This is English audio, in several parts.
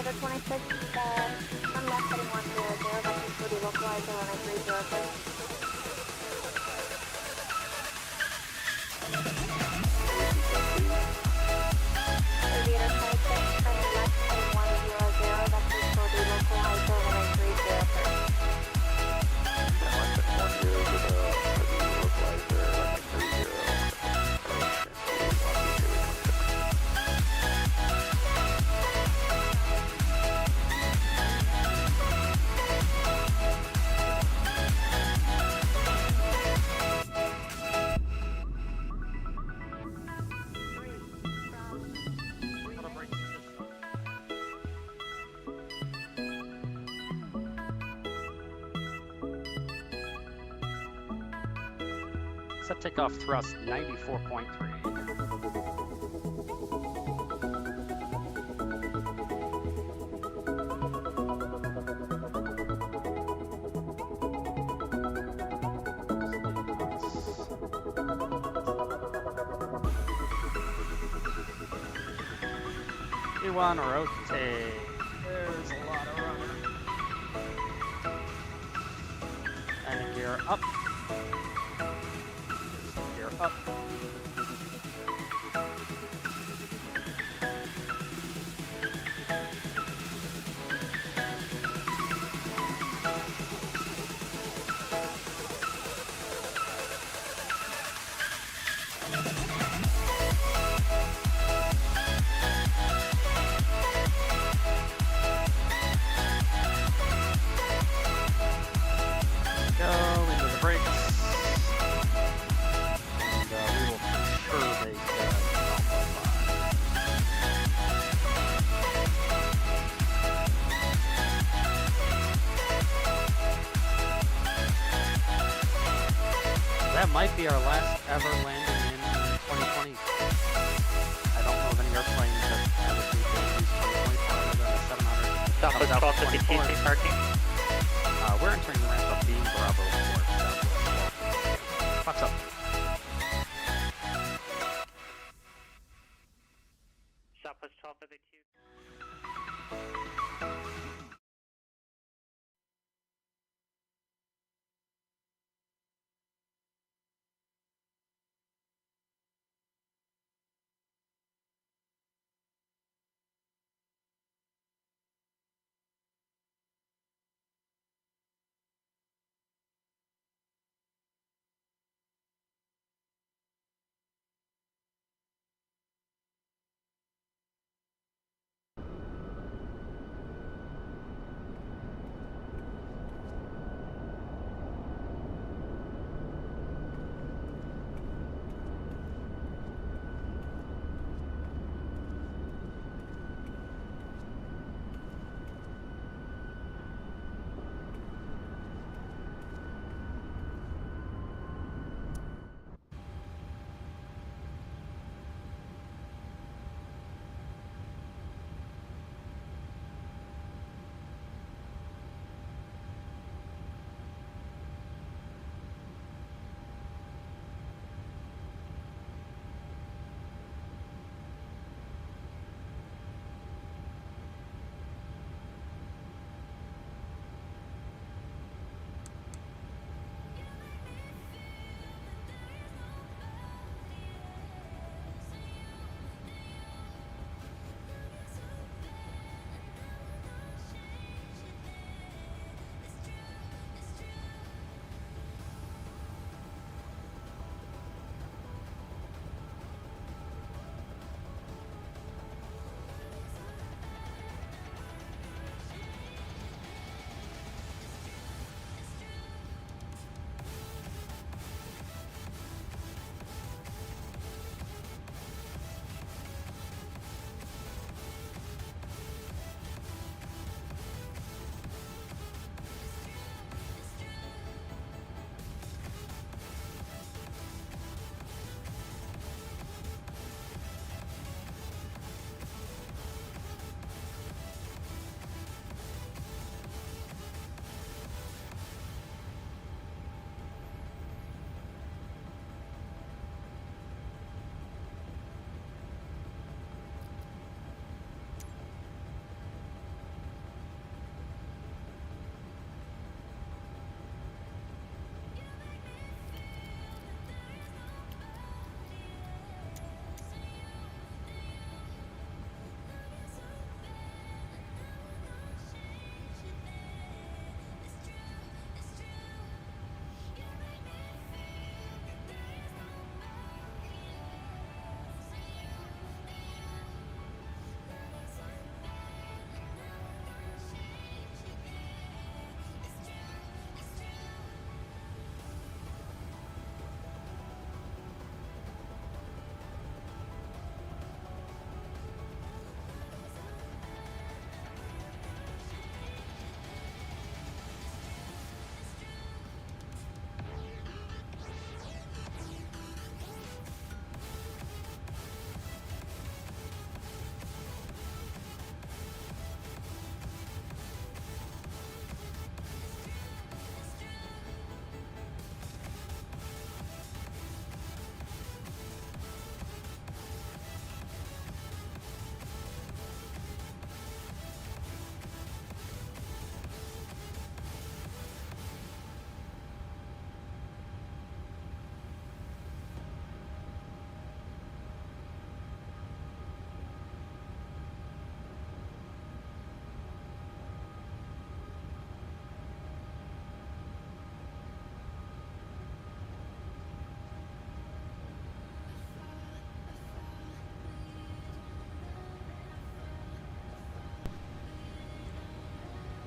Aviator 26, turn left heading 100, vector 40, localizer runway 30, Aviator 26, turning left heading 100, vector 40, localizer runway 30, Set takeoff thrust 94.3. You want to rotate. There's a lot of rudder. And gear up. Gear up. That might be our last ever landing in 2020. I don't know of any airplanes that have a use 2024 other than the 700. Southwest 1252, safe parking. We're entering the ramp up beam Bravo 4. What's up? Southwest 1252.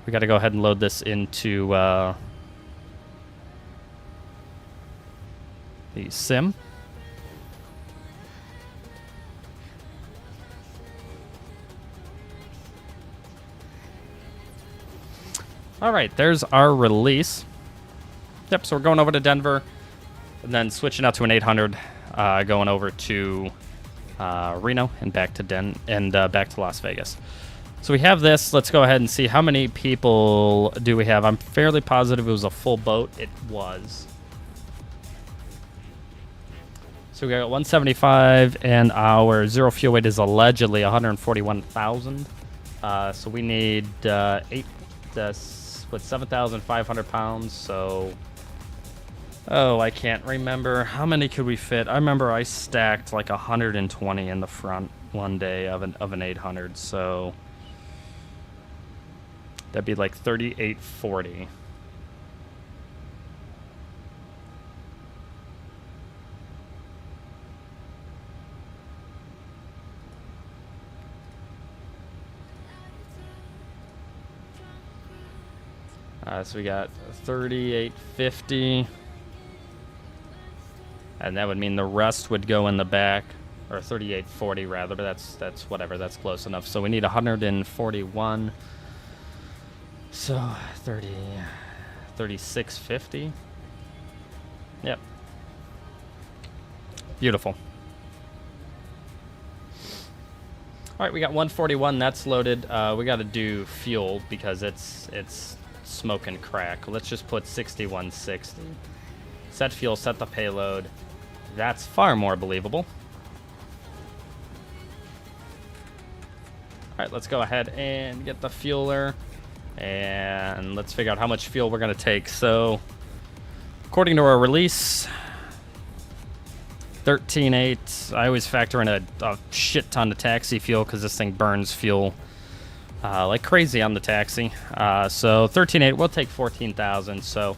We got to go ahead and load this into the sim. All right, there's our release. Yep, so we're going over to Denver and then switching out to an 800, going over to Reno and back to back to Las Vegas. So we have this. Let's go ahead and see how many people do we have. I'm fairly positive it was a full boat. It was. So we got 175, and our zero fuel weight is allegedly 141,000. So we need 7,500 pounds. So, oh, I can't remember how many could we fit. I remember I stacked like 120 in the front one day of an 800. So that'd be like 3,840. So we got 3,850, and that would mean the rest would go in the back, or 3,840 rather. But that's whatever. That's close enough. So we need 141. So 3,650. Yep. Beautiful. All right, we got 141. That's loaded. We got to do fuel because it's smoke and crack. Let's just put 6160. Set fuel, set the payload. That's far more believable. All right, let's go ahead and get the fueler, and let's figure out how much fuel we're going to take. So, according to our release, 13.8. I always factor in a shit ton of taxi fuel because this thing burns fuel like crazy on the taxi. So 13.8, we'll take 14,000. So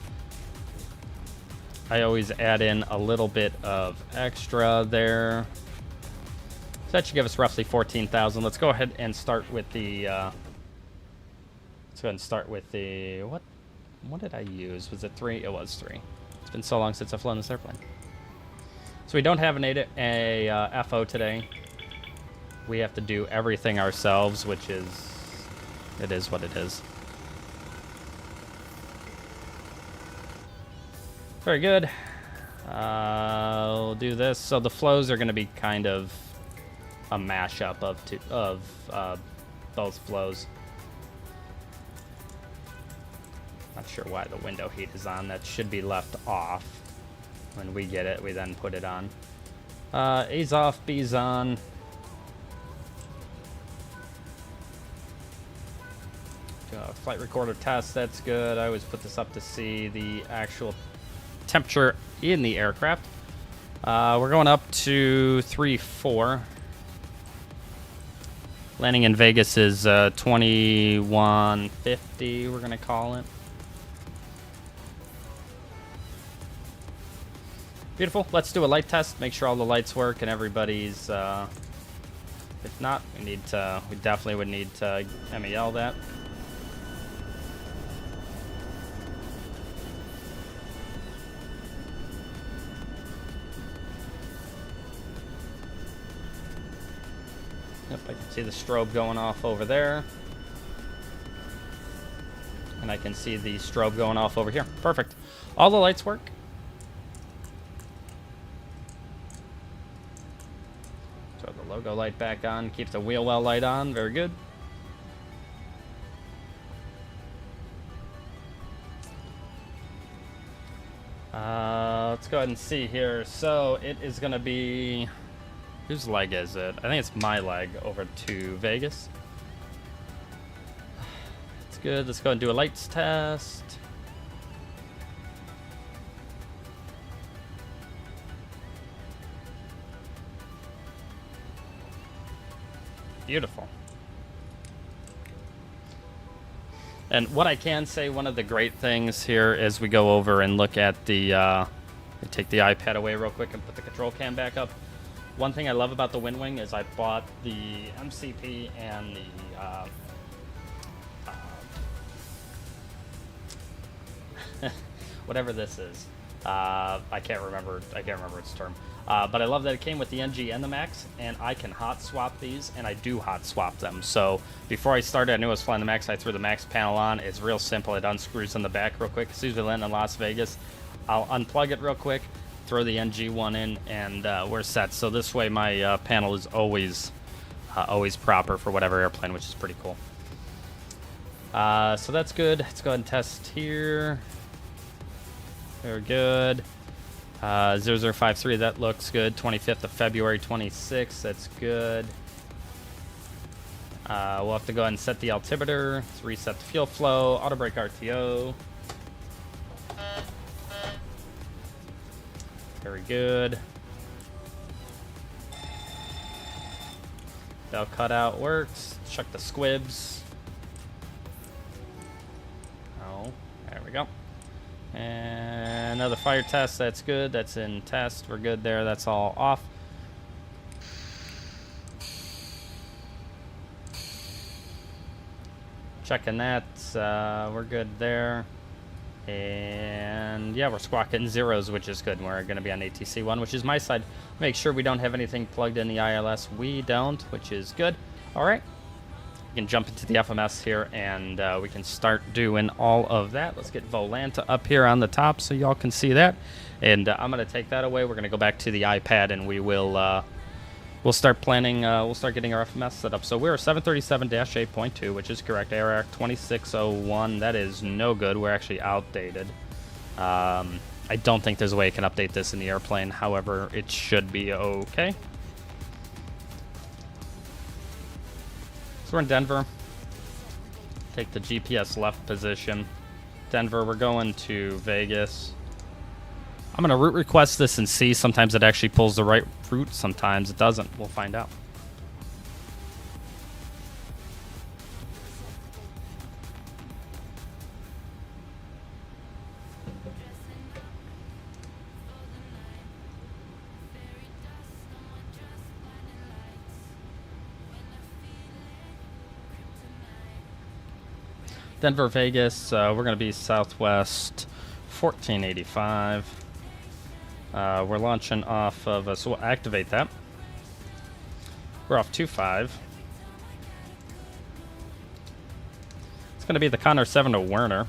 I always add in a little bit of extra there. So that should give us roughly 14,000. Let's go ahead and start with the. Let's go ahead and start with the what did I use? Was it 3? It was 3. It's been so long since I've flown this airplane. So we don't have a FO today. We have to do everything ourselves, which is. It is what it is. Very good. We'll do this. So the flows are going to be kind of a mashup of both flows. Not sure why the window heat is on. That should be left off. When we get it, we then put it on. A's off, B's on. Flight recorder test, that's good. I always put this up to see the actual temperature in the aircraft. We're going up to 3-4. Landing in Vegas is 2150, we're going to call it. Beautiful. Let's do a light test. Make sure all the lights work and everybody's... if not, we definitely would need to MEL that. Yep, I can see the strobe going off over there. And I can see the strobe going off over here. Perfect. All the lights work. Throw the logo light back on. Keep the wheel well light on. Very good. Let's go ahead and see here. So it is going to be... Whose leg is it? I think it's my leg over to Vegas. It's good. Let's go and do a lights test. Beautiful. And what I can say, one of the great things here is we go over and look at the, take the iPad away real quick and put the control cam back up. One thing I love about the Wing is I bought the MCP and the whatever this is. I can't remember its term. But I love that it came with the NG and the Max, and I can hot swap these, and I do hot swap them. So before I started, I knew I was flying the Max. I threw the Max panel on. It's real simple. It unscrews in the back real quick. As soon as we land in Las Vegas, I'll unplug it real quick, throw the NG one in, and we're set. So this way my panel is always proper for whatever airplane, which is pretty cool. So that's good. Let's go ahead and test here. Very good. 0053, that looks good. 25th of February 26, that's good. We'll have to go ahead and set the altimeter. Let's reset the fuel flow. Auto brake RTO. Very good. Bell cutout works. Check the squibs. Oh, there we go. And another fire test, that's good. That's in test. We're good there. That's all off. Checking that. We're good there. And yeah, we're squawking zeros, which is good. We're going to be on ATC 1, which is my side. Make sure we don't have anything plugged in the ILS. We don't, which is good. All right. We can jump into the FMS here, and we can start doing all of that. Let's get Volanta up here on the top so y'all can see that. And I'm going to take that away. We're going to go back to the iPad, and we will we'll start planning. We'll start getting our FMS set up. So we're 737-8.2, which is correct. ARAC 2601. That is no good. We're actually outdated. I don't think there's a way I can update this in the airplane. However, it should be okay. So we're in Denver. Take the GPS left position. Denver, we're going to Vegas. I'm going to route request this and see. Sometimes it actually pulls the right route. Sometimes it doesn't. We'll find out. Denver, Vegas, we're going to be Southwest 1485. We're launching off of, so we'll activate that. We're off 25. It's going to be the Connor 7 to Werner.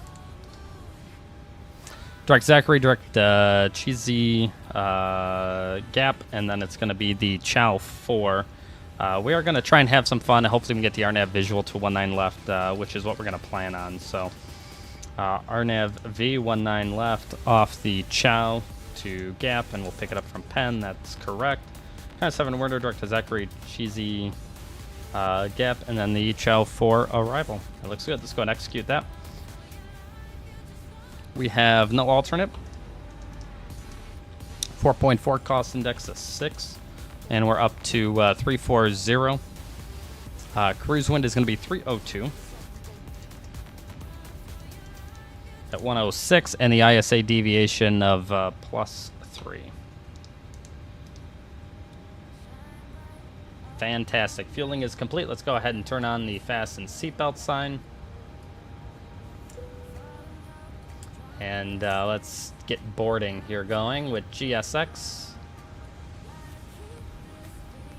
Direct Zachary, direct Cheesy Gap, and then it's going to be the Chow 4. We are going to try and have some fun. Hopefully we can get the RNAV visual to 19 left, which is what we're going to plan on. So RNAV V19 left off the Chow to Gap, and we'll pick it up from Penn. That's correct. Kind of 7 Werner, direct to Zachary, Cheesy Gap, and then the Chow 4 arrival. It looks good. Let's go and execute that. We have no alternate. 4.4 cost index of 6. And we're up to 340. Cruise wind is going to be 302 at 106, and the ISA deviation of +3. Fantastic. Fueling is complete. Let's go ahead and turn on the fasten seatbelt sign. And let's get boarding here going with GSX.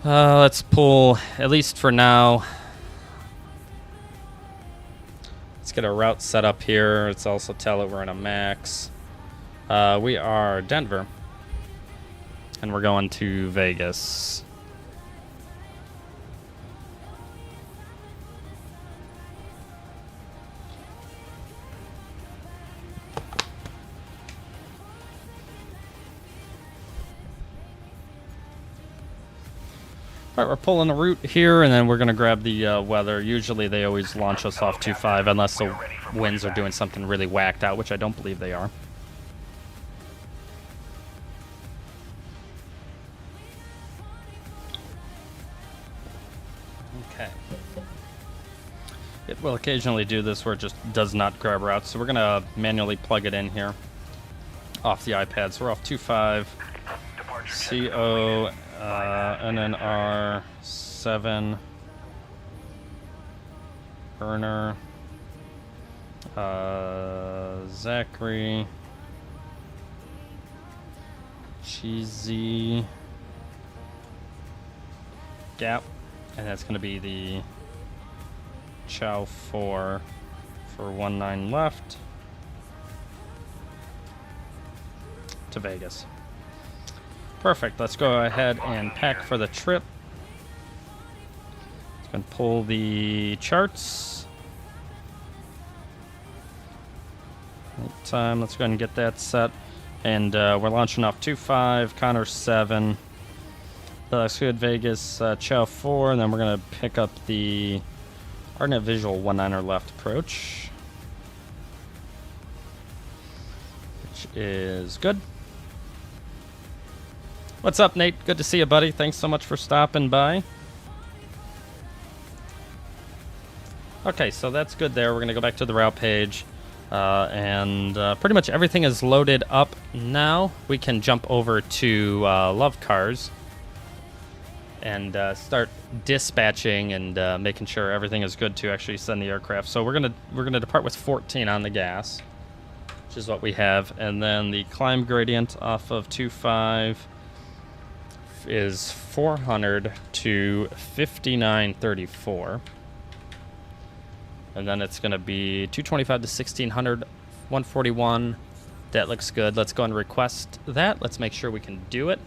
Let's pull, at least for now. Let's get a route set up here. Let's also tell it we're in a max. We are Denver. And we're going to Vegas. All right, we're pulling a route here, and then we're going to grab the weather. Usually they always launch us off 25 unless the winds are doing something really whacked out, which I don't believe they are. Okay. It will occasionally do this where it just does not grab routes, so we're going to manually plug it in here off the iPad. So we're off 25. CO NNR 7 burner Zachary. Cheesy. Gap. And that's going to be the Chow 4 for 19 left. To Vegas. Perfect. Let's go ahead and pack for the trip. Let's go and pull the charts. Time. Let's go ahead and get that set. And we're launching off 2-5, Connor 7. Let's go Vegas, Chow 4, and then we're going to pick up the ArtNet Visual 19er left approach, which is good. What's up, Nate? Good to see you, buddy. Thanks so much for stopping by. Okay, so that's good there. We're going to go back to the route page. And pretty much everything is loaded up now. We can jump over to Love Cars and start dispatching and making sure everything is good to actually send the aircraft. So we're gonna depart with 14 on the gas, which is what we have, and then the climb gradient off of 2.5 is 400 to 5934. And then it's going to be 225 to 1600, 141. That looks good. Let's go and request that. Let's make sure we can do it.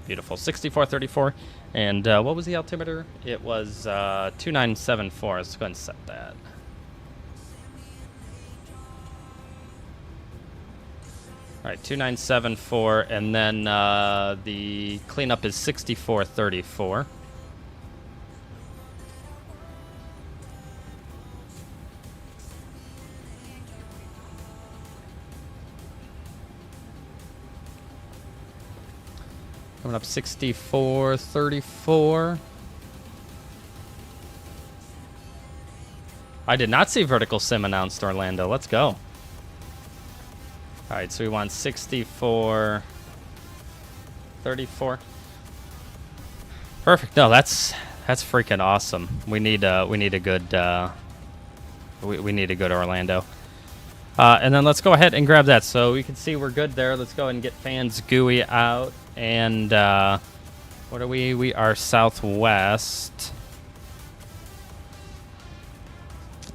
Beautiful. 6434. And what was the altimeter? It was 2974. Let's go ahead and set that. All right, 2974. And then the cleanup is 6434. Coming up 6434. I did not see Vertical Sim announced, Orlando. Let's go. All right, so we want 6434. Perfect. No, that's freaking awesome. We need a good we need a good Orlando. And then let's go ahead and grab that. So we can see we're good there. Let's go ahead and get fans GUI out. And what are we? We are Southwest.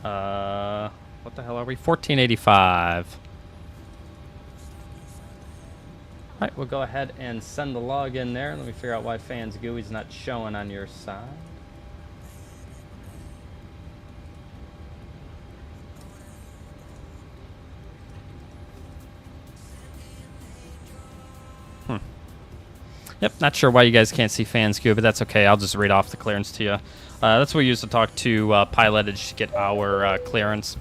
What the hell are we? 1485. All right, we'll go ahead and send the log in there. Let me figure out why fans GUI is not showing on your side. Yep, not sure why you guys can't see fans GUI, but that's okay. I'll just read off the clearance to you. That's what we use to talk to Pilotedge to get our clearance.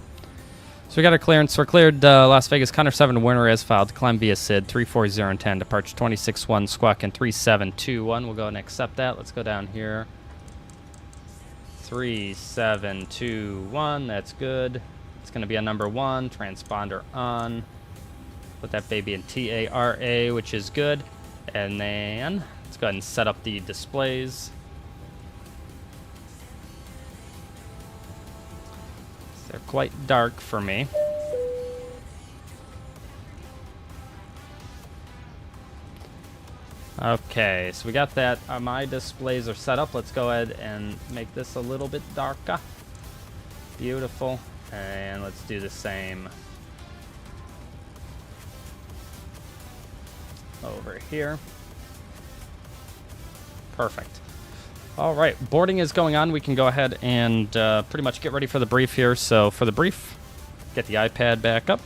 So we got our clearance. We're cleared Las Vegas, Connor 7, winner as filed. Climb via SID, 340 and 10. Departure 261, squawk and 3721. We'll go and accept that. Let's go down here. 3721, that's good. It's going to be a number 1, transponder on. Put that baby in TARA, which is good. And then let's go ahead and set up the displays. They're quite dark for me. Okay, so we got that. My displays are set up. Let's go ahead and make this a little bit darker. Beautiful. And let's do the same over here. Perfect. All right, boarding is going on. We can go ahead and pretty much get ready for the brief here. So for the brief, get the iPad back up.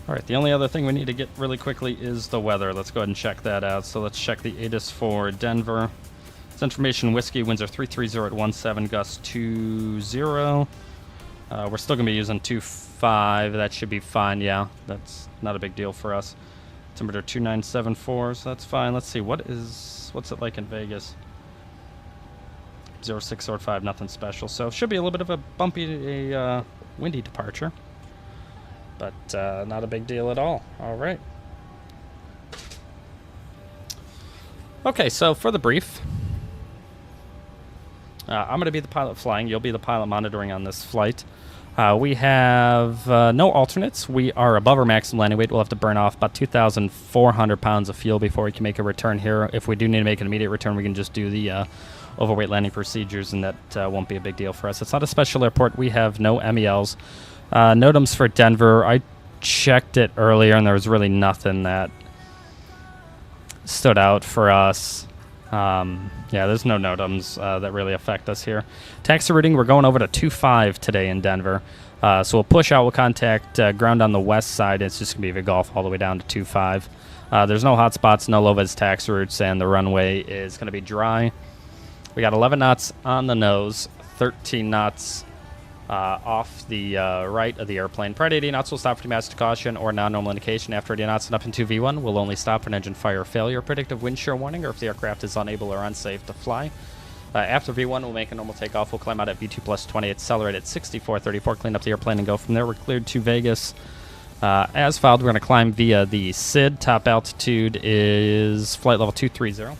All right, the only other thing we need to get really quickly is the weather. Let's go ahead and check that out. So let's check the ATIS for Denver. It's information whiskey, winds are 330 at 17, gust 20. We're still going to be using 2.5. That should be fine. Yeah, that's not a big deal for us. Temperature 2974, so that's fine. Let's see, what's it like in Vegas? 0605, nothing special. So should be a little bit of a bumpy, windy departure. But not a big deal at all. All right. Okay, so for the brief, I'm going to be the pilot flying. You'll be the pilot monitoring on this flight. We have no alternates. We are above our maximum landing weight. We'll have to burn off about 2,400 pounds of fuel before we can make a return here. If we do need to make an immediate return, we can just do the overweight landing procedures, and that won't be a big deal for us. It's not a special airport. We have no MELs. NOTAMs for Denver. I checked it earlier, and there was really nothing that stood out for us. Yeah, there's no NOTAMs that really affect us here. Taxi routing, we're going over to 2.5 today in Denver. So we'll push out, we'll contact ground on the west side. It's just going to be Via Golf all the way down to 2.5. There's no hot spots, no low-vis taxi routes, and the runway is going to be dry. We got 11 knots on the nose, 13 knots off the right of the airplane. Prior to 80 knots, we'll stop for master caution or non-normal indication. After 80 knots and up into V1, we'll only stop for an engine fire failure, predictive wind shear warning, or if the aircraft is unable or unsafe to fly. After V1, we'll make a normal takeoff. We'll climb out at V2 plus 20, accelerate at 6434, clean up the airplane, and go from there. We're cleared to Vegas. As filed, we're going to climb via the SID. Top altitude is flight level 230.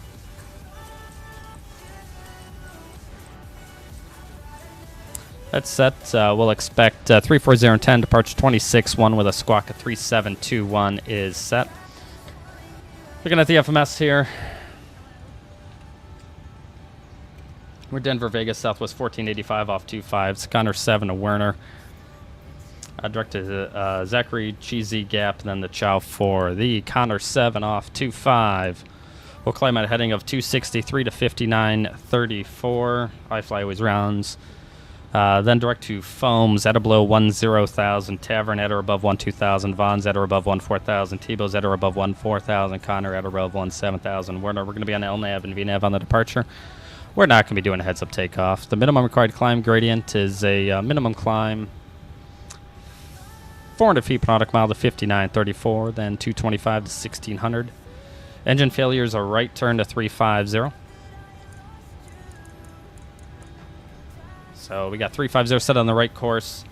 That's set. We'll expect 340 and 10, departure 26-1 with a squawk of 3721 is set. Looking at the FMS here. We're Denver, Vegas, Southwest 1485 off 25. It's Connor 7 to Werner. Direct to Zachary, Cheesy Gap, and then the Chow for the Connor 7 off 25. We'll climb at a heading of 263 to 5934. iFly always rounds. Then direct to Foams at or below 10,000, Tavern at or above 12,000, Vaughn's at or above 14,000, Tebow's at or above 14,000, Connor at or above 17,000. We're going to be on LNAV and VNAV on the departure. We're not going to be doing a heads-up takeoff. The minimum required climb gradient is a minimum climb 400 feet per nautical mile to 5934, then 225 to 1,600. Engine failures are right turn to 350. So we got 350 set on the right course,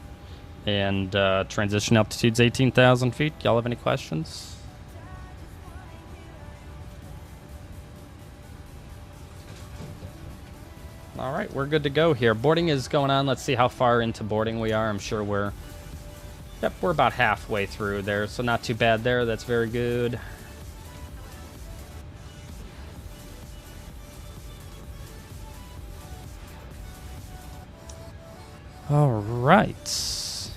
and transition altitude's 18,000 feet. Y'all have any questions? All right, we're good to go here. Boarding is going on. Let's see how far into boarding we are. I'm sure we're about halfway through there, so not too bad there. That's very good. All right.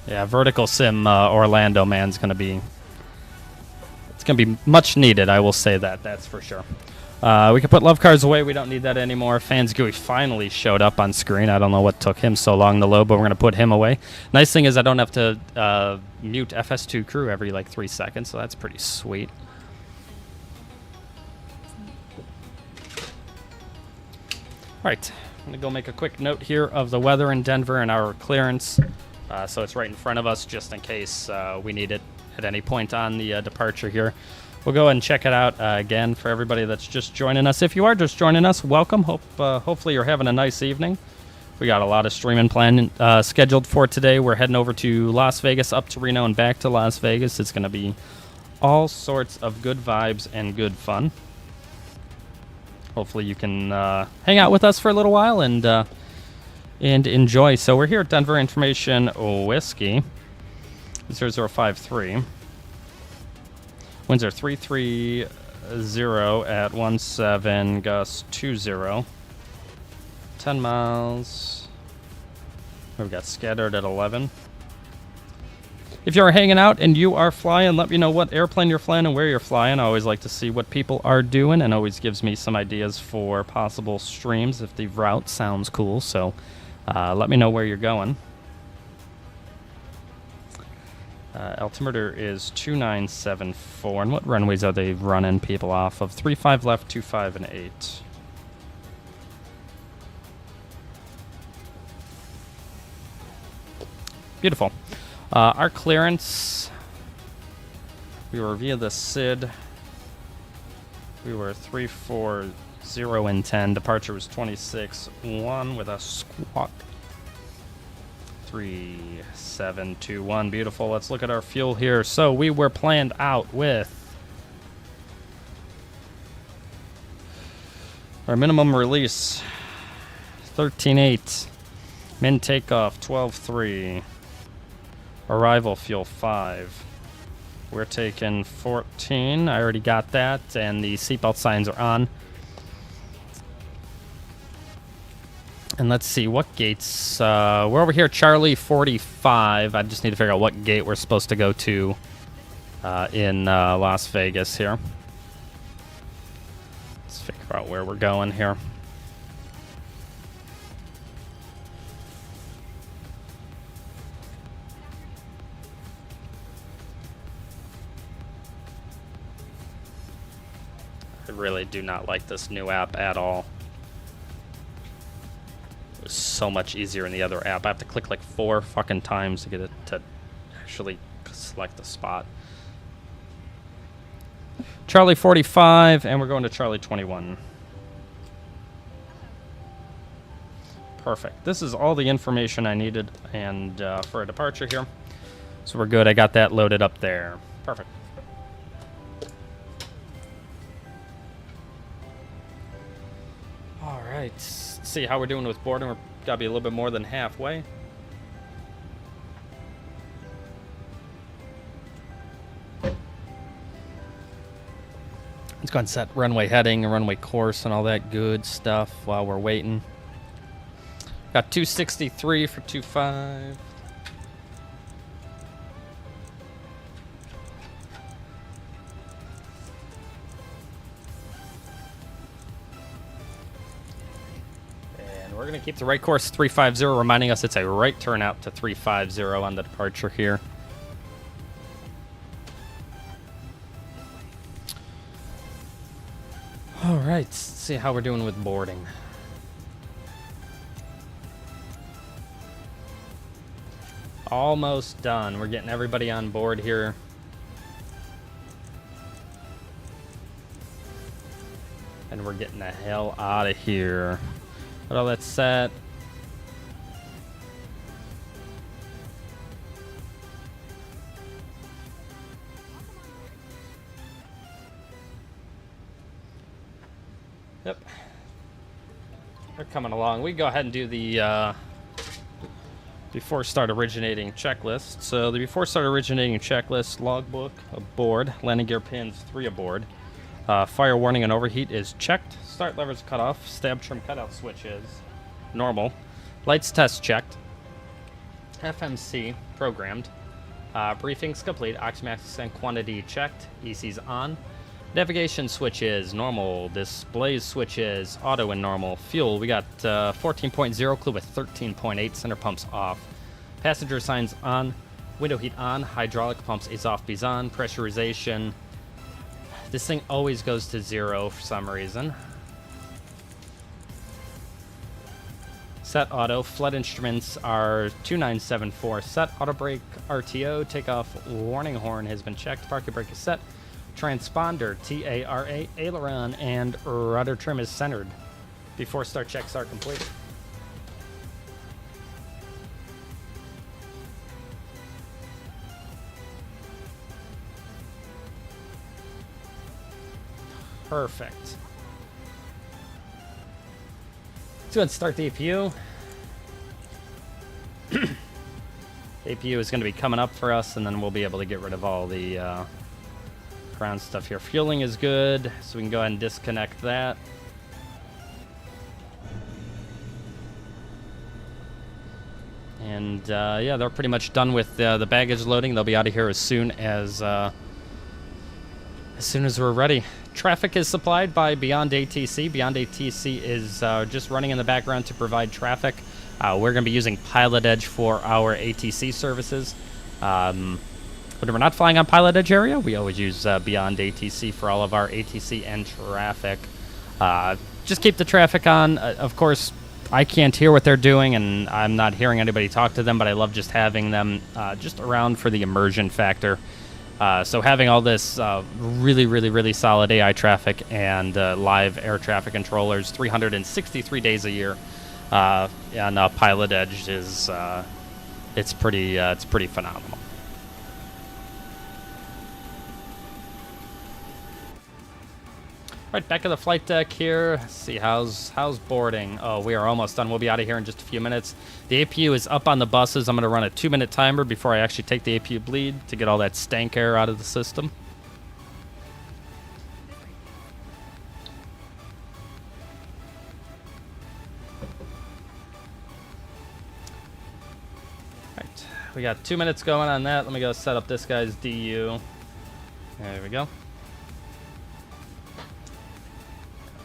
Yeah, vertical sim Orlando, man, it's gonna be much needed. I will say that. That's for sure. We can put love cars away. We don't need that anymore. Fans Gooey finally showed up on screen. I don't know what took him so long to load, but we're gonna put him away. Nice thing is I don't have to mute FS2 crew every like 3 seconds, so that's pretty sweet. All right. I'm going to go make a quick note here of the weather in Denver and our clearance. So it's right in front of us just in case we need it at any point on the departure here. We'll go ahead and check it out again for everybody that's just joining us. If you are just joining us, welcome. Hopefully you're having a nice evening. We got a lot of streaming planned scheduled for today. We're heading over to Las Vegas, up to Reno, and back to Las Vegas. It's going to be all sorts of good vibes and good fun. Hopefully you can hang out with us for a little while and enjoy. So we're here at Denver Information Whiskey 0053. Winds are 330 at 17, gust 20. 10 miles. We've got scattered at 11. If you're hanging out and you are flying, let me know what airplane you're flying and where you're flying. I always like to see what people are doing, and always gives me some ideas for possible streams if the route sounds cool. So let me know where you're going. Altimeter is 2974. And what runways are they running people off of? 35 left, 25 and 8. Beautiful. Our clearance, we were via the SID. We were 340 and 10. Departure was 26-1 with a squawk. 3721. Beautiful. Let's look at our fuel here. So we were planned out with our minimum release 13.8. Min takeoff 12.3. Arrival fuel 5. We're taking 14. I already got that, and the seatbelt signs are on. And let's see, what gates? We're over here, Charlie 45. I just need to figure out what gate we're supposed to go to in Las Vegas here. Let's figure out where we're going here. I really do not like this new app at all. It was so much easier in the other app. I have to click like 4 fucking times to get it to actually select the spot. Charlie 45, and we're going to Charlie 21. Perfect. This is all the information I needed and for a departure here. So we're good. I got that loaded up there. Perfect. All right. Let's see how we're doing with boarding. We're got to be a little bit more than halfway. Let's go ahead and set runway heading and runway course and all that good stuff while we're waiting. Got 263 for 25. And we're going to keep the right course 350, reminding us it's a right turn out to 350 on the departure here. All right, let's see how we're doing with boarding. Almost done. We're getting everybody on board here. And we're getting the hell out of here. Got all that set. Yep. They're coming along. We can go ahead and do the before start originating checklist. So the before start originating checklist: logbook aboard, landing gear pins 3 aboard, fire warning and overheat is checked, start levers cut off, stab trim cutout switch is normal, lights test checked, FMC programmed, briefings complete, oximax and quantity checked, EC's on, navigation switch is normal, displays switch is auto and normal, fuel we got 14.0 clue with 13.8, center pumps off, passenger signs on, window heat on, hydraulic pumps is off, B's on, pressurization, this thing always goes to 0 for some reason. Set auto, flood instruments are 2974, set auto brake RTO, takeoff warning horn has been checked, parking brake is set, transponder TARA, aileron, and rudder trim is centered. Before start checks are complete. Perfect. Let's go ahead and start the APU. The APU is going to be coming up for us, and then we'll be able to get rid of all the ground stuff here. Fueling is good, so we can go ahead and disconnect that. And yeah, they're pretty much done with the baggage loading. They'll be out of here as soon as we're ready. Traffic is supplied by Beyond ATC. Beyond ATC is just running in the background to provide traffic. We're going to be using Pilotedge for our ATC services. When we're not flying on Pilotedge area, we always use Beyond ATC for all of our ATC and traffic. Just keep the traffic on. Of course, I can't hear what they're doing, and I'm not hearing anybody talk to them, but I love just having them just around for the immersion factor. So having all this really solid AI traffic and live air traffic controllers 363 days a year on Pilotedge is it's pretty phenomenal. Right, back at the flight deck here. Let's see, how's boarding? Oh, we are almost done. We'll be out of here in just a few minutes. The APU is up on the buses. I'm going to run a 2-minute timer before I actually take the APU bleed to get all that stank air out of the system. Right, we got 2 minutes going on that. Let me go set up this guy's DU. There we go.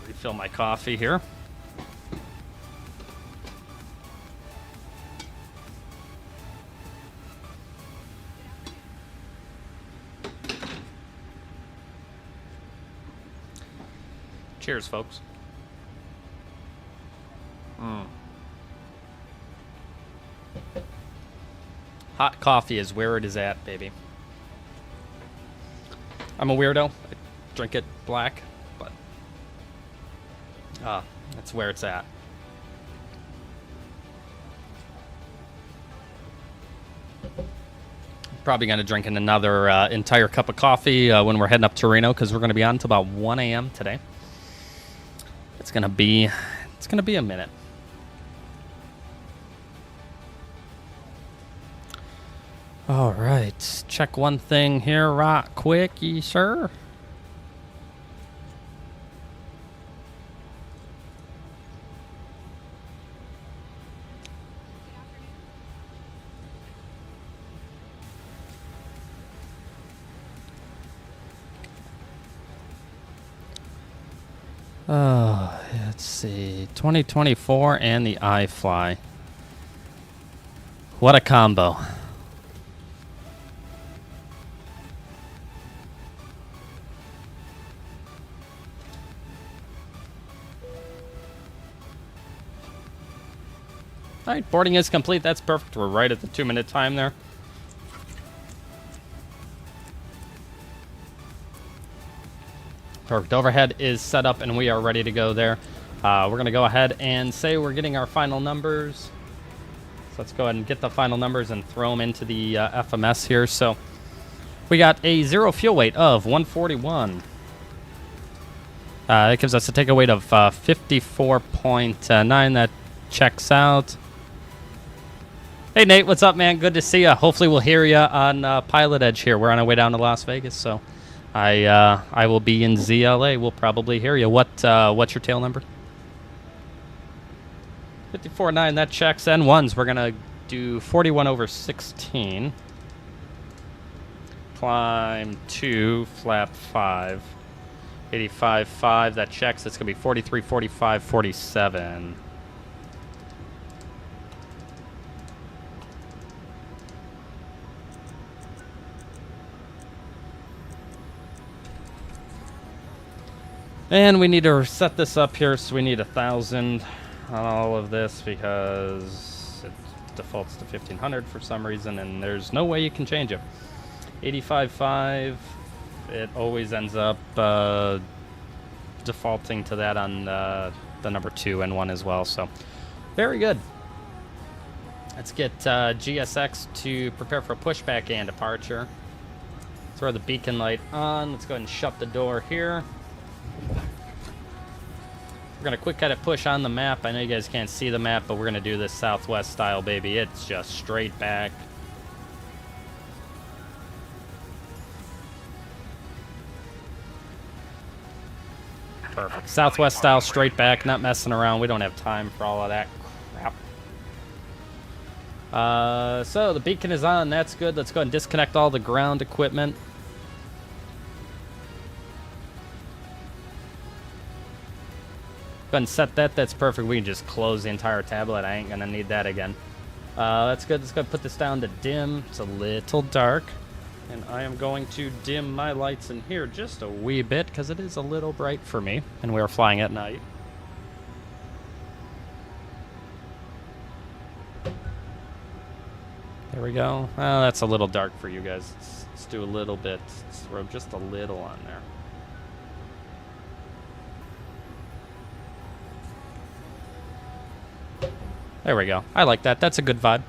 Refill my coffee here. Cheers, folks. Hot coffee is where it is at, baby. I'm a weirdo. I drink it black, but that's where it's at. Probably going to drink another entire cup of coffee when we're heading up to Reno, because we're going to be on until about 1 a.m. today. It's going to be a minute. All right, check one thing here right quick, sir. Let's see, 2024 and the iFly. What a combo. All right, boarding is complete. That's perfect. We're right at the 2-minute time there. Perfect. Overhead is set up, and we are ready to go there. We're going to go ahead and say we're getting our final numbers. So let's go ahead and get the final numbers and throw them into the FMS here. So we got a 0 fuel weight of 141. That gives us a takeoff weight of 54.9. That checks out. Hey, Nate, what's up, man? Good to see you. Hopefully we'll hear you on Pilotedge here. We're on our way down to Las Vegas, so I will be in ZLA. We'll probably hear you. What's your tail number? 54.9, that checks. N1s, we're going to do 41 over 16. Climb 2, flap 5. 85.5, that checks. That's going to be 43, 45, 47. And we need to set this up here, so we need 1,000 on all of this because it defaults to 1,500 for some reason, and there's no way you can change it. 85.5, it always ends up defaulting to that on the number 2 and 1 as well, so very good. Let's get GSX to prepare for a pushback and departure. Throw the beacon light on. Let's go ahead and shut the door here. We're going to quick cut it push on the map. I know you guys can't see the map, but we're going to do this Southwest style, baby. It's just straight back. Perfect. Southwest style, straight back, not messing around. We don't have time for all of that crap. So the beacon is on. That's good. Let's go ahead and disconnect all the ground equipment. Go ahead and set that. That's perfect. We can just close the entire tablet. I ain't gonna need that again. That's good. Let's go put this down to dim. It's a little dark, and I am going to dim my lights in here just a wee bit because it is a little bright for me, and we are flying at night. There we go. Oh, that's a little dark for you guys. Let's do a little bit. Let's throw just a little on there. There we go. I like that. That's a good vibe.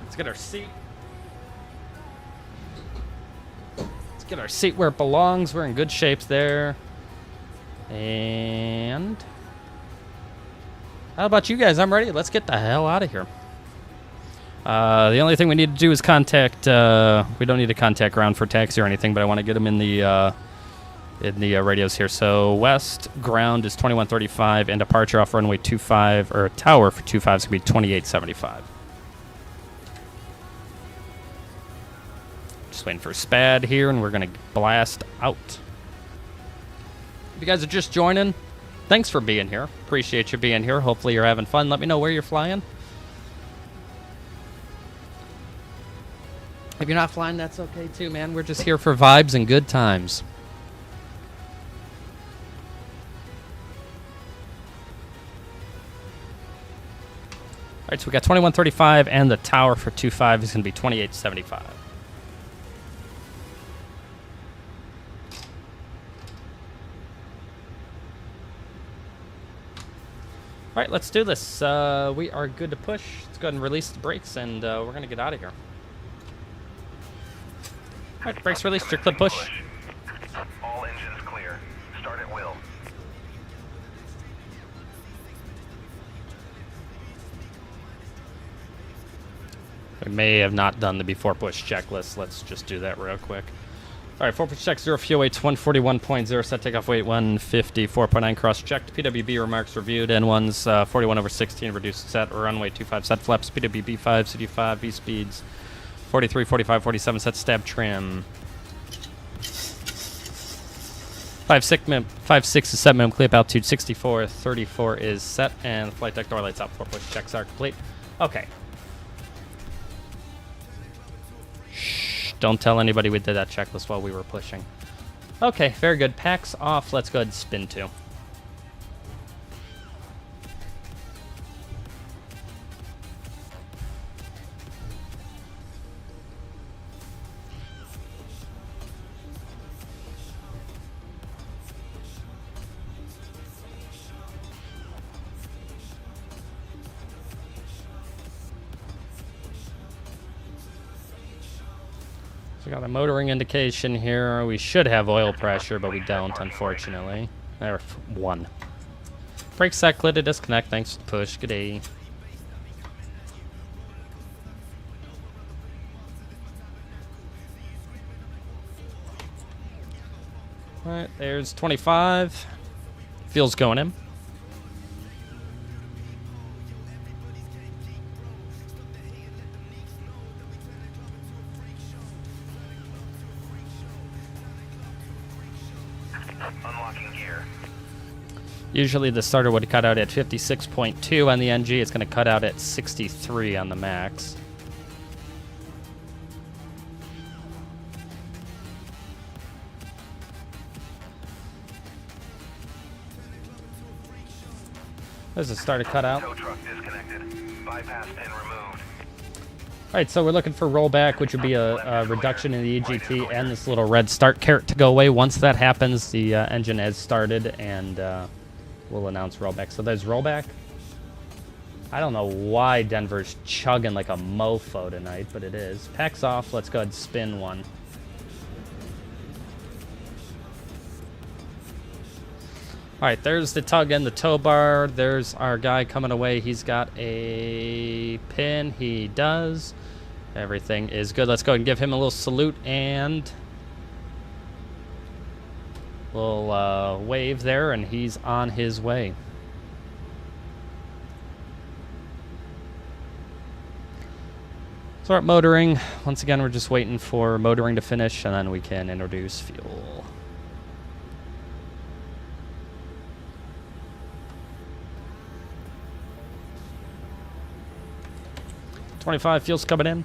Let's get our seat. Get our seat where it belongs. We're in good shape there. And how about you guys? I'm ready. Let's get the hell out of here. The only thing we need to do is contact. We don't need to contact ground for taxi or anything, but I want to get them in the radios here. So west ground is 2135, and departure off runway 25 or tower for 25 is gonna be 2875. Just waiting for SPAD here, and we're gonna blast out. If you guys are just joining, thanks for being here. Appreciate you being here. Hopefully you're having fun. Let me know where you're flying. If you're not flying, that's okay too, man. We're just here for vibes and good times. All right, so we got 2135, and the tower for 25 is going to be 2875. All right, let's do this. We are good to push. Let's go ahead and release the brakes, and we're going to get out of here. All right, brakes released, your clip push. All engines clear. Start at will. We may have not done the before push checklist. Let's just do that real quick. All right, 4 push check, 0 fuel weight, 141.0, set takeoff weight, 150, 4.9 cross checked, PWB remarks reviewed, N1's 41 over 16, reduced set, runway 25 set flaps, PWB 5, CD5, V speeds, 43, 45, 47, set stab trim. 5.6 is set, minimum clip altitude 64, 34 is set, and flight deck door lights up, 4 push checks are complete. Okay. Don't tell anybody we did that checklist while we were pushing. Okay, very good. Packs off. Let's go ahead and spin 2. We got a motoring indication here. We should have oil pressure, but we don't, unfortunately. There, 1. Brake set, clear to disconnect. Thanks for the push. Good day. All right, there's 25. Fuel's going in. Unlocking gear. Usually the starter would cut out at 56.2 on the NG. It's going to cut out at 63 on the max. There's the starter cutout. Tow truck disconnected. Bypass pin removed. Alright, so we're looking for rollback, which would be a reduction in the EGT and this little red start caret to go away. Once that happens, the engine has started, and we'll announce rollback. So there's rollback. I don't know why Denver's chugging like a mofo tonight, but it is. Packs off. Let's go ahead and spin 1. Alright, there's the tug and the tow bar. There's our guy coming away. He's got a pin. He does. Everything is good. Let's go ahead and give him a little salute, and we'll wave there, and he's on his way. Start motoring. Once again, we're just waiting for motoring to finish, and then we can introduce fuel. $25 fuel's coming in.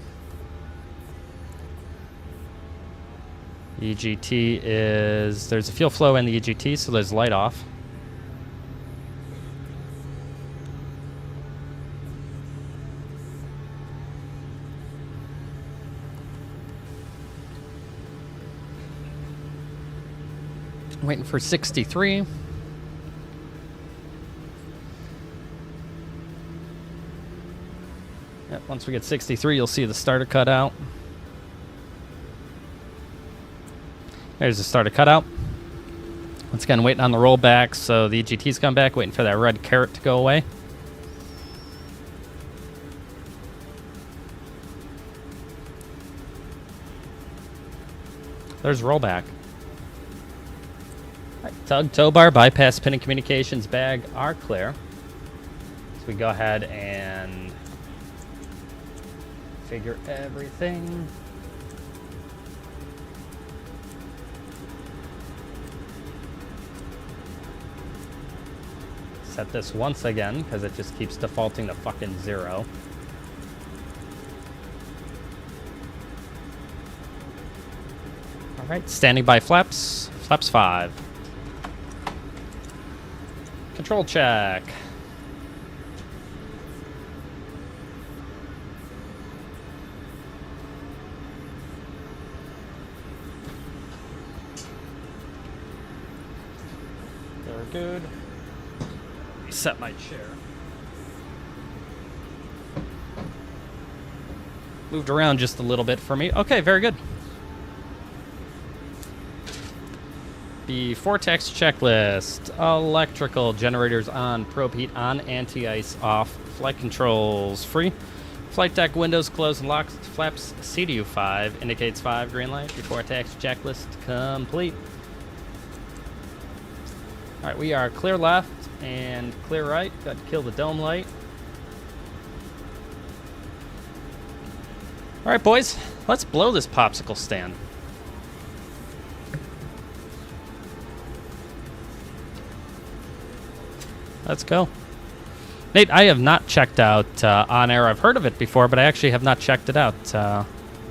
EGT is, there's a fuel flow in the EGT, so there's light off. Waiting for 63. Yep, once we get 63, you'll see the starter cut out. There's the starter cutout. Once again, waiting on the rollback, so the EGT's come back, waiting for that red carrot to go away. There's rollback. Right, tug, tow bar, bypass, pin, and communications bag are clear. So we go ahead and figure everything. Set this once again, because it just keeps defaulting to fucking 0. Alright, standing by flaps. Flaps 5. Control check. Very good. Reset my chair. Moved around just a little bit for me. Okay, very good. The Vortex checklist. Electrical generators on, probe heat on, anti-ice off, flight controls free. Flight deck windows closed and locked. Flaps CDU 5 indicates 5 green light. Your Vortex checklist complete. Alright, we are clear left and clear right. Got to kill the dome light. Alright, boys, let's blow this popsicle stand. Let's go. Nate, I have not checked out On Air. I've heard of it before, but I actually have not checked it out.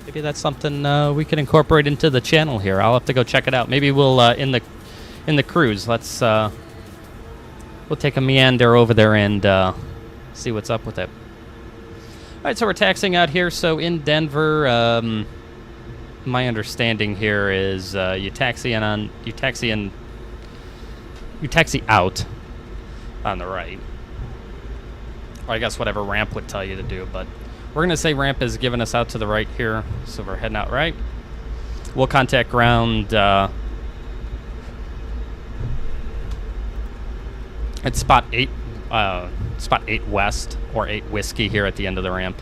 Maybe that's something we can incorporate into the channel here. I'll have to go check it out. Maybe we'll in the cruise. Let's we'll take a meander over there and see what's up with it. All right, so we're taxiing out here. So in Denver, my understanding here is you taxi out on the right. Or I guess whatever ramp would tell you to do, but we're gonna say ramp is giving us out to the right here, so we're heading out right. We'll contact ground at spot 8 west or 8 whiskey here at the end of the ramp.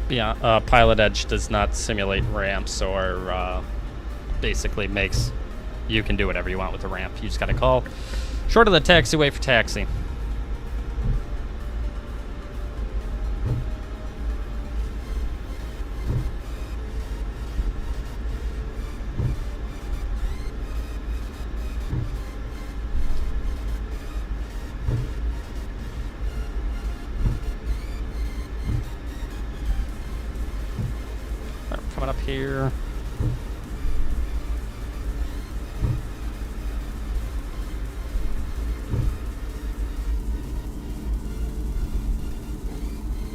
Yeah, Pilotedge does not simulate ramps or basically makes you can do whatever you want with the ramp. You just got to call short of the taxiway for taxi. Coming up here.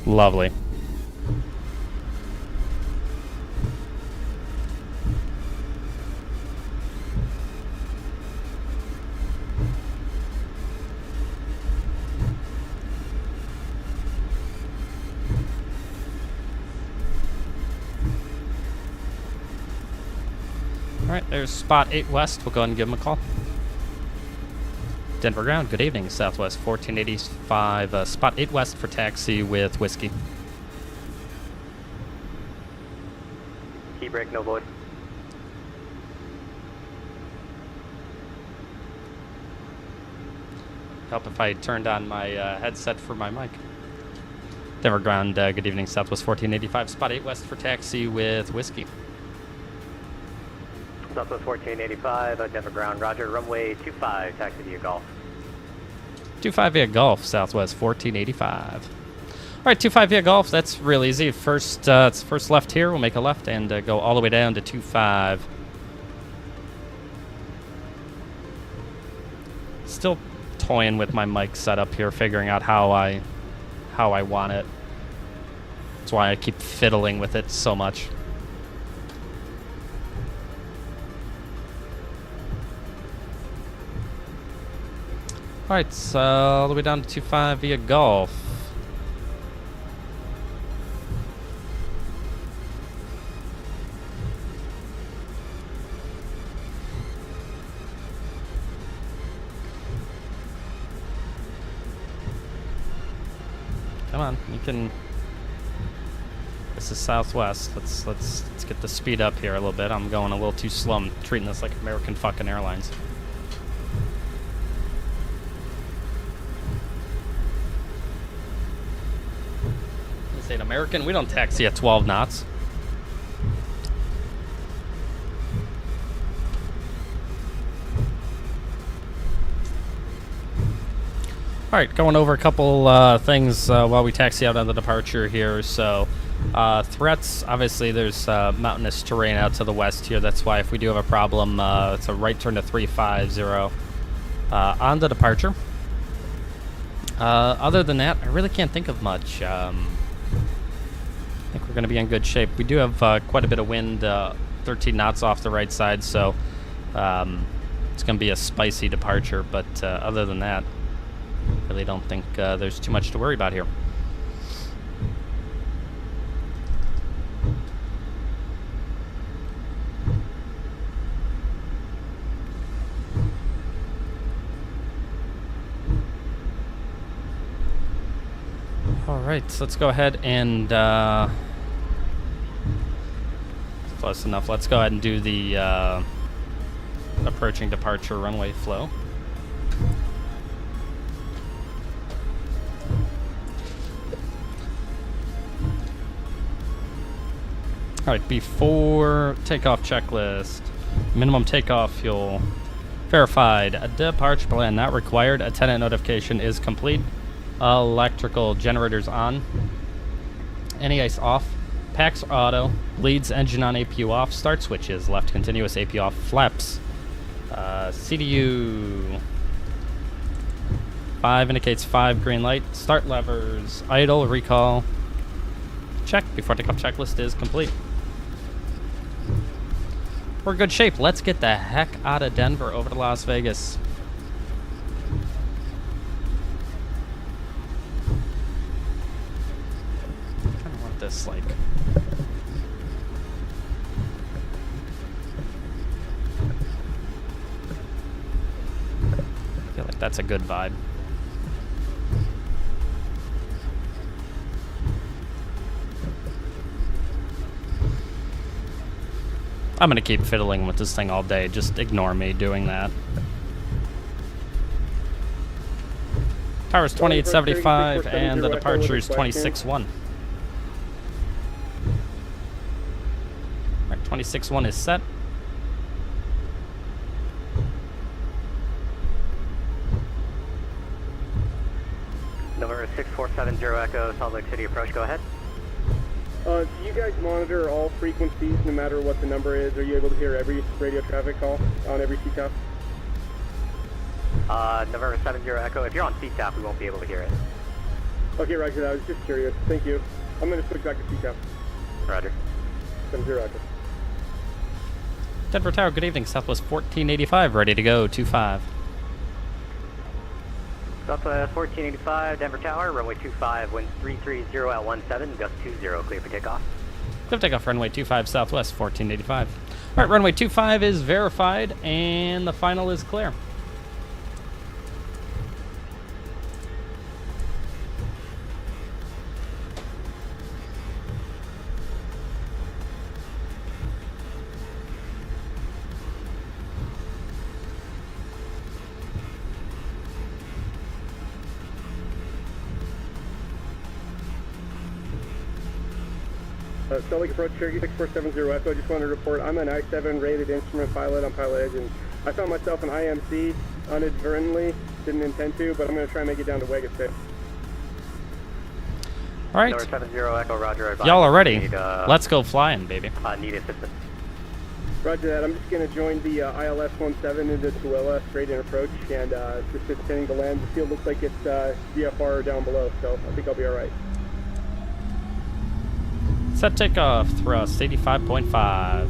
Lovely. Alright, there's spot 8 west. We'll go ahead and give them a call. Denver ground, good evening. Southwest 1485, spot 8 west for taxi with whiskey. Key break, no void. Help if I turned on my headset for my mic. Denver ground, good evening. Southwest 1485, spot 8 west for taxi with whiskey. Southwest 1485, Denver ground, roger, runway 25, taxi via Golf. 25 via Golf, Southwest 1485. All right, 25 via Golf, that's real easy. First, it's first left here, we'll make a left and go all the way down to 25. Still toying with my mic setup here, figuring out how I want it. That's why I keep fiddling with it so much. Alright, so all the way down to 25 via Golf. Come on, you can. This is Southwest. Let's get the speed up here a little bit. I'm going a little too slow. I'm treating this like American fucking Airlines. This ain't American. We don't taxi at 12 knots. All right, going over a couple things while we taxi out on the departure here. So, threats, obviously there's mountainous terrain out to the west here. That's why if we do have a problem, it's a right turn to 350 on the departure. Other than that, I really can't think of much. I think we're going to be in good shape. We do have quite a bit of wind, 13 knots off the right side, so it's going to be a spicy departure. But other than that, really don't think there's too much to worry about here. All right, so let's go ahead and close enough. Let's go ahead and do the approaching departure runway flow. All right, before takeoff checklist, minimum takeoff fuel verified, a departure plan not required, attendant notification is complete, electrical generators on, anti-ice off, packs auto, leads engine on, APU off, start switches, left continuous, APU off, flaps, CDU 5 indicates 5 green light, start levers, idle, recall, check, before takeoff checklist is complete. We're in good shape. Let's get the heck out of Denver over to Las Vegas. I kind of want this, like... I feel like that's a good vibe. I'm going to keep fiddling with this thing all day. Just ignore me doing that. Tower's 2875 and the departure is 26-1. Alright, 26-1 is set. November 6470 Echo, Salt Lake City approach, go ahead. Do you guys monitor all frequencies no matter what the number is? Are you able to hear every radio traffic call on every CTAP? November 70 Echo, if you're on CTAP, we won't be able to hear it. Okay, roger that. I was just curious. Thank you. I'm going to switch back to CTAP. Roger. 70 Echo. Denver Tower, good evening. Southwest 1485, ready to go, 25. Southwest 1485, Denver Tower, runway 25, wind 330 at 17, gust 20, clear for takeoff. Clear for takeoff, runway 25, Southwest 1485. All right, runway 25 is verified, and the final is clear. Salt Lake approach, Cherokee 6470 Echo. I just wanted to report I'm an I-7 rated instrument pilot on Pilotedge, and I found myself an IMC inadvertently. Didn't intend to, but I'm going to try and make it down to Vegas today. All right. Number 70 Echo, roger. Y'all are ready. Let's go flying, baby. Need assistance. Roger that. I'm just going to join the ILS-17 into Tooele, straight in approach, and just intending to land. The field looks like it's VFR down below, so I think I'll be all right. Set takeoff, thrust 85.5.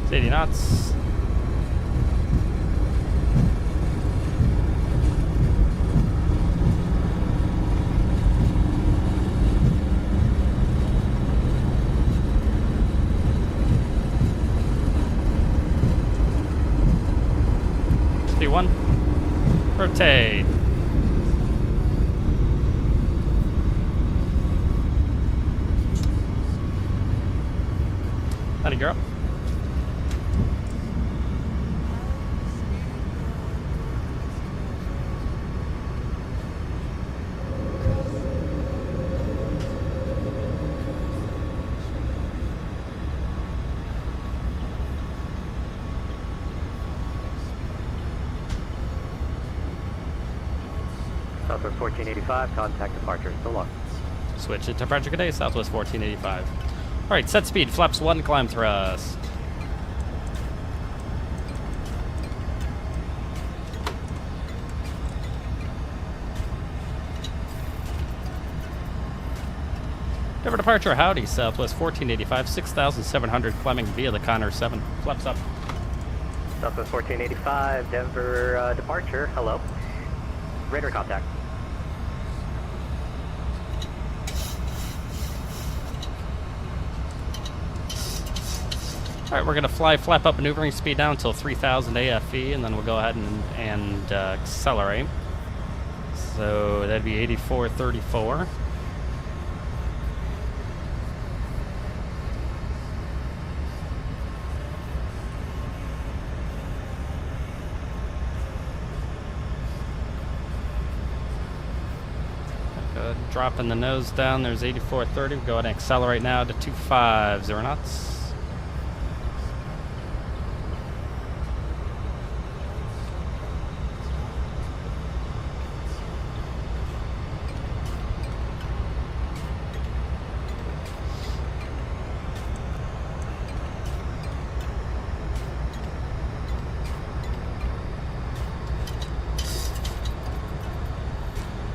It's 80 knots. 2-1. Rotate. Honey girl. Southwest 1485, contact departure. So long. Switch to temperature. Good day, Southwest 1485. All right, set speed. Flaps 1, climb thrust. Denver departure. Howdy, Southwest 1485, 6,700, climbing via the Connor 7. Flaps up. Southwest 1485, Denver departure. Hello. Radar contact. All right, we're gonna fly flap up maneuvering speed down until 3,000 AFE, and then we'll go ahead and accelerate. So that'd be 8434. Dropping the nose down, there's 8430. We'll go ahead and accelerate now to 250 knots.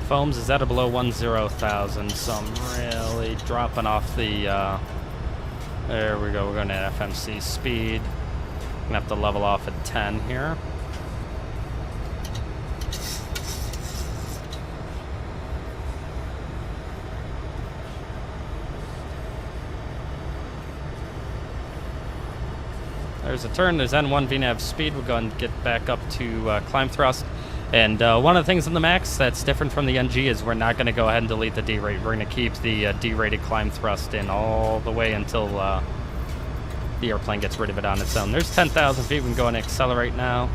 Foams is at a below 10,000, so I'm really dropping off the, there we go, we're going to FMC speed. Gonna have to level off at 10 here. There's a turn, there's N1 VNAV speed. We'll go and get back up to climb thrust. And one of the things in the MAX that's different from the NG is we're not going to go ahead and delete the D-rate. We're going to keep the D-rated climb thrust in all the way until the airplane gets rid of it on its own. There's 10,000 feet. We can go and accelerate now.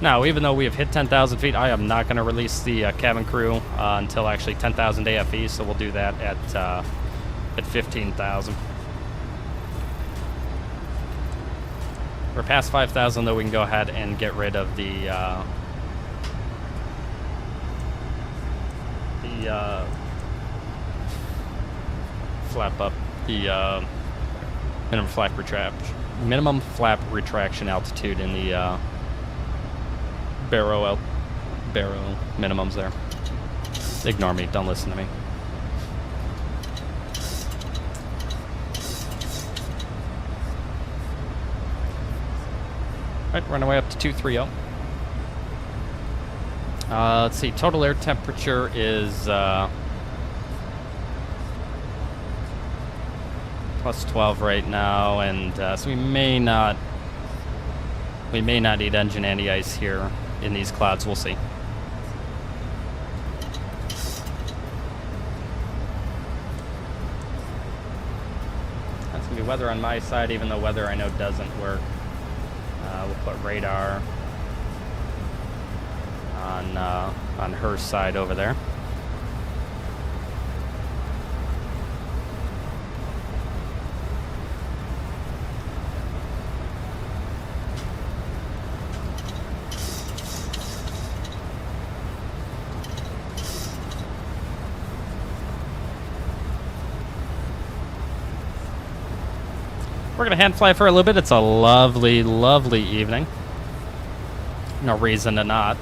Now, even though we have hit 10,000 feet, I am not going to release the cabin crew until actually 10,000 AFE, so we'll do that at 15,000. We're past 5,000, though. We can go ahead and get rid of the flap up, the minimum flap retraction altitude in the barrow minimums there. Ignore me. Don't listen to me. Alright, we're on our way up to 230. Let's see, total air temperature is plus 12 right now, and so we may not need engine anti-ice here in these clouds. We'll see. That's gonna be weather on my side, even though weather I know doesn't work. We'll put radar on her side over there. We're going to hand fly for a little bit. It's a lovely, lovely evening. No reason to not.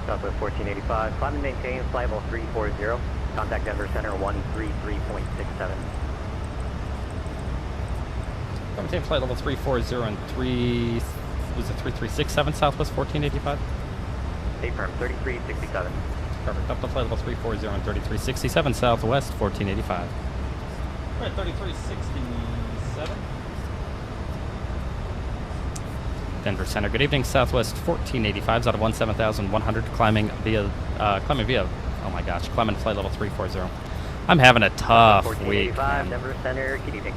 Southwest 1485, climb and maintain, flight level 340. Contact Denver Center 133.67. Maintain flight level 340 and 3367 Southwest 1485? Affirm 3367. Perfect. Up to flight level 340 and 3367 Southwest 1485. All right, 3367. 7. Denver Center. Good evening, Southwest 1485s out of 17,100, climbing via, oh my gosh, climbing flight level 340. I'm having a tough week. 1485, Denver Center, good evening.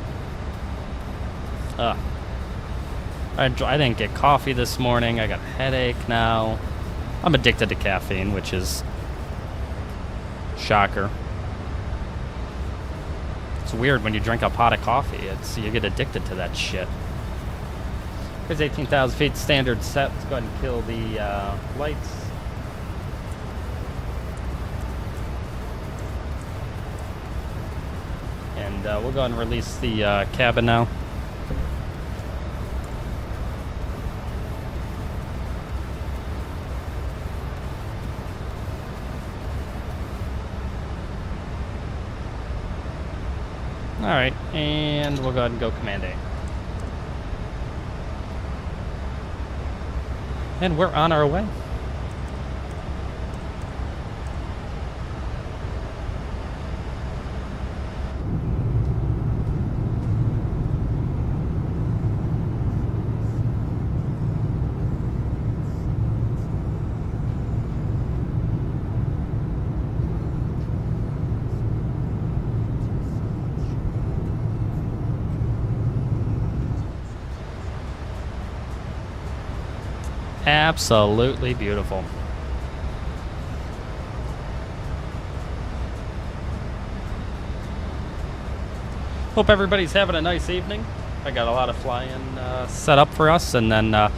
I didn't get coffee this morning. I got a headache now. I'm addicted to caffeine, which is shocker. It's weird when you drink a pot of coffee. You get addicted to that shit. Here's 18,000 feet standard set. Let's go ahead and kill the lights. And we'll go ahead and release the cabin now. Alright, and we'll go ahead and go Command A. And we're on our way. Absolutely beautiful. Hope everybody's having a nice evening. I got a lot of flying set up for us, and then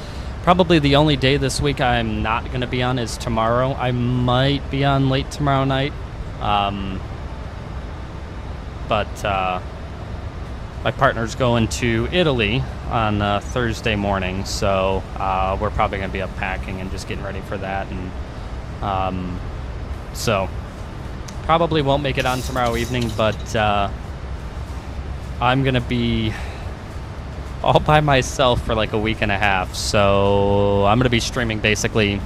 probably the only day this week I'm not going to be on is tomorrow. I might be on late tomorrow night, but my partner's going to Italy on Thursday morning, so we're probably going to be up packing and just getting ready for that, and so probably won't make it on tomorrow evening, but I'm going to be all by myself for like a week and a half, so I'm going to be streaming basically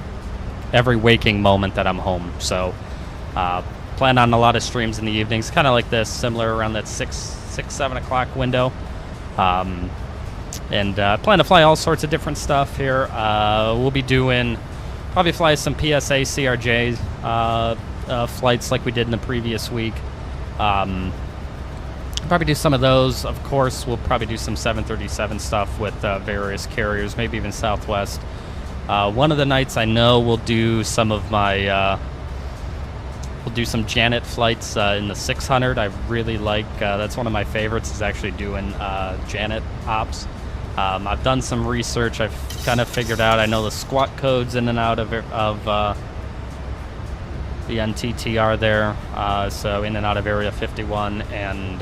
every waking moment that I'm home, so plan on a lot of streams in the evenings, kind of like this, similar around that 7 o'clock window. And plan to fly all sorts of different stuff here. We'll be doing, probably fly some PSA CRJ flights like we did in the previous week. Probably do some of those. Of course, we'll probably do some 737 stuff with various carriers, maybe even Southwest. One of the nights I know we'll do some of my we'll do some Janet flights in the 600. I really like, that's one of my favorites, is actually doing Janet ops. I've done some research. I've kind of figured out, I know the squat codes in and out of the NTTR there, so in and out of Area 51 and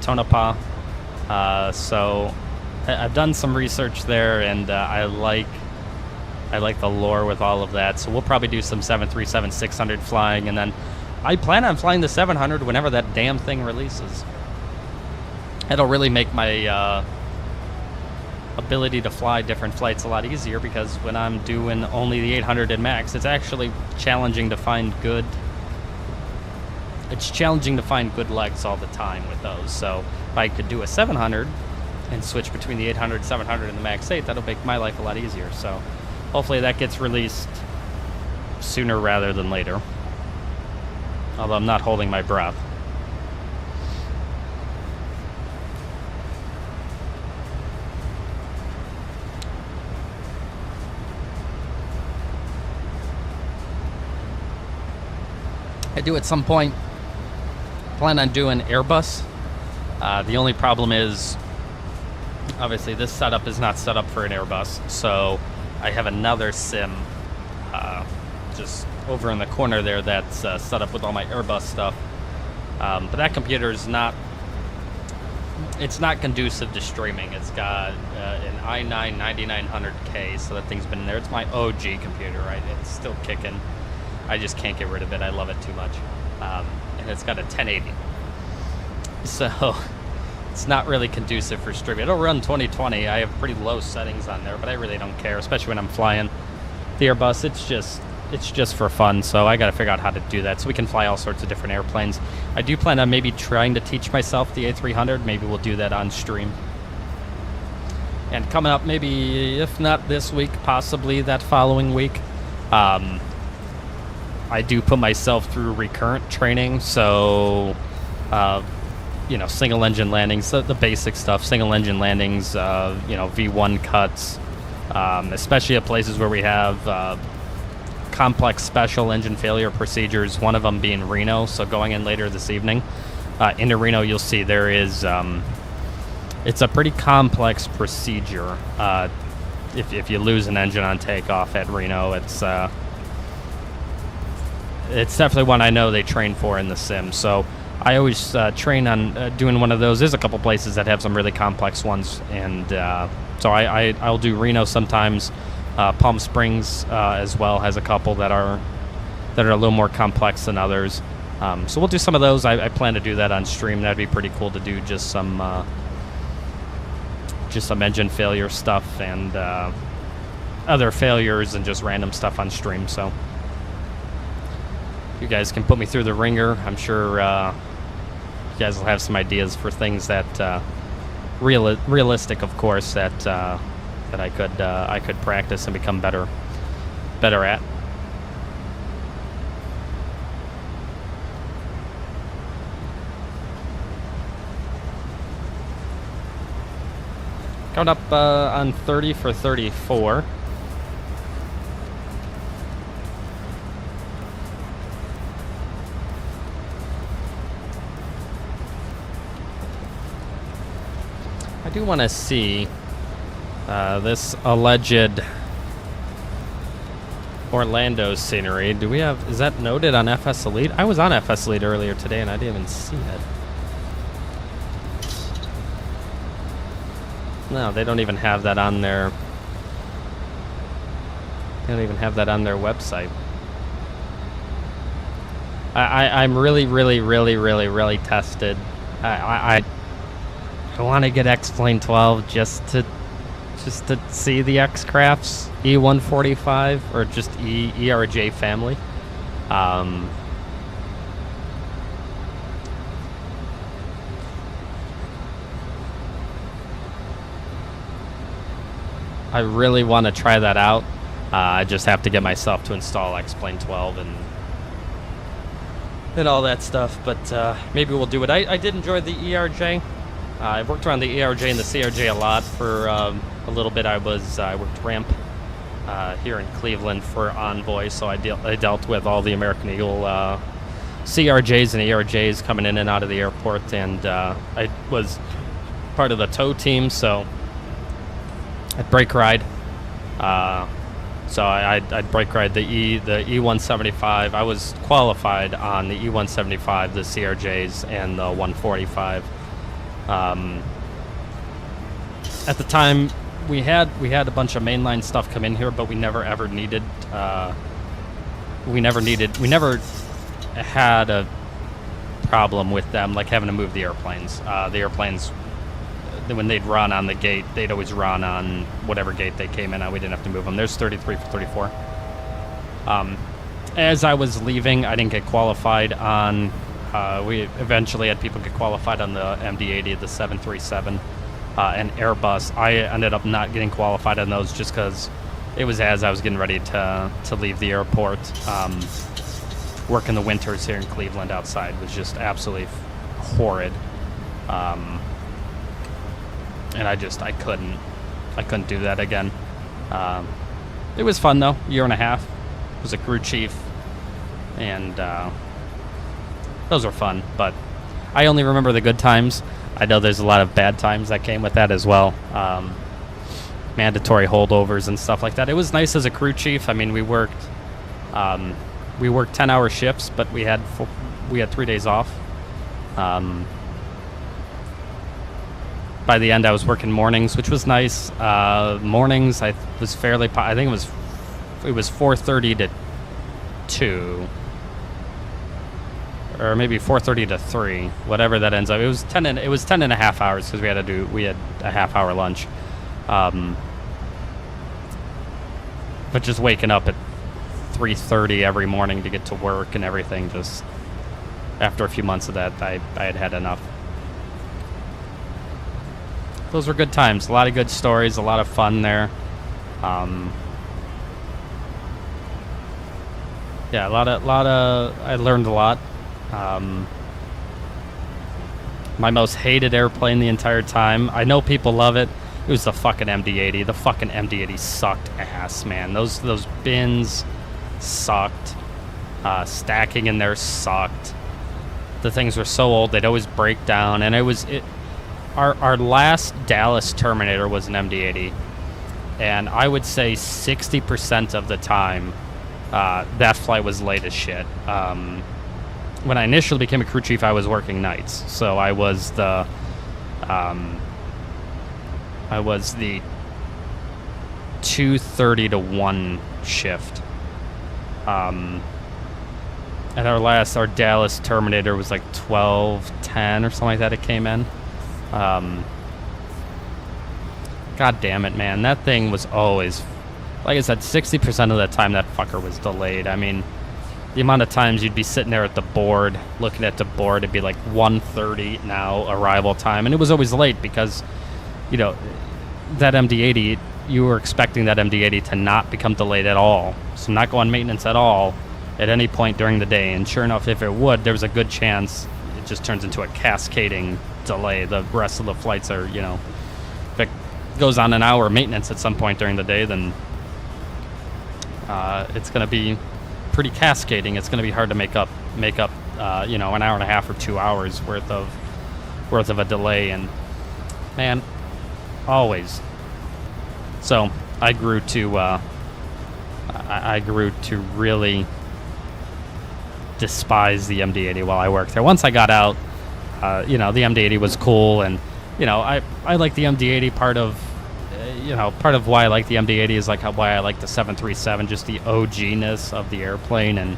Tonopah. So I've done some research there, and I like the lore with all of that. So we'll probably do some 737-600 flying, and then I plan on flying the 700 whenever that damn thing releases. It'll really make my ability to fly different flights a lot easier, because when I'm doing only the 800 at max, it's actually challenging to find good. It's challenging to find good legs all the time with those. So if I could do a 700 and switch between the 800, 700, and the max 8, that'll make my life a lot easier. So hopefully that gets released sooner rather than later. Although I'm not holding my breath. I do at some point plan on doing Airbus. The only problem is, obviously this setup is not set up for an Airbus, so I have another sim just over in the corner there that's set up with all my Airbus stuff. But that computer is not, it's not conducive to streaming. It's got an i9 9900K, so that thing's been in there. It's my OG computer, right? It's still kicking. I just can't get rid of it. I love it too much. And it's got a 1080. So it's not really conducive for streaming. It'll run 2020. I have pretty low settings on there, but I really don't care, especially when I'm flying the Airbus. It's just, it's just for fun, so I gotta figure out how to do that so we can fly all sorts of different airplanes. I do plan on maybe trying to teach myself the A300. Maybe we'll do that on stream. And coming up, maybe if not this week, possibly that following week, I do put myself through recurrent training, so you know, single engine landings, the basic stuff, single engine landings, you know, V1 cuts, especially at places where we have complex special engine failure procedures, one of them being Reno. So going in later this evening into Reno, you'll see there is it's a pretty complex procedure. If you lose an engine on takeoff at Reno, it's definitely one I know they train for in the sim. So I always train on doing one of those. There's a couple places that have some really complex ones, and so I'll do Reno sometimes. Palm Springs as well has a couple that are a little more complex than others. So we'll do some of those. I plan to do that on stream. That'd be pretty cool to do just some engine failure stuff and other failures and just random stuff on stream. So you guys can put me through the ringer. I'm sure you guys will have some ideas for things that realistic, of course, that I could practice and become better at. Coming up on 30 for 34. I do want to see this alleged Orlando scenery. Do we have, is that noted on FS Elite? I was on FS Elite earlier today and I didn't even see it. No, they don't even have that on their, they don't even have that on their website. I'm really tested. I want to get X-Plane 12 just to see the X-Crafts, E145, or just ERJ family. I really want to try that out. I just have to get myself to install X-Plane 12 and all that stuff, but maybe we'll do it. I did enjoy the ERJ. I worked around the ERJ and the CRJ a lot for a little bit. I worked ramp here in Cleveland for Envoy, so I dealt with all the American Eagle CRJs and ERJs coming in and out of the airport, and I was part of the tow team, so I'd brake ride. So I'd brake ride the E175. I was qualified on the E175, the CRJs, and the 145. At the time, we had a bunch of mainline stuff come in here, but we never ever needed. We never had a problem with them, like having to move the airplanes. The airplanes, when they'd run on the gate, they'd always run on whatever gate they came in on. We didn't have to move them. There's 33 for 34. As I was leaving, I didn't get qualified on. We eventually had people get qualified on the MD-80, the 737, and Airbus. I ended up not getting qualified on those just because it was as I was getting ready to leave the airport. Working the winters here in Cleveland outside was just absolutely horrid. And I couldn't do that again. It was fun though, year and a half. I was a crew chief, and those were fun, but I only remember the good times. I know there's a lot of bad times that came with that as well. Mandatory holdovers and stuff like that. It was nice as a crew chief. I mean, we worked 10-hour shifts, but we had 3 days off. By the end, I was working mornings, which was nice. Mornings, I was fairly. I think it was 4:30 to 2, or maybe 4:30 to 3, whatever that ends up. It was 10 and a half hours because we had a half-hour lunch. But just waking up at 3:30 every morning to get to work and everything. Just after a few months of that, I had had enough. Those were good times. A lot of good stories, a lot of fun there. Yeah, a lot of. I learned a lot. My most hated airplane the entire time. I know people love it. It was the fucking MD-80. The fucking MD-80 sucked ass, man. Those bins sucked. Stacking in there sucked. The things were so old they'd always break down, and our last Dallas Terminator was an MD-80, and I would say 60% of the time that flight was late as shit. When I initially became a crew chief, I was working nights, so I was the 2:30 to 1 shift. And our Dallas Terminator was like 12:10 or something like that. It came in. God damn it, man! That thing was always, like I said, 60% of the time that fucker was delayed. I mean, the amount of times you'd be sitting there at the board, looking at the board, it'd be like 1:30 now arrival time, and it was always late because, you know, that MD-80, you were expecting that MD-80 to not become delayed at all, so not go on maintenance at all at any point during the day. And sure enough, if it would, there was a good chance it just turns into a cascading delay. The rest of the flights are, you know, if it goes on an hour maintenance at some point during the day, then it's going to be pretty cascading. It's going to be hard to make up you know, an hour and a half or 2 hours worth of a delay. And man, always. So I grew to really despise the MD-80 while I worked there. Once I got out, you know, the MD-80 was cool, and you know, I like the MD-80. Part of why I like the MD-80 is like why I like the 737, just the OG-ness of the airplane. And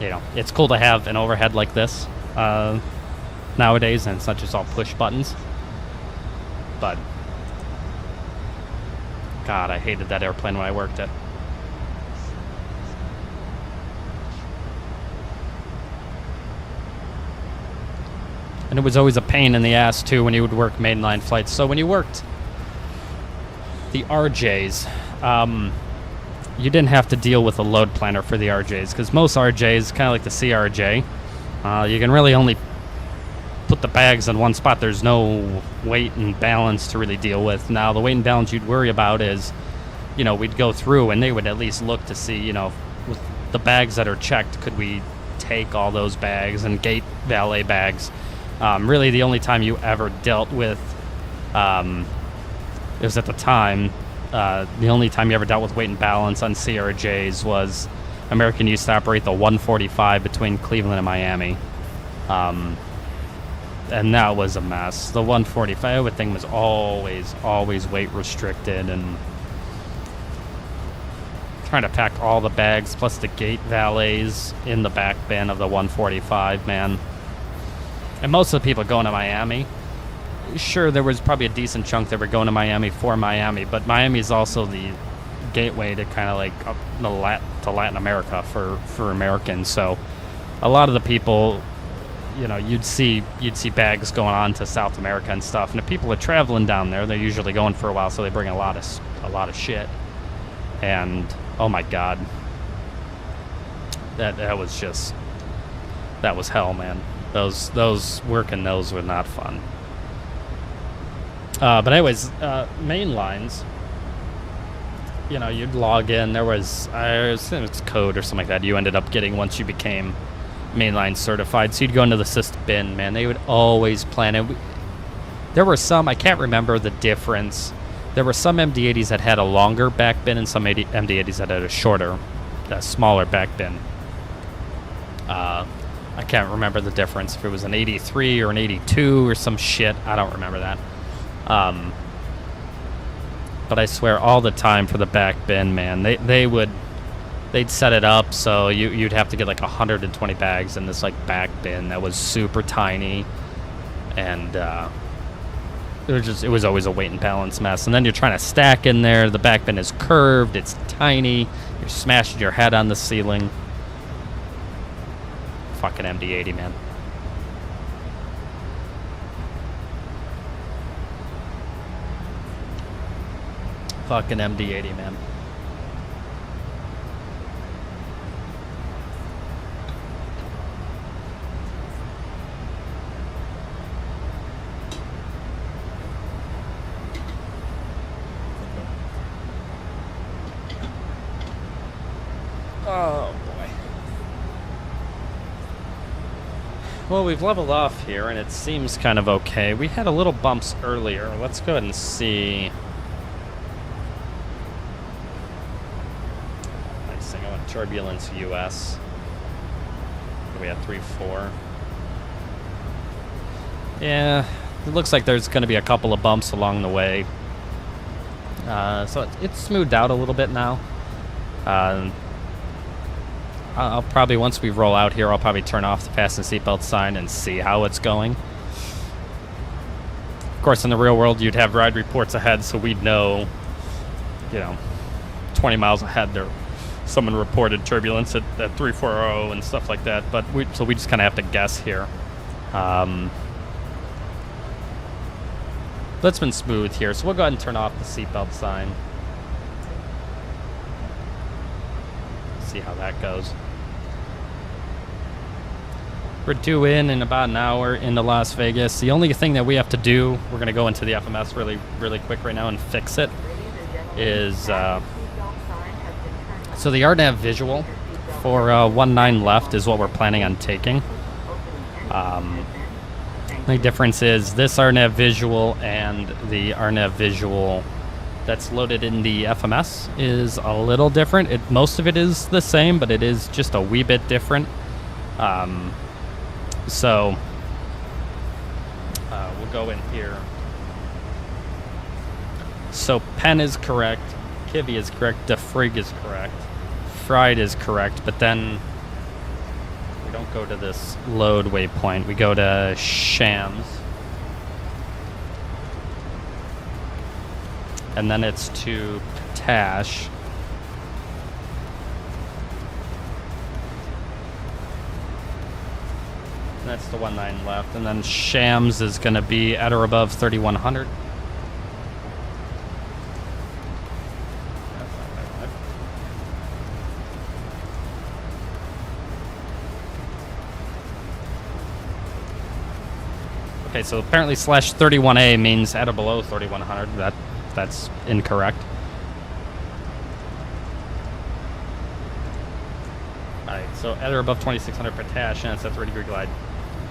you know, it's cool to have an overhead like this nowadays, and it's not just all push buttons. But God, I hated that airplane when I worked it. And it was always a pain in the ass too when you would work mainline flights. So when you worked the RJs, you didn't have to deal with a load planner for the RJs, because most RJs, kind of like the CRJ, you can really only put the bags in one spot. There's no weight and balance to really deal with. Now the weight and balance you'd worry about is, you know, we'd go through and they would at least look to see, you know, with the bags that are checked, could we take all those bags and gate valet bags. Really the only time you ever dealt with, it was at the time, the only time you ever dealt with weight and balance on CRJs was American used to operate the 145 between Cleveland and Miami. And that was a mess. The 145, everything was always weight restricted, and trying to pack all the bags plus the gate valets in the back bin of the 145, man. And most of the people going to Miami, sure, there was probably a decent chunk that were going to Miami for Miami, but Miami is also the gateway to kind of like up to Latin America for Americans. So a lot of the people, you know, you'd see bags going on to South America and stuff. And if people are traveling down there, they're usually going for a while, so they bring a lot of shit. And oh my God, that was hell, man. Those working those were not fun. But anyways, main lines, you know, you'd log in. There was, it's code or something like that you ended up getting once you became mainline certified. So you'd go into the system bin, man. They would always plan it. There were some, I can't remember the difference. There were some MD-80s that had a longer back bin and some MD-80s that had a smaller back bin. I can't remember the difference, if it was an 83 or an 82 or some shit. I don't remember that. But I swear all the time for the back bin, man, they'd set it up so you'd have to get like 120 bags in this like back bin that was super tiny, and it was always a weight and balance mess. And then you're trying to stack in there. The back bin is curved, it's tiny, You're smashing your head on the ceiling. Fucking MD-80, man. Fucking MD-80, man. Oh boy. Well, we've leveled off here and it seems kind of okay. We had a little bumps earlier. Let's go ahead and see. Nice thing. I want turbulence US. We had 3-4. Yeah, it looks like there's going to be a couple of bumps along the way. So it's smoothed out a little bit now. I'll probably, once we roll out here, I'll probably turn off the fasten seatbelt sign and see how it's going. Of course, in the real world, you'd have ride reports ahead, so we'd know, 20 miles ahead there, someone reported turbulence at 340 and stuff like that. But so we just kind of have to guess here. That's been smooth here, so we'll go ahead and turn off the seatbelt sign. See how that goes. We're due in about an hour into Las Vegas. The only thing that we have to do, we're going to go into the FMS really quick right now and fix it, is so the RNAV visual for 19 left is what we're planning on taking. The difference is this RNAV visual and the RNAV visual that's loaded in the FMS is a little different. Most of it is the same, but it is just a wee bit different. So we'll go in here. So Penn is correct, Kivy is correct, DeFrig is correct, Fried is correct, but then we don't go to this load waypoint. We go to Shams. And then it's to Tash. And that's the 19 left. And then Shams is going to be at or above 3100. Okay, so apparently /31A means at or below 3100. That's incorrect. Alright, so at or above 2600 per Tash, and it's a 30-degree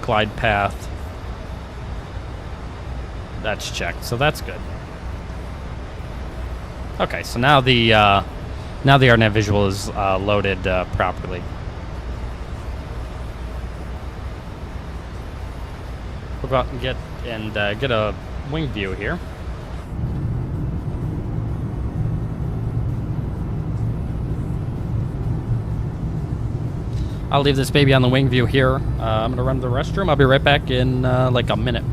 glide path. That's checked, so that's good. Okay, so now the RNAV visual is loaded properly. We'll go out and get a wing view here. I'll leave this baby on the wing view here. I'm gonna run to the restroom. I'll be right back in like a minute.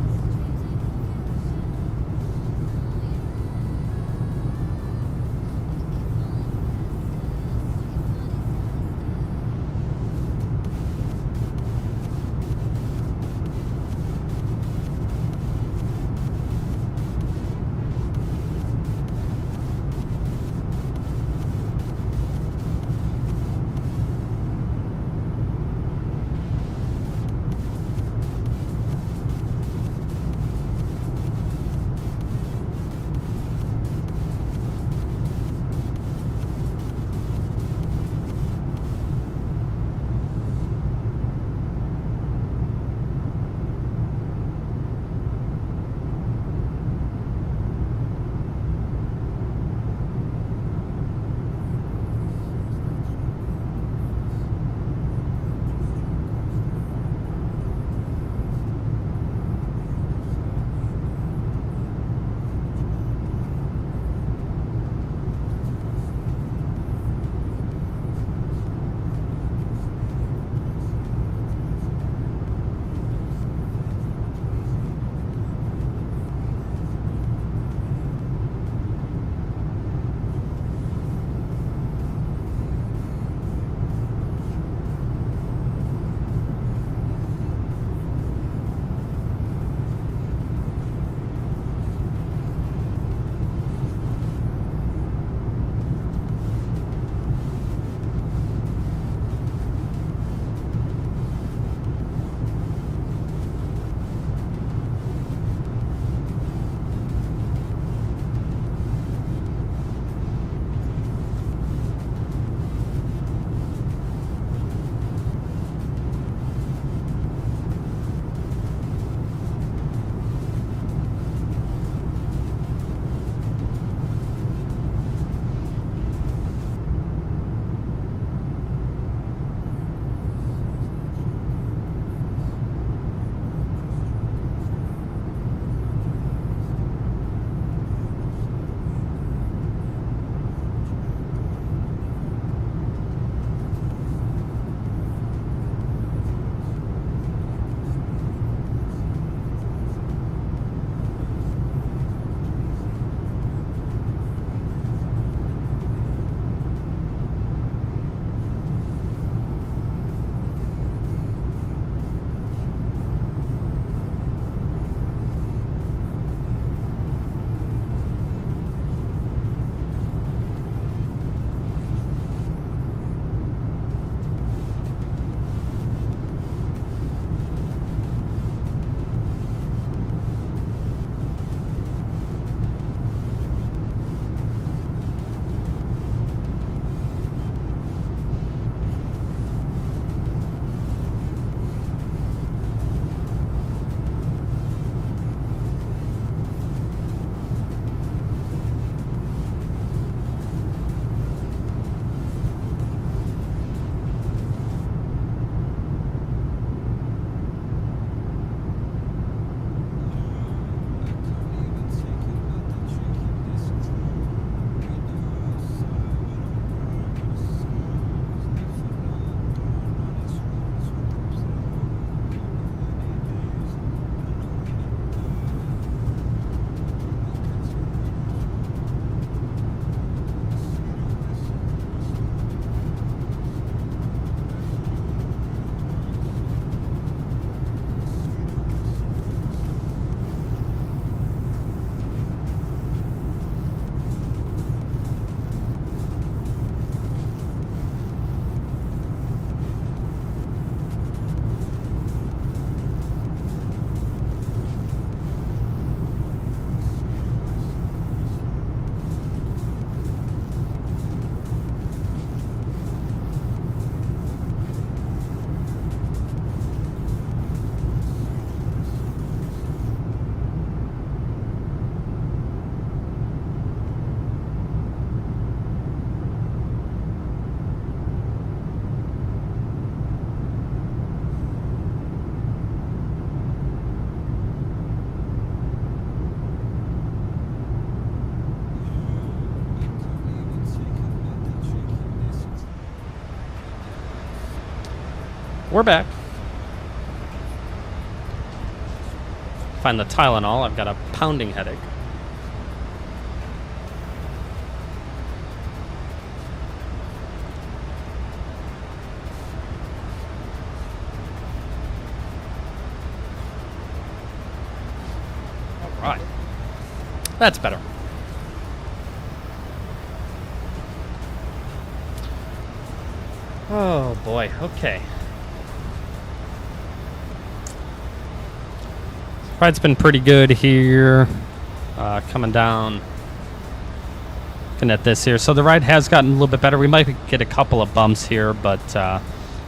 We're back. Find the Tylenol. I've got a pounding headache. All right. That's better. Oh boy, okay. Ride's been pretty good here. Coming down. Looking at this here. So the ride has gotten a little bit better. We might get a couple of bumps here, but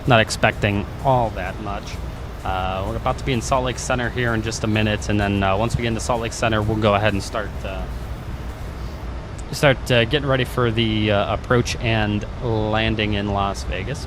not expecting all that much. We're about to be in Salt Lake Center here in just a minute, and then once we get into Salt Lake Center, we'll go ahead and start getting ready for the approach and landing in Las Vegas.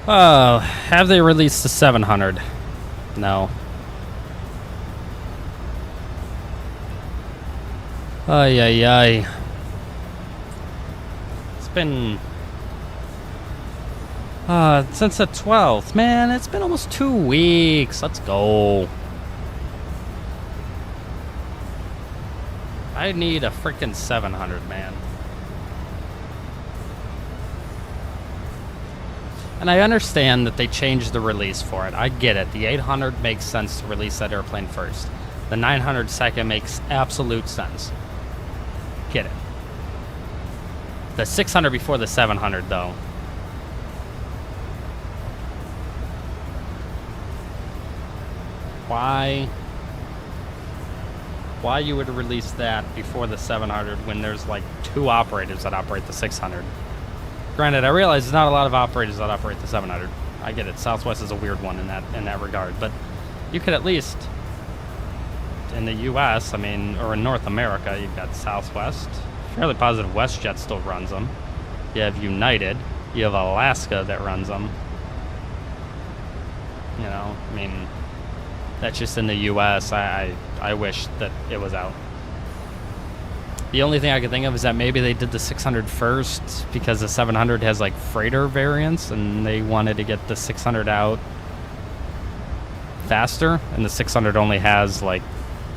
Oh, have they released the 700? No. Ayyy. It's been since the 12th. Man, it's been almost 2 weeks. Let's go. I need a freaking 700, man. And I understand that they changed the release for it. I get it. The 800 makes sense to release that airplane first. The 900 second makes absolute sense. Get it. The 600 before the 700, though. Why you would release that before the 700 when there's like 2 operators that operate the 600? Granted, I realize there's not a lot of operators that operate the 700. I get it. Southwest is a weird one in that regard, but you could at least, in the U.S., I mean, or in North America, you've got Southwest. Fairly positive WestJet still runs them. You have United. You have Alaska that runs them. You know, I mean, that's just in the U.S. I wish that it was out. The only thing I could think of is that maybe they did the 600 first because the 700 has like freighter variants and they wanted to get the 600 out faster, and the 600 only has like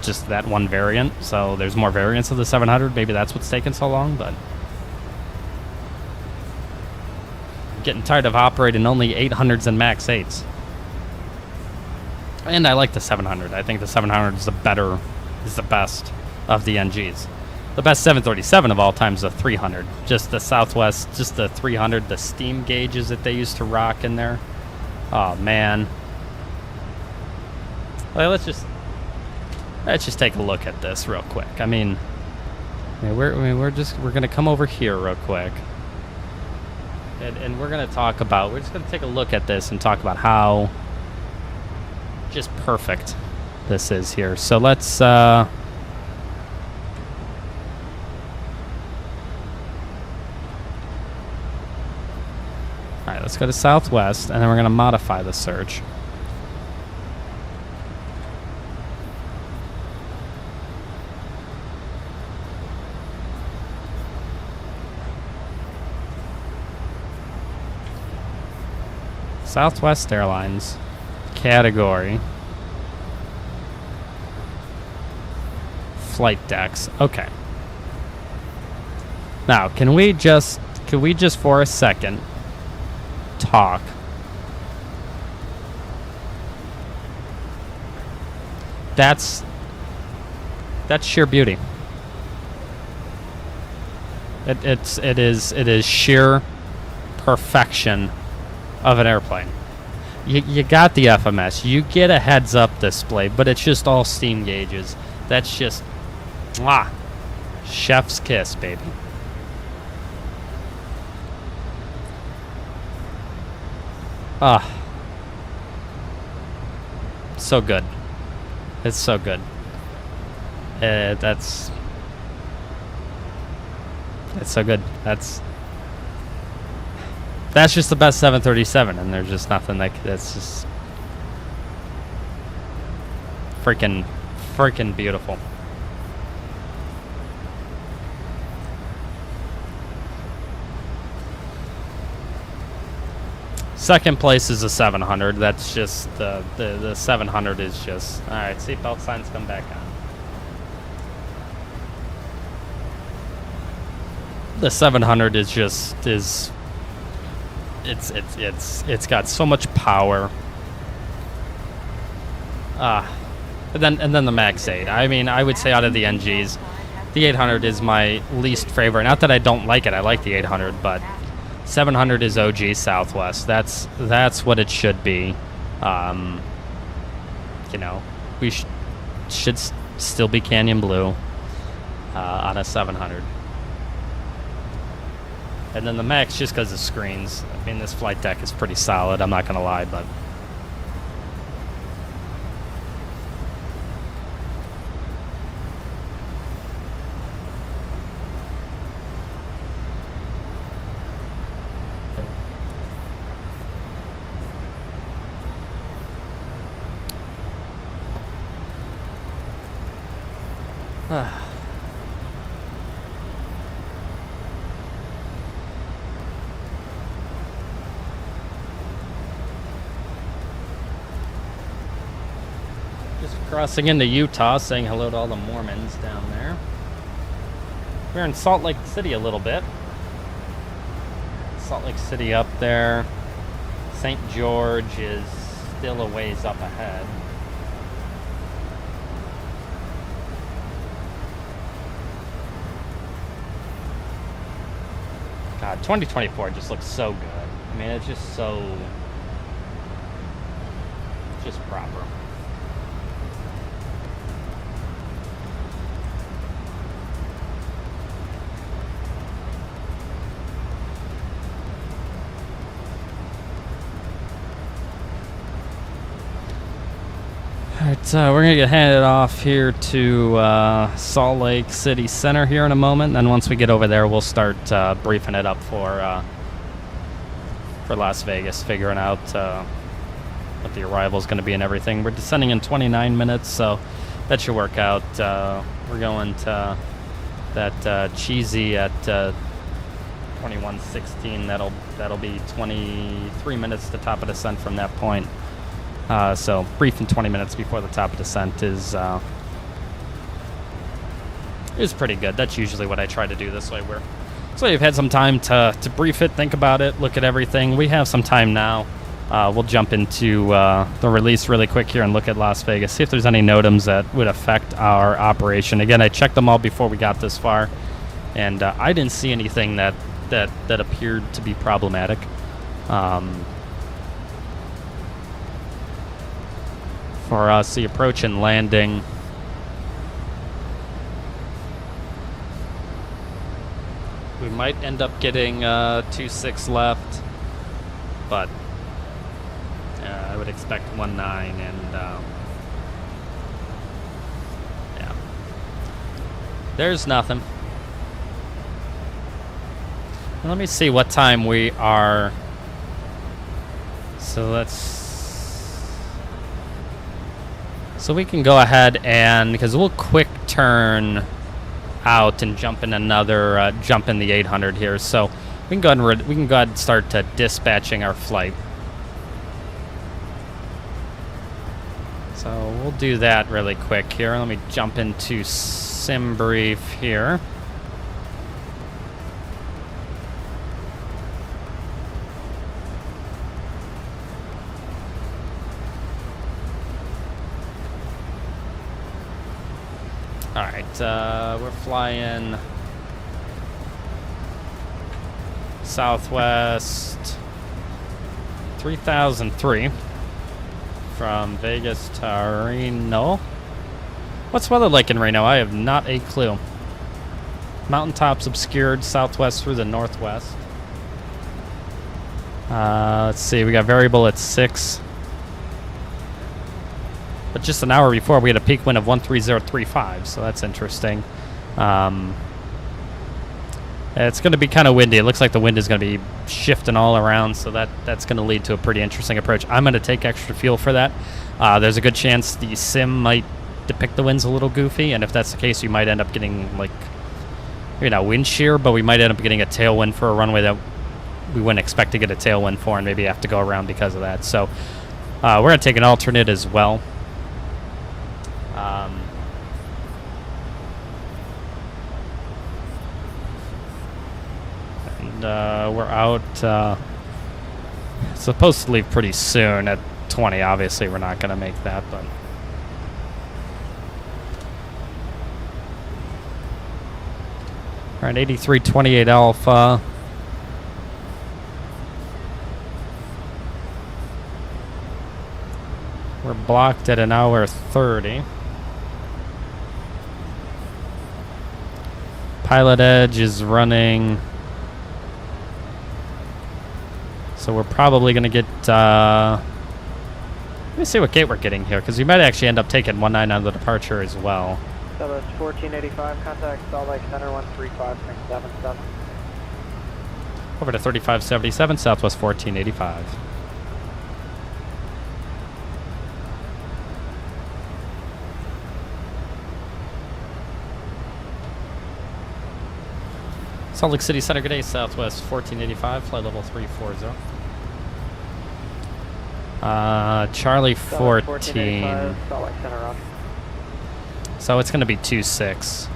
just that one variant, so there's more variants of the 700. Maybe that's what's taking so long, but I'm getting tired of operating only 800s and max 8s. And I like the 700. I think the 700 is the best of the NGs. The best 737 of all time is the 300. Just the Southwest, just the 300, the steam gauges that they used to rock in there. Oh man. Well, let's just take a look at this real quick. I mean, we're gonna come over here real quick, and we're just gonna take a look at this and talk about how just perfect this is here. So let's Alright, let's go to Southwest, and then we're going to modify the search. Southwest Airlines. Category. Flight decks. Okay. Now, can we just for a second talk? That's sheer beauty. It is sheer perfection of an airplane. You got the FMS, you get a heads-up display, but it's just all steam gauges. That's just, mwah, chef's kiss, baby. Ah, so good. It's so good. It's so good. That's just the best 737, and there's just nothing like that's just freaking beautiful. Second place is a 700. That's just the 700 is just all right. Seatbelt signs come back on. The 700 is just it's got so much power. And then the Max 8. I mean, I would say out of the NGs, the 800 is my least favorite. Not that I don't like it. I like the 800, but 700 is OG Southwest. That's what it should be. You know, we should still be Canyon Blue on a 700. And then the Max, just because of screens. I mean, this flight deck is pretty solid. I'm not going to lie, but... Just crossing into Utah, saying hello to all the Mormons down there. We're in Salt Lake City a little bit. Salt Lake City up there. St. George is still a ways up ahead. God, 2024 just looks so good. I mean, it's just so... just proper. Alright, we're going to get handed off here to Salt Lake City Center here in a moment. Then once we get over there, we'll start briefing it up for Las Vegas, figuring out what the arrival is going to be and everything. We're descending in 29 minutes, so that should work out. We're going to that cheesy at 21:16. That'll be 23 minutes to top of descent from that point. So briefing 20 minutes before the top of descent is pretty good. That's usually what I try to do this way. So you've had some time to brief it, think about it, look at everything. We have some time now. We'll jump into the release really quick here and look at Las Vegas, see if there's any NOTAMs that would affect our operation. Again, I checked them all before we got this far, and I didn't see anything that appeared to be problematic. For us, the approach and landing. We might end up getting 2.6 left, but I would expect 1.9, and yeah, there's nothing. And let me see what time we are. So we can go ahead and, because we'll quick turn out and jump in another, jump in the 800 here. So we can go ahead and start dispatching our flight. we'll do that really quick here. Let me jump into sim brief here. All right, we're flying Southwest 3003 from Vegas to Reno. What's weather like in Reno? I have not a clue. Mountaintops obscured southwest through the northwest. Let's see, we got variable at 6. But just an hour before, we had a peak wind of 13035, so that's interesting. It's going to be kind of windy. It looks like the wind is going to be shifting all around, so that's going to lead to a pretty interesting approach. I'm going to take extra fuel for that. There's a good chance the sim might depict the winds a little goofy, and if that's the case, you might end up getting, like, wind shear, but we might end up getting a tailwind for a runway that we wouldn't expect to get a tailwind for, and maybe have to go around because of that. So we're going to take an alternate as well. We're out, supposed to leave pretty soon at 20. Obviously, we're not going to make that, but... All right, 8328 Alpha. We're blocked at 1:30. Pilotedge is running... So we're probably going to get, let me see what gate we're getting here, because we might actually end up taking 19 on the departure as well. Southwest 1485, contact Salt Lake Center 135.77. Over to 3577, Southwest 1485. Salt Lake City Center, good day, Southwest 1485, flight level 340. Charlie 14. Salt Lake Center, roger. So it's going to be 26.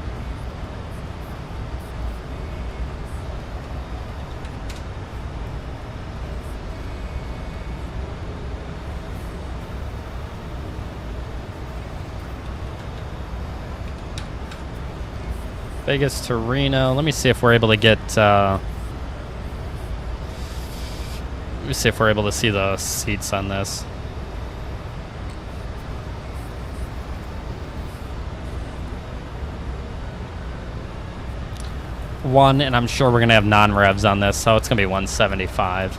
Vegas to Reno. Let me see if we're able to get, let me see if we're able to see the seats on this. One, and I'm sure we're going to have non-revs on this, so it's going to be 175.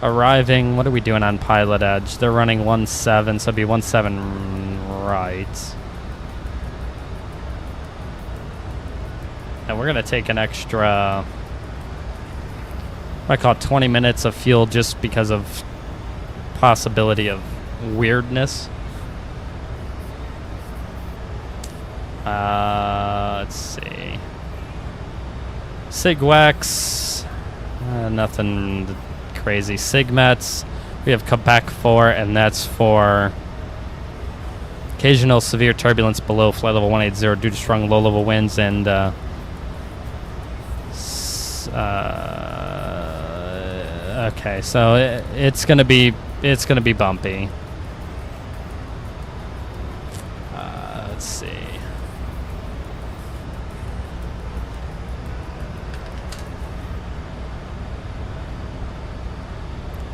Arriving, what are we doing on Pilotedge? They're running 17, so it'd be 17 right. And we're going to take an extra, I call it 20 minutes of fuel just because of possibility of weirdness. Let's see. Sigwex, nothing crazy. Sigmets, we have Quebec 4, and that's for occasional severe turbulence below flight level 180 due to strong low-level winds and okay, so it's gonna be bumpy. Let's see.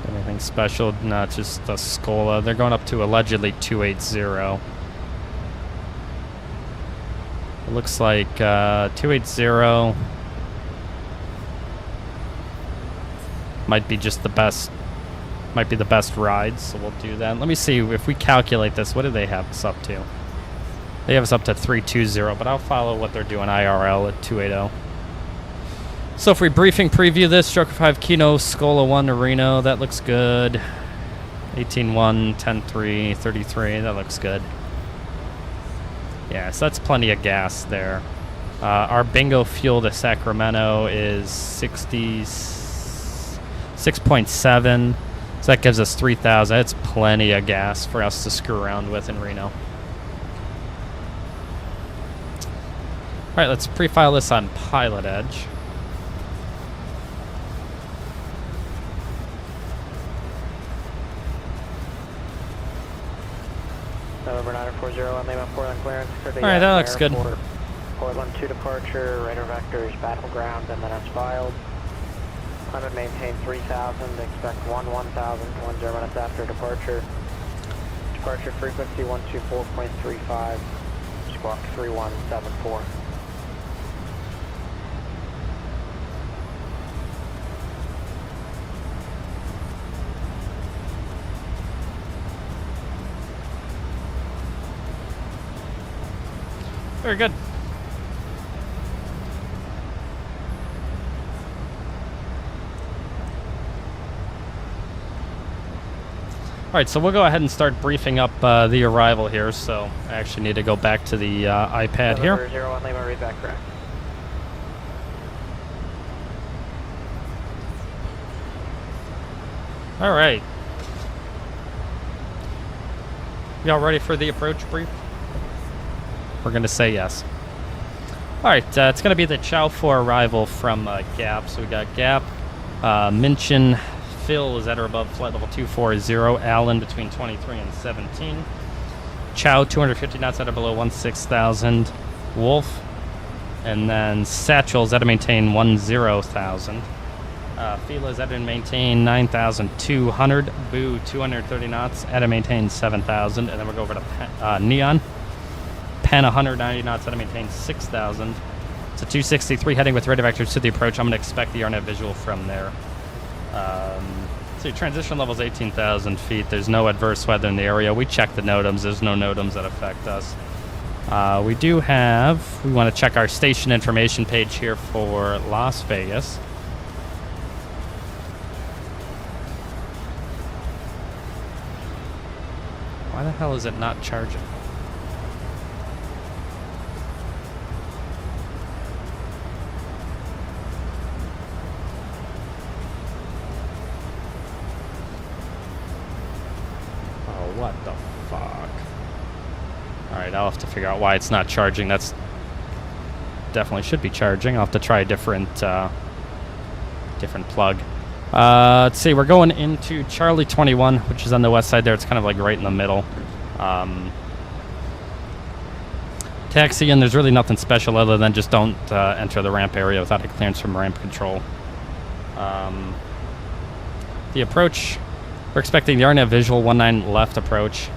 Anything special? Not just the Scola. They're going up to allegedly 280. It looks like 280 might be just the best. Might be the best ride, so we'll do that. Let me see if we calculate this. What do they have us up to? They have us up to 320, but I'll follow what they're doing IRL at 280. So if we briefing preview this, Stroker 5 Kino, Scola 1 to Reno, that looks good. 18-1, 10-3, 33, that looks good. Yeah, so that's plenty of gas there. Our bingo fuel to Sacramento is 66.7. So that gives us 3,000. It's plenty of gas for us to screw around with in Reno. All right, let's pre-file this on Pilotedge. November 940 on Lima Portland clearance. Alright, that looks good. Portland to departure, radar vectors, battleground, and then as filed. Climate maintain 3,000, expect 1,000, 10 minutes after departure. Departure frequency 124.35, squawk 3174. Very good. All right, so we'll go ahead and start briefing up the arrival here. So I actually need to go back to the iPad here. November 01 Lima, read back correct. All right. Y'all ready for the approach brief? We're going to say yes. All right, it's going to be the chow for arrival from Gap. So we got Gap, Minchin, Phil is at or above flight level 240, Allen between 23 and 17. Chow 250 knots at or below 16,000, Wolf, and then Satchel is at to maintain 10,000. Fila is at to maintain 9,200, Boo 230 knots at to maintain 7,000, and then we'll go over to Neon. Pen 190 knots at to maintain 6,000. It's a 263 heading with radar vectors to the approach. I'm going to expect the RNAV visual from there. So your transition level is 18,000 feet. There's no adverse weather in the area. We checked the NOTAMs. There's no NOTAMs that affect us. We want to check our station information page here for Las Vegas. Why the hell is it not charging? What the fuck? Alright, I'll have to figure out why it's not charging. That's definitely should be charging. I'll have to try a different plug. Let's see, we're going into Charlie 21, which is on the west side there. It's kind of like right in the middle. Taxi, and there's really nothing special other than just don't enter the ramp area without a clearance from ramp control. The approach, we're expecting the RNAV visual 19 left approach.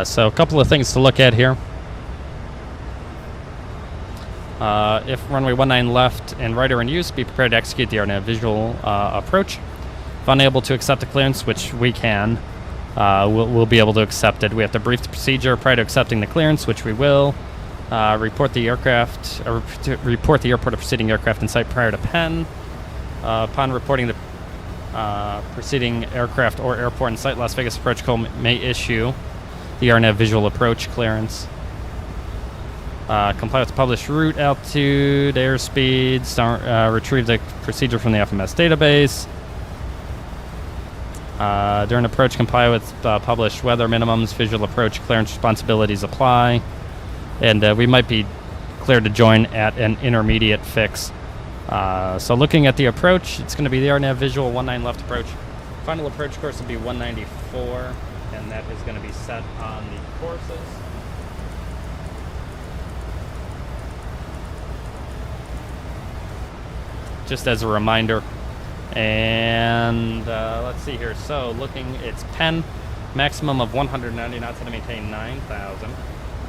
So a couple of things to look at here. If runway 19 left and right are in use, be prepared to execute the RNAV visual approach. If unable to accept the clearance, which we can, we'll be able to accept it. We have to brief the procedure prior to accepting the clearance, which we will. Report the airport of preceding aircraft in sight prior to pen. Upon reporting the preceding aircraft or airport in sight, Las Vegas approach code may issue the RNAV visual approach clearance. Comply with the published route, altitude, airspeeds. Retrieve the procedure from the FMS database. During approach, comply with published weather minimums. Visual approach clearance responsibilities apply. And we might be cleared to join at an intermediate fix. So looking at the approach, it's going to be the RNAV visual 19 left approach. Final approach course will be 194, and that is going to be set on the courses. Just as a reminder. And let's see here. So looking, it's pen, maximum of 190 knots to maintain 9,000.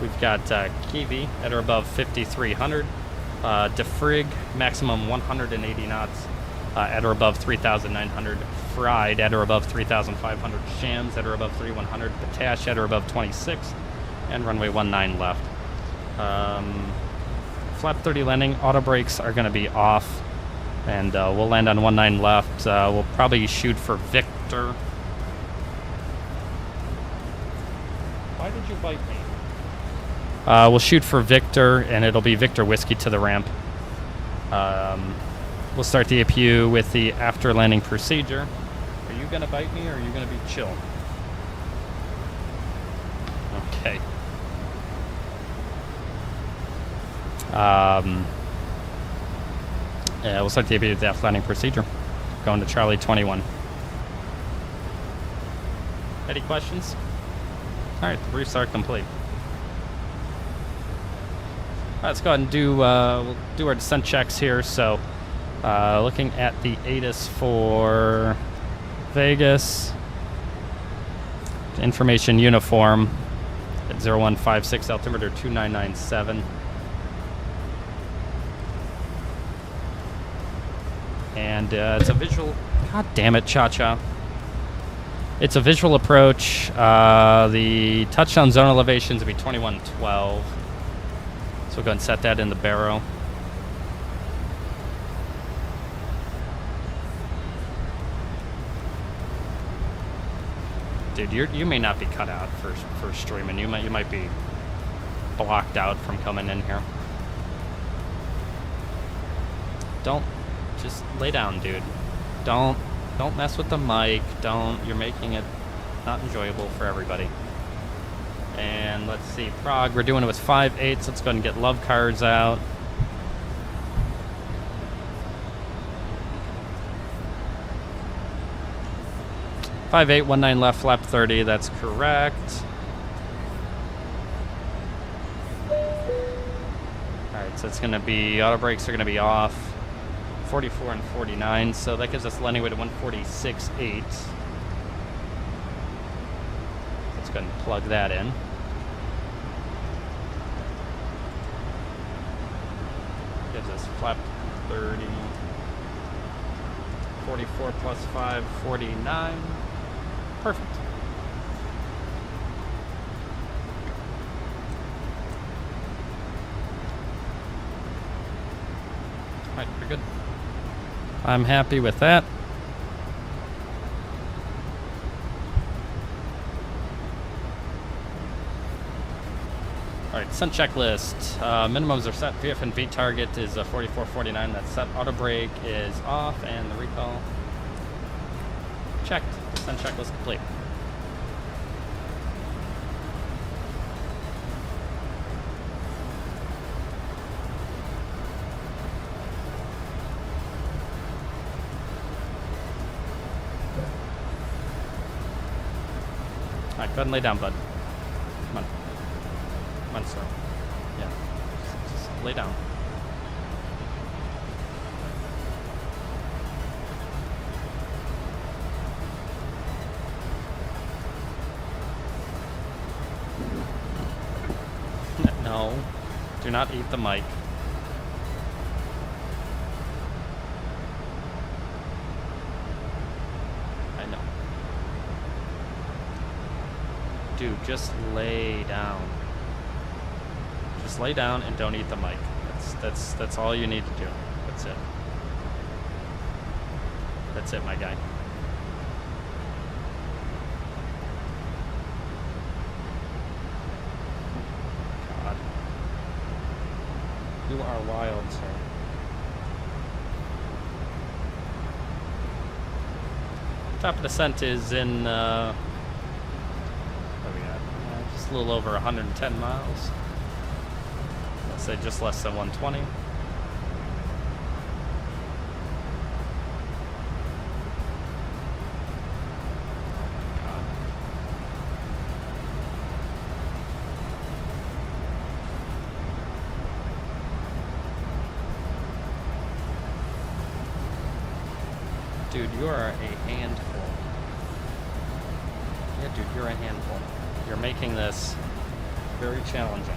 We've got Kiwi at or above 5,300. Defrig, maximum 180 knots at or above 3,900. Fried at or above 3,500. Shams at or above 3,100. Potash at or above 26. And runway 19 left. Flap 30 landing. Auto brakes are going to be off. And we'll land on 19 left. We'll probably shoot for Victor. Why did you bite me? We'll shoot for Victor, and it'll be Victor Whiskey to the ramp. We'll start the APU with the after landing procedure. Are you gonna bite me or are you gonna be chill? Okay. Yeah, we'll start the APU with the after landing procedure. Going to Charlie 21. Any questions? Alright, the briefs are complete. Alright, let's go ahead and do, we'll do our descent checks here. So, looking at the ATIS for Vegas. Information uniform at 0156, altimeter 2997. And it's a visual, god damn it, Cha-Cha. It's a visual approach. The touchdown zone elevations will be 2112. So we'll go ahead and set that in the barrow. Dude, you may not be cut out for streaming. You might be blocked out from coming in here. Don't, just lay down, dude. Don't mess with the mic. You're making it not enjoyable for everybody. And let's see, Prague, we're doing it with 5/8. Let's go ahead and get love cards out. Five 819 left, flap 30. That's correct. All right, so it's going to be auto brakes are going to be off. 44 and 49, so that gives us landing weight of 146.8. Let's go ahead and plug that in. Gives us flap 30. 44 plus 5, 49. Perfect. All right, we're good. I'm happy with that. All right, descent checklist. Minimums are set. VF&V target is 44.49. That's set. Auto brake is off, and the recall checked. Descent checklist complete. Alright, go ahead and lay down, bud. Come on. Come on, sir. Yeah. Just lay down. No. Do not eat the mic. I know. Dude, just lay down. Just lay down and don't eat the mic. That's all you need to do. That's it. That's it, my guy. God. You are wild, sir. Top of descent is in what do we got? Just a little over 110 miles. Let's say just less than 120. Dude, you are a handful. Yeah, dude, you're a handful. You're making this very challenging.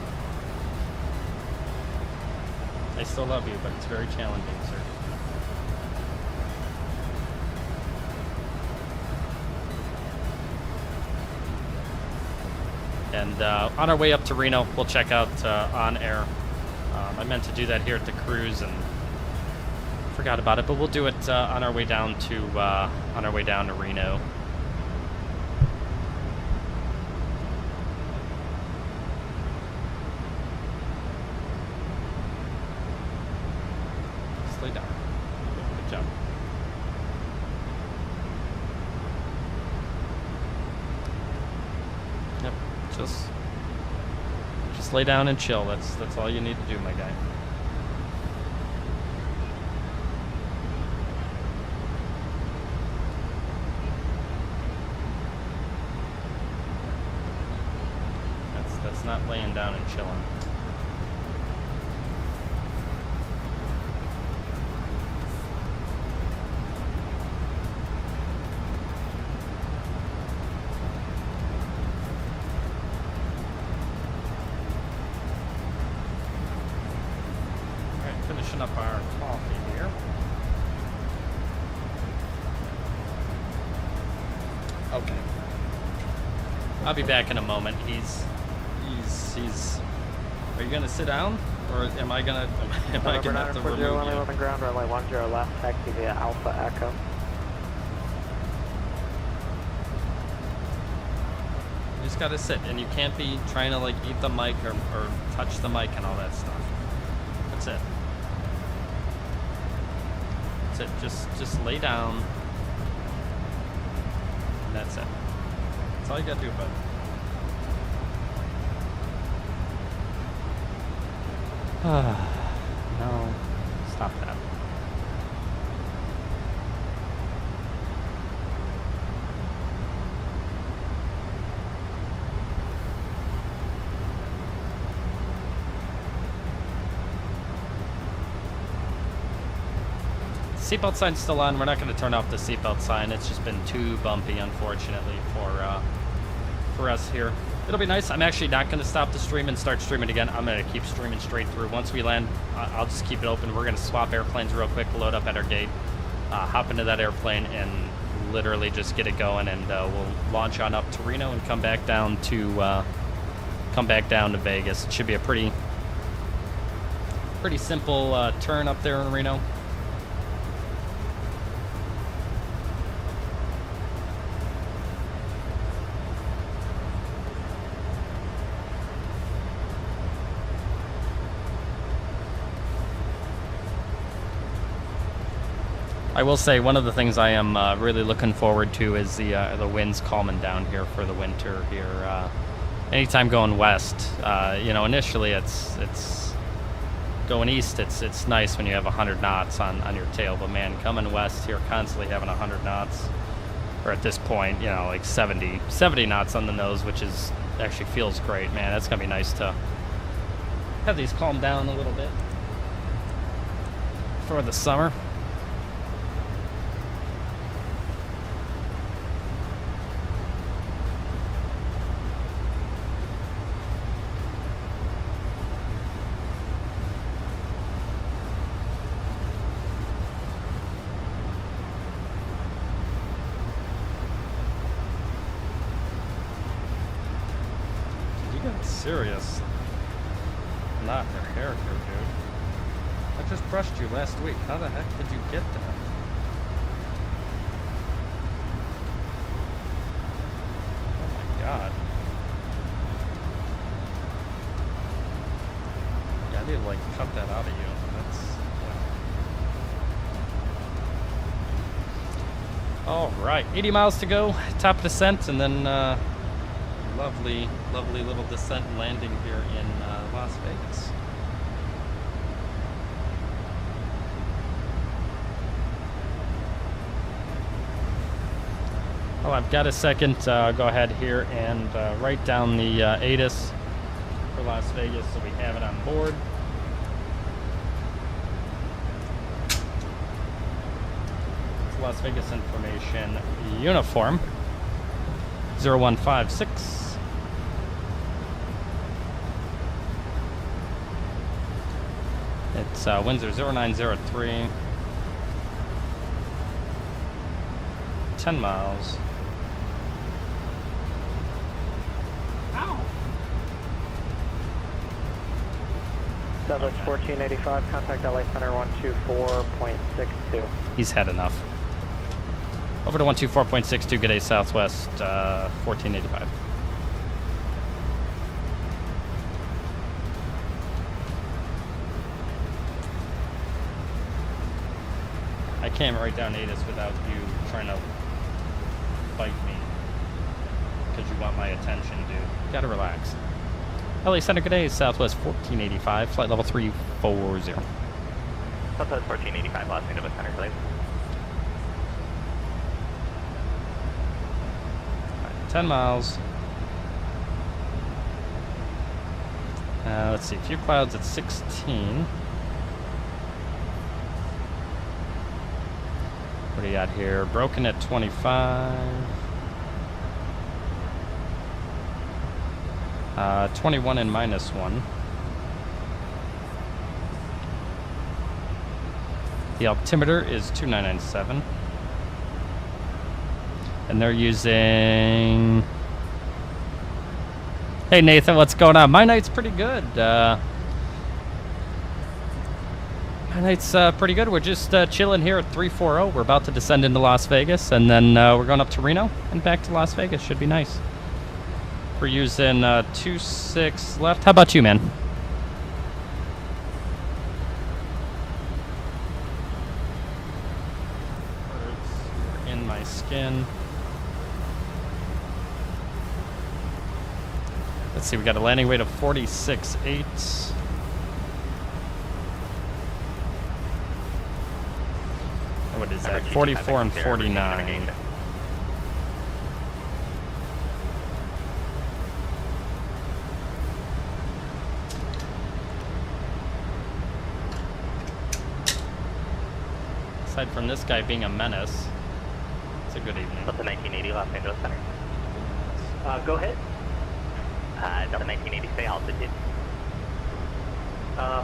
I still love you, but it's very challenging, sir. And on our way up to Reno, we'll check out on air. I meant to do that here at the cruise and forgot about it, but we'll do it on our way down to Reno. Just lay down. Just lay down and chill. That's all you need to do, my guy. That's not laying down and chilling. Finishing up our coffee here. Okay. I'll be back in a moment. He's. Are you gonna sit down, or am I gonna have to remove you? On the ground, runway 10 left, taxi via Alpha Echo. You just gotta sit, and you can't be trying to like eat the mic or touch the mic and all that stuff. That's it. Just lay down, and that's it. That's all you gotta do, bud. No, stop that. Seatbelt sign's still on. We're not going to turn off the seatbelt sign. It's just been too bumpy, unfortunately, for us here. It'll be nice. I'm actually not going to stop the stream and start streaming again. I'm going to keep streaming straight through. Once we land, I'll just keep it open. We're going to swap airplanes real quick, load up at our gate, hop into that airplane, and literally just get it going. And we'll launch on up to Reno and come back down to Vegas. It should be a pretty simple turn up there in Reno. I will say one of the things I am really looking forward to is the winds calming down here for the winter here. Anytime going west, initially it's going east. It's nice when you have 100 knots on your tail, but man, coming west here, constantly having 100 knots, or at this point, like 70 knots on the nose, which is actually feels great, man. That's gonna be nice to have these calm down a little bit for the summer. Serious. Not your hair here, dude. I just brushed you last week. How the heck did you get that? Oh my god. Yeah, I need to like cut that out of you. That's yeah. Alright, 80 miles to go, top descent, and then lovely little descent and landing here in Las Vegas. Well, I've got a second. Go ahead here and write down the ATIS for Las Vegas so we have it on board. It's Las Vegas information uniform 0156. It's Windsor 0903. 10 miles. Ow! Southwest 1485, contact LA Center 124.62. He's had enough. Over to 124.62, good day Southwest 1485. I can't write down ATIS without you trying to bite me, because because you want my attention, dude. Gotta relax. LA Center, good day. Southwest 1485, flight level 340. Southwest 1485, Los Angeles Center, please. 10 miles. Let's see, a few clouds at 16. What do you got here? Broken at 25. 21 and -1. The altimeter is 2997. And they're using... Hey Nathan, what's going on? My night's pretty good. My night's pretty good. We're just chilling here at 340. We're about to descend into Las Vegas, and then we're going up to Reno and back to Las Vegas. Should be nice. We're using 26 left. How about you, man? Birds are in my skin. Let's see, we got a landing weight of 46.8. What is that? 44 and 49. Aside from this guy being a menace, it's a good evening. Delta 1980, Los Angeles Center. Go ahead. Delta 1980, say altitude.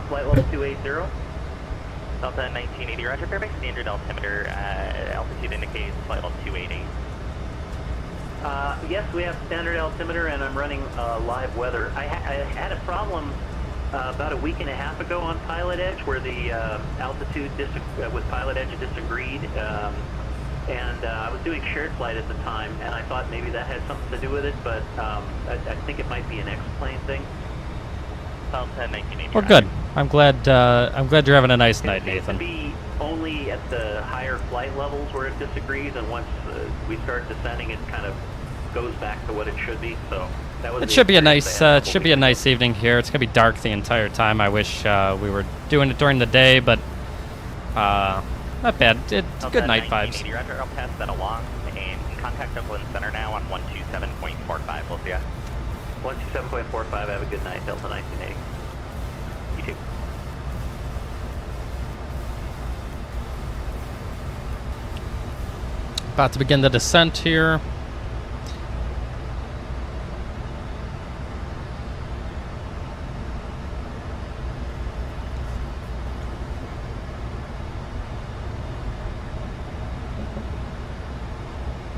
Flight level 280. Delta 1980, roger, perfect. Standard altimeter, altitude indicates flight level 280. Yes, we have standard altimeter, and I'm running live weather. I had a problem about a week and a half ago on Pilotedge where the altitude with Pilotedge disagreed. And I was doing shared flight at the time, and I thought maybe that had something to do with it, but I think it might be an X-plane thing. Delta 1980. We're good. I'm glad you're having a nice night, It seems to Nathan. be only at the higher flight levels where it disagrees, and once we start descending, it kind of goes back to what it should be. So that was. It should be a nice evening here. It's gonna be dark the entire time. I wish we were doing it during the day, but not bad. It's good night vibes. Roger, I'll pass that along and contact Oakland Center now on 127.45. We'll see ya. 127.45. Have a good night, Delta 1980. You too. About to begin the descent here.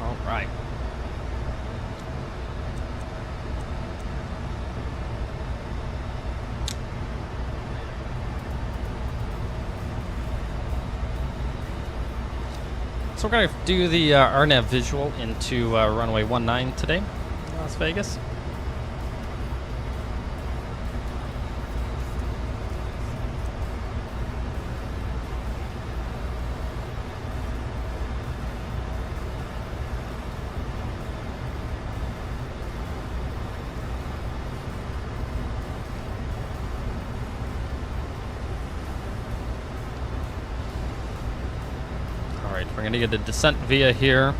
All right. So we're going to do the RNAV visual into runway 19 today, Las Vegas. Alright, we're going to get a descent via here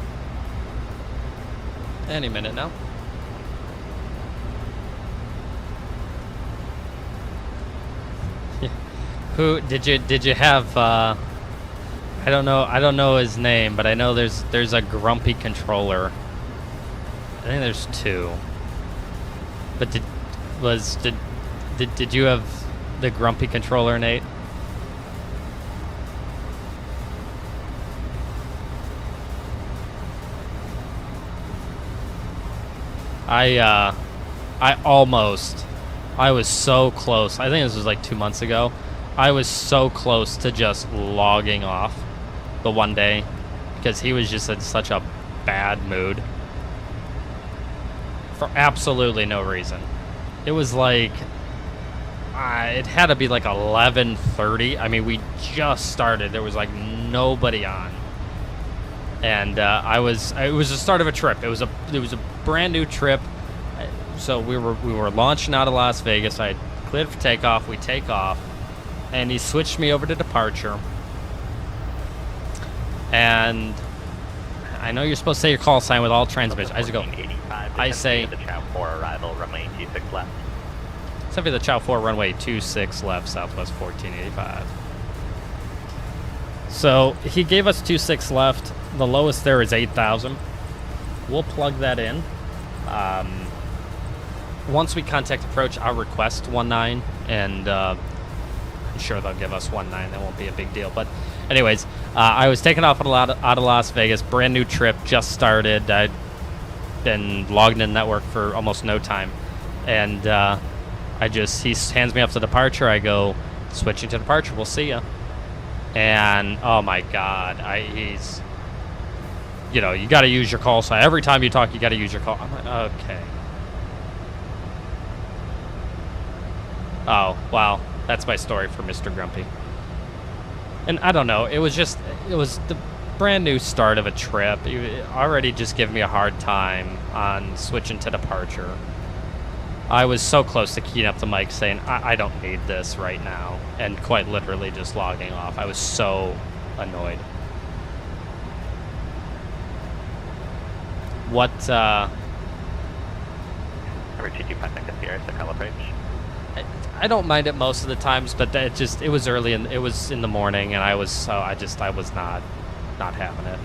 any minute now. Who did you have I don't know his name, but I know there's a grumpy controller. I think there's two. But did you have the grumpy controller, Nate? I was so close. I think this was like 2 months ago. I was so close to just logging off the one day because he was just in such a bad mood for absolutely no reason. It was like it had to be like 11:30. I mean, we just started. There was like nobody on. And it was the start of a trip. It was a brand new trip. So we were launching out of Las Vegas. I cleared for takeoff. We take off, and he switched me over to departure. And I know you're supposed to say your call sign with all transmissions. I just go. I say the Chow 4 arrival, runway 26 left. Except for the Chow 4 runway 26 left, Southwest 1485. So he gave us 26 left. The lowest there is 8,000. We'll plug that in. Once we contact approach, I'll request 19, and I'm sure they'll give us 19. That won't be a big deal. But anyways, I was taken off out of Las Vegas. Brand new trip, just started. I'd been logged in network for almost no time. And he hands me up to departure. I go, switching to departure, we'll see ya. And oh my God, he's, you know, you got to use your call sign. Every time you talk, you got to use your call. I'm like, okay. Oh, wow. That's my story for Mr. Grumpy. And I don't know. It was the brand new start of a trip. You already just giving me a hard time on switching to departure. I was so close to keying up the mic saying, I don't need this right now. And quite literally just logging off. I was so annoyed. What, Number 225 Sierra, Circle approach. I don't mind it most of the times, but it was early and it was in the morning, and I was not having it.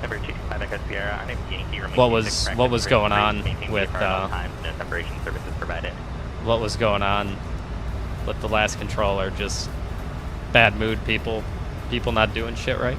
Number 225 Sierra, our name is Yankee. What was going on with times, no separation services provided. What was going on with the last controller? Just bad mood, people not doing shit right.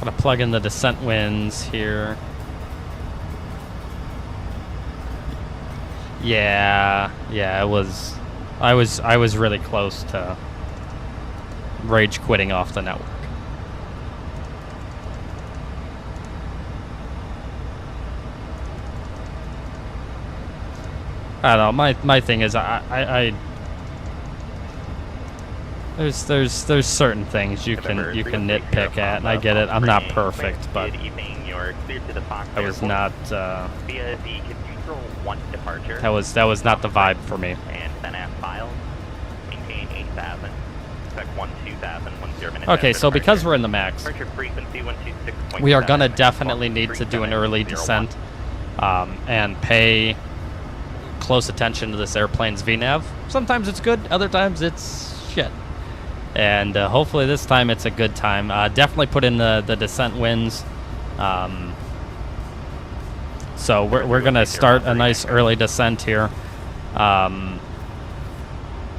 Gotta plug in the descent winds here. Yeah, it was. I was really close to rage quitting off the network. I don't know. My thing is there's certain things you can nitpick at, and I get it. I'm not perfect, but Good evening. You're cleared to the Fox I was not. via the Cathedral 1 departure. That was not the vibe for me. And then at files, maintain 8,000. Expect 12,000, 10 minutes. Okay, after so because departure. we're in the max, Departure frequency 126.7. we are gonna definitely need to do an early 3701. descent, and pay close attention to this airplane's VNAV. Sometimes it's good, other times it's shit. And hopefully this time it's a good time. Definitely put in the descent winds. So we're gonna start a nice early descent here.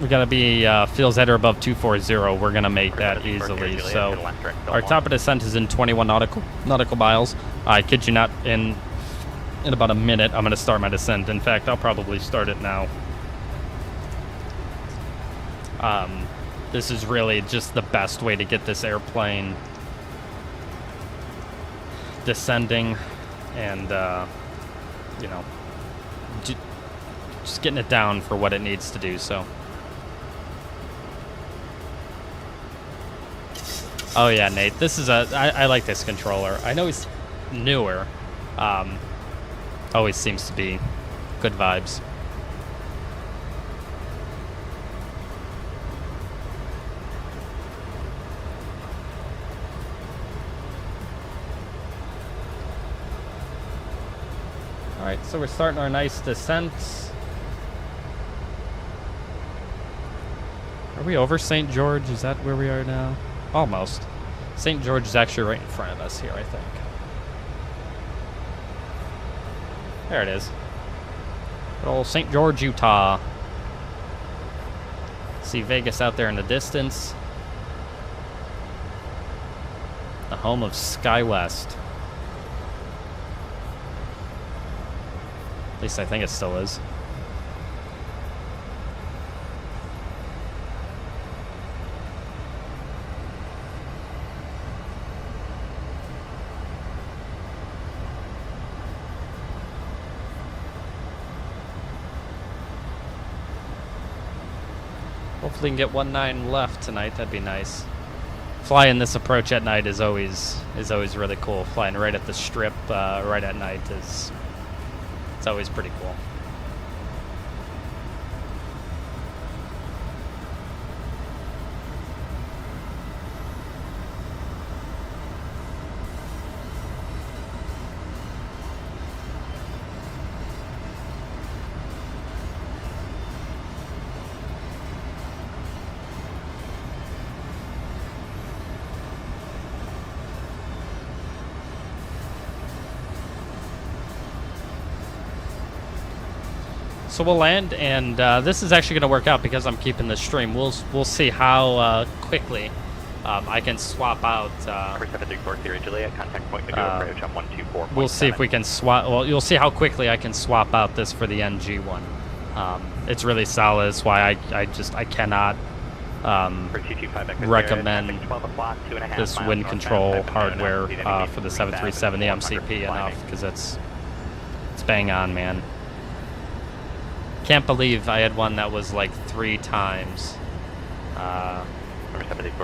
We gotta be fuels at or above 240. We're gonna make that easily. So our top of descent is in 21 nautical miles. I kid you not. In about a minute, I'm gonna start my descent. In fact, I'll probably start it now. This is really just the best way to get this airplane descending and, you know, just getting it down for what it needs to do, so. Oh yeah, Nate, this is I like this controller. I know he's newer. Always seems to be good vibes. Alright, so we're starting our nice descent. Are we over St. George? Is that where we are now? Almost. St. George is actually right in front of us here, I think. There it is. Good old St. George, Utah. See Vegas out there in the distance. The home of SkyWest. At least I think it still is. Hopefully we can get 1-9 left tonight. That'd be nice. Flying this approach at night is always really cool. Flying right at the strip right at night it's always pretty cool. So we'll land, and this is actually going to work out because I'm keeping the stream. We'll see how quickly I can swap out. 7340 Juliet, contact point to go approach on 124.7. We'll see if we can swap. Well, you'll see how quickly I can swap out this for the NG one. It's really solid. That's why I cannot recommend this wind control hardware for the 737, the MCP enough, because it's bang on, man. Can't believe I had one that was like 3 times.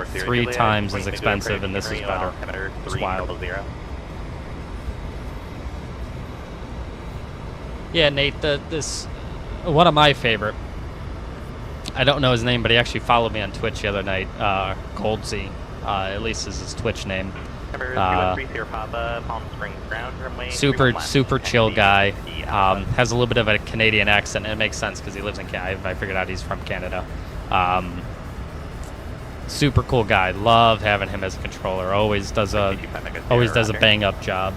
3 times as expensive, and this is better. It's wild. Yeah, Nate, this one of my favorite. I don't know his name, but he actually followed me on Twitch the other night. Goldsy, at least is his Twitch name. Super chill guy. Has a little bit of a Canadian accent, and it makes sense because he lives in Canada. I figured out he's from Canada. Super cool guy. Love having him as a controller. Always does a bang up job.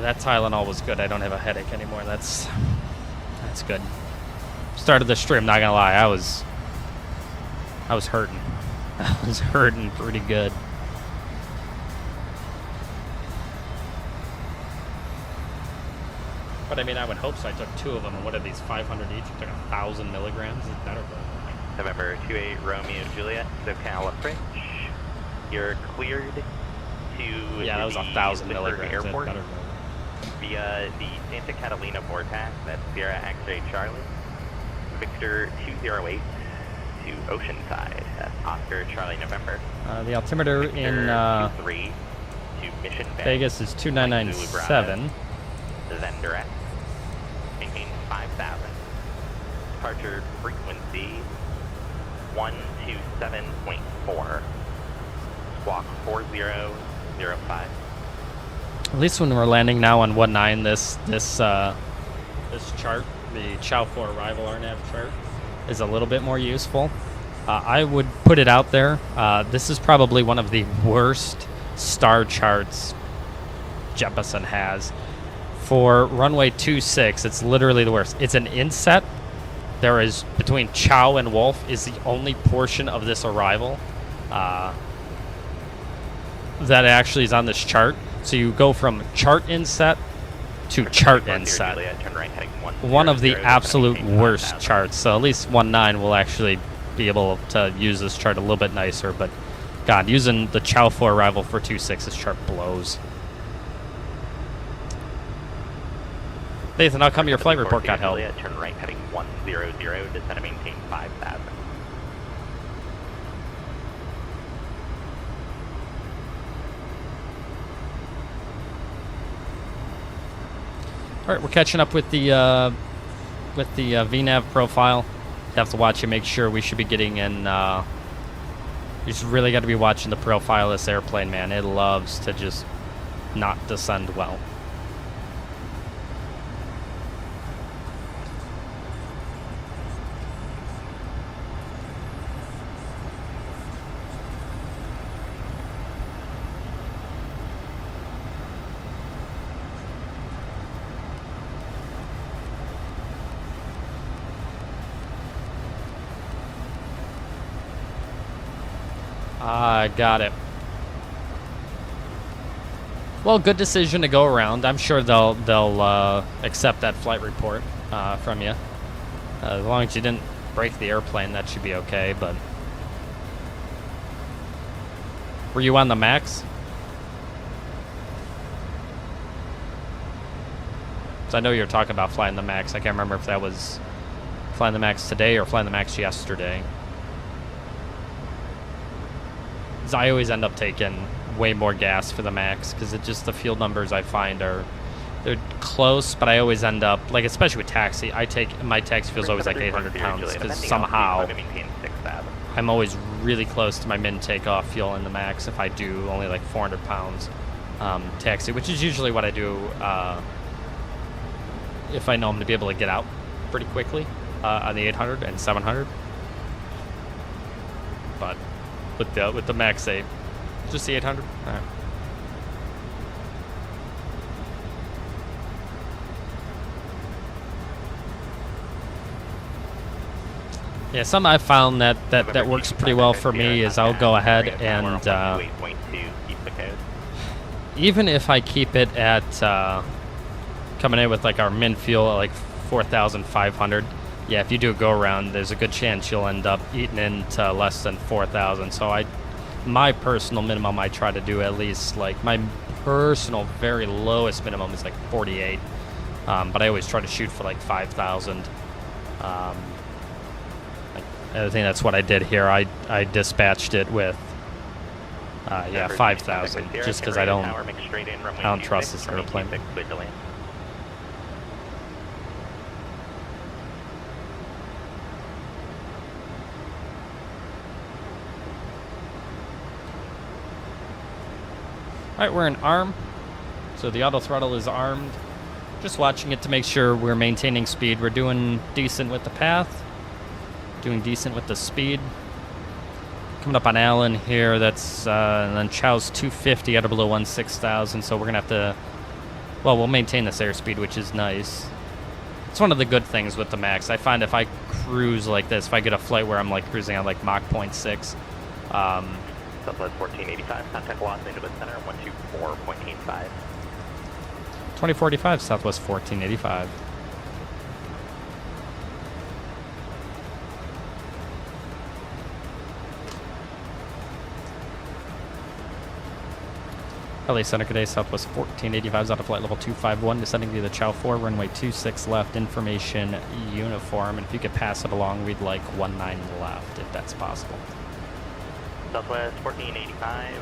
That Tylenol was good. I don't have a headache anymore. That's good. Started the stream, not gonna lie, I was hurting. I was hurting pretty good. But I mean, I would hope so. I took 2 of them, and what are these, 500 each? I took 1,000 milligrams. It's better for November 28 Romeo Juliet, SoCal approach. You're cleared to yeah, that was 1,000 milligrams. Airport via the Santa Catalina vortex at Sierra X-Ray Charlie, Victor 208 to Oceanside. That's Oscar Charlie November. The altimeter Victor in 23 to Mission Bay. Vegas is 2997. Then direct. Maintain 5,000. Departure frequency 127.4. Squawk 4005. At least when we're landing now on 19, this chart, the Chow 4 arrival RNAV chart, is a little bit more useful. I would put it out there. This is probably one of the worst star charts Jeppesen has. For runway 26, it's literally the worst. It's an inset. There is, between Chow and Wolf, is the only portion of this arrival that actually is on this chart. So you go from chart inset to chart inset. One of the absolute worst charts. So at least 19 will actually be able to use this chart a little bit nicer. But God, using the Chow 4 arrival for 26, this chart blows. Nathan, how come your flight report got held? Turn right heading 100, descend and maintain 5,000. All right, we're catching up with the VNAV profile. You have to watch it, make sure we should be getting in. You just really got to be watching the profile of this airplane, man. It loves to just not descend well. Got it. Well, good decision to go around. I'm sure they'll accept that flight report from you. As long as you didn't break the airplane, that should be okay. But were you on the max? So I know you were talking about flying the max. I can't remember if that was flying the max today or flying the max yesterday. 'Cause I always end up taking way more gas for the max because it just the fuel numbers I find they're close, but I always end up like, especially with taxi. My taxi fuel's always like 800 pounds because somehow I'm always really close to my min takeoff fuel in the max if I do only like 400 pounds taxi, which is usually what I do if I know I'm gonna be able to get out pretty quickly on the 800 and 700. But with the max 8. Just the 800? All right. Yeah, something I've found that works pretty well for me is I'll go ahead and even if I keep it at coming in with like our min fuel at like 4,500, yeah, if you do a go around, there's a good chance you'll end up eating into less than 4,000. So my personal minimum, I try to do at least like my personal very lowest minimum is like 48, but I always try to shoot for like 5,000. I think that's what I did here. I dispatched it with 5,000 just because I don't trust this airplane. Alright, we're in arm, so the auto throttle is armed. Just watching it to make sure we're maintaining speed. We're doing decent with the path, doing decent with the speed. Coming up on Allen here, that's, and then Chow's 250 out of below 16,000, so we're going to have to, well, we'll maintain this airspeed, which is nice. It's one of the good things with the Max. I find if I cruise like this, if I get a flight where I'm like cruising at like Mach 0.6, Southwest 1485, contact Los Angeles Center, 124.85. 2045, Southwest 1485. LA Center, good day, Southwest 1485 is out of flight level 251, descending via the Chow 4, runway 26 left, information uniform, and if you could pass it along, we'd like 19 left, if that's possible. Southwest 1485,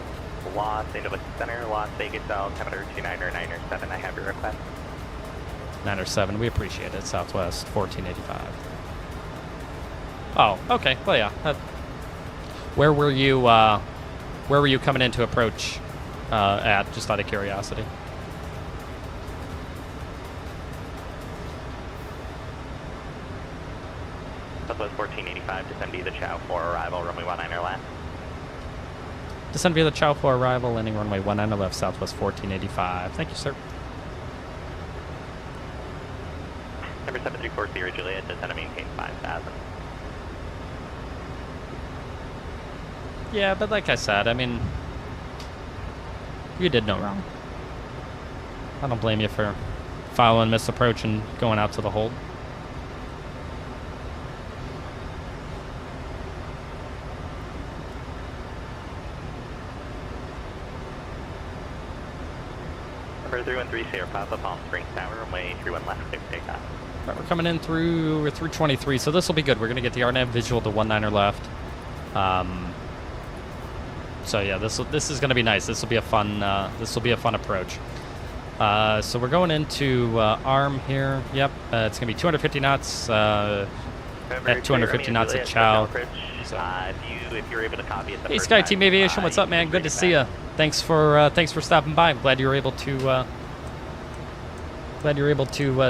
Los Angeles Center, Las Vegas, altimeter 29 or 9 or 7. I have your request. 9 or 7, we appreciate it. Southwest 1485. Oh, okay. Well, yeah. Where were you coming in to approach at? Just out of curiosity. Southwest 1485, descend via the Chow 4, arrival, runway 19 or left. Descend via the Chow 4 arrival, landing runway 19 left, Southwest 1485. Thank you, sir. Number 7340 Juliet, descend and maintain 5,000. Yeah, but like I said, I mean, you did no wrong. I don't blame you for following this approach and going out to the hold. Number 313 Sierra Papa, Palm Springs Tower, runway 31 left, clear for takeoff. Right, we're coming in we're through 23, so this will be good. We're going to get the RNAV visual to 19er left. So yeah, this is going to be nice. This will be a fun approach. So we're going into arm here. Yep, it's going to be 250 knots at 250 knots at Chow. So. If you're able to copy it. Hey, Sky Team Aviation, what's up, man? Good to see you. Thanks for stopping by. I'm glad you were able to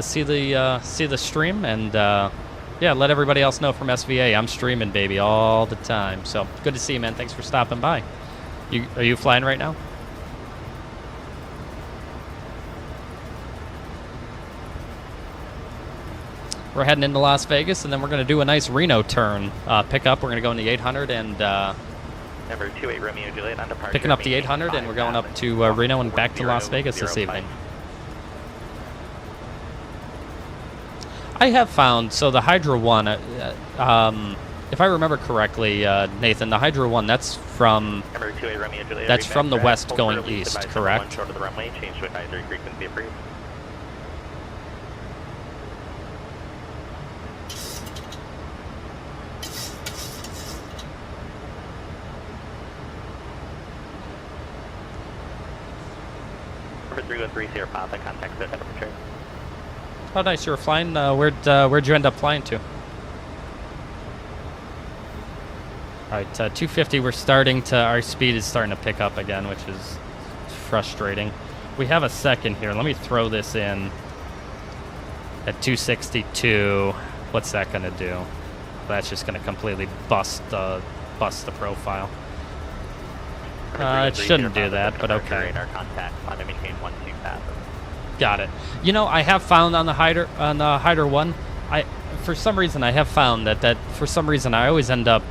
see the stream, and yeah, let everybody else know from SVA. I'm streaming, baby, all the time. So good to see you, man. Thanks for stopping by. Are you flying right now? We're heading into Las Vegas, and then we're going to do a nice Reno turn. Pick up. We're going to go in the 800 and Number 28 Romeo Juliet on departure. Picking up the 800, and we're going up to Reno and back to Las Vegas this evening. I have found, so the Hydra 1, if I remember correctly, Nathan, the Hydra 1, that's from the west going east, correct? Short of the runway, change to advisory frequency approved. Number 313 Papa, contact the temperature. Oh, nice. You were flying. Where'd you end up flying to? All right, 250. We're starting to. Our speed is starting to pick up again, which is frustrating. We have a second here. Let me throw this in at 262. What's that gonna do? That's just gonna completely bust the profile. It shouldn't do that, but okay. Radar contact. Climb and maintain 12,000. Got it. You know, I have found on the Hydra 1, for some reason I have found that for some reason I always end up,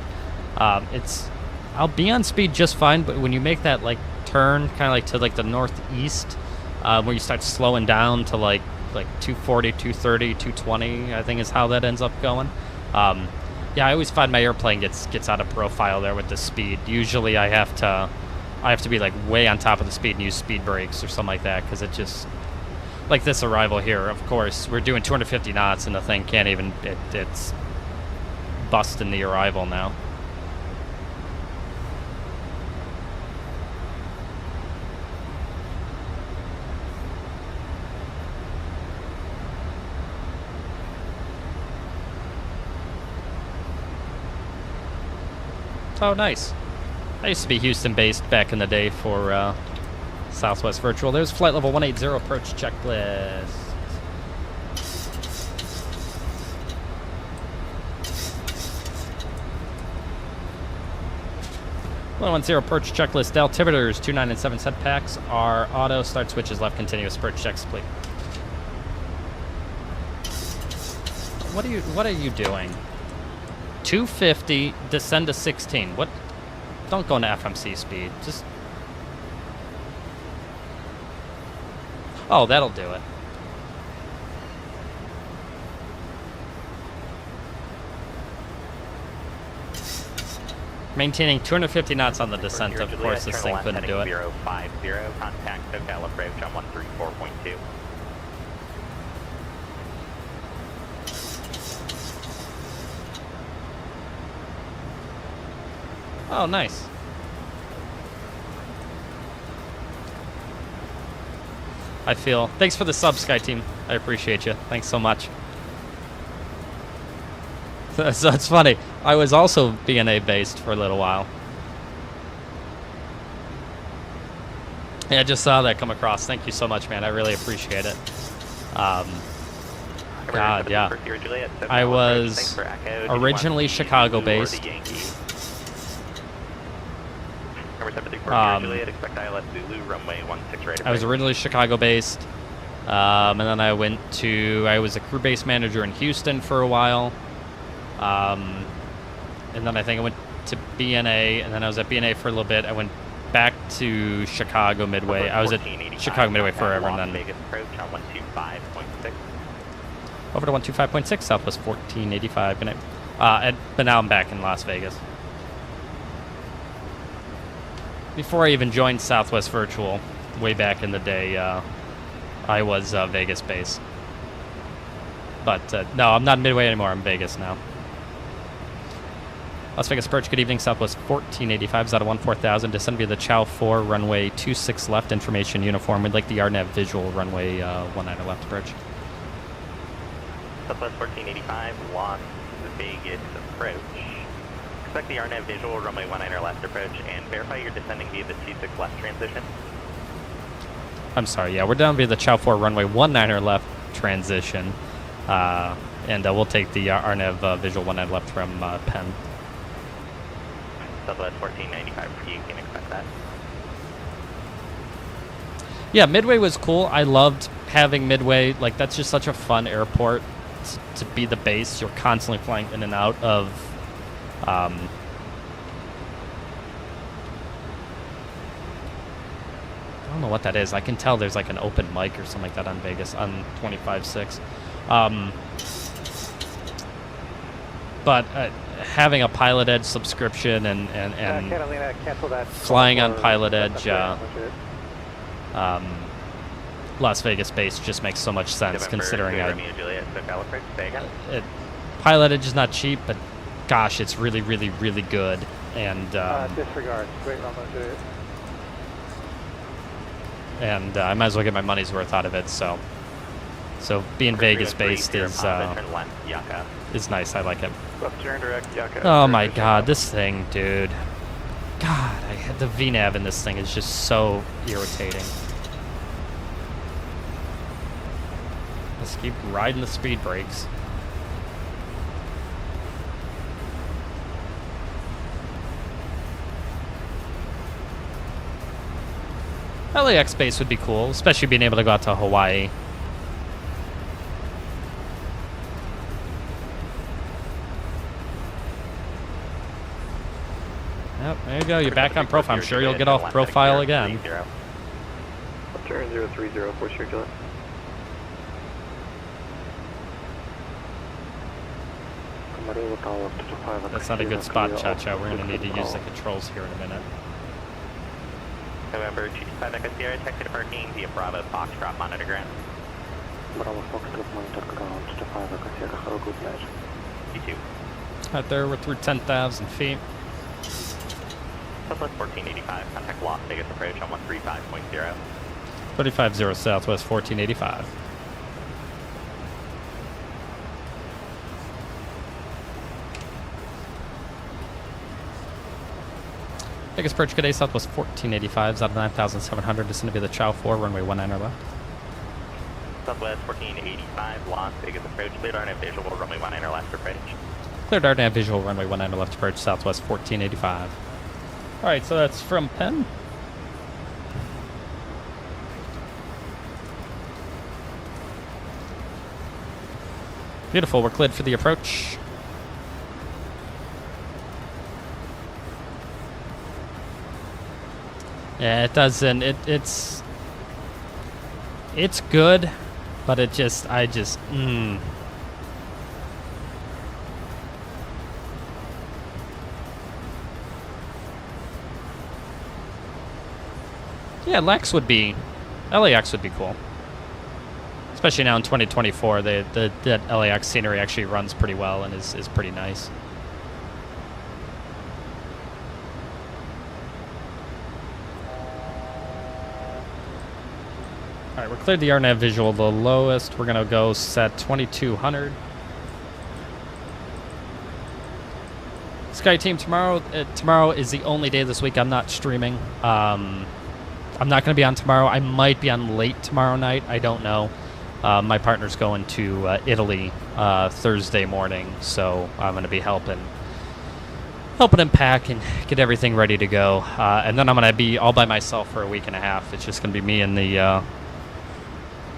I'll be on speed just fine, but when you make that like turn, kind of like to like the northeast, where you start slowing down to like 240, 230, 220, I think is how that ends up going. Yeah, I always find my airplane gets out of profile there with the speed. Usually I have to be like way on top of the speed and use speed brakes or something like that, because it just. Like this arrival here, of course, we're doing 250 knots and the thing can't even, it's busting the arrival now. Oh, nice. I used to be Houston based back in the day for, Southwest Virtual. There's flight level 180 approach checklist. 110 approach checklist. Altimeters 29 and 7 set packs are auto. Start switches left continuous approach checks, please. What are you doing? 250 descend to 16. What? Don't go into FMC speed. Just. Oh, that'll do it. Maintaining 250 knots on the descent, of course this thing couldn't do it. 050, contact SoCal approach on 134.2. Oh, nice. I feel. Thanks for the sub, Sky Team. I appreciate you. Thanks so much. So it's funny. I was also BNA based for a little while. Yeah, I just saw that come across. Thank you so much, man. I really appreciate it. God, yeah. I was originally Chicago based. I was originally Chicago based, and then I was a crew base manager in Houston for a while, and then I think I went to BNA, and then I was at BNA for a little bit. I went back to Chicago Midway. I was at Chicago Midway forever, and then over to 125.6 Southwest 1485, but now I'm back in Las Vegas. Before I even joined Southwest Virtual, way back in the day, I was Vegas based. But no, I'm not Midway anymore. I'm Vegas now. Las Vegas approach. Good evening. Southwest 1485 is out of 14,000. Descend via the Chow 4 runway 26 left. Information uniform. We'd like the RNAV visual runway 19 left approach. Southwest 1485 Las Vegas approach. Expect the RNAV visual runway 19 left approach and verify you're descending via the T6 left transition. I'm sorry, yeah, we're down via the Chow 4 runway 19 left transition. And we'll take the RNAV visual 19 left from Penn. Southwest 1495 you can expect that. Yeah, Midway was cool. I loved having Midway. Like, that's just such a fun airport to be the base. You're constantly flying in and out of don't know what that is. I can tell there's like an open mic or something like that on Vegas on 25.6. But having a Pilotedge subscription and Catalina, cancel that. flying on Pilotedge, Las Vegas base just makes so much sense considering Pilotedge is not cheap, but gosh, it's really, really, really good. And disregard. Great Romeo Juliet. And I might as well get my money's worth out of it. So being Vegas based is nice. I like it. Left turn direct, Yaka. Oh my God, this thing, dude. God, the VNAV in this thing is just so irritating. Let's keep riding the speed brakes. LAX base would be cool, especially being able to go out to Hawaii. Yep, there you go. You're back on profile. I'm sure you'll get off profile again. Turn 030 for circular. That's not a good spot, Cha-Cha. We're going to need to use the controls here in a minute. November 25 Sierra, taxi to parking via Bravo Foxtrot monitor ground. Bravo Foxtrot monitor ground to 5 Sierra, have a good night. You too. Right there, we're through 10,000 feet. Southwest 1485, contact Las Vegas approach on 135.0. 350 Southwest 1485. Biggest approach today, Southwest 1485 is out of 9,700. It's going to be the Chow 4, runway 19 left. Southwest 1485, Las Vegas approach, clear darn visual, runway 19 left approach. Clear dart and visual, runway 19 left approach, Southwest 1485. Alright, so that's from Penn. Beautiful, we're cleared for the approach. Yeah, it doesn't. It's good, but it just Yeah, LAX would be cool. Especially now in 2024, that LAX scenery actually runs pretty well and is pretty nice. Alright, we're cleared the RNAV visual, the lowest. We're going to go set 2200. Sky Team, tomorrow is the only day this week I'm not streaming. I'm not going to be on tomorrow. I might be on late tomorrow night. I don't know. My partner's going to Italy Thursday morning, so I'm going to be helping him pack and get everything ready to go. And then I'm going to be all by myself for a week and a half. It's just going to be me and the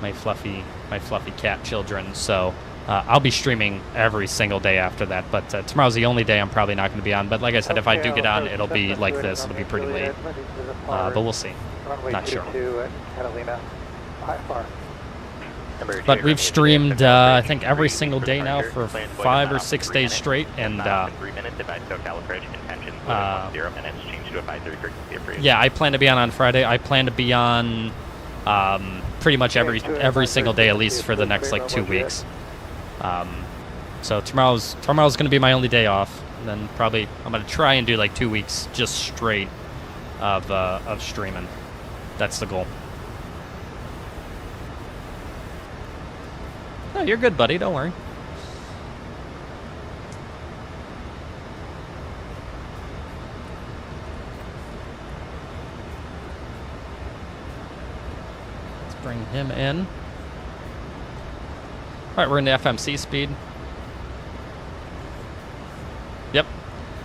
my fluffy cat children. So I'll be streaming every single day after that. But tomorrow's the only day I'm probably not going to be on. But like I said, if I do get on, it'll be like this. It'll be pretty late. But we'll see. Not sure. But we've streamed, I think, every single day now for 5 or 6 days straight, and yeah, I plan to be on Friday. I plan to be on pretty much every single day, at least for the next like 2 weeks. So tomorrow's going to be my only day off, and then probably I'm going to try and do like 2 weeks just straight of streaming. That's the goal. No, you're good, buddy. Don't worry. Let's bring him in. All right, we're in the FMC speed. Yep.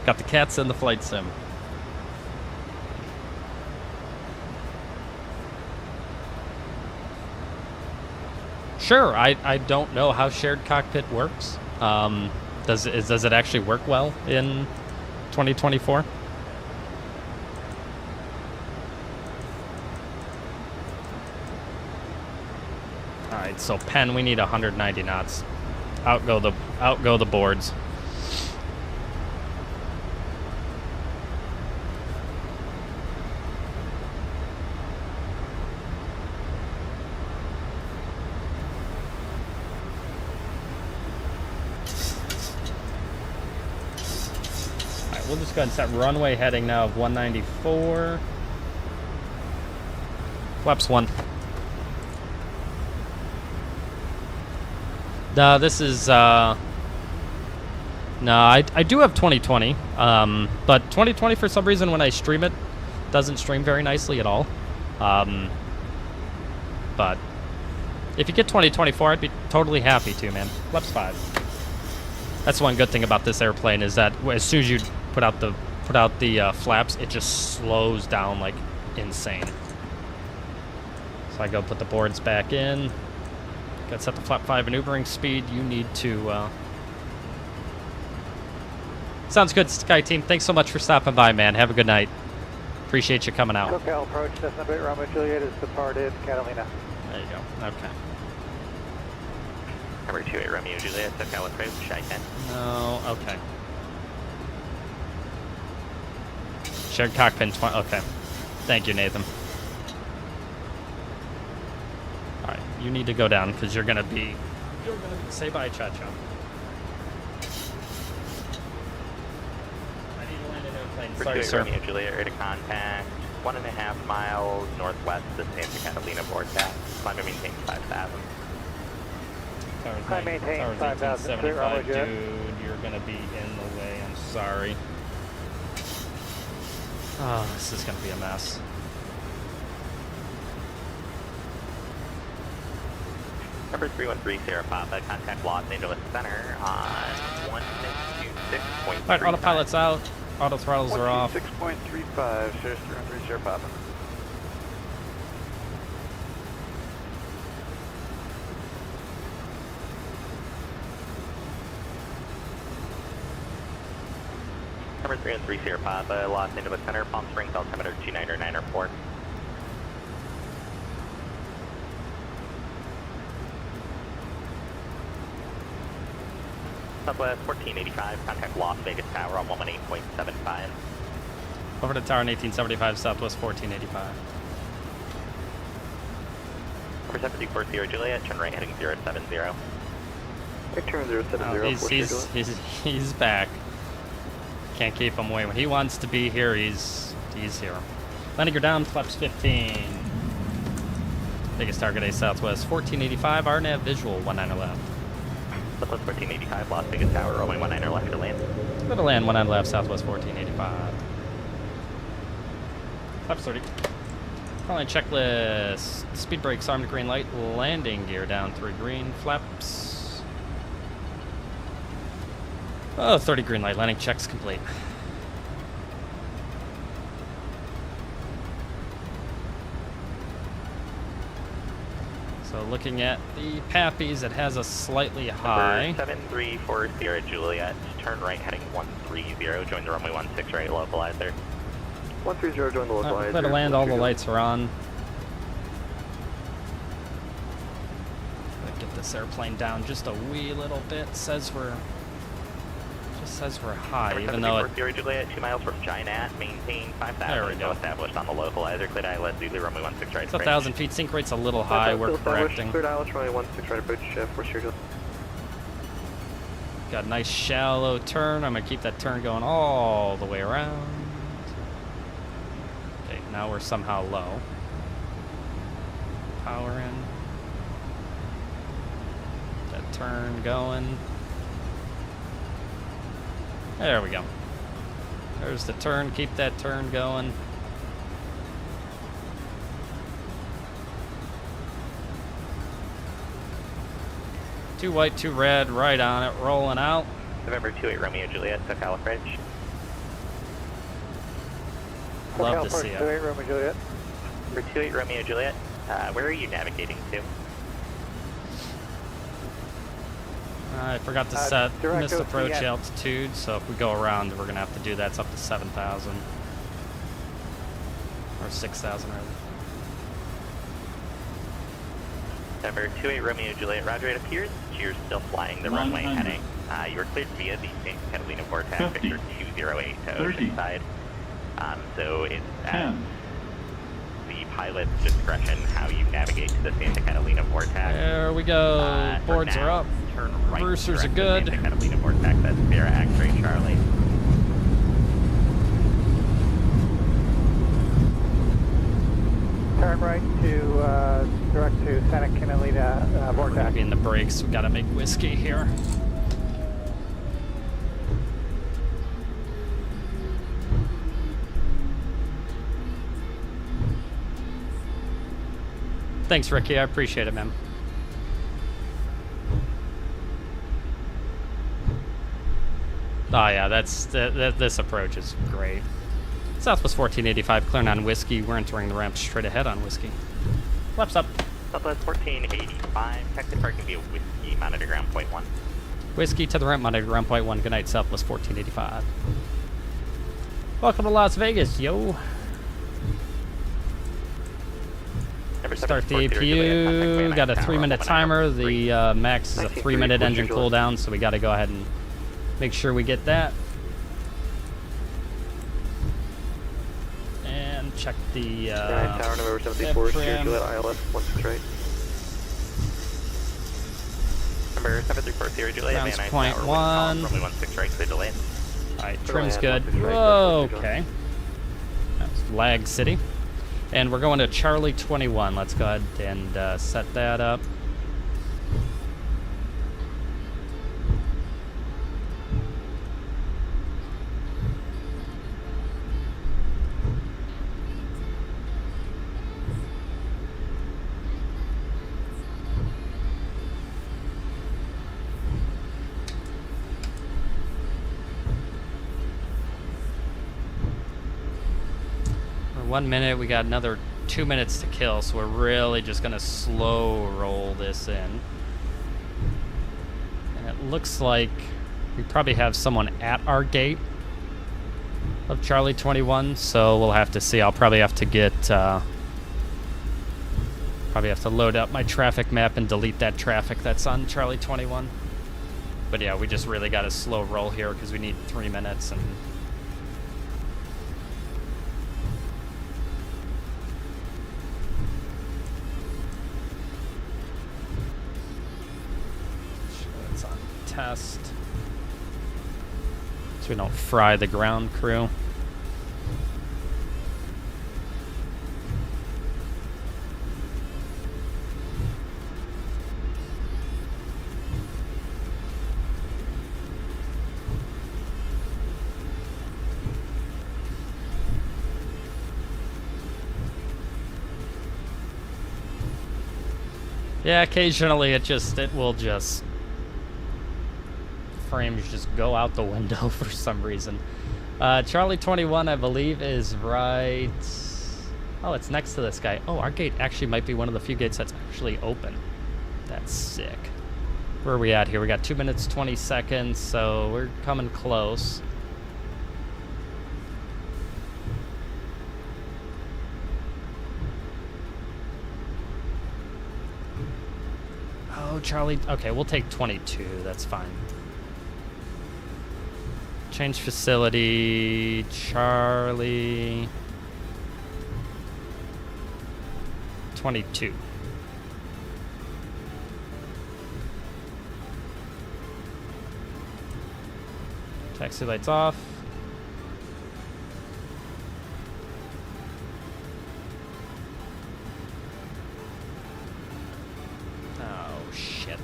Got the cats and the flight sim. Sure, I don't know how shared cockpit works. Does it actually work well in 2024? right, so Penn, we need 190 knots. Outgo the boards. Alright, we'll just go ahead and set runway heading now of 194. Flaps 1. No, this is, no, I do have 2020, but 2020 for some reason when I stream it, doesn't stream very nicely at all. But if you get 2024, I'd be totally happy to, man. Flaps 5. That's one good thing about this airplane is that as soon as you put out the flaps, it just slows down like insane. So I go put the boards back in. Got set the flap 5 maneuvering speed. You need to. Sounds good, Sky Team. Thanks so much for stopping by, man. Have a good night. Appreciate you coming out. SoCal approach, Cessna Bit Romeo Juliet is departed Catalina. There you go. Okay. Number 28 Romeo Juliet, SoCal approach, Saitek. No. Okay. Shared cockpit 20. Okay. Thank you, Nathan. Alright, you need to go down because you're gonna be say bye, Cha-Cha. I need to land an airplane. Sorry, sir. Romeo Juliet, ready to contact 1.5 miles northwest of the Santa Catalina vortex. Climb and maintain 5,000. I maintain 5,000. Dude, you're gonna be in the way. I'm sorry. Oh, this is gonna be a mess. Number 313 Sierra Papa, contact Los Angeles Center on 1626.35. Alright, autopilot's out. Auto throttles are off. 6.35, Sierra 313 Sierra Papa. Number 313 Sierra Papa, Los Angeles Center, Palm Springs, altimeter 299.4. Southwest 1485, contact Las Vegas Tower on 118.75. Over to tower in 1875, Southwest 1485. Number 724 Juliet, turn right heading 070. Turn 070. Oh, he's back. Can't keep him away. When he wants to be here, he's here. Landing her down, flaps 15. Biggest target A Southwest 1485, RNAV visual 19 left. Southwest 1485, Las Vegas Tower, rolling 19 left to land. Going to land 19 left, Southwest 1485. Flaps 30. Frontline checklist. Speed brakes, armed green light, landing gear down 3 green, flaps. Oh, 30 green light, landing checks complete. So looking at the Pappies, it has a slightly high. Number 734 Sierra Juliet, turn right heading 130, join the runway 16 right, localizer. 130, join the localizer. Let it land, all the lights are on. Get this airplane down just a wee little bit. Says we're high, even though it... Sierra Juliet, 2 miles from Ginat, maintain 5,000, no established on the localizer, cleared ILS Zulu, runway 16 right. It's 1,000 feet, sync rate's a little high, we're correcting. Cleared ILS, runway 16 right approach, 4 Sierra Juliet. Got a nice shallow turn, I'm gonna keep that turn going all the way around. Okay, now we're somehow low. Power in. That turn going. There we go. There's the turn. Keep that turn going. Two white, two red, right on it, rolling out. November 28 Romeo Juliet, SoCal approach. Love to see it. 28 Romeo Juliet. Number 28 Romeo Juliet, where are you navigating to? I forgot to set direct missed approach OTN. altitude, so if we go around, we're going to have to do that. It's up to 7,000. Or 6,000, rather. December 28 Romeo Juliet, roger. It appears that you're still flying the runway heading. You were cleared via the St. Catalina Vortex, Victor 208 to Oceanside. So it's at the pilot's discretion how you navigate to the Santa Catalina Vortex. There we go. Boards now, are up. Turn right Reversers are direct to good. Santa Catalina Vortex, that's Sierra X-ray Charlie. Turn right to direct to Santa Catalina We're gonna Vortex. be in the brakes. We gotta make whiskey here. Thanks, Ricky. I appreciate it, man. Oh yeah, this approach is great. Southwest 1485, clearing on whiskey. We're entering the ramp straight ahead on whiskey. Flaps up. Southwest 1485, taxi parking via whiskey, monitor ground point 1. Whiskey to the ramp, monitor ground point 1. Good night, Southwest 1485. Welcome to Las Vegas, yo. Start the APU. Got a 3-minute timer. The max is a 3-minute engine cooldown, so we got to go ahead and make sure we get that. And check the Tower number 74, Sierra Juliet ILS 16 right. Number 734 Sierra Juliet, Rounds man, point tower, one. runway 16 right, clear delayed. Alright, trim's good. Whoa, okay. That's Lag City. And we're going to Charlie 21. Let's go ahead and set that up. For 1 minute, we got another 2 minutes to kill, so we're really just gonna slow roll this in. And it looks like we probably have someone at our gate of Charlie 21, so we'll have to see. I'll probably have to get probably have to load up my traffic map and delete that traffic that's on Charlie 21. But yeah, we just really got to slow roll here because we need 3 minutes. And it's on test so we don't fry the ground crew. Yeah, occasionally it will just frames just go out the window for some reason. Charlie 21, I believe, is right. Oh, it's next to this guy. Oh, our gate actually might be one of the few gates that's actually open. That's sick. Where are we at here? We got 2 minutes, 20 seconds, so we're coming close. Oh, Charlie. Okay, we'll take 22. That's fine. Change facility. Charlie. 22. Taxi lights off. Oh, shit.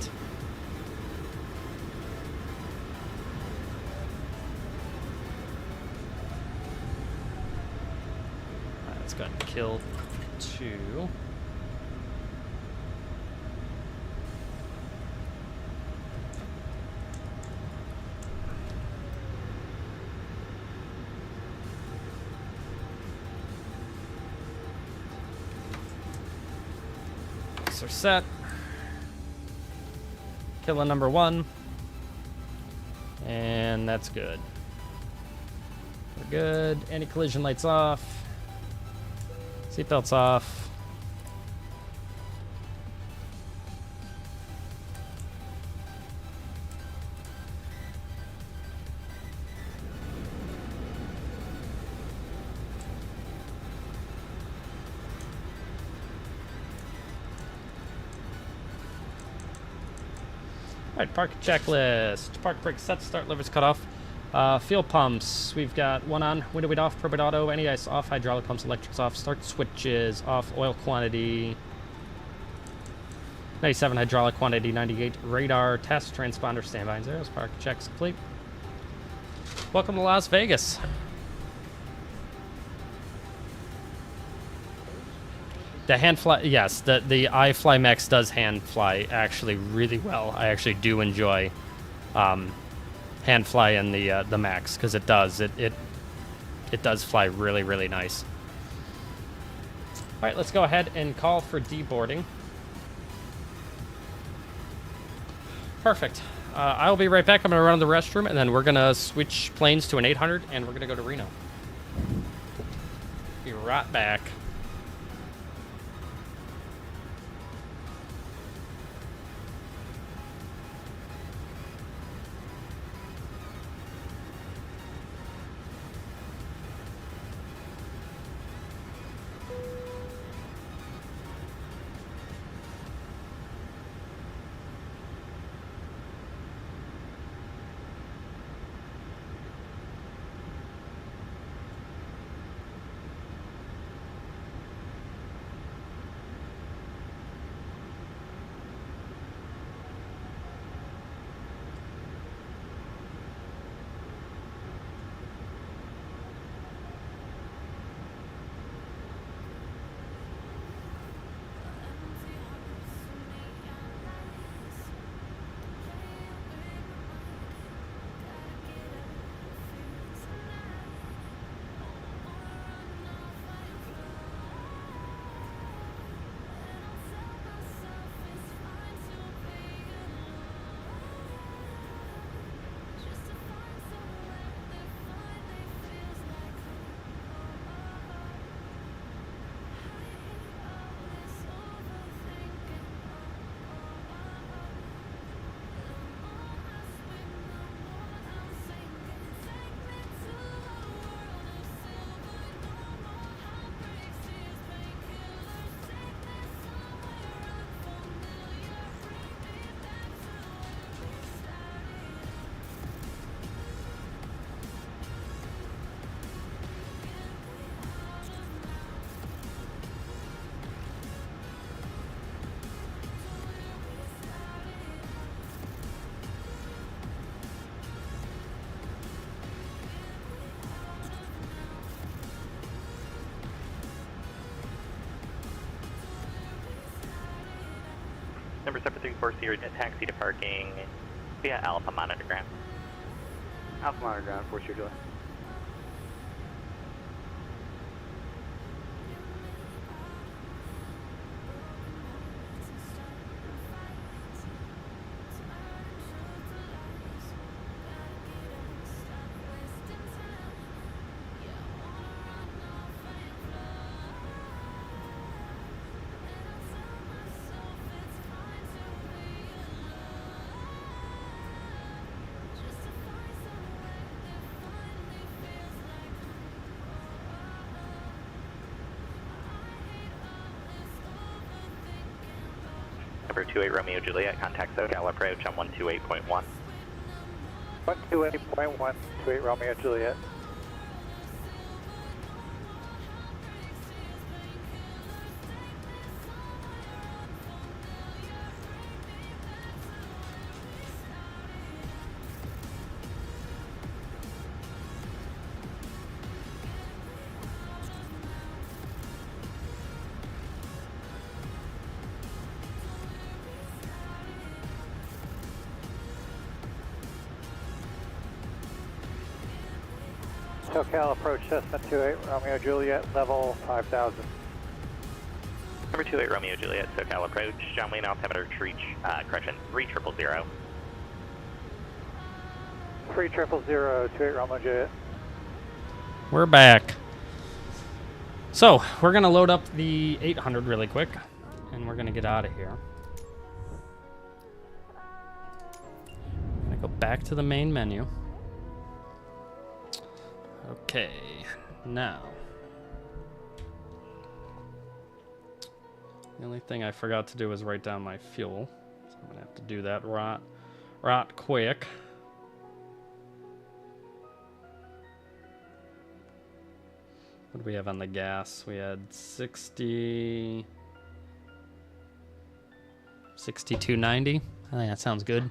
Alright, let's go ahead and kill 2. Are set. Killer number 1. And that's good. We're good. Anti-collision lights off. Seatbelts off. Alright, park checklist. Park brake set, start levers cut off. Fuel pumps. We've got one on, window weight off, probate auto, any ice off, hydraulic pumps, electrics off, start switches off, oil quantity. 97 hydraulic quantity, 98 radar, test, transponder, standby and zeros, park checks complete. Welcome to Las Vegas. The hand fly, yes, the iFly Max does hand fly actually really well. I actually do enjoy hand fly in the Max because it does does fly really, really nice. All right, let's go ahead and call for deboarding. Perfect. I'll be right back. I'm going to run to the restroom, and then we're going to switch planes to an 800, and we're going to go to Reno. Be right back. Number 734, taxi to parking via Alpha Monitor Ground. Alpha Monitor Ground, 4 July. Number 28 Romeo Juliet, contact SoCal approach on 128.1. 128.1, 28 Romeo Juliet. SoCal approach Cessna 28 Romeo Juliet, level 5,000. Number 28 Romeo Juliet, SoCal approach, John Wayne altimeter, correction, 3000. 3000, 28 Romeo Juliet. We're back. So, we're going to load up the 800 really quick, and we're going to get out of here. I'm going to go back to the main menu. Okay, now. The only thing I forgot to do was write down my fuel. So I'm going to have to do that right Right quick. What do we have on the gas? We had 60... 6290. I think that sounds good.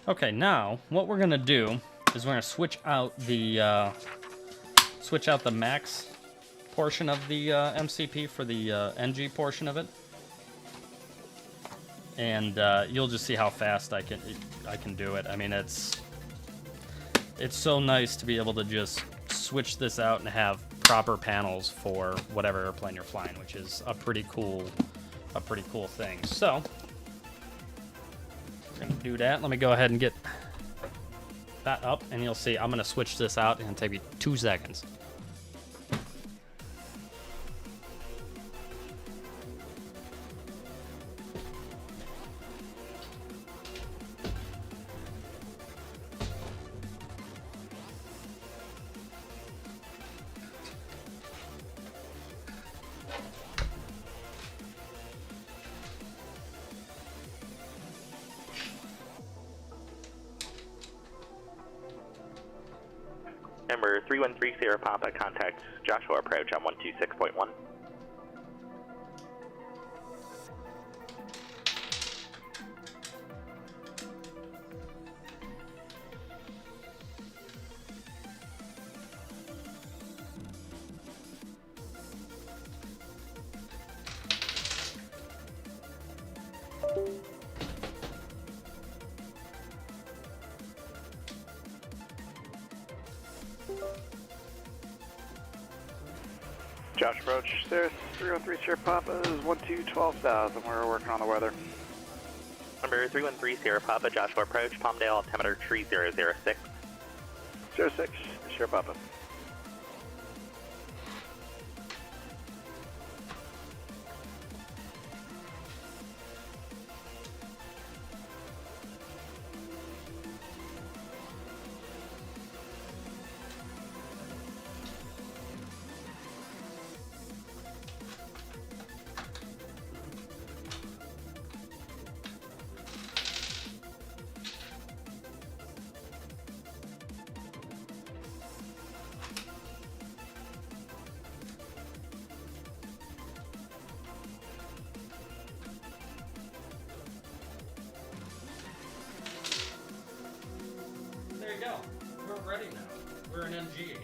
Okay, now what we're gonna do is we're gonna switch out the max portion of the MCP for the NG portion of it, and you'll just see how fast I can do it. I mean, it's so nice to be able to just switch this out and have proper panels for whatever airplane you're flying, which is a pretty cool thing. So we're gonna do that. Let me go ahead and get that up, and you'll see I'm gonna switch this out, and it'll take me 2 seconds. Number 3130 Sierra Papa, contact Joshua approach on 126.1. Josh approach, there's 313 Sierra Papa, this is 12,000, we're working on the weather. Number 313 Sierra Papa, Joshua approach, Palmdale, altimeter 3006. 06, Sierra Papa. There you go. We're ready now. We're an MG again.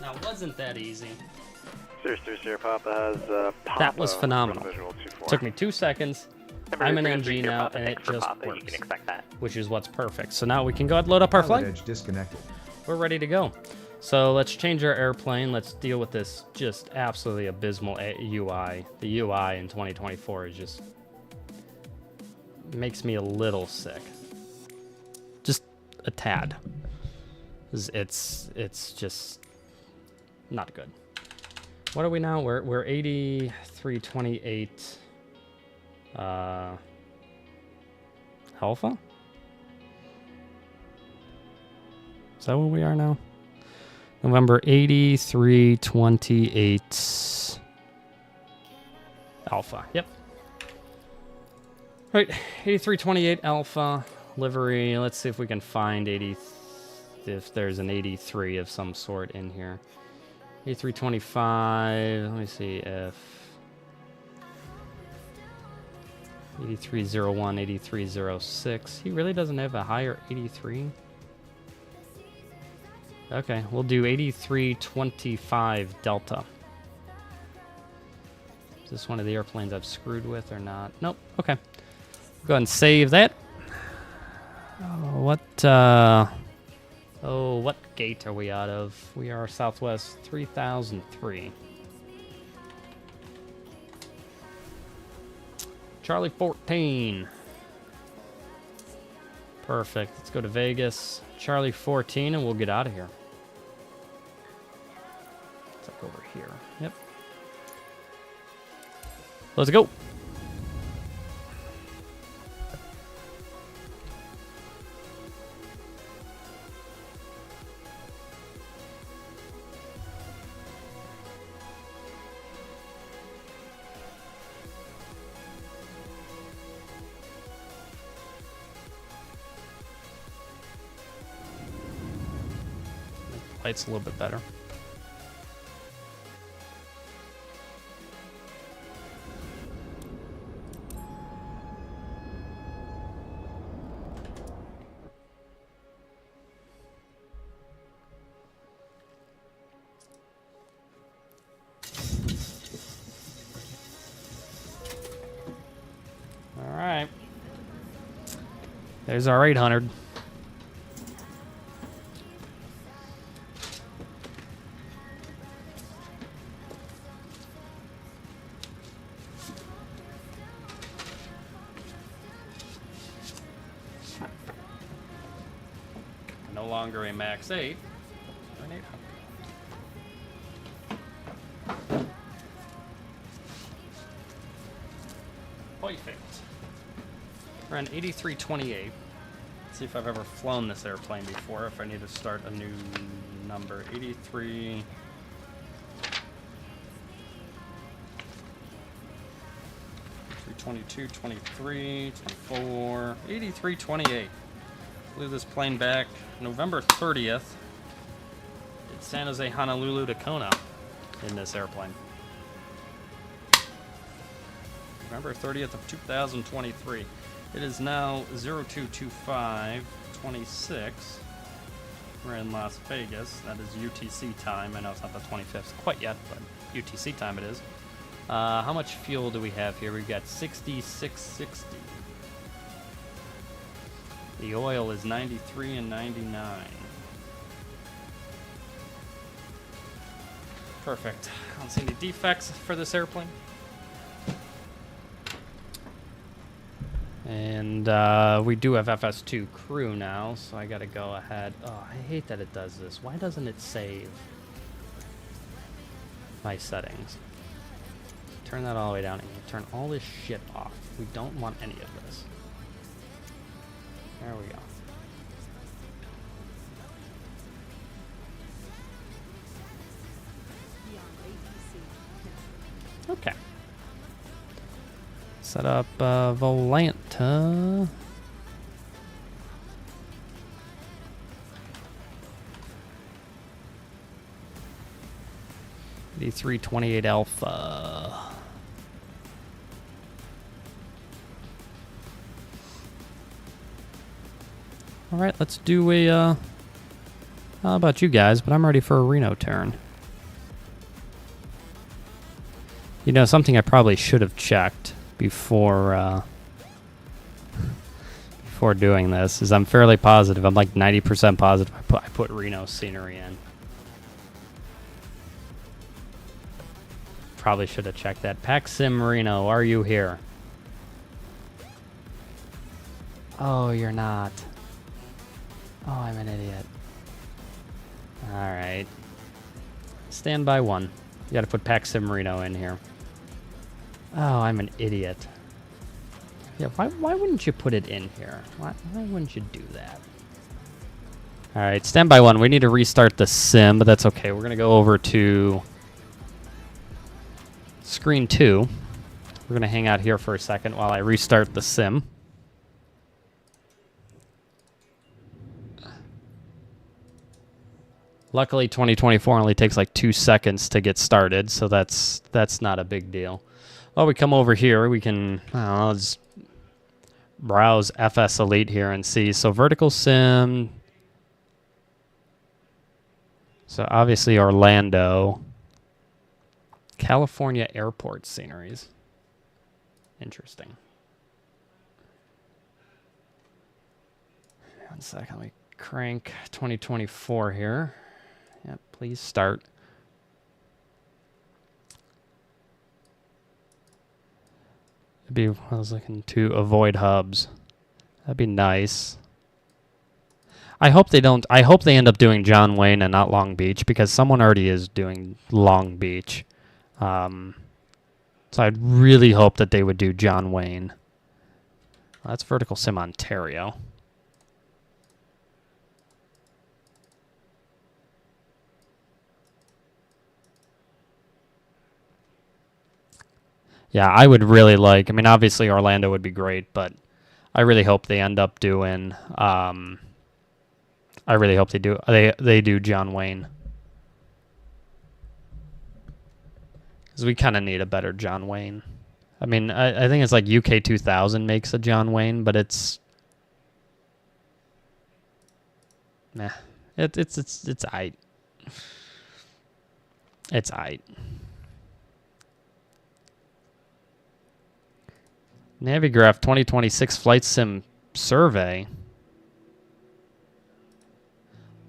Now, wasn't that easy? Sierra Papa has Papa. That was phenomenal. Visual 24. Took me 2 seconds. Number I'm an 313 NG Sierra now, Papa, and it thanks for just Papa, you works, can expect that. which is what's perfect. So now we can go ahead and load up our flight. Pilotedge disconnected. We're ready to go. So let's change our airplane. Let's deal with this just absolutely abysmal UI. The UI in 2024 is just makes me a little sick. Just a tad. It's just not good. What are we now? We're 8328 Alpha? Is that what we are now? November 8328 Alpha. Yep. Right, 8328 Alpha livery. Let's see if we can find if there's an 83 of some sort in here. 8325. Let me see if 8301, 8306. He really doesn't have a higher 83. Okay, we'll do 8325 Delta. Is this one of the airplanes I've screwed with or not? Nope. Okay. Go ahead and save that. What gate are we out of? We are Southwest 3003. Charlie 14. Perfect. Let's go to Vegas. Charlie 14, and we'll get out of here. It's like over here. Yep. Let's go. Light's a little bit better. All right. There's our 800. No longer a max 8. An 800. Perfect. We're on 8328. Let's see if I've ever flown this airplane before. If I need to start a new number. 83. 22, 23, 24, 83, 28. Flew this plane back November 30th. Did San Jose, Honolulu to Kona in this airplane. November 30th of 2023. It is now 022526. We're in Las Vegas. That is UTC time. I know it's not the 25th quite yet, but UTC time it is. How much fuel do we have here? We've got 6660. The oil is 93 and 99. Perfect. I don't see any defects for this airplane. And we do have FS2 crew now, so I gotta go ahead. Oh, I hate that it does this. Why doesn't it save my settings? Turn that all the way down and turn all this shit off. We don't want any of this. There we go. Okay. Set up Volanta. D328 Alpha. All right, let's do a, how about you guys, but I'm ready for a Reno turn. You know, something I probably should have checked before doing this is I'm fairly positive, I'm like 90% positive I put Reno scenery in. Probably should have checked that. Payload Reno, are you here? Oh, you're not. Oh, I'm an idiot. Alright. Standby 1. You gotta put Payload Reno in here. Oh, I'm an idiot. Yeah, why wouldn't you put it in here? Why wouldn't you do that? Alright, standby 1. We need to restart the sim, but that's okay. We're gonna go over to screen 2. We're gonna hang out here for a second while I restart the sim. Luckily, 2024 only takes like 2 seconds to get started, so that's not a big deal. Well, we come over here, we can, I don't know, just browse FS Elite here and see. So vertical sim. So obviously Orlando. California airport sceneries. Interesting. 1 second, let me crank 2024 here. Yep, please start. I was looking to avoid hubs. That'd be nice. I hope they don't. I hope they end up doing John Wayne and not Long Beach, because someone already is doing Long Beach. So I'd really hope that they would do John Wayne. That's Vertical Sim Ontario. Yeah, I would really like. I mean, obviously Orlando would be great, but I really hope they end up doing. I really hope they do. They do John Wayne, because we kind of need a better John Wayne. I mean, I think it's like UK 2000 makes a John Wayne, but it's. Nah, it's aight. It's aight. Navigraph 2026 Flight Sim survey.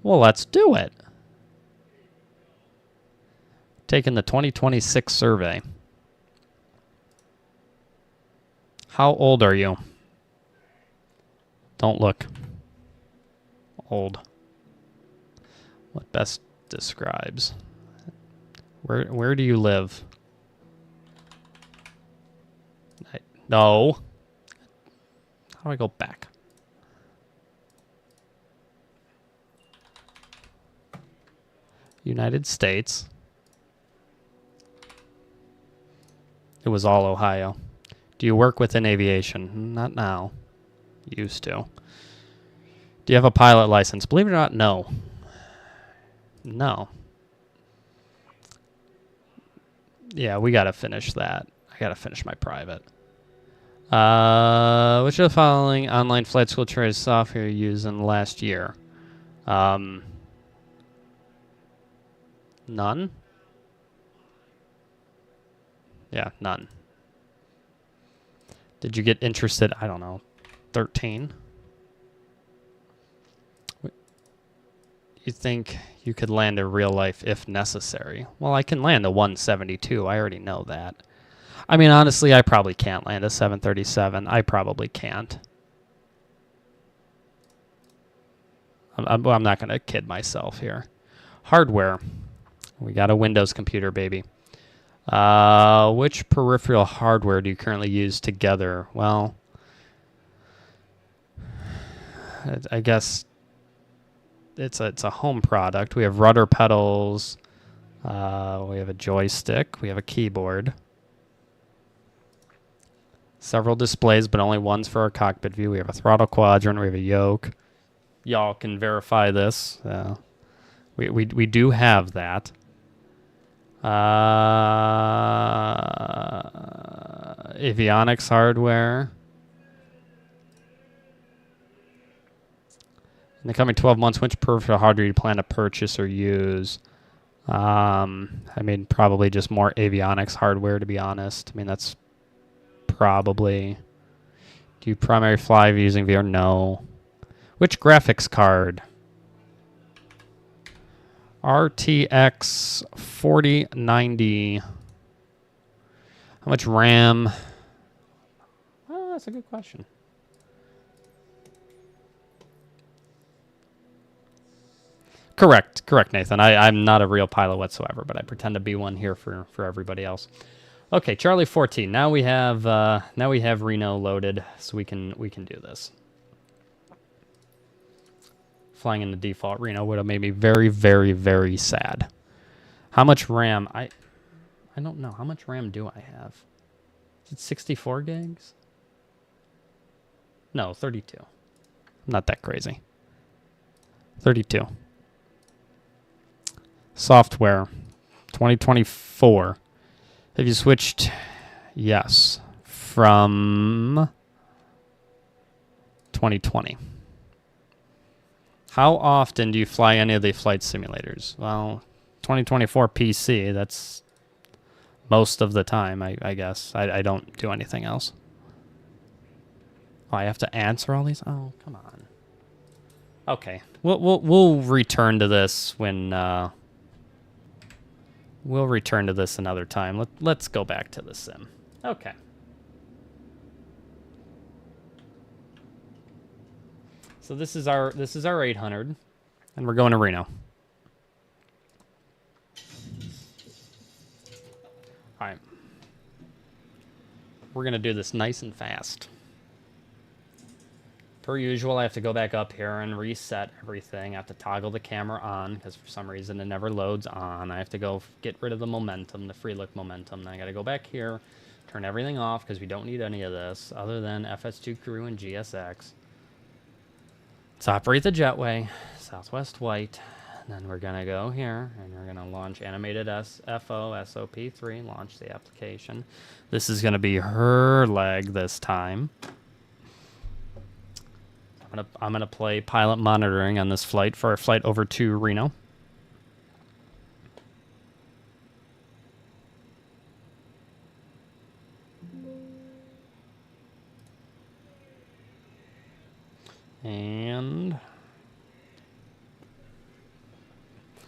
Well, let's do it. Taking the 2026 survey. How old are you? Don't look. Old. What best describes? Where do you live? No. How do I go back? United States. It was all Ohio. Do you work within aviation? Not now. Used to. Do you have a pilot license? Believe it or not, no. No. Yeah, we gotta finish that. I gotta finish my private. Which of the following online flight school trace software you used in the last year? None? Yeah, none. Did you get interested? I don't know. 13? You think you could land a real life if necessary? Well, I can land a 172. I already know that. I mean, honestly, I probably can't land a 737. I probably can't. I'm not going to kid myself here. Hardware. We got a Windows computer, baby. Which peripheral hardware do you currently use together? Well, I guess it's a home product. We have rudder pedals. We have a joystick. We have a keyboard. Several displays, but only ones for our cockpit view. We have a throttle quadrant. We have a yoke. Y'all can verify this. We do have that. Avionics hardware. In the coming 12 months, which peripheral hardware do you plan to purchase or use? I mean, probably just more avionics hardware, to be honest. I mean, that's probably. Do you primary fly using VR? No. Which graphics card? RTX 4090. How much RAM? Oh, that's a good question. Correct, Nathan. I'm not a real pilot whatsoever, but I pretend to be one here for everybody else. Okay, Charlie 14. Now we have Reno loaded, so we can do this. Flying in the default Reno would have made me very, very, very sad. How much RAM? I don't know. How much RAM do I have? Is it 64 gigs? No, 32. I'm not that crazy. 32. Software. 2024. Have you switched? Yes. From 2020. How often do you fly any of the flight simulators? Well, 2024 PC, that's most of the time, I guess. I don't do anything else. Oh, I have to answer all these? Oh, come on. Okay. We'll return to this when we'll return to this another time. Let's go back to the sim. Okay. So this is our 800, and we're going to Reno. All right. We're gonna do this nice and fast. Per usual, I have to go back up here and reset everything. I have to toggle the camera on because for some reason it never loads on. I have to go get rid of the momentum, the free look momentum. Then I got to go back here, turn everything off because we don't need any of this other than FS2 Crew and GSX. Let's operate the jetway, Southwest White. And then we're going to go here and we're going to launch animated FO SOP3, launch the application. This is going to be her leg this time. I'm gonna play pilot monitoring on this flight for a flight over to Reno. And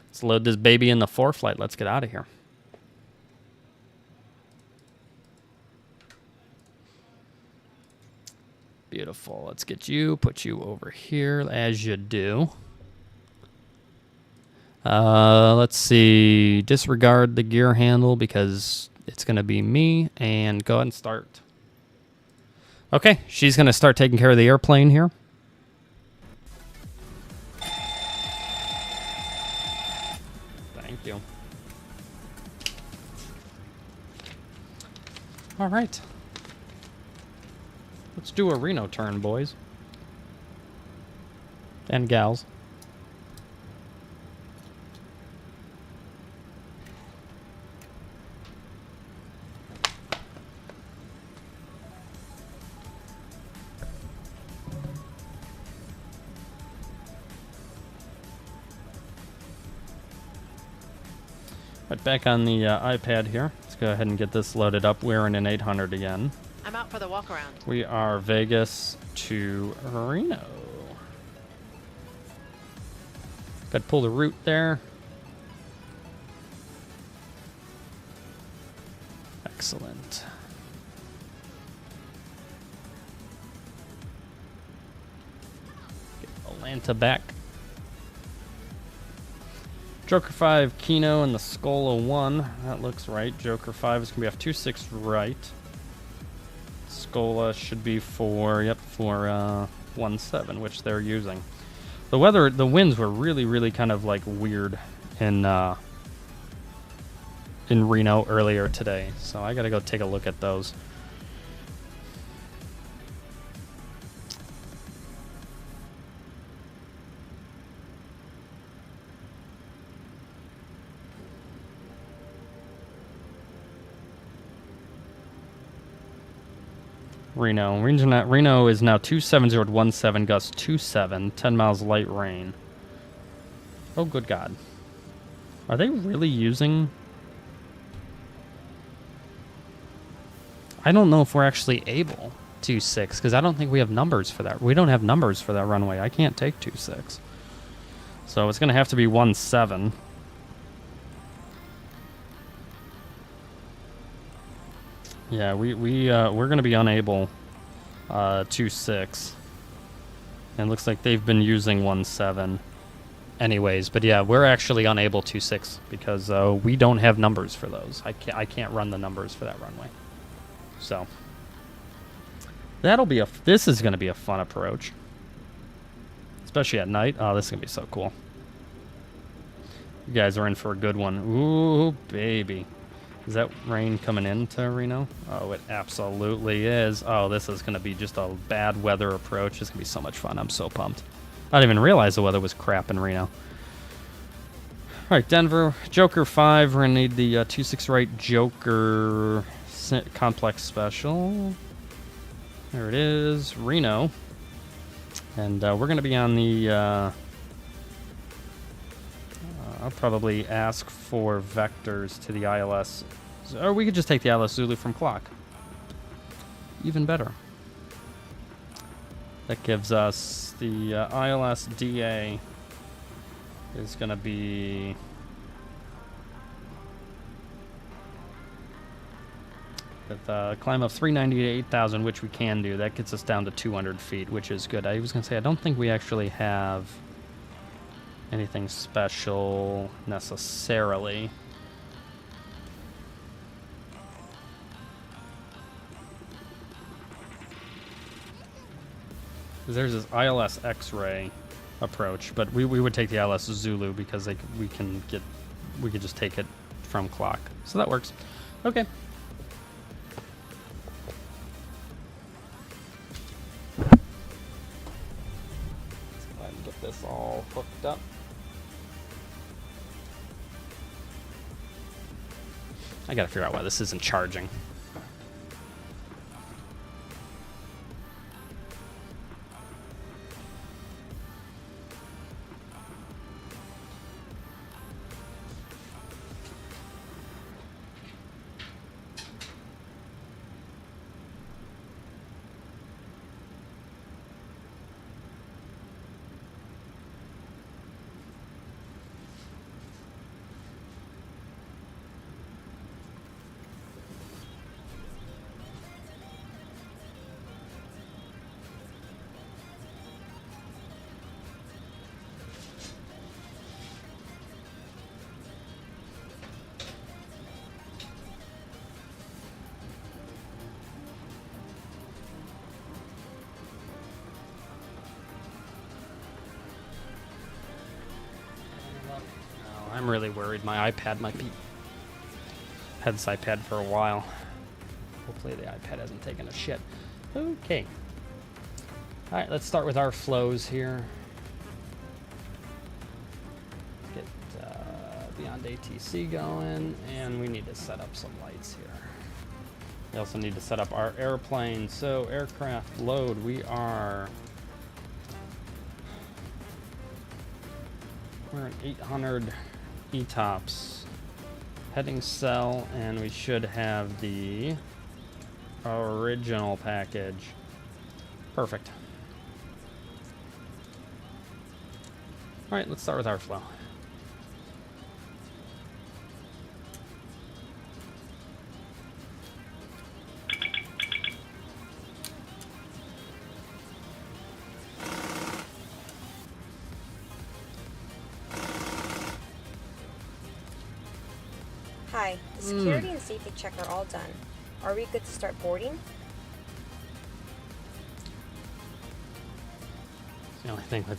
let's load this baby in the 4 flight. Let's get out of here. Beautiful. Let's get you, put you over here as you do. Let's see. Disregard the gear handle because it's going to be me. And go ahead and start. Okay, she's going to start taking care of the airplane here. Thank you. All right. Let's do a Reno turn, boys. And gals. Right, back on the iPad here. Let's go ahead and get this loaded up. We're in an 800 again. I'm out for the walk around. We are Vegas to Reno. Got to pull the route there. Excellent. Get Atlanta back. Joker 5, Kino, and the Skola 1. That looks right. Joker 5 is going to be off 26 right. Skola should be for, yep, for 17, which they're using. The weather, the winds were really kind of like weird in Reno earlier today. So I got to go take a look at those. Reno is now 27017, gust 27, 10 miles light rain. Oh, good God. Are they really using... I don't know if we're actually able to 6, because I don't think we have numbers for that. We don't have numbers for that runway. I can't take 26. So it's going to have to be 17. Yeah, we're going to be unable 26. And it looks like they've been using 17 anyways. But yeah, we're actually unable 26 because we don't have numbers for those. I can't run the numbers for that runway. So that'll be this is going to be a fun approach. Especially at night. Oh, this is going to be so cool. You guys are in for a good one. Ooh, baby. Is that rain coming into Reno? Oh, it absolutely is. Oh, this is going to be just a bad weather approach. It's going to be so much fun. I'm so pumped. I didn't even realize the weather was crap in Reno. All right, Denver. Joker 5. We're going to need the 26 right Joker complex special. There it is. Reno. And we're going to be on the... I'll probably ask for vectors to the ILS. Or we could just take the ILS Zulu from clock. Even better. That gives us the ILS DA is going to be With a climb of 390 to 8,000, which we can do, that gets us down to 200 feet, which is good. I was going to say, I don't think we actually have anything special necessarily. There's this ILS X-ray approach, but we would take the ILS Zulu because we could just take it from clock. So that works. Okay. Let's go ahead and get this all hooked up. I gotta figure out why this isn't charging. I'm really worried my iPad might be... Had this iPad for a while. Hopefully the iPad hasn't taken a shit. Okay. Alright, let's start with our flows here. Get Beyond ATC going, and we need to set up some lights here. We also need to set up our airplane. So, aircraft load, we're at 800 ETOPS. Heading cell, and we should have the original package. Perfect. Alright, let's start with our flow. Hi, the security and safety check are all done. Are we good to start boarding? It's the only thing that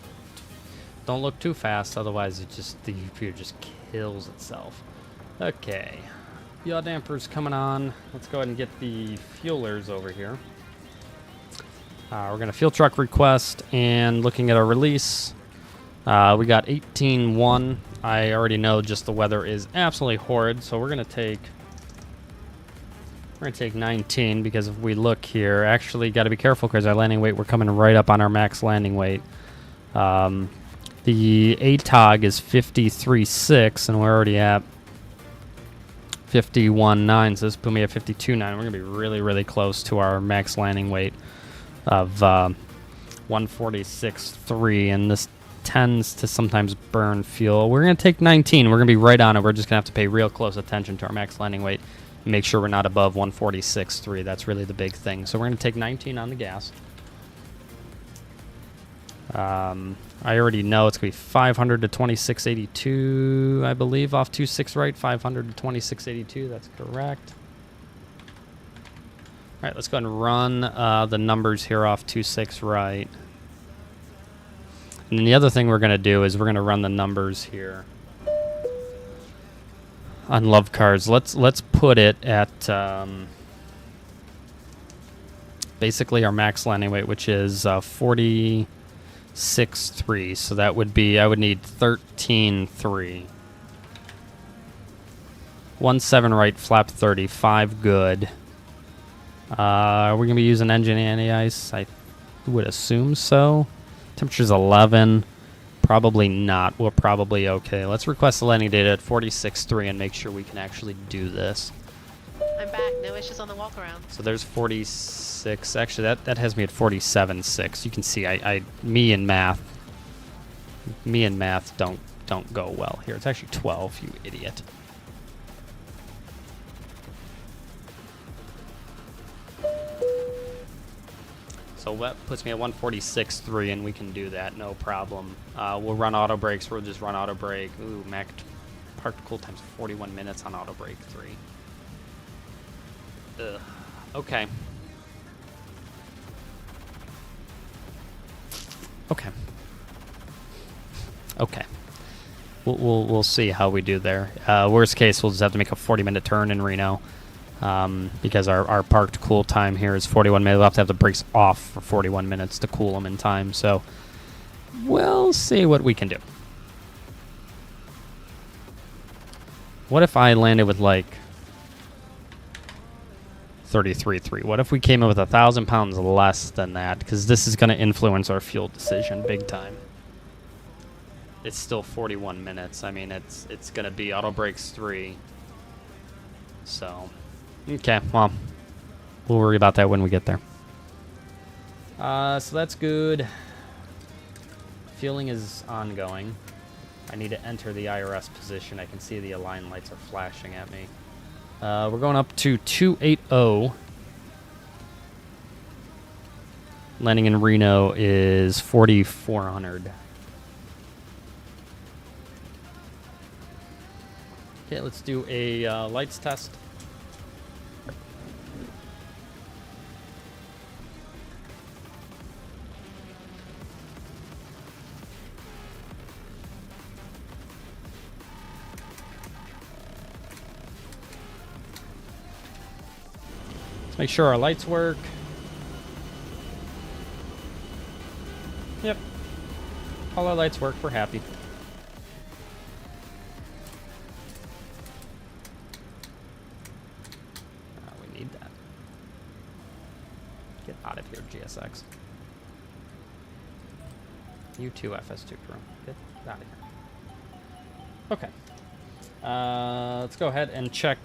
don't look too fast, otherwise the computer just kills itself. Okay, yaw dampers coming on. Let's go ahead and get the fuelers over here. We're gonna fuel truck request, and looking at our release, we got 18.1. I already know just the weather is absolutely horrid, so we're gonna take 19, because if we look here, actually got to be careful because our landing weight, we're coming right up on our max landing weight. The ATOG is 53.6, and we're already at 51.9, so this put me at 52.9. We're gonna be really, really close to our max landing weight of 146.3, and this tends to sometimes burn fuel. We're going to take 19. We're going to be right on it. We're just going to have to pay real close attention to our max landing weight and make sure we're not above 146.3. That's really the big thing. So we're going to take 19 on the gas. I already know it's going to be 500 to 2682, I believe, off 26 right. 500 to 2682, that's correct. All right, let's go ahead and run the numbers here off 26 right. And then the other thing we're going to do is we're going to run the numbers here on love cards. Let's put it at basically our max landing weight, which is 46.3. So that would be, I would need 13.3. 17 right, flap 35 good. We're going to be using engine anti-ice. I would assume so. Temperature's 11. Probably not. We're probably okay. Let's request the landing data at 46.3 and make sure we can actually do this. I'm back. No issues on the walk around. So there's 46. Actually, that has me at 47.6. You can see me and math don't go well here. It's actually 12, you idiot. So that puts me at 146.3, and we can do that, no problem. We'll run auto brakes. We'll just run auto brake. Ooh, park to cool time's 41 minutes on auto brake 3. Ugh. Okay. Okay. Okay. We'll see how we do there. Worst case, we'll just have to make a 40-minute turn in Reno. Because our parked cool time here is 41 minutes. We'll have to have the brakes off for 41 minutes to cool them in time. So we'll see what we can do. What if I landed with like 33.3? What if we came in with 1,000 pounds less than that? Because this is going to influence our fuel decision big time. It's still 41 minutes. I mean, it's going to be auto brakes 3. So... okay, well, we'll worry about that when we get there. So that's good. Fueling is ongoing. I need to enter the IRS position. I can see the align lights are flashing at me. We're going up to 280. Landing in Reno is 4,400. Okay, let's do a lights test. Make sure our lights work. Yep. All our lights work. We're happy. We need that. Get out of here, GSX. You too, FS2 Pro. Get out of here. Okay. Let's go ahead and check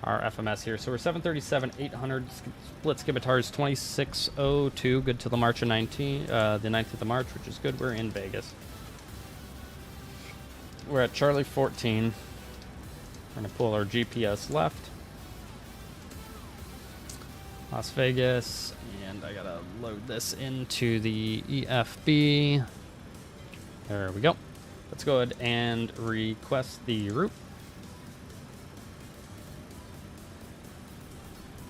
our FMS here. So we're 737, 800, split skimitars 2602, good till the March of the 19th of March, which is good. We're in Vegas. We're at Charlie 14. We're gonna pull our GPS left. Las Vegas, and I gotta load this into the EFB. There we go. Let's go ahead and request the route.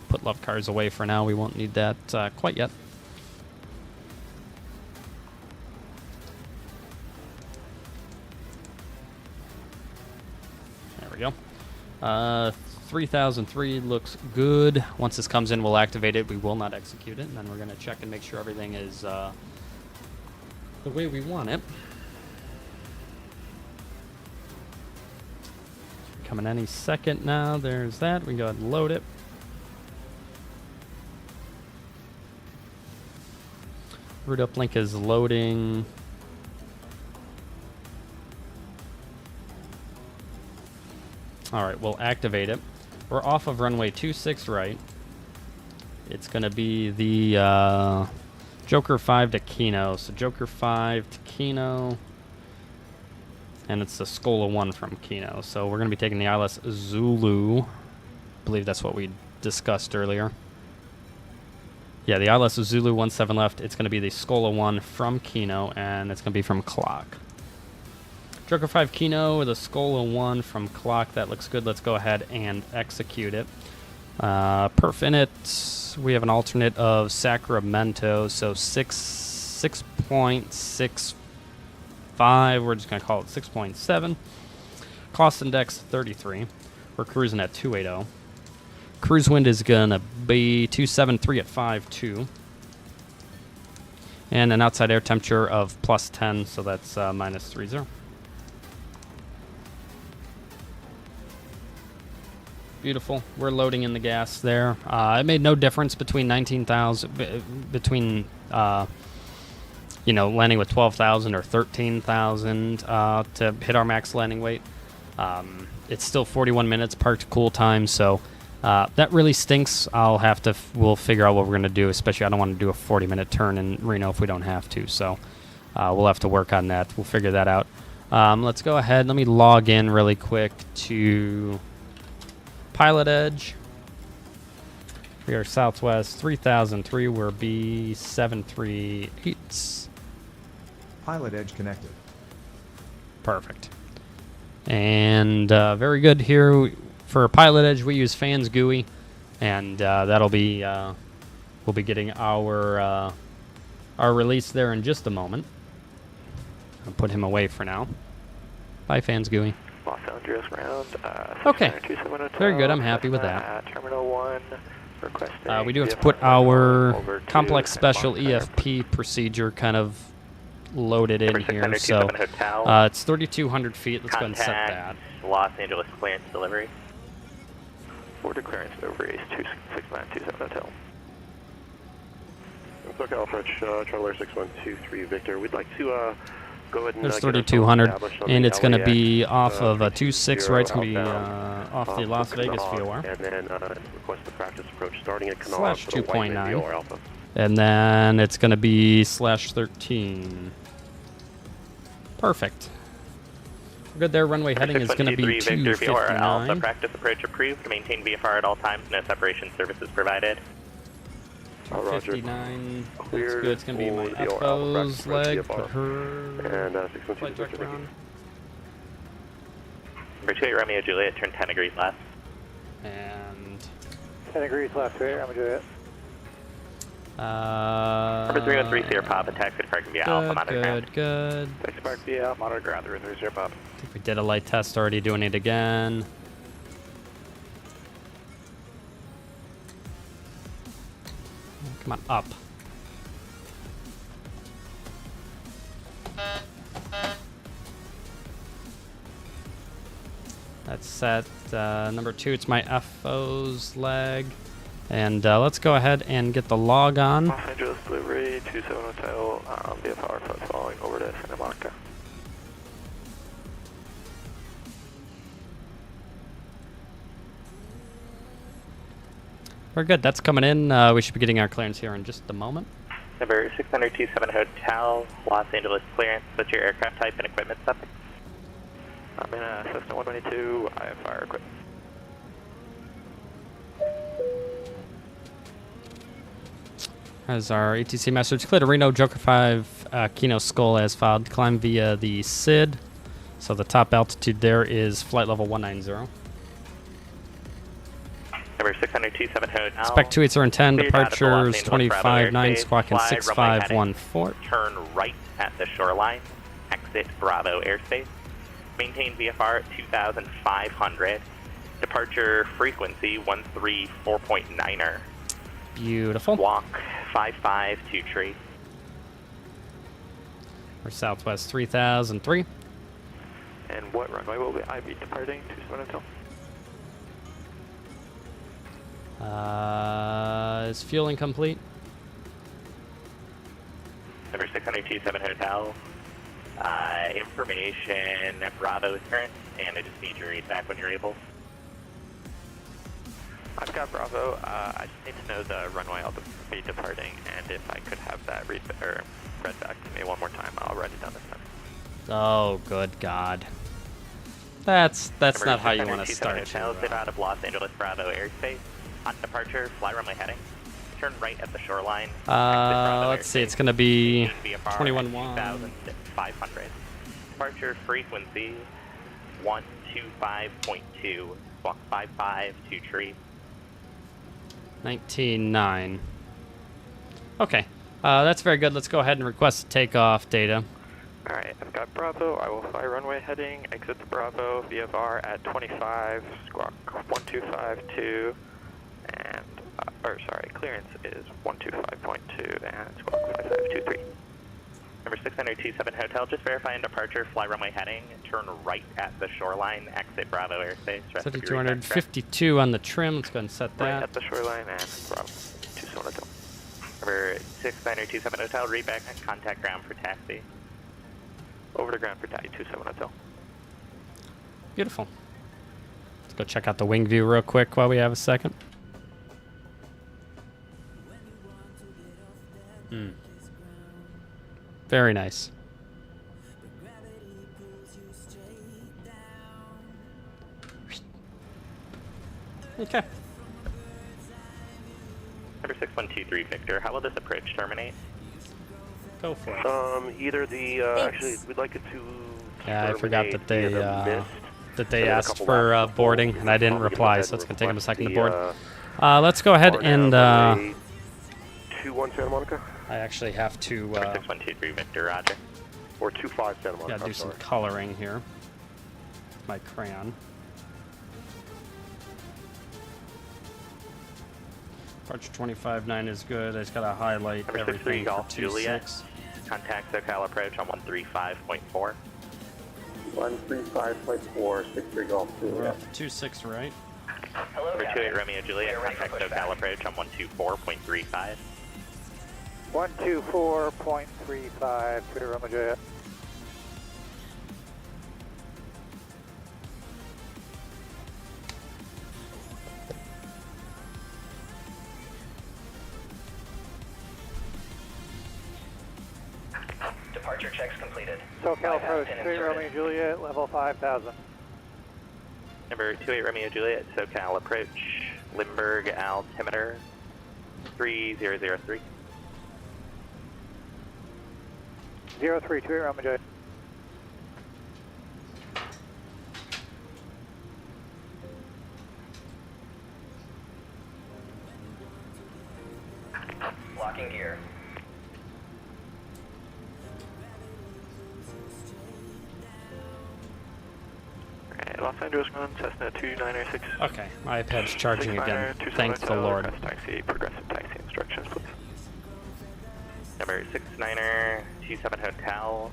Put love cars away for now. We won't need that quite yet. There we go. 3003 looks good. Once this comes in, we'll activate it. We will not execute it. And then we're going to check and make sure everything is the way we want it. Coming any second now. There's that. We can go ahead and load it. Route uplink is loading. All right, we'll activate it. We're off of runway 26 right. It's going to be the Joker 5 to Kino. So Joker 5 to Kino. And it's the Skola 1 from Kino. So we're going to be taking the ILS Zulu. I believe that's what we discussed earlier. Yeah, the ILS Zulu 17 left. It's going to be the Skola 1 from Kino, and it's going to be from Clock. Joker 5 Kino with a Skola 1 from Clock. That looks good. Let's go ahead and execute it. Perf in it. We have an alternate of Sacramento, so 6.65. We're just going to call it 6.7. Cost index 33. We're cruising at 280. Cruise wind is going to be 273 at 5.2. And an outside air temperature of plus 10, so that's minus 30. Beautiful. We're loading in the gas there. It made no difference between 19,000, landing with 12,000 or 13,000 to hit our max landing weight. It's still 41 minutes parked cool time, so that really stinks. We'll figure out what we're going to do, especially I don't want to do a 40-minute turn in Reno if we don't have to, so we'll have to work on that. We'll figure that out. Let's go ahead. Let me log in really quick to Pilotedge. We are Southwest 3003. We're B738. Pilotedge connected. Perfect. And very good here. For Pilotedge, we use Fans GUI. And that'll be, we'll be getting our release there in just a moment. I'll put him away for now. Bye, Fans GUI. Los Angeles ground. Okay. Very good. I'm happy with that. Terminal 1. Requesting. We do have to put our complex special EFP procedure kind of loaded in here. So it's 3,200 feet. Let's go ahead and set that. Los Angeles clearance delivery. Forward to clearance over Ace 26927 Hotel. SoCal approach, Traveler 6123 Victor. We'd like to go ahead and there's 3,200, and it's going to be off of a 26, right? It's going to be off the Las Vegas VOR. And then request the practice approach starting at Canal / 2.9. And then it's going to be /13. Perfect. We're good there. Runway heading is going to be 259. Practice approach approved. Maintain VFR at all times. No separation services provided. 59. That's good. It's going to be my FO's leg. Put her flight director on. Number 28 Romeo Juliet, turn 10 degrees left. And 10 degrees left here, I'm Juliet. Number 313 Sierra Papa, taxi to parking via Alpha, monitor ground. Good. Taxi park via monitor ground, 313 Sierra Papa. I think we did a light test already, doing it again. Come on, up. That's set. Number 2, it's my FO's leg. And let's go ahead and get the log on. Los Angeles delivery, 27 Hotel, VFR plus following over to Santa Monica. We're good. That's coming in. We should be getting our clearance here in just a moment. Number 6027 Hotel, Los Angeles clearance. What's your aircraft type and equipment stuff? I'm in a Cessna 122 IFR equipment. As our ATC message, clear to Reno, Joker 5, Kino Skull as filed. Climb via the SID. So the top altitude there is flight level 190. Number 6027 Hotel. Spec 28 are in 10, departures 25-9, squawking 6514. Turn right at the shoreline, exit Bravo airspace. Maintain VFR at 2,500. Departure frequency 134.9er. Beautiful. Walk 552 tree. We're Southwest 3003. And what runway will I be departing to Hotel? Is fueling complete? Number 6027 Hotel. Information Bravo is current, and I just need your read back when you're able. I've got Bravo. I just need to know the runway I'll be departing, and if I could have that read back to me one more time, I'll write it down this time. Oh, good God. That's not how you want to start. Hotel, zip out of Los Angeles Bravo airspace. On departure, fly runway heading. Turn right at the shoreline. Let's see, it's going to be 21-1. 2,500. Departure frequency 125.2. Squawk 552 tree. 19-9. Okay, that's very good. Let's go ahead and request takeoff data. Alright, I've got Bravo. I will fly runway heading, exit the Bravo, VFR at 25, squawk 1252, and, clearance is 125.2, and squawk 5523. Number 6027 Hotel, just verifying departure, fly runway heading, turn right at the shoreline, exit Bravo airspace. 3252 on the trim, let's go ahead and set that. Right at the shoreline and Bravo, 27 Hotel. Number 6027 Hotel, read back and contact ground for taxi. Over to ground for taxi, 27 Hotel. Beautiful. Let's go check out the wing view real quick while we have a second. Very nice. Okay. 6123 Victor, how will this approach terminate? Go for it. Either the, actually, we'd like it to... Yeah, I forgot that they, Then a asked couple for laps boarding, before and I didn't we can reply, go so it's ahead going to take them a second to reflect board. the, Let's go ahead bar and, down runway 21 Santa Monica? I actually have to, 6123 Victor, roger. Or 25 Santa Monica, gotta do I'm some sorry. coloring here. My crayon. Departure 25.9 is good. I just gotta highlight Number 63 everything for Golf Juliet. 26. Contact SoCal approach on 135.4. 135.4, 63 Golf We're Juliet. off 26, right? Number 28 Romeo Juliet. Contact SoCal approach on 124.35. 124.35 to Romeo Juliet. Departure checks completed. SoCal approach, 3 Romeo Juliet, level 5,000. Number 28 Romeo Juliet, SoCal approach, Limburg altimeter 3003. 03, 2 Romeo Juliet. Locking gear. Alright, Los Angeles Ground, Cessna 2906. Okay, my iPad's charging again. Thanks the Lord. Taxi, progressive taxi instructions, please. Number 69er 27 Hotel,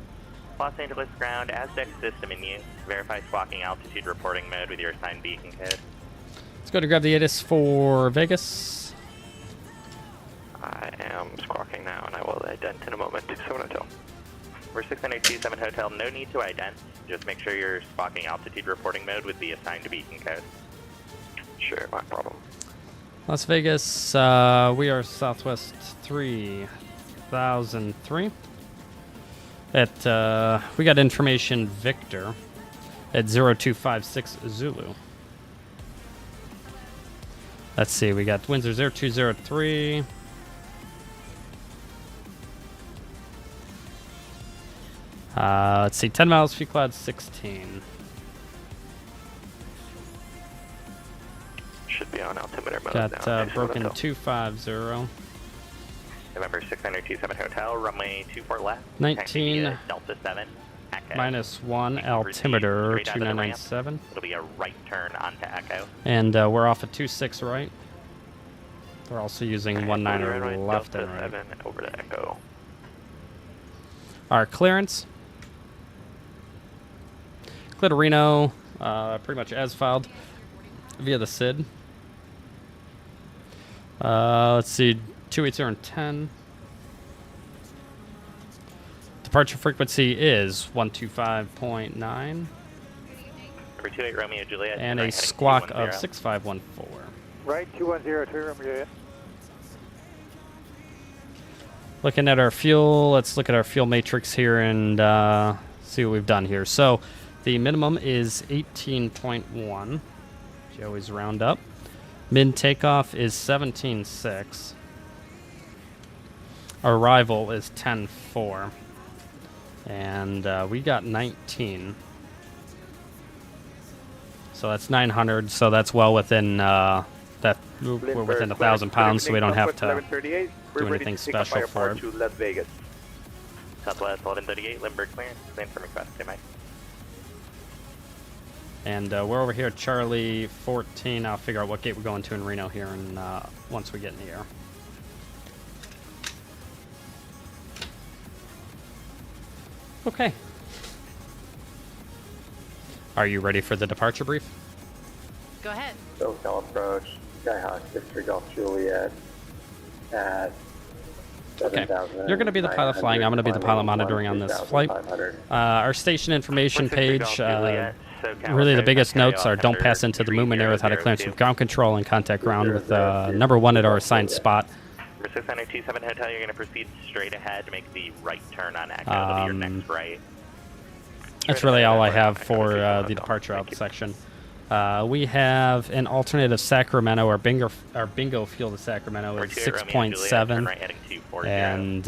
Los Angeles ground, Aztec system in use. Verify squawking altitude reporting mode with your assigned beacon code. Let's go to grab the ATIS for Vegas. I am squawking now, and I will ident in a moment. 27 Hotel. We're 6927 Hotel, no need to ident. Just make sure you're squawking altitude reporting mode with the assigned beacon code. Sure, no problem. Las Vegas, we are Southwest 3003. We got information Victor at 0256 Zulu. Let's see, we got Windsor 0203. Let's see, 10 miles, few clouds 16. Should be on altimeter mode Got now. broken 250. November 6927 Hotel, runway 24 left. 19 taxi via Delta 7. Echo. -1 Proceed altimeter straight out of the ramp. 2997. It'll be a right turn onto Echo. And we're off at 26 right. We're also using 19er left Delta and right. 7 over to Echo. Our clearance. Clear to Reno, pretty much as filed via the SID. Let's see, 280 and 10. Departure frequency is 125.9. Number 28 Romeo Juliet. And right a heading squawk 210. of 6514. Right, 210, 2 Romeo Juliet. Looking at our fuel, let's look at our fuel matrix here and see what we've done here. So the minimum is 18.1. You always round up. Min takeoff is 17.6. Arrival is 10.4. And we got 19. So that's 900. So that's well within that. We're within 1,000 pounds, so we don't have to do anything special for it. To Las Vegas. Southwest 1138, Limburg clearance. Same from request, Mike. And we're over here at Charlie 14. I'll figure out what gate we're going to in Reno here and once we get in the air. Okay. Are you ready for the departure brief? Go ahead. SoCal approach, Skyhawk 63 Golf Juliet at Okay. You're going to be the pilot flying. I'm going to be the pilot monitoring on this flight. Our station information page, really the biggest notes are don't pass into the movement area without a clearance from ground control and contact ground with number 1 at our assigned spot. For 6927 Hotel, you're going to proceed straight ahead to make the right turn on Echo. That'll be your next right. That's really all I have for the departure out section. We have an alternative Sacramento. Our bingo fuel to Sacramento is 6.7, and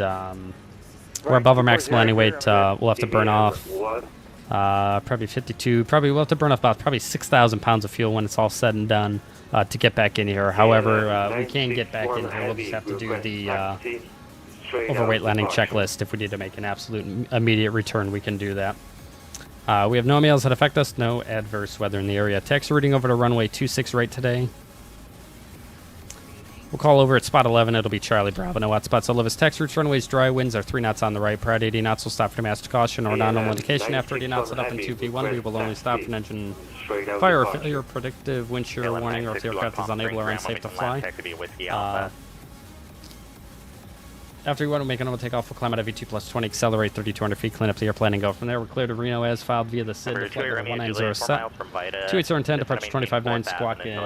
we're above our maximum landing weight. We'll have to burn off probably 52. Probably we'll have to burn off about 6,000 pounds of fuel when it's all said and done to get back in here. However, we can get back in here. We'll just have to do the overweight landing checklist. If we need to make an absolute immediate return, we can do that. We have no meals that affect us, no adverse weather in the area. Taxi routing over to runway 26 right today. We'll call over at spot 11. It'll be Charlie Bravo. No hotspots. All of us taxi routes, runways dry. Winds are 3 knots on the right. Prior to 80 knots, we'll stop for master caution or non-normal indication. After 80 knots, set up in 2V1. We will only stop for an engine fire or failure, predictive wind shear warning, or if the aircraft is unable or unsafe to fly. After we want to make another takeoff, we'll climb out of V2 plus 20, accelerate 3,200 feet, clean up the airplane, and go from there. We're clear to Reno as filed via the SID. 190 set. 28010, departure 25-9, squawk in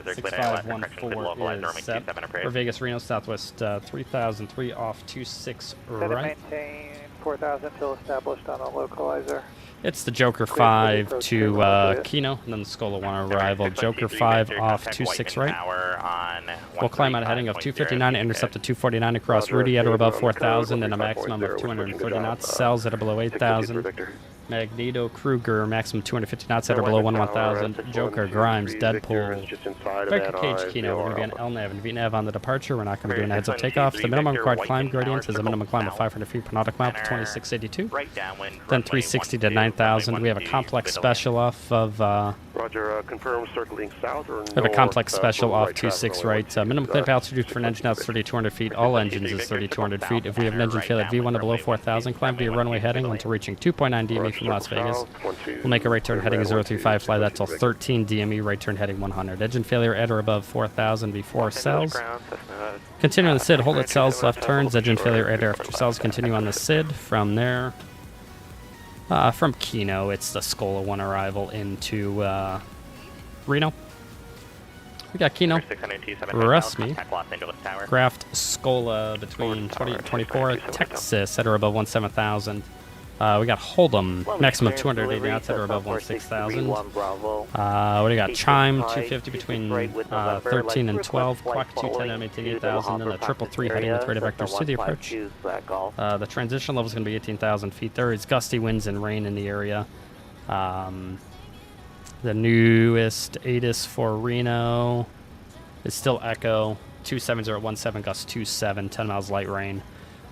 6514 is set. For Vegas, Reno, Southwest 3003 off 26 right. Maintain 4,000 till established on a localizer. It's the Joker 5 to Kino, and then the Skola 1 arrival. Joker 5 off 26 right. We'll climb out a heading of 259, intercept at 249 across Rudy at or above 4,000, and a maximum of 230 knots. Cells at or below 8,000. Magneto Kruger, maximum 250 knots at or below 1,000. Joker, Grimes, Deadpool. Vector Cage, Kino. We're going to be on LNAV and VNAV on the departure. We're not going to be doing a heads-up takeoff. The minimum required climb gradient is a minimum climb of 500 feet per nautical mile to 2682. Then 360 to 9,000. We have a complex special off of... Roger, confirm circling south or we have a complex special off 26 right. Minimum clear altitude for an engine out is 3,200 feet. All engines is 3,200 feet. If we have an engine fail at V1 to below 4,000, climb via runway heading until reaching 2.9 DME from Las Vegas. We'll make a right turn heading 035, fly that till 13 DME, right turn heading 100. Engine failure at or above 4,000 before cells. Continue on the SID, hold at cells, left turns. Engine failure at or after cells, continue on the SID. From there, from Kino, it's the Skola 1 arrival into Reno. We got Kino, Resmi, Craft, Skola between 20 and 24, Texas at or above 17,000. We got Hold'em, maximum 280 knots at or above 16,000. What do you got? Chime, 250 between 13 and 12. Quack, 210 and maintain 8,000. Then the 333 heading with radar vectors to the approach. The transition level is going to be 18,000 feet. There is gusty winds and rain in the area. The newest ATIS for Reno is still Echo, 27017, gust 27, 10 miles light rain.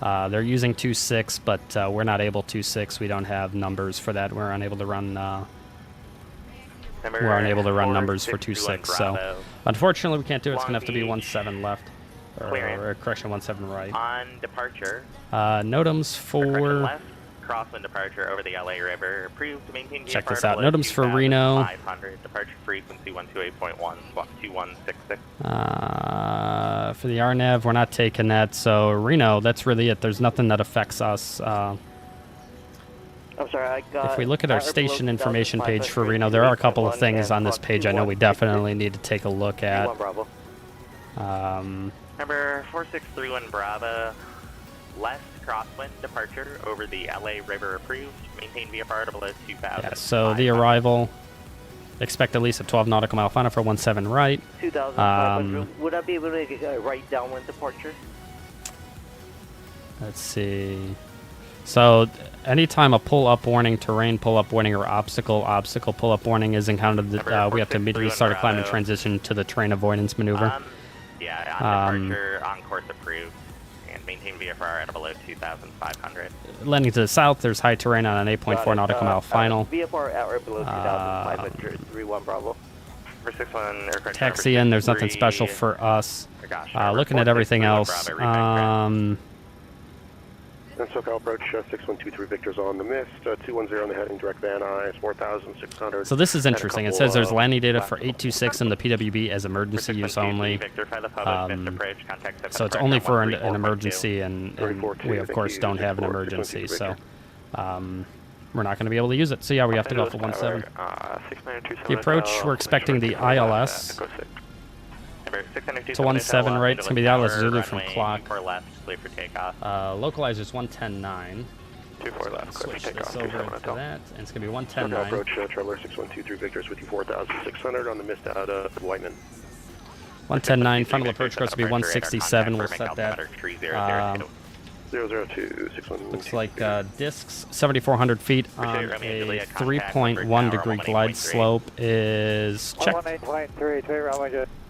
They're using 2.6, but we're not able 2.6. We don't have numbers for that. We're unable to run. We're unable to run numbers for 2.6. So, unfortunately, we can't do it. It's gonna have to be 1.7 left, or correction, 1.7 right. On departure. NOTAMs for. Crosswind departure over the LA River. Approved to maintain. Check this out. NOTAMs for Reno. 500 departure frequency 128.1, squawk 2166. For the RNAV, we're not taking that. So Reno, that's really it. There's nothing that affects us. I'm sorry, I got... If we look at our station information page for Reno, there are a couple of things on this page I know we definitely need to take a look at. Number 4631 Bravo. Less crosswind departure over the LA River approved. Maintain VFR to below 2,000. Yeah, so the arrival, expect at least a 12 nautical mile final for 17 right. 2,500. Would I be able to get a right downwind departure? Let's see. So anytime a pull-up warning, terrain pull-up warning, or obstacle pull-up warning is encountered, we have to immediately start a climb and transition to the terrain avoidance maneuver. Yeah, on departure, on course approved. Maintain VFR at below 2,500. Landing to the south, there's high terrain on an 8.4 nautical mile final. VFR at or below 2,500, 31 Bravo. Taxi in, there's nothing special for us. Looking at everything else. SoCal approach 6123 Victor's on the mist, 210 on the heading, direct Van Nuys, 4,600. So this is interesting. It says there's landing data for 826 in the PWB as emergency use only. So it's only for an emergency, and we of course don't have an emergency, so we're not going to be able to use it. So yeah, we have to go for 17. The approach, we're expecting the ILS to 17 right. It's going to be the ILS Zulu from clock. Localizer's 110.9. 24 left, clear for Switch takeoff. this over to that, and it's going to be 110.9. Approach Traveler 6123 Victor's with you 4,600 on the missed out Whiteman. 110.9, frontal approach course will be 167. We'll set that. 00261. Looks like discs, 7,400 feet on a 3.1 degree glide slope is checked.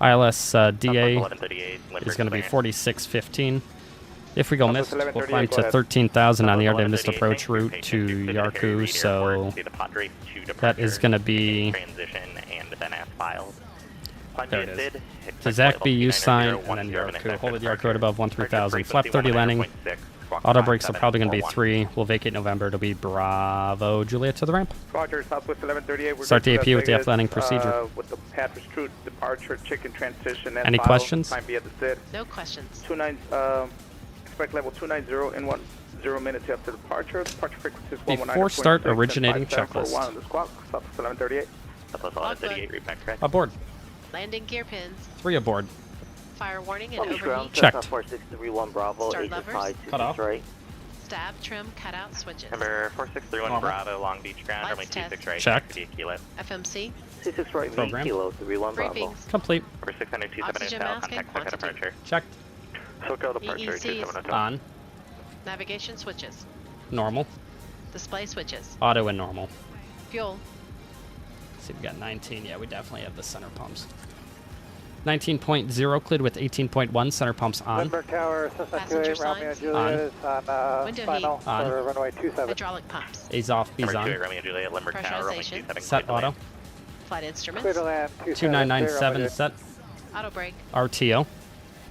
ILS DA is going to be 4615. If we go missed, we'll climb to 13,000 on the air to missed approach route to Yarku, so that is going to be... There it is. To Zach B, U sign, and then Yarku. Hold with Yarku at above 13,000. Flap 30 landing. Auto brakes are probably going to be 3. We'll vacate November. It'll be Bravo Juliet to the ramp. Roger, Southwest 1138. Start the AP with the F landing procedure. With the path route departure, chicken transition, and any questions? Time be at the SID. No questions. 29, expect level 290 in 10 minutes after departure. Departure frequency is 119. Before start originating checklist. On the squawk, Southwest 1138. Southwest 1138, Aboard. Landing gear pins. 3 aboard. Fire warning and overheat. Checked. 4631 Bravo. Start levers. Cut off. Right. Stab, trim, cutout, switches. Number 4631 Bravo, Long Beach ground, runway Lights 26 right. Checked. Kilo. FMC. 26 right, Program. Kilo 31 Bravo. Briefings. Complete. Number 600 Oxygen 270 mask and contact SoCal quantity. departure. Checked. SoCal departure, EECs. 270. On. Navigation switches. Normal. Display switches. Auto and normal. Fuel. Let's see, we got 19. Yeah, we definitely have the center pumps. 19.0 cleared with 18.1 center pumps on. Lindbergh Tower, Passenger signs. Juliet is on Window final heat. On. for runway 27. Hydraulic pumps. A's off, B's Number 2 on. Romeo Juliet, Limerick Tower, runway Pressurization. 27 Set clear to auto. land. Flight instruments. Clear to land 2997 set. Auto brake. RTO.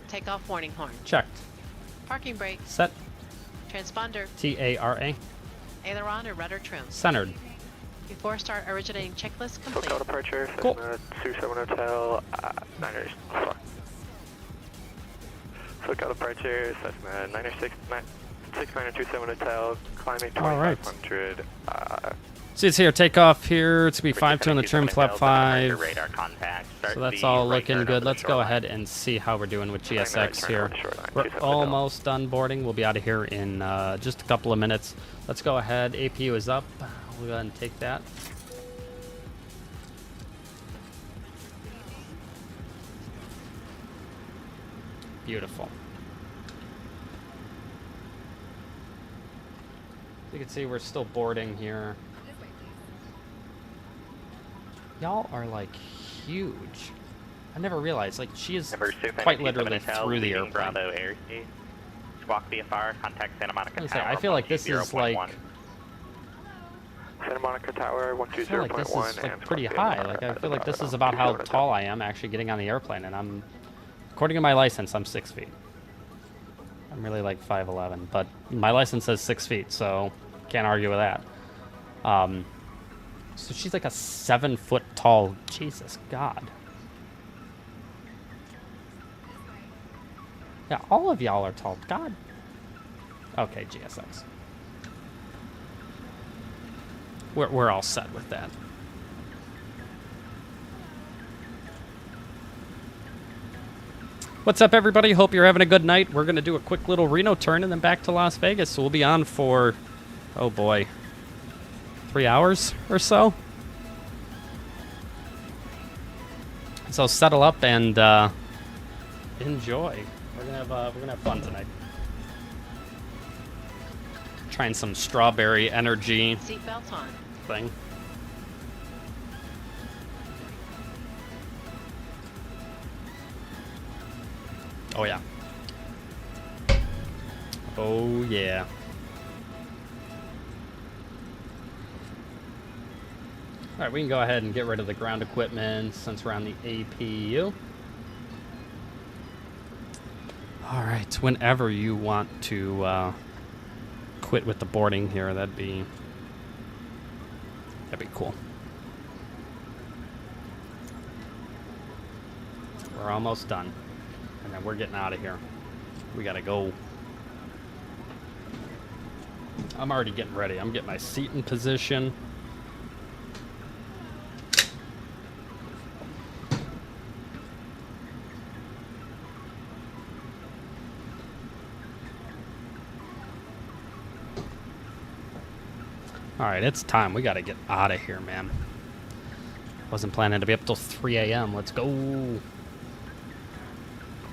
Takeoff warning horn. Checked. Parking brake. Set. Transponder. TARA. Aileron or rudder trim. Centered. Before start originating checklist complete. SoCal departure, Cool. 27 Hotel, 9er, fuck. SoCal departure, Cessna 6927 Hotel, climbing 2500. See, it's here. Takeoff here. It's going to be 5-2 on the trim, flap 5. Radar contact. Start So that's the all right looking turn good. onto the Let's go shoreline. ahead and see how we're doing with GSX here. Shoreline, We're 27 almost done boarding. We'll be out of here in just a couple of minutes. Let's go ahead. APU is up. We'll go ahead and take that. Beautiful. You can see we're still boarding here. Y'all are like huge. I never realized, like, she is Number 600 quite literally Hotel, through the leaving airplane. Bravo airspace. Squawk VFR, contact Santa Monica I was gonna say, Tower. I feel like this is like, Santa Monica Tower, I feel like this 120.1 is like and pretty squawk high. VFR Like, I at feel like this is about about how 27 tall I am actually getting on the airplane, and I'm, according to my license, I'm 6 feet. I'm really like 5'11", but my license says 6 feet, so can't argue with that. So she's like a 7 foot tall. Jesus God. Yeah, all of y'all are tall. God. Okay, GSX. We're all set with that. What's up, everybody? Hope you're having a good night. We're going to do a quick little Reno turn and then back to Las Vegas. So we'll be on for, oh boy, 3 hours or so. So settle up and enjoy. We're gonna have fun tonight. Trying some strawberry energy Seatbelts on. thing. Oh yeah. Oh yeah. All right, we can go ahead and get rid of the ground equipment since we're on the APU. All right, whenever you want to quit with the boarding here, that'd be cool. We're almost done, and then we're getting out of here. We gotta go. I'm already getting ready. I'm getting my seat in position. Alright, it's time. We gotta get out of here, man. Wasn't planning to be up till 3 a.m. Let's go.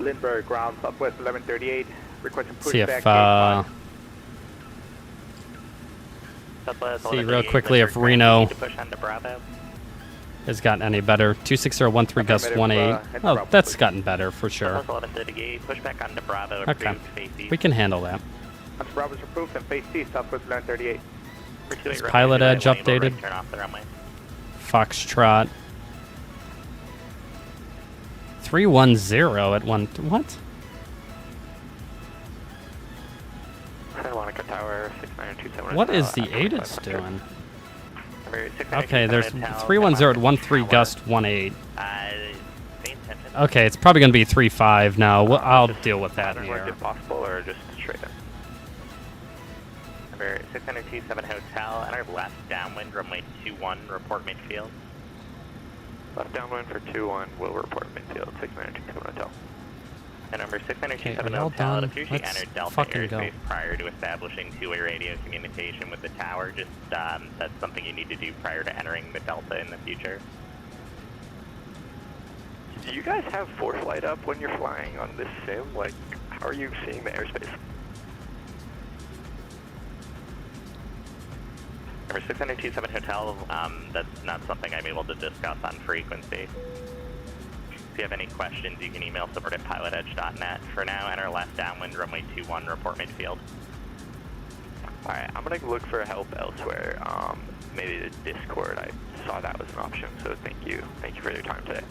Lindbergh, ground, Southwest 1138. Requesting pushback. See if, Southwest see real 1138, quickly if Lindbergh, Reno need to push on to Bravo. has gotten any better. 26013 gust 18. Oh, that's gotten better for sure. Southwest 1138, pushback on to Bravo, Okay. approved, face east. We can handle that. That's Bravo's approved and face east, Southwest 1138. For 28 Is runway Pilotedge 28, we'll updated? Turn off the runway. Foxtrot. 310 at 1. What? Santa Monica Tower, 6927. What is the ATIS doing? Number 692, Okay, there's 7 310 at 13 gust 18. main tension. Okay, it's probably going to be 35 now. I'll deal with that in the air. If possible, or just straight in. Number 627 Hotel, enter left downwind, runway 21, report midfield. Left downwind for 2-1, will report midfield, 6927 Hotel. And number 627 Okay, are y'all Hotel, it done? appears you Let's entered Delta fucking go. airspace prior to establishing two-way radio communication with the tower. Just, that's something you need to do prior to entering the Delta in the future. Do you guys have force light up when you're flying on this sim? Like, how are you seeing the airspace? Number 627 Hotel, that's not something I'm able to discuss on frequency. If you have any questions, you can email support@pilotedge.net. For now, enter left downwind, runway 21, report midfield. Alright, I'm gonna look for help elsewhere. Maybe the Discord, I saw that was an option, so thank you. Thank you for your time today.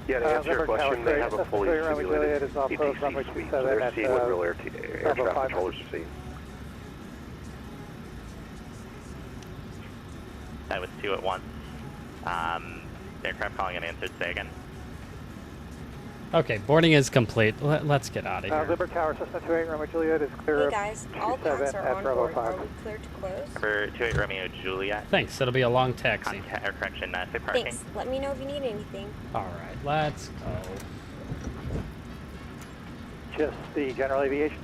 Yeah, to answer your question, they have a fully simulated ATC suite, so they're seeing what real air traffic controllers are seeing. That was 2 at once. Aircraft calling unanswered, say again. Okay, boarding is complete. Let's get out of here. Lindbergh Tower, Cessna 28, Romeo Juliet is clear. Hey guys, all paths are on board. Are we clear to close? Number 28 Romeo Juliet. Thanks, it'll be a long taxi. Correction, say parking. Thanks. Let me know if you need anything. Alright, let's go. Just the general aviation.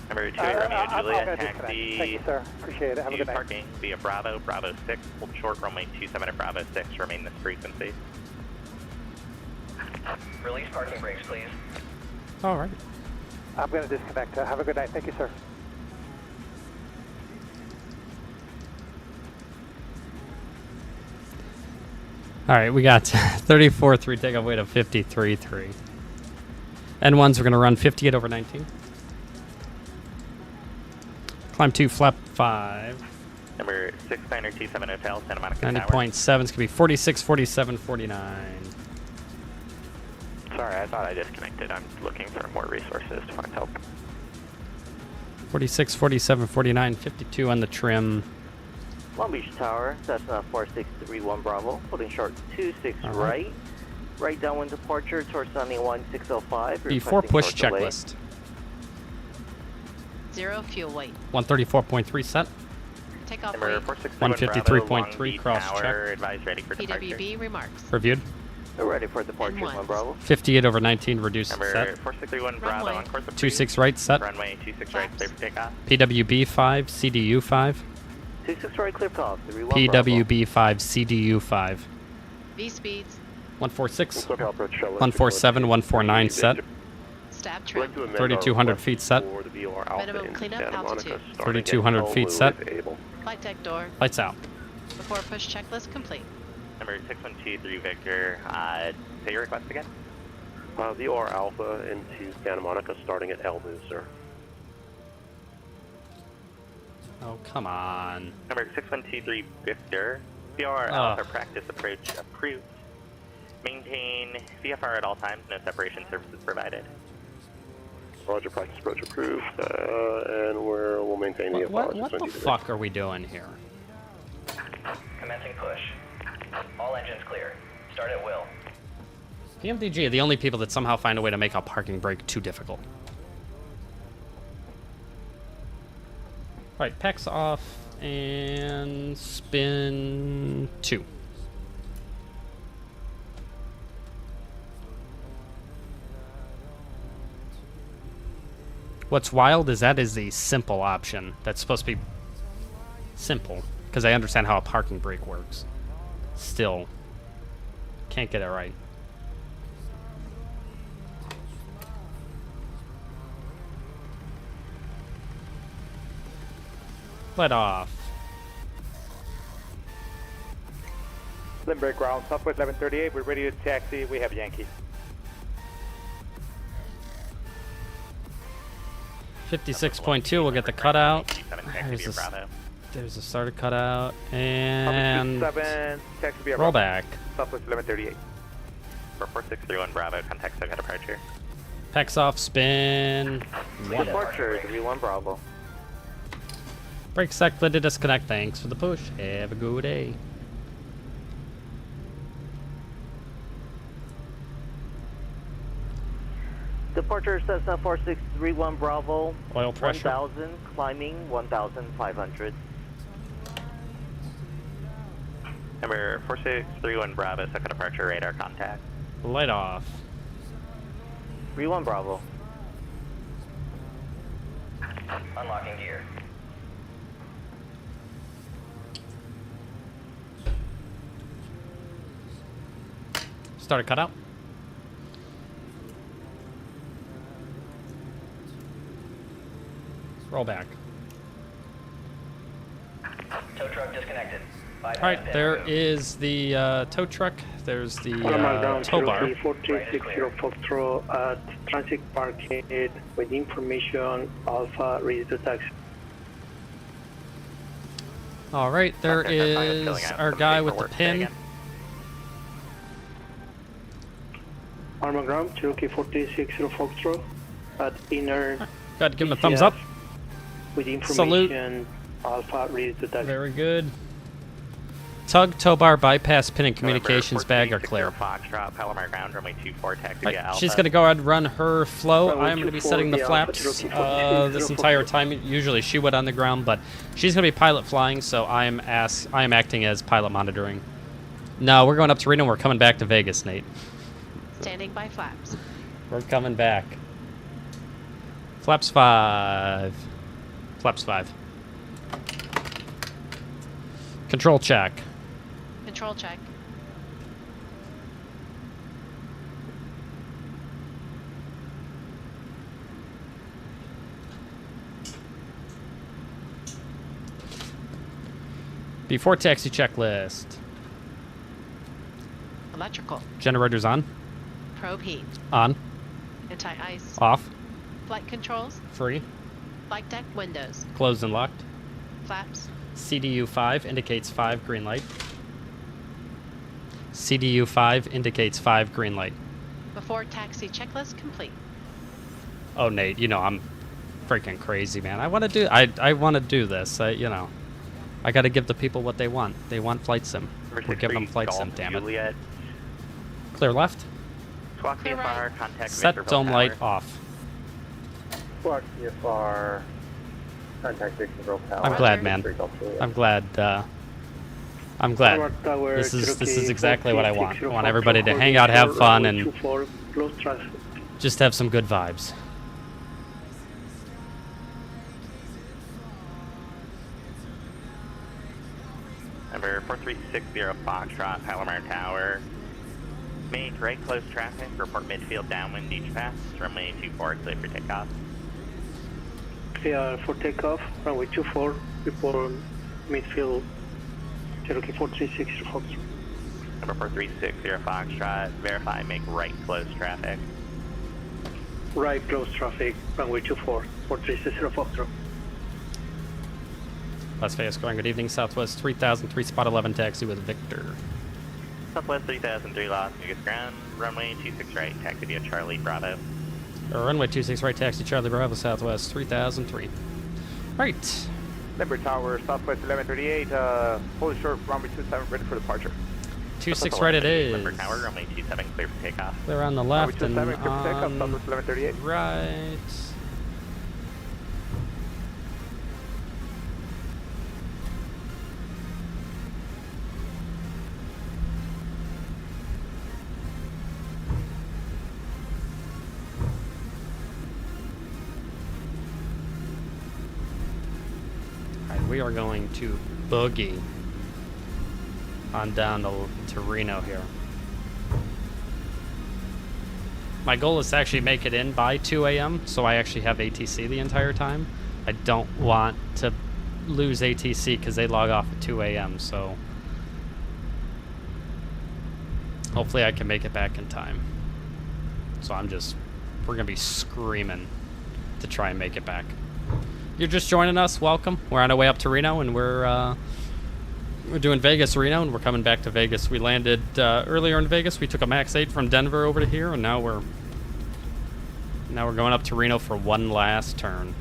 Number 28 Romeo Juliet, Thank taxi you, sir. Appreciate it. Have a to good night. parking via Bravo, Bravo 6, hold short, runway 27 at Bravo 6, remain this frequency. Release parking brakes, please. Alright. I'm going to disconnect. Have a good night. Thank you, sir. Alright, we got 34.3 takeoff weight of 53.3. N1s, we're going to run 58 over 19. Climb 2, flap 5. Number 6927 Hotel, Santa Monica Tower. 90.7 is going to be 46, 47, 49. Sorry, I thought I disconnected. I'm looking for more resources to find help. 46, 47, 49, 52 on the trim. Long Beach Tower, Cessna 4631 Bravo, holding short 26 right. Right downwind departure towards Sunny 1605. Before push checklist. 0 fuel weight. 134.3 set. Takeoff Number weight. 153.3 cross Tower, check. advise ready for departure. PWB remarks. Reviewed. They're ready for departure, N1. 1 Bravo. 58 over 19 reduced Number set. 4631 Bravo Runway. on course of 26 right set. Runway 26 right, clear for takeoff. PWB 5, CDU 5. 26 right, clear off. 31 Bravo. PWB 5, CDU 5. V speeds. 146. 147, 149 set. Stab trim. 3,200 feet set. Minimum cleanup altitude. 3,200 feet set. Flight deck door. Lights out. Before push checklist complete. Number 6123 Victor, say your request again. VR Alpha into Santa Monica starting at Elmu, sir. Oh, come on. Number 6123 Victor, VFR Alpha practice approach approved. Maintain VFR at all times, no separation services provided. Roger, practice approach approved, and we'll maintain VFR. What the fuck are we doing here? Commencing push. All engines clear. Start at will. PMDG are the only people that somehow find a way to make a parking brake too difficult. Alright, pecs off and spin 2. What's wild is that is the simple option. That's supposed to be simple, because I understand how a parking brake works. Still, can't get it right. Let off. Limerick ground, Southwest 1138, we're ready to taxi, we have Yankee. 56.2, we'll get the cutout. There's a starter cutout, and 7, taxi via roll back. Southwest 1138. For 4631 Bravo, contact SoCal departure. Pex off, spin. One. Departure, 31 Bravo. Brake sec, clear to disconnect. Thanks for the push. Have a good day. Departure Cessna 4631 Bravo. Oil pressure. 1,000, climbing 1,500. Number 4631 Bravo, SoCal departure, radar contact. Light off. 31 Bravo. Unlocking gear. Starter cutout. Roll back. Tow truck disconnected. Alright, there is the tow truck. There's the tow bar. 4360 Foxtrot at Transit Parkade with information Alpha ready to taxi. Alright, there is our guy with the pin. Armour Cherokee 4360 Foxtrot at inner. Got to give him a thumbs up. With information Salute. Alpha ready to taxi. Very good. Tug, tow bar, bypass, pin, and communications bag are clear. Foxtrot, Palomar ground, runway 24, taxi via Right, Alpha. she's going to go ahead and run her flow. I'm going to be setting the flaps this entire time. Usually she would on the ground, but she's going to be pilot flying, so I am acting as pilot monitoring. No, we're going up to Reno. We're coming back to Vegas, Nate. Standing by flaps. We're coming back. Flaps 5. Flaps 5. Control check. Control check. Before taxi checklist. Electrical. Generators on. Probe heat. On. Anti-ice. Off. Flight controls. Free. Flight deck windows. Closed and locked. Flaps. CDU 5 indicates 5 green light. CDU 5 indicates 5 green light. Before taxi checklist complete. Oh, Nate, you know I'm freaking crazy, man. I want to do this. You know, I got to give the people what they want. They want Flightsim. We're giving them Flightsim, damn it. Clear left. Squawk VFR, contact Set Victorville dome Tower. light off. Squawk VFR, contact Victorville Tower. I'm glad, man. I'm glad. I'm glad. This is exactly what I want. I want everybody to hang out, have fun, and just have some good vibes. Number 4360 Foxtrot, Palomar Tower. Make right close traffic, report midfield downwind each pass, runway 24, clear for takeoff. Clear for takeoff, runway 24, report midfield, Cherokee 4360 Foxtrot. Number 4360 Foxtrot, verify make right close traffic. Right close traffic, runway 24, 4360 Foxtrot. Las Vegas going, good evening, Southwest 3003, spot 11, taxi with Victor. Southwest 3003 Las Vegas ground, runway 26 right, taxi via Charlie Bravo. Runway 26 right, taxi Charlie Bravo, Southwest 3003. Right. Limber Tower, Southwest 1138, hold short, runway 27, ready for departure. 26 right it is. Limber Tower, runway 27, clear for takeoff. They're on the left and runway 27, clear for takeoff, Southwest 1138. right. and we are going to boogie on down to Reno here. My goal is to actually make it in by 2 a.m. so I actually have ATC the entire time. I don't want to lose ATC because they log off at 2 a.m. so hopefully I can make it back in time. So we're gonna be screaming to try and make it back. You're just joining us, welcome. We're on our way up to Reno, and we're doing Vegas, Reno, and we're coming back to Vegas. We landed earlier in Vegas. We took a Max 8 from Denver over to here, and now we're going up to Reno for one last turn.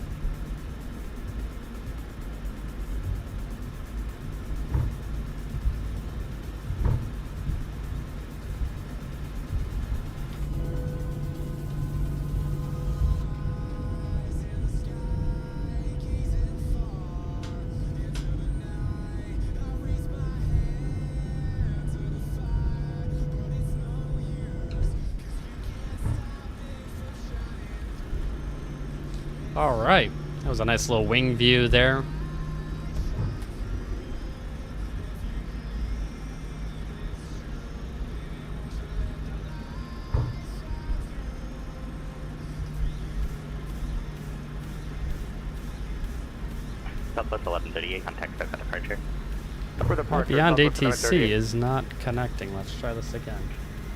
All right, that was a nice little wing view there. Southwest 1138, contact at departure. For departure, Beyond Southwest ATC is not connecting. Let's try this again.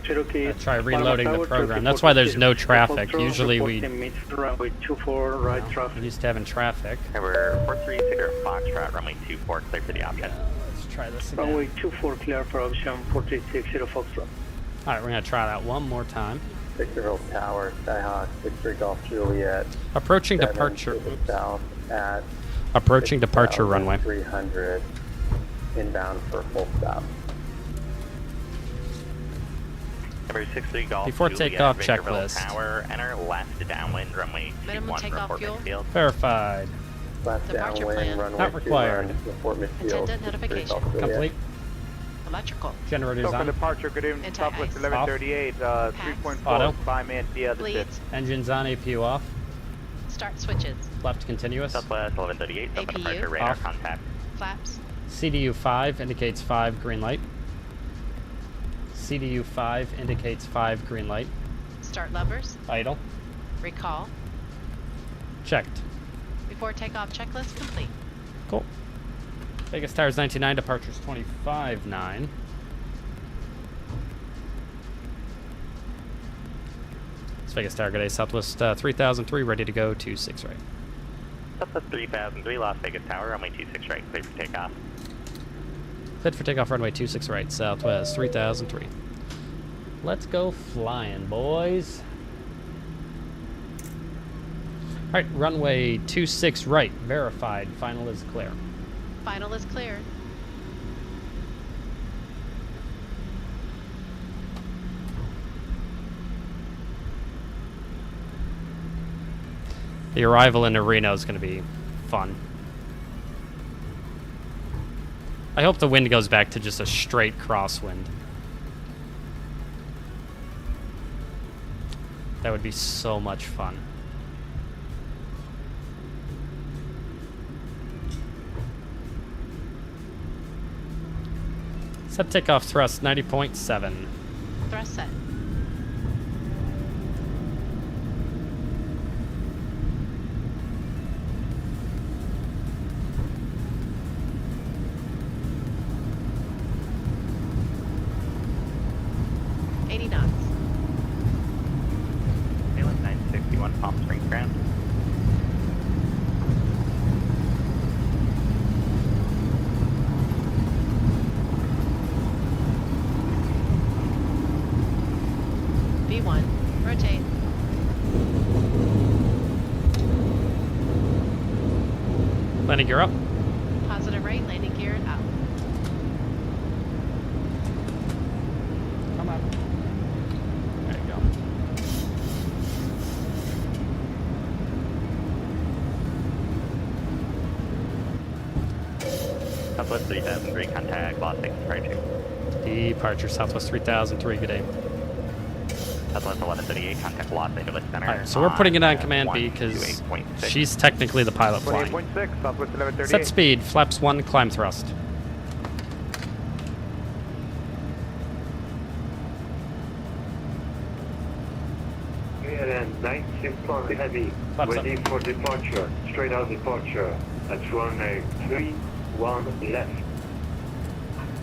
Cherokee. Try reloading the program. That's why there's no traffic. Usually we runway 24, right traffic. used to having traffic. We're 43 Cedar Foxtrot, runway 24, clear for the option. Let's try this again. Runway 24, clear for option 436, Foxtrot. Alright, we're going to try that one more time. Victor Hill Tower, Skyhawk, Victor Golf Juliet. Approaching departure. South at Approaching departure runway. 300, inbound for full stop. Number 63 Golf Before Juliet, takeoff Victorville checklist. Tower, enter left downwind, runway Minimum 21 takeoff for Fort fuel. Midfield. Verified. Left Departure downwind, plan. runway Not required. 21 to Fort Midfield. Attendant notification. Complete. Electrical. Generators So for on. departure, good evening, Anti-ice. Southwest 1138, Auto. 3.4, 5 minutes via the Bleeds. ship. Engines on, APU off. Start switches. Left continuous. Southwest 1138, Southwest APU. departure, radar Off. contact. Flaps. CDU 5 indicates 5 green light. CDU 5 indicates 5 green light. Start levers. Idle. Recall. Checked. Before takeoff checklist complete. Cool. Vegas Towers 99, departures 25-9. It's Vegas Tower, good day. Southwest 3003, ready to go, 26 right. Southwest 3003, Las Vegas Tower, runway 26 right, clear for takeoff. Cleared for takeoff, runway 26 right, Southwest 3003. Let's go flying, boys. Alright, runway 26 right, verified, final is clear. Final is cleared. The arrival in Reno is going to be fun. I hope the wind goes back to just a straight crosswind. That would be so much fun. Set takeoff thrust 90.7. Thrust set. Salem 961, Palm Springs ground. V1. Rotate. Landing gear up. Positive right, landing gear out. Come on. There you go. Southwest 3003, contact Las Vegas departure. Departure Southwest 3003, good day. Southwest 1138, contact Los Angeles Center. Alright, so we're putting it on Command B because she's technically the pilot flying. 28.6, Southwest 1138. Set speed, flaps 1, climb thrust. KLM 961 heavy, Flaps up. ready for departure, straight out departure, at runway 31 left.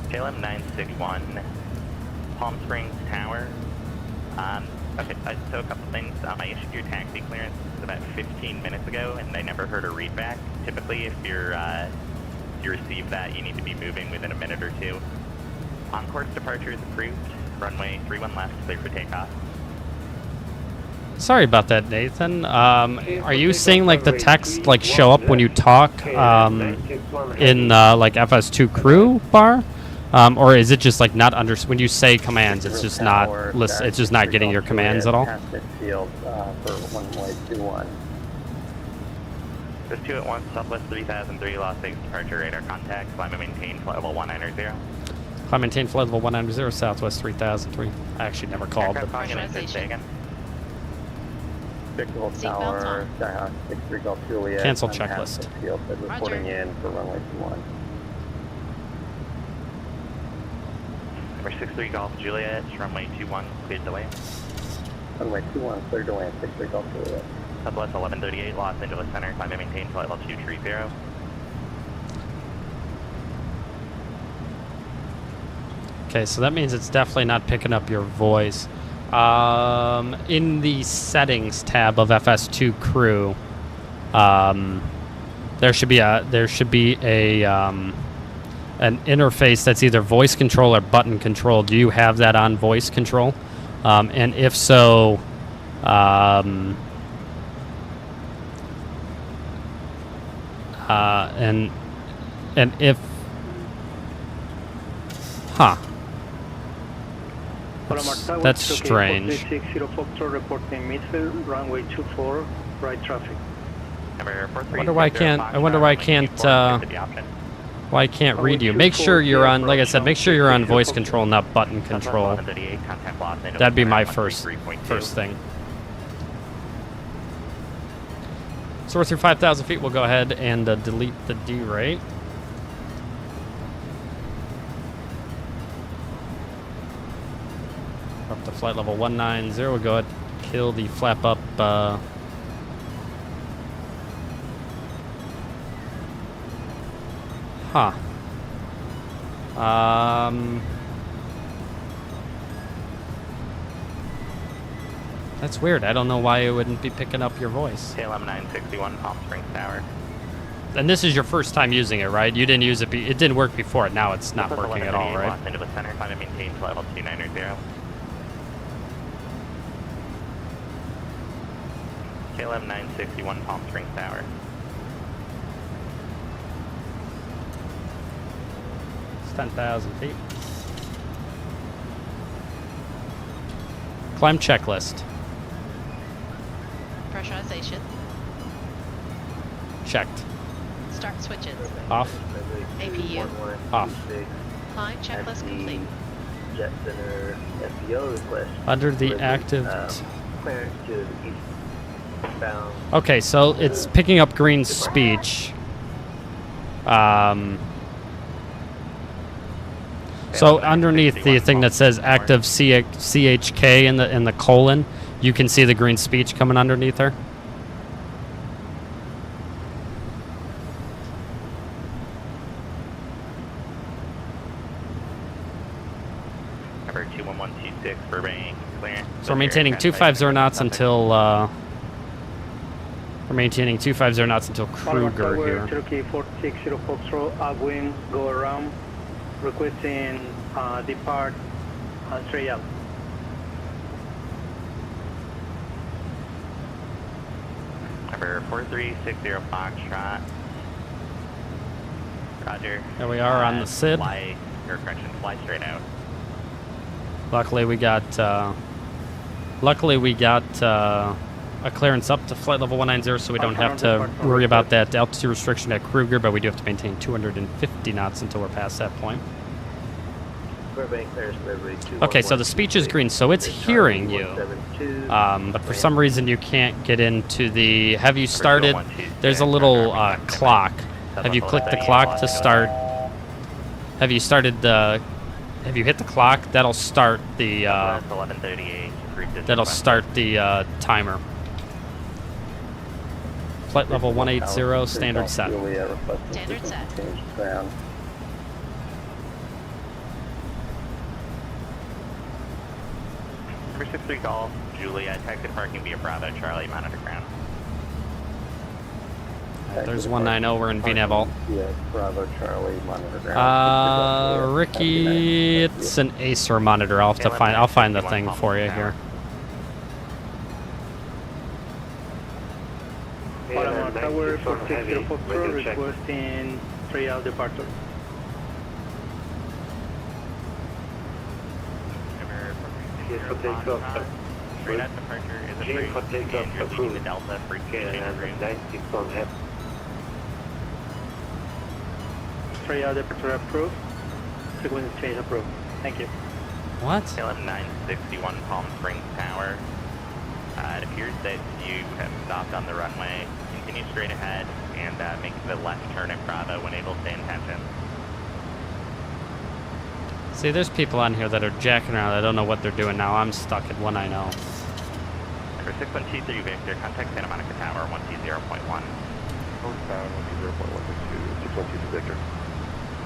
KLM 961, Palm Springs Tower. Okay, so a couple things. I issued your taxi clearance about 15 minutes ago, and I never heard a readback. Typically, if you receive that, you need to be moving within a minute or two. On-course departure is approved. Runway 31 left, clear for takeoff. Sorry about that, Nathan. Are you seeing like the text like show up when you talk in like FS2 crew bar? Or is it just like not under when you say commands? It's just not it's just not getting your commands at all. Field for runway 21. Just 281, Southwest 3003, Las Vegas departure radar contact. Climb and maintain flight level 190. Climb maintain flight level 190, Southwest 3003. I actually never called. Aircraft calling in and Pressurization. say again. Victor Seatbelts Tower, Skyhawk 63 Golf Juliet. Cancel on checklist. Haskell Field, but reporting Roger. in for runway 21. Number 63 Golf Juliet, runway 21, cleared to land. Runway 21, clear to land, 63 Golf Juliet. Southwest 1138, Los Angeles Center, climb and maintain flight level 230. Okay, so that means it's definitely not picking up your voice. In the settings tab of FS2 crew, there should be a an interface that's either voice control or button control. Do you have that on voice control? And if so, and if, that's strange. Reporting midfield, runway 24, right traffic. Number 43, I wonder why I can't read you. Make sure you're on, like I said, make sure you're on voice control, not button control. That'd be my first thing. So we're through 5,000 feet. We'll go ahead and delete the D-rate. Up to flight level 190. We'll go ahead and kill the flap up. That's weird. I don't know why it wouldn't be picking up your voice. KLM 961, Palm Springs Tower. And this is your first time using it, right? You didn't use it. It didn't work before. Now it's not working at all, right? Los Angeles Center, climb and maintain flight level 290. KLM 961, Palm Springs Tower. It's 10,000 feet. Climb checklist. Pressurization. Checked. Start switches. Off. APU. Off. Climb checklist complete. Jet Center FBO request. Under the active. Clearance to the eastbound. Okay, so it's picking up green speech. So underneath the thing that says active CHK in the colon, you can see the green speech coming underneath her. Number 21126, Burbank, clearance. So we're maintaining 250 knots until Kruger here. Cherokee 460 Foxtrot, Agronn, go around, requesting depart straight out. Number 4360 Foxtrot. Roger. There we are on the SID. Fly, or correction, fly straight out. Luckily we got a clearance up to flight level 190, so we don't have to worry about that altitude restriction at Kruger, but we do have to maintain 250 knots until we're past that point. Okay, so the speech is green, so it's hearing you. But for some reason you can't get into the... Have you started... There's a little clock. Have you clicked the clock to start... Have you started the... Have you hit the clock? That'll start the... that'll start the timer. Flight level 180, standard set. Standard set. Number 63 Golf, Juliet, taxi parking via Bravo, Charlie, monitor ground. There's 190, we're in VNAV alt. Bravo, Charlie, monitor ground. Ricky, it's an Acer monitor. I'll have to find. I'll find the thing for you here. Tower 4604 requesting 3-hour departure. Straight out departure is approved, and you're leaving the Delta for station room. 3-hour departure approved. Frequency change approved. Thank you. What? KLM 961 Palm Springs Tower. It appears that you have stopped on the runway. Continue straight ahead and make the left turn at Bravo when able to intention. See, there's people on here that are jacking around. I don't know what they're doing now. I'm stuck at 190. For 6123 Victor, contact Santa Monica Tower 120.1. Northbound 120.162 Victor.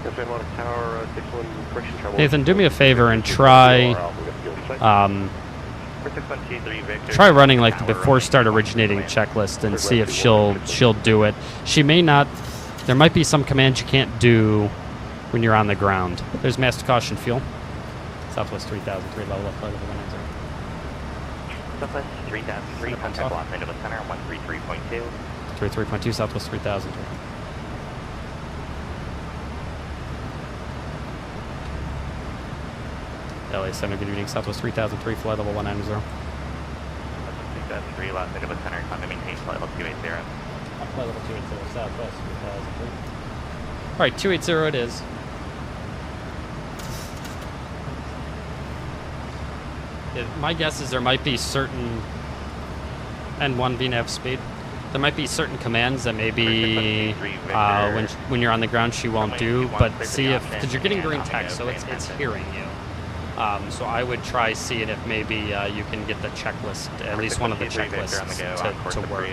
Santa Monica Tower 61 correction trouble. Nathan, do me a favor and try For 6123 Victor, try running like the before start originating checklist and see if she'll do it. She may not. There might be some commands you can't do when you're on the ground. There's master caution fuel. Southwest 3003 level up flight level 190. Southwest 3003, contact Los Angeles Center 133.2. 33.2 Southwest 3003. LA 7, good evening. Southwest 3003, flight level 190. Southwest 3003, Los Angeles Center, climb to maintain flight level 280. Flight level 280, Southwest 3003. Alright, 280 it is. My guess is there might be certain N1 VNAV speed. There might be certain commands that maybe when you're on the ground she won't do, but see if, because you're getting green text, so it's hearing you. So I would try seeing if maybe you can get the checklist, at least one of the checklists to work.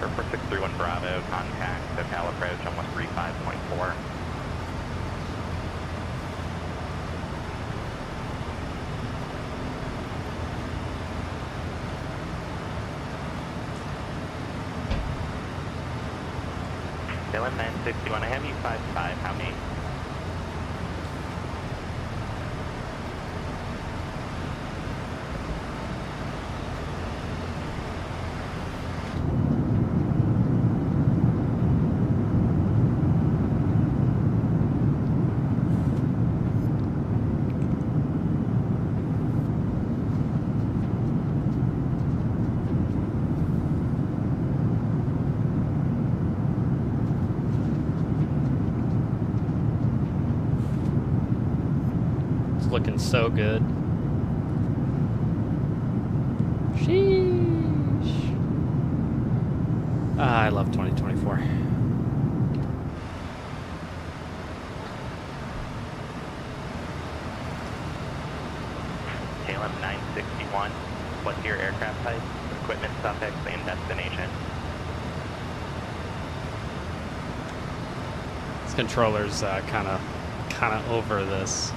For 4631 Bravo, contact SoCal approach on 135.4. KLM 961, I have you 55, how many? Looking so good. Sheesh. I love 2024. KLM 961, what's your aircraft type, equipment suffix, and destination? This controller's kind of over this.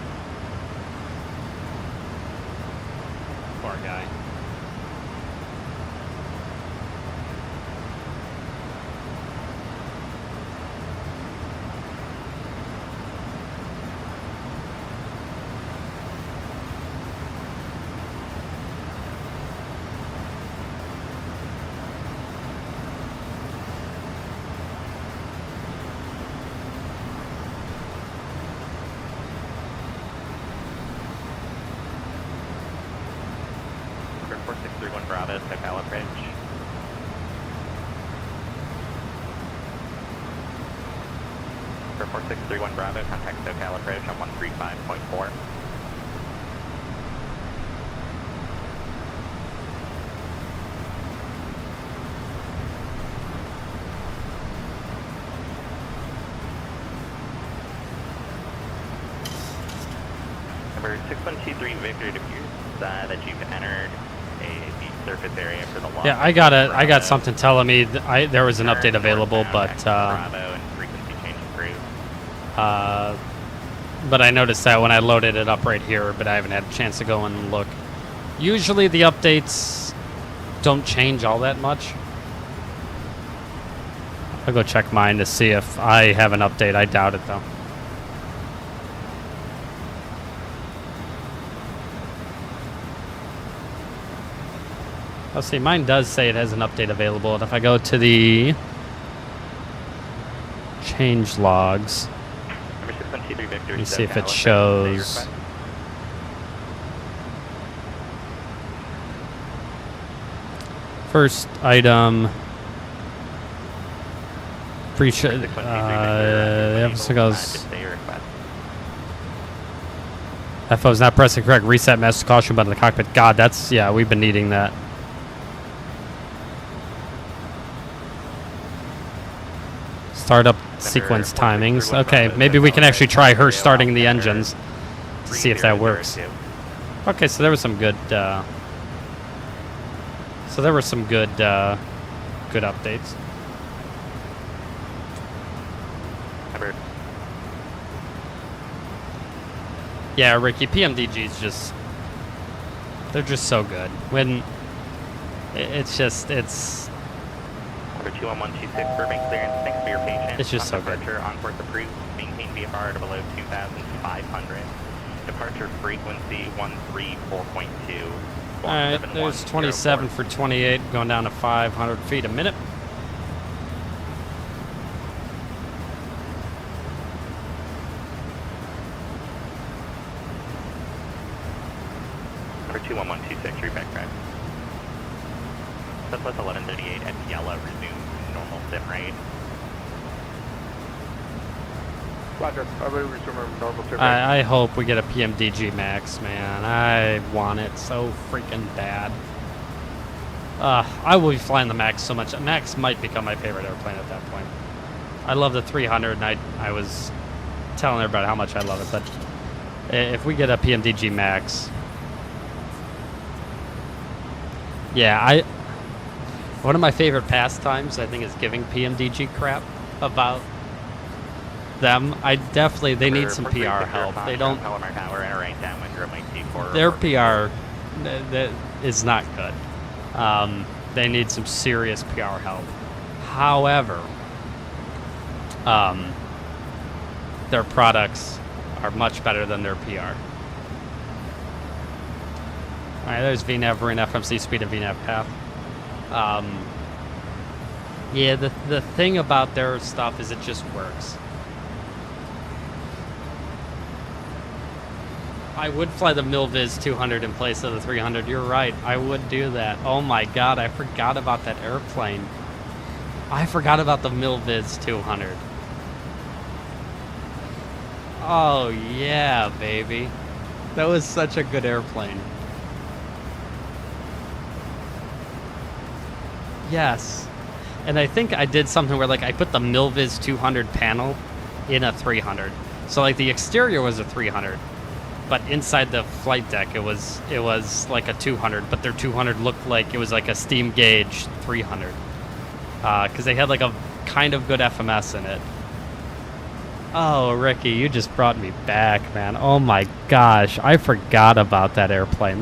Poor guy. 4631 Bravo, SoCal approach. For 4631 Bravo, contact SoCal approach on 135.4. Number 6123 Victor, it appears that you've entered the surface area for the Yeah, I got something telling me there was an update available, but but I noticed that when I loaded it up right here, but I haven't had a chance to go and look. Usually the updates don't change all that much. I'll go check mine to see if I have an update. I doubt it though. Let's see, mine does say it has an update available, and if I go to the change logs, let me see if it shows. First item, pre-show, the episode goes, FO is not pressing correct reset master caution button in the cockpit. God, that's, yeah, we've been needing that. Startup sequence timings. Okay, maybe we can actually try her starting the engines to see if that works. Okay, so there was some good. So there were some good, good updates. Yeah, Ricky, PMDG's just. They're just so good. When. It's just. It's. 21126 Burbank clearance. Thanks for your patience. It's just so good. Departure on course approved. Maintain VFR to below 2,500. Departure frequency 134.2. Alright, there's 27 for 28, going down to 500 feet a minute. For 21126, reback track. Southwest 1138 at yellow, resume normal sim rate. Roger, I will resume normal sim rate. I hope we get a PMDG Max, man. I want it so freaking bad. I will be flying the Max so much. Max might become my favorite airplane at that point. I love the 300, and I was telling everybody how much I love it, but if we get a PMDG Max... Yeah, one of my favorite pastimes, I think, is giving PMDG crap about them. They need some PR help. They don't. Their PR is not good. They need some serious PR help. However, their products are much better than their PR. All right, there's VNAV, RIN, FMC speed, and VNAV path. Yeah, the thing about their stuff is it just works. I would fly the Milviz 200 in place of the 300. You're right, I would do that. Oh my god, I forgot about that airplane. I forgot about the Milviz 200. Oh yeah, baby. That was such a good airplane. Yes. And I think I did something where, like, I put the Milviz 200 panel in a 300. So, like, the exterior was a 300, but inside the flight deck it was like a 200, but their 200 looked like it was like a steam gauge 300. Because they had, like, a kind of good FMS in it. Oh, Ricky, you just brought me back, man. Oh my gosh, I forgot about that airplane.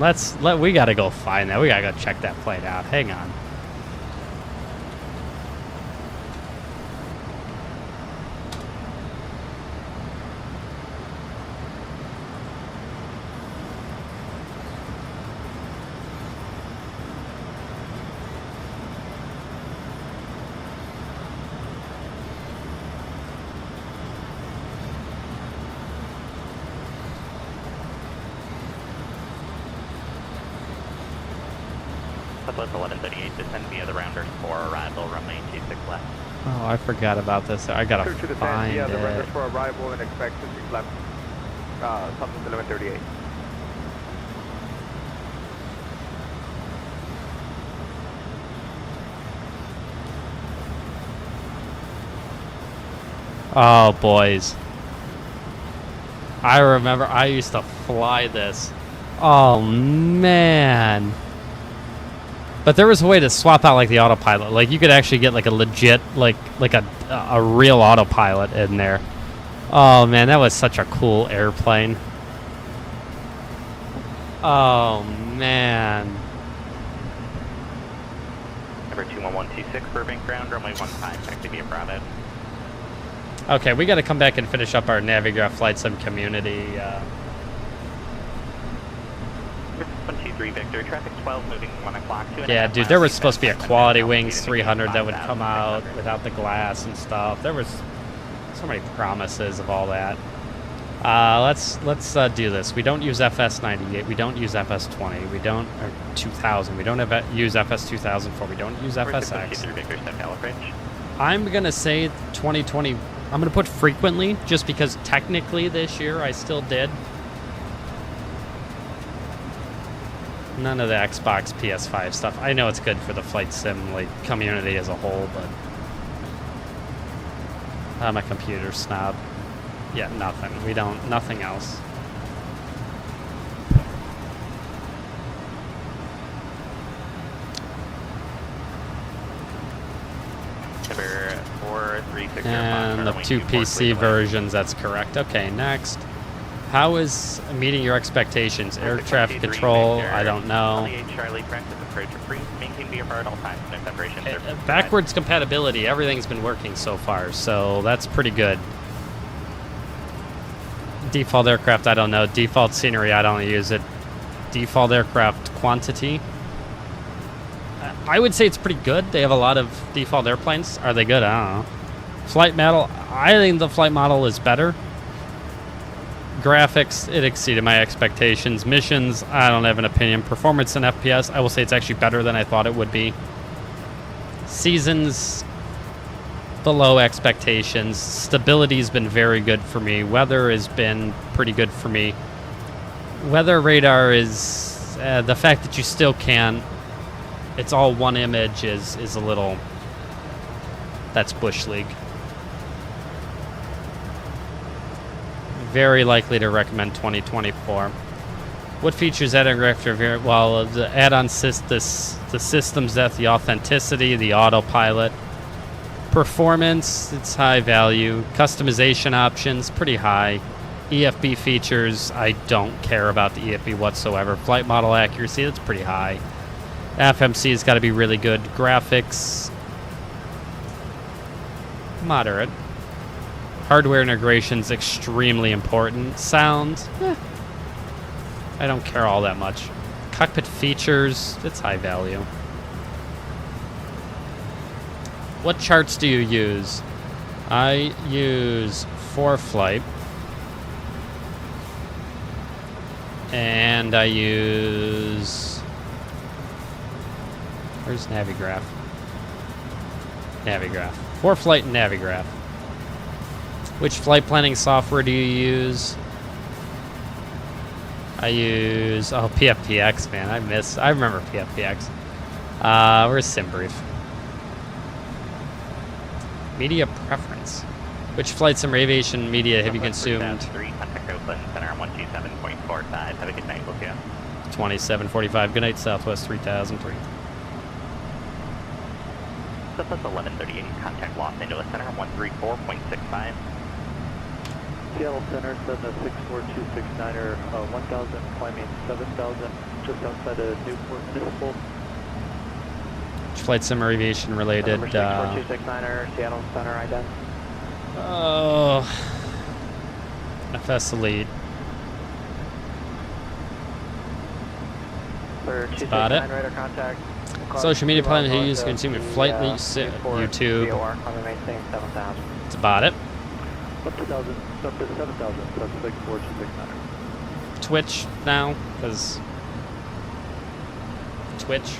We gotta go find that. We gotta go check that plane out. Hang on. Southwest 1138, descend via the rounders for arrival, runway 26 left. Oh, I forgot about this. I gotta find the rounders it. for arrival and expect 26 left. Southwest 1138. Oh, boys. I remember I used to fly this. Oh, man. But there was a way to swap out, like, the autopilot. Like, you could actually get, like, a legit, like a real autopilot in there. Oh, man, that was such a cool airplane. Oh, man. Number 21126, Burbank ground, runway 15, activity of Bravo. Okay, we got to come back and finish up our Navigraph Flightsim community. 123 Victor, traffic 12 moving 1 o'clock. Yeah, dude, there was supposed to be a Quality Wings 300 that would come out without the glass and stuff. There was so many promises of all that. Let's do this. We don't use FS98. We don't use FS20. We don't or 2000. We don't use FS2004. We don't use FSX. I'm gonna say 2020. I'm gonna put frequently, just because technically this year I still did. None of the Xbox, PS5 stuff. I know it's good for the flight sim like community as a whole, but I'm a computer snob. Yeah, nothing. We don't. Nothing else. Number 436. And the 2 PC versions. That's correct. Okay, next. How is meeting your expectations? Air traffic control, I don't know. Backwards compatibility, everything's been working so far, so that's pretty good. Default aircraft, I don't know. Default scenery, I don't use it. Default aircraft quantity, I would say it's pretty good. They have a lot of default airplanes. Are they good? I don't know. Flight model, I think the flight model is better. Graphics, it exceeded my expectations. Missions, I don't have an opinion. Performance and FPS, I will say it's actually better than I thought it would be. Seasons, below expectations. Stability's been very good for me. Weather has been pretty good for me. Weather radar is the fact that you still can. It's all one image is a little. That's Bush League. Very likely to recommend 2024. What features add-on graphics? Well, the add-on the system's depth, the authenticity, the autopilot. Performance, it's high value. Customization options, pretty high. EFB features, I don't care about the EFB whatsoever. Flight model accuracy, that's pretty high. FMC's got to be really good. Graphics, moderate. Hardware integration's extremely important. Sound, I don't care all that much. Cockpit features, it's high value. What charts do you use? I use 4Flight. And I use... Where's Navigraph? Navigraph. 4Flight and Navigraph. Which flight planning software do you use? I use... Oh, PFPX, man. I remember PFPX. Where's SimBrief? Media preference. Which flight sim aviation media have you consumed? have a good night, we'll see you. 2745. Good night, Southwest 3003. Southwest 1138, contact Los Angeles Center 134.65. Seattle Center, Cessna 64269er, 1000, climbing 7000, just outside of Newport Municipal. Which flight sim aviation related? Number 64269er, Seattle Center, ident. Oh, FS Elite. Spot it. Radar contact. Social media plan to use consuming flight YouTube. It's about it. Up to 7,000, that's 64269er. Twitch now, because Twitch.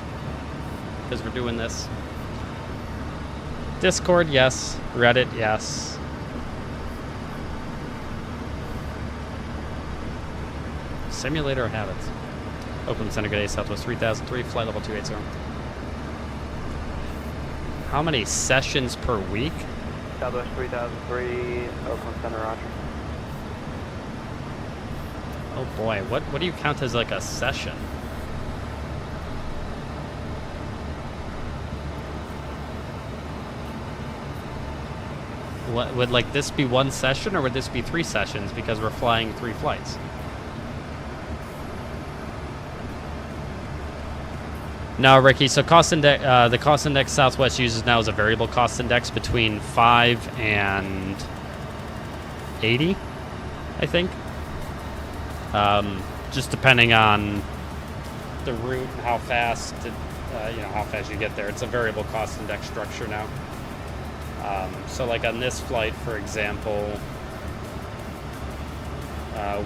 because we're doing this. Discord, yes. Reddit, yes. Simulator habits. Oakland Center, good day, Southwest 3003, flight level 280. How many sessions per week? Southwest 3003, Oakland Center, roger. Oh boy, what do you count as like a session? What would like this be one session or would this be 3 sessions because we're flying 3 flights? No, Ricky. So cost index, the cost index Southwest uses now is a variable cost index between 5 and 80, I think. Just depending on the route and how fast, how fast you get there. It's a variable cost index structure now. So like on this flight, for example,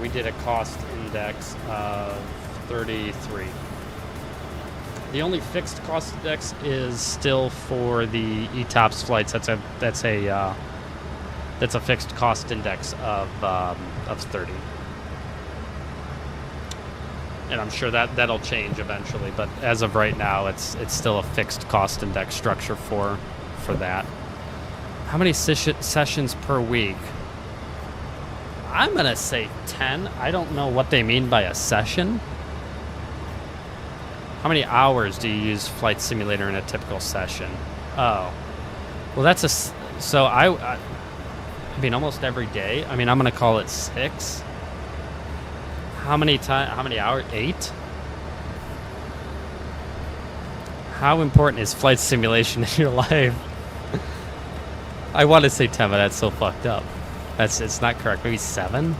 we did a cost index of 33. The only fixed cost index is still for the ETOPS flights. That's a fixed cost index of 30. And I'm sure that'll change eventually, but as of right now, it's still a fixed cost index structure for that. How many sessions per week? I'm gonna say 10. I don't know what they mean by a session. How many hours do you use Flight Simulator in a typical session? Oh, well, that's so I mean almost every day. I mean I'm gonna call it 6. How many hours? 8. How important is flight simulation in your life? I want to say 10, but that's so fucked up. It's not correct. Maybe 7.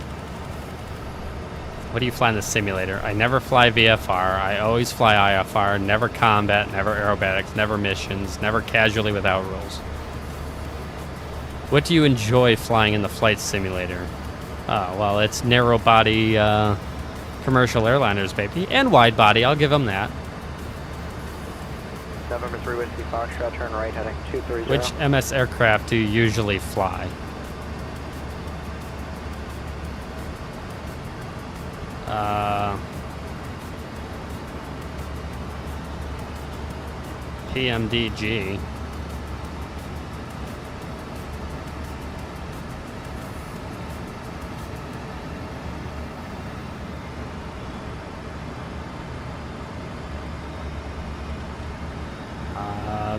What do you fly in the simulator? I never fly VFR. I always fly IFR. Never combat. Never aerobatics. Never missions. Never casually without rules. What do you enjoy flying in the flight simulator? Oh, well, it's narrow body commercial airliners, baby, and wide body. I'll give them that. November 3 Whiskey Foxtrot, turn right heading 230. Which MS aircraft do you usually fly? PMDG.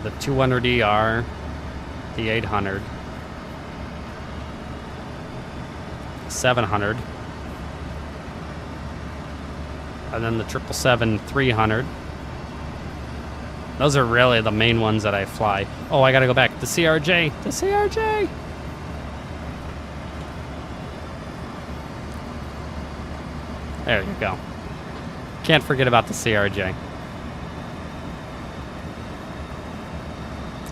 The 200ER, the 800, 700, and then the 777-300. Those are really the main ones that I fly. Oh, I gotta go back. The CRJ. The CRJ! There you go. Can't forget about the CRJ.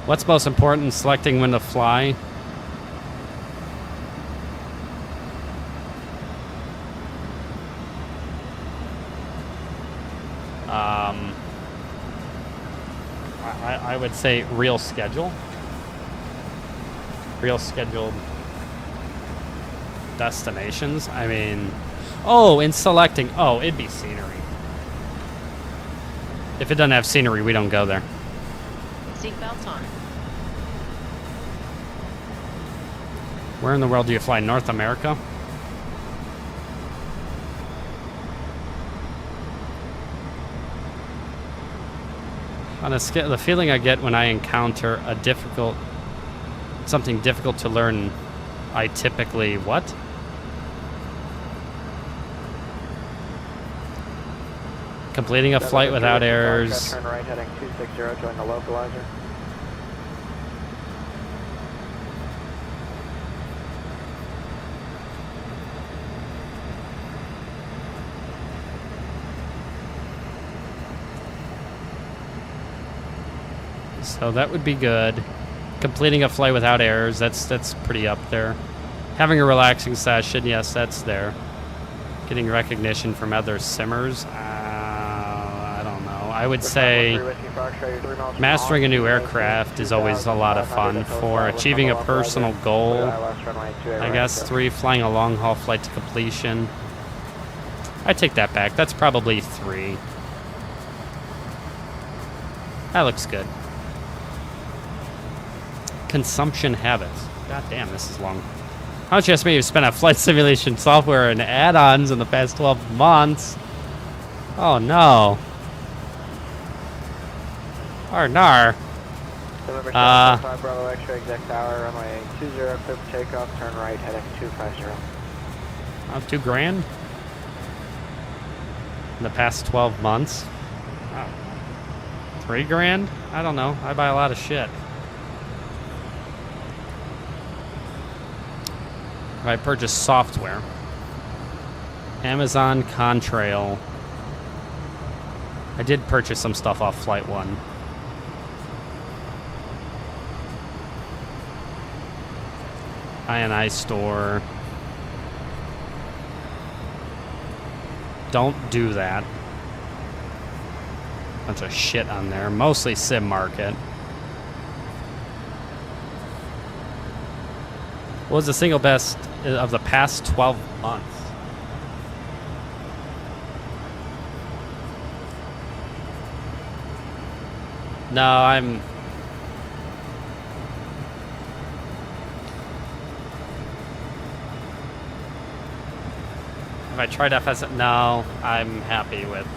What's most important in selecting when to fly? I would say real schedule. Real scheduled destinations. I mean, oh, in selecting, oh, it'd be scenery. If it doesn't have scenery, we don't go there. Seatbelts on. Where in the world do you fly? North America? On a scale, the feeling I get when I encounter something difficult to learn, I typically what? Completing a flight without errors. Turn right heading 260, join the localizer. So that would be good. Completing a flight without errors, that's pretty up there. Having a relaxing session, yes, that's there. Getting recognition from other simmers, I don't know. I would say mastering a new aircraft is always a lot of fun. For achieving a personal goal, I guess 3, flying a long-haul flight to completion. I take that back. That's probably 3. That looks good. Consumption habits. God damn, this is long. How much you estimate you've spent on flight simulation software and add-ons in the past 12 months? Oh no. Nar. November 755 Bravo X-ray, exact tower, runway 20, clear for takeoff, turn right, heading 250. $2 grand? In the past 12 months? Wow. 3 grand? I don't know. I buy a lot of shit. If I purchase software, Amazon Contrail. I did purchase some stuff off Flight 1. INI store. Don't do that. Bunch of shit on there. Mostly Sim Market. What was the single best of the past 12 months? No, I'm... Have I tried FS? No, I'm happy with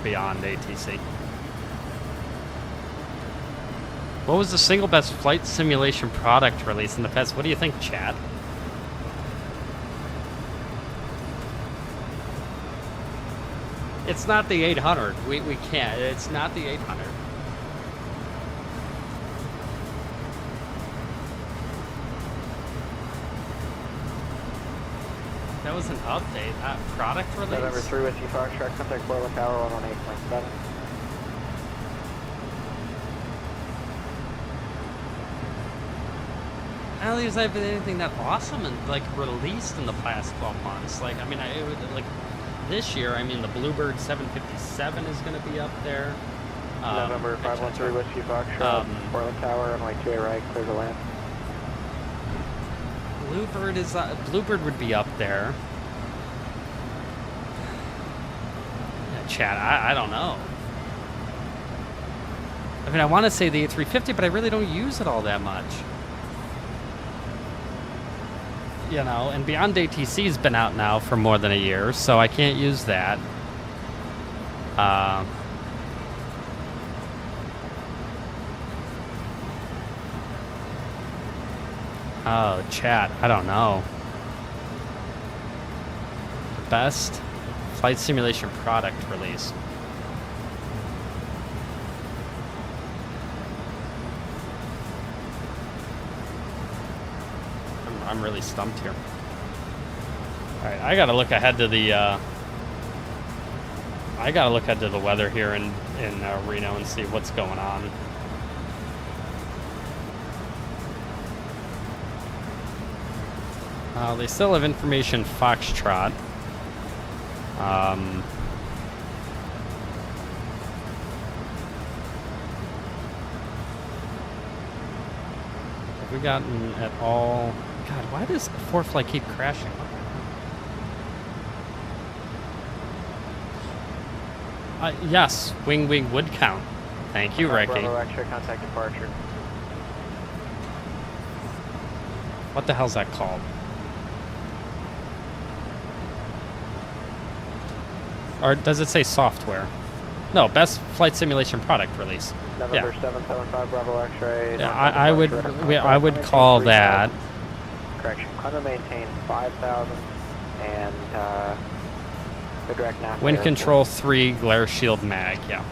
Beyond ATC. What was the single best flight simulation product release in the past? What do you think, chat? It's not the 800. We can't. It's not the 800. That was an update. Product release? November 3 Whiskey Foxtrot, contact Portland Tower 118.7. I don't think there's been anything that awesome and like released in the past 12 months. Like, I mean, it would, like this year. I mean, the Bluebird 757 is going to be up there. November 513 Whiskey Foxtrot, Portland Tower, runway 28 right, clear to land. Bluebird would be up there. Yeah, chat, I don't know. I mean, I want to say the A350, but I really don't use it all that much. You know, and Beyond ATC's been out now for more than a year, so I can't use that. Oh, chat, I don't know. Best flight simulation product release. I'm really stumped here. Alright, I gotta look ahead to the weather here in Reno and see what's going on. They still have information Foxtrot. Have we gotten at all... God, why does 4Flight keep crashing? Yes, wing would count. Thank you, Ricky. Bravo X-ray, contact departure. What the hell's that called? Or does it say software? No, best flight simulation product release. November 775 Bravo X-ray. Yeah, I would call that. Correction. Climate maintain 5,000 and the direct nav. Wind control 3 Glareshield MAG. Yeah.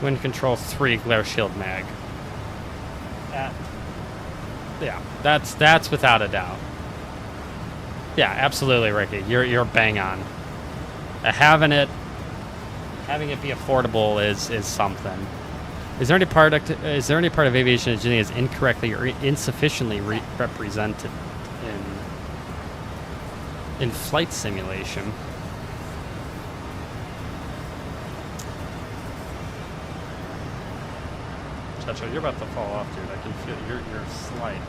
Wind control 3 Glareshield MAG. Yeah, that's without a doubt. Yeah, absolutely, Ricky. You're bang on. Having it having it be affordable is something. Is there any part of aviation engineering is incorrectly or insufficiently represented in flight simulation? Chacho, you're about to fall off, dude. I can feel you're sliding.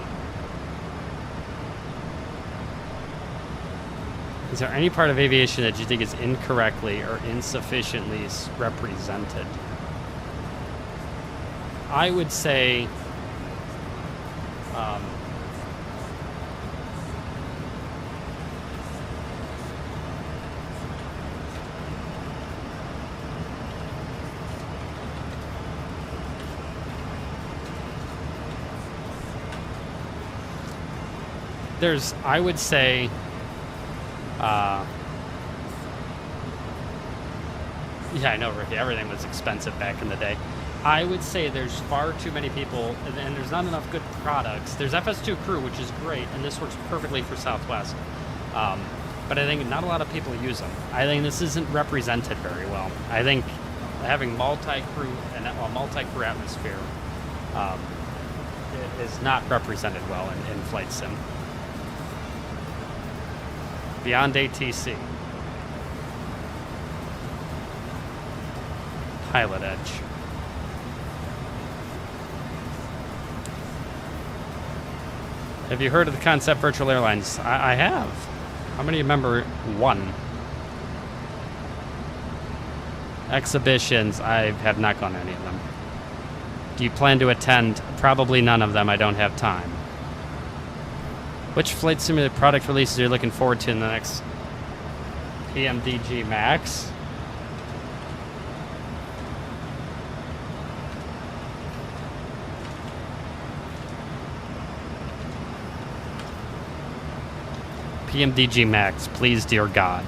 Is there any part of aviation that you think is incorrectly or insufficiently represented? I would say I would say yeah, I know, Ricky, everything was expensive back in the day. I would say there's far too many people, and there's not enough good products. There's FS2 Crew, which is great, and this works perfectly for Southwest. But I think not a lot of people use them. I think this isn't represented very well. I think having multi-crew and a multi-crew atmosphere is not represented well in flight sim. Beyond ATC. Pilotedge. Have you heard of the concept virtual airlines? I have. How many remember one? Exhibitions, I have not gone to any of them. Do you plan to attend? Probably none of them. I don't have time. Which flight simulator product releases are you looking forward to in the next PMDG Max? PMDG Max, please, dear God.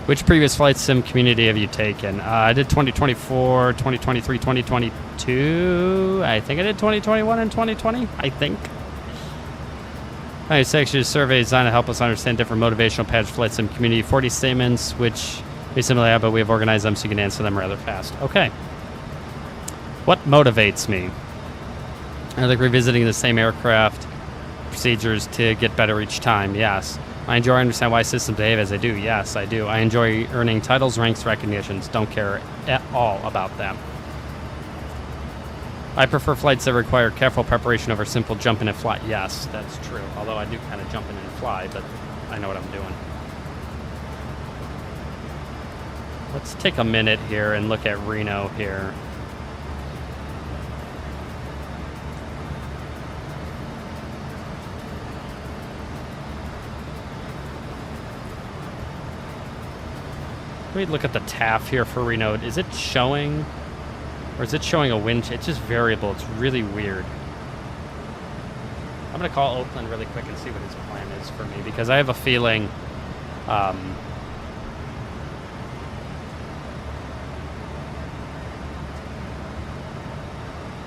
Which previous flight sim community have you taken? I did 2024, 2023, 2022. I think I did 2021 and 2020. I think. Nice, actually, a survey designed to help us understand different motivational patch flight sim community. 40 statements, which we similarly have, but we have organized them so you can answer them rather fast. Okay. What motivates me? I like revisiting the same aircraft procedures to get better each time. Yes. I enjoy understand why systems behave as they do. Yes, I do. I enjoy earning titles, ranks, recognitions. Don't care at all about them. I prefer flights that require careful preparation over simple jump in and fly. Yes, that's true. Although I do kind of jump in and fly, but I know what I'm doing. Let's take a minute here and look at Reno here. Let me look at the TAF here for Reno. Is it showing, or is it showing a wind? It's just variable. It's really weird. I'm going to call Oakland really quick and see what his plan is for me, because I have a feeling I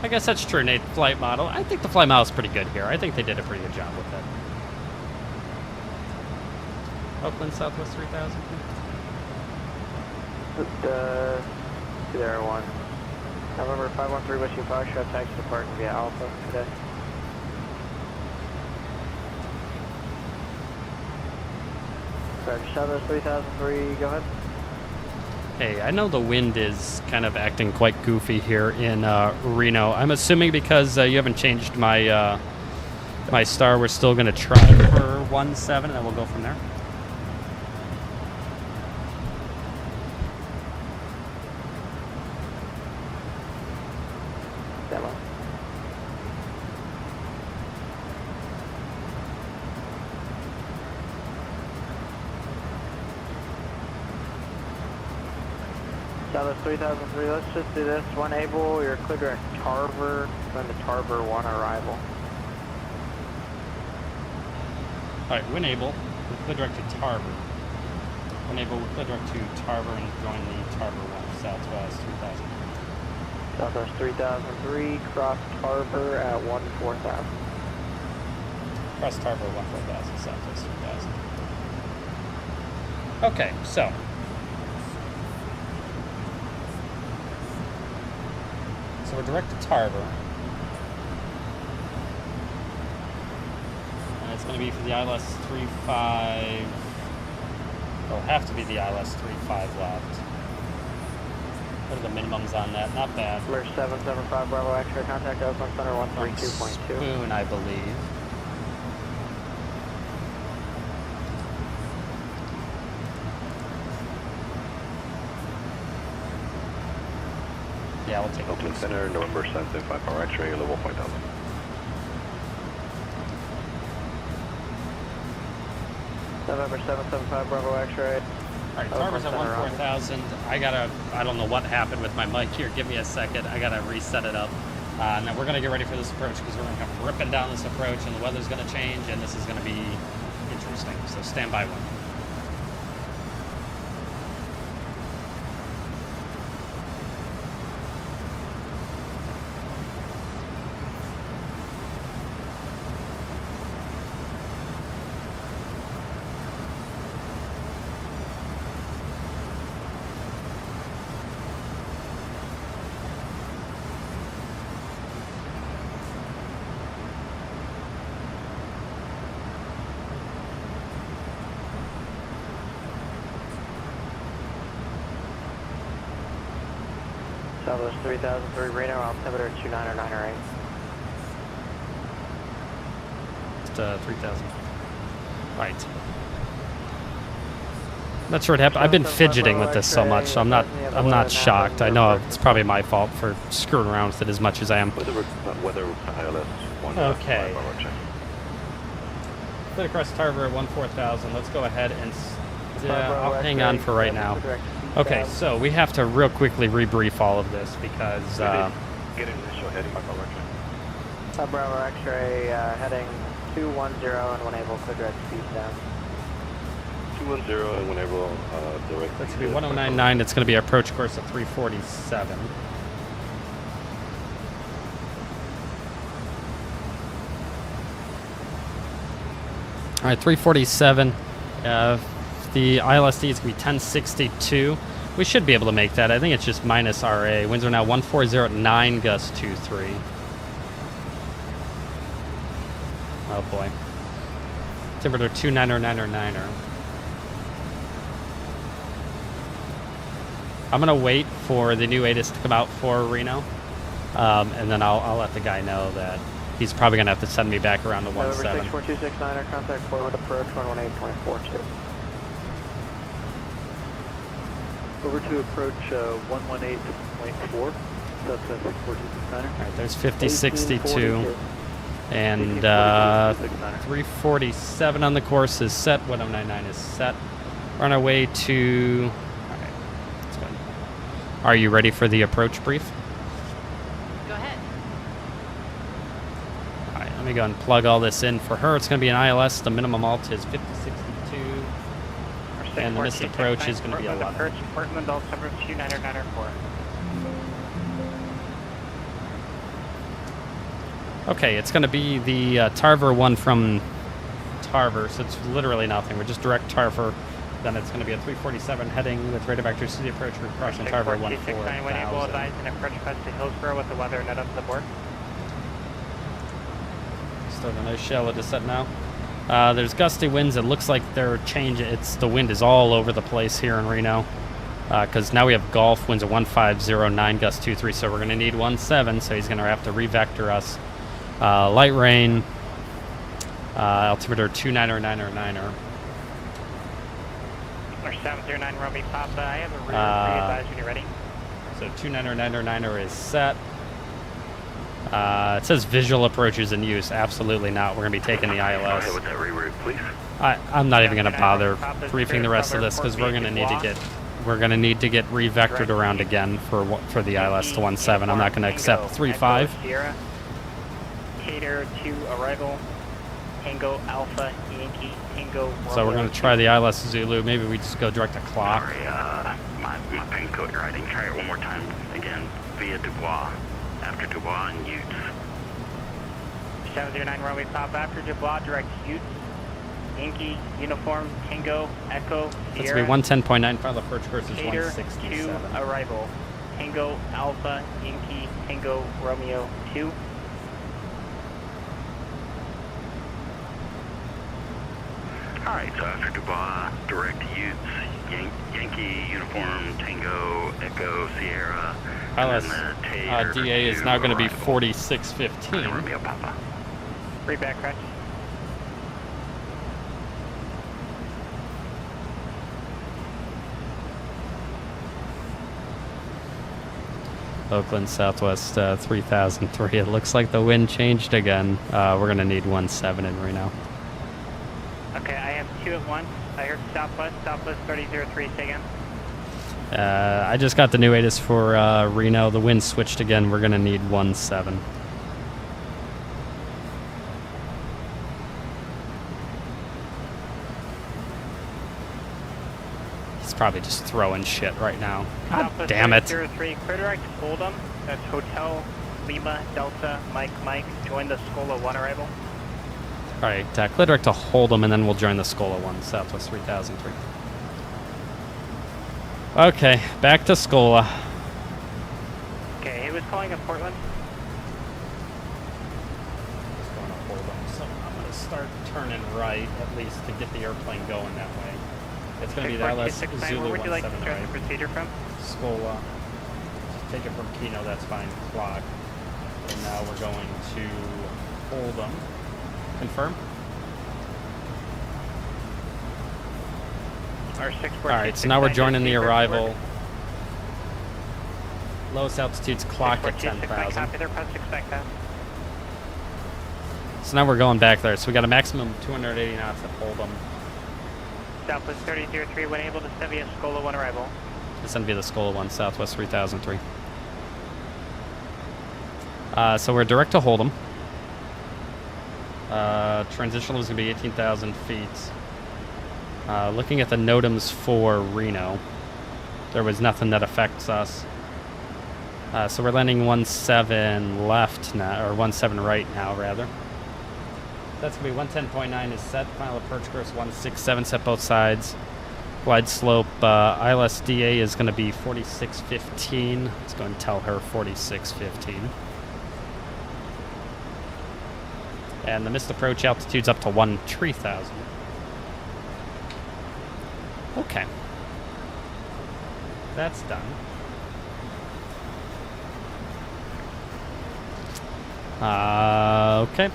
guess that's true, Nate. Flight model. I think the flight model is pretty good here. I think they did a pretty good job with it. Oakland Southwest 3000. There, 1. November 513, wish you fire shot, taxi departing via Alpha today. Roger, Southwest 3003, go ahead. Hey, I know the wind is kind of acting quite goofy here in Reno. I'm assuming because you haven't changed my my star, we're still going to try for 17, and then we'll go from there. Southwest 3003, let's just do this. One able, you're clear direct Tarver, going to Tarver 1 arrival. Alright, when able, we're clear direct to Tarver. When able, we're clear direct to Tarver and join the Tarver 1, Southwest 3000. Southwest 3003, cross Tarver at 14000. Cross Tarver 14000, Southwest 3000. Okay, so So we're direct to Tarver. And it's going to be for the ILS 35. It'll have to be the ILS 35 left. What are the minimums on that? Not bad. Clear 775 Bravo X-ray, contact Oakland Center 132.2. Spoon, I believe. Yeah, we'll take Oakland Center, November 775 Bravo X-ray, level 4000. November 775 Bravo X-ray. Alright, Tarver's at 14,000. I don't know what happened with my mic here. Give me a second. I gotta reset it up. And then we're gonna get ready for this approach because we're gonna come ripping down this approach and the weather's gonna change and this is gonna be interesting. So stand by one. Southwest 3003 Reno, altimeter 2998. Just 3,000. Right. Not sure what happened. I've been fidgeting with this so much, so I'm not shocked. I know it's probably my fault for screwing around with it as much as I am. Weather ILS 1. Okay. Put across Tarver at 14,000. Let's go ahead and I'll hang on for right now. Okay, so we have to real quickly rebrief all of this because Get initial heading by Bravo X-ray. Bravo X-ray, heading 210 and when able, clear direct speed down. 210 and when able, direct. That's going to be 1099. It's going to be approach course at 347. All right, 347. The ILSD is going to be 1062. We should be able to make that. I think it's just minus RA. Winds are now 140 at 9, gust 23. Oh boy. Temperature 29099er. I'm going to wait for the new ATIS to come out for Reno. And then I'll let the guy know that he's probably going to have to send me back around to 17. November 64269er, contact forward approach 118.42. Over to approach 118.4. That's 64269er. Alright, there's 5062. And 347 on the course is set. 1099 is set. We're on our way to... Alright, let's go. Are you ready for the approach brief? Go ahead. Alright, let me go and plug all this in for her. It's going to be an ILS. The minimum alt is 5062. And the missed approach is going to be 11. Portland altimeter 29094. Okay, it's going to be the Tarver one from Tarver, so it's literally nothing. We're just direct Tarver. Then it's going to be a 347 heading with radar vectors to the approach. We're crossing Tarver 14,000. When able, advise an approach past to Hillsborough with the weather net up to the board. Start a nice shallow descent now. There's gusty winds. It looks like they're changing. The wind is all over the place here in Reno. Because now we have Gulf winds at 1509, gust 23. So we're going to need 17. So he's going to have to revector us. Light rain. Altimeter 29099er. 709 Romeo Papa. I have a rear advise when you're ready. So 29099er is set. It says visual approaches in use. Absolutely not. We're going to be taking the ILS. With that reroute, please. I'm not even going to bother briefing the rest of this because we're going to need to get revectored around again for the ILS to 17. I'm not going to accept 35. Cater to arrival. Tango Alpha Yankee Tango. So we're going to try the ILS Zulu. Maybe we just go direct to clock. Sorry, my pin code writing. Try it one more time again via Dubois. After Dubois and Utes. 709 runway pop after Dubois, direct Utes. Yankee, Uniform, Tango, Echo, Sierra. That's going to be 110.9. Final approach course is Cater 167. to arrival. Tango Alpha Yankee Tango Romeo 2. Alright, so after Dubois, direct Utes, Yankee Uniform Tango Echo Sierra. Pilot DA is now going to be arrival. 4615. Romeo Papa. Free back correct. Oakland Southwest 3003. It looks like the wind changed again. We're going to need 17 in Reno. Okay, I have 2 at once. I heard Southwest 3003, say again. I just got the new ATIS for Reno. The wind switched again. We're going to need 17. He's probably just throwing shit right now. God Southwest damn it. 3003, clear direct Oldham. That's Hotel Lima Delta Mike. Join the Scola 1 arrival. Alright, clear direct to Hold'em, and then we'll join the Scola 1, Southwest 3003. Okay, back to Scola. Okay, who was calling at Portland? Just going to Hold'em, so I'm going to start turning right, at least, to get the airplane going that way. It's going to be the LS Zulu Where would you like to 17 start right. the procedure from? Scola. Take it from Kino, that's fine. Clock. And now we're going to Hold'em. Confirm? Alright, so now we're joining the arrival. Lowest altitude's clocked at 10,000. So now we're going back there. So we got a maximum of 280 knots at Hold'em. Southwest 3003, when able to send via Scola 1 arrival. Send via the Scola 1, Southwest 3003. So we're direct to Hold'em. Transitional is going to be 18,000 feet. Looking at the NOTAMs for Reno, there was nothing that affects us. So we're landing 17 left now, or 17 right now, rather. That's going to be 110.9 is set. Final approach course 167 set both sides. Glide slope ILSDA is going to be 4615. Let's go and tell her 4615. And the missed approach altitude's up to 13,000. Okay. That's done. Okay.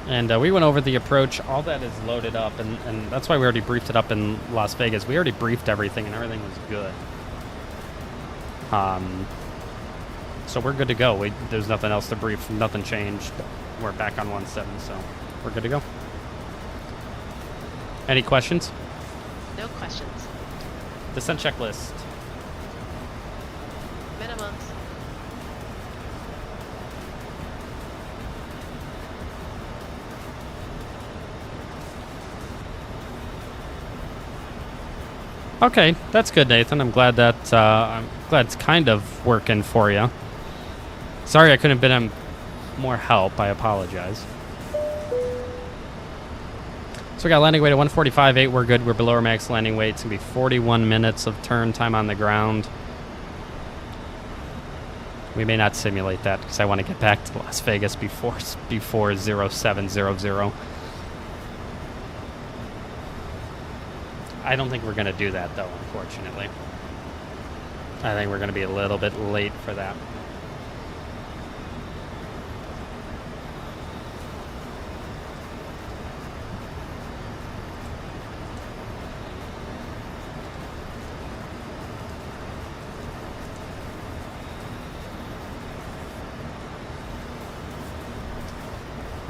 And we went over the approach. All that is loaded up, and that's why we already briefed it up in Las Vegas. We already briefed everything, and everything was good. So we're good to go. There's nothing else to brief. Nothing changed. We're back on 17, so we're good to go. Any questions? No questions. Descent checklist. Minimums. Okay, that's good, Nathan. I'm glad that it's kind of working for you. Sorry I couldn't have been more help. I apologize. So we got landing weight at 145.8. We're good. We're below our max landing weight. It's going to be 41 minutes of turn time on the ground. We may not simulate that because I want to get back to Las Vegas before 0700. I don't think we're going to do that, though, unfortunately. I think we're going to be a little bit late for that.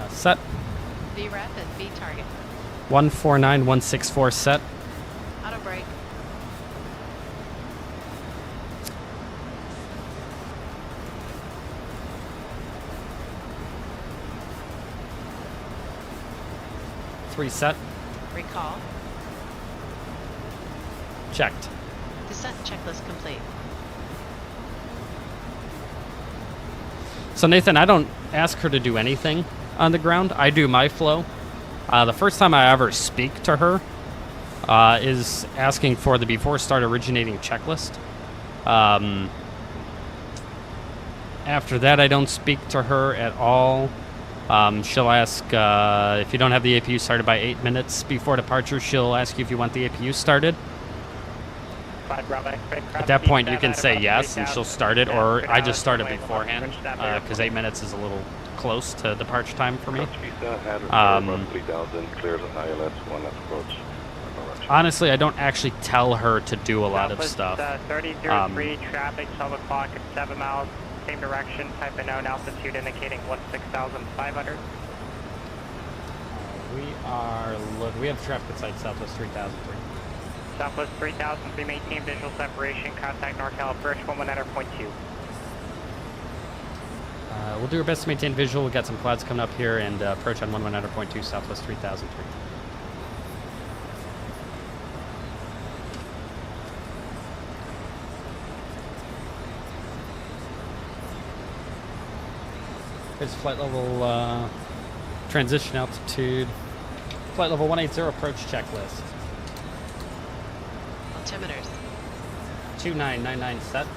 Set. VREF and V target. 149164 set. Auto brake. Three set. Recall. Checked. Descent checklist complete. So Nathan, I don't ask her to do anything on the ground. I do my flow. The first time I ever speak to her is asking for the before start originating checklist. After that, I don't speak to her at all. She'll ask if you don't have the APU started by 8 minutes before departure. She'll ask you if you want the APU started. At that point, you can say yes, and she'll start it, or I just start it beforehand, because 8 minutes is a little close to departure time for me. Honestly, I don't actually tell her to do a lot of stuff. 3003, traffic 12 o'clock at 7 miles, same direction, type of known altitude indicating 16,500. We have traffic at site Southwest 3003. Southwest 3003, maintain visual separation, contact NorCal approach 119.2. We'll do our best to maintain visual. We've got some clouds coming up here, and approach on 119.2 Southwest 3003. Here's flight level transition altitude. Flight level 180 approach checklist. Altimeters. 2999 set.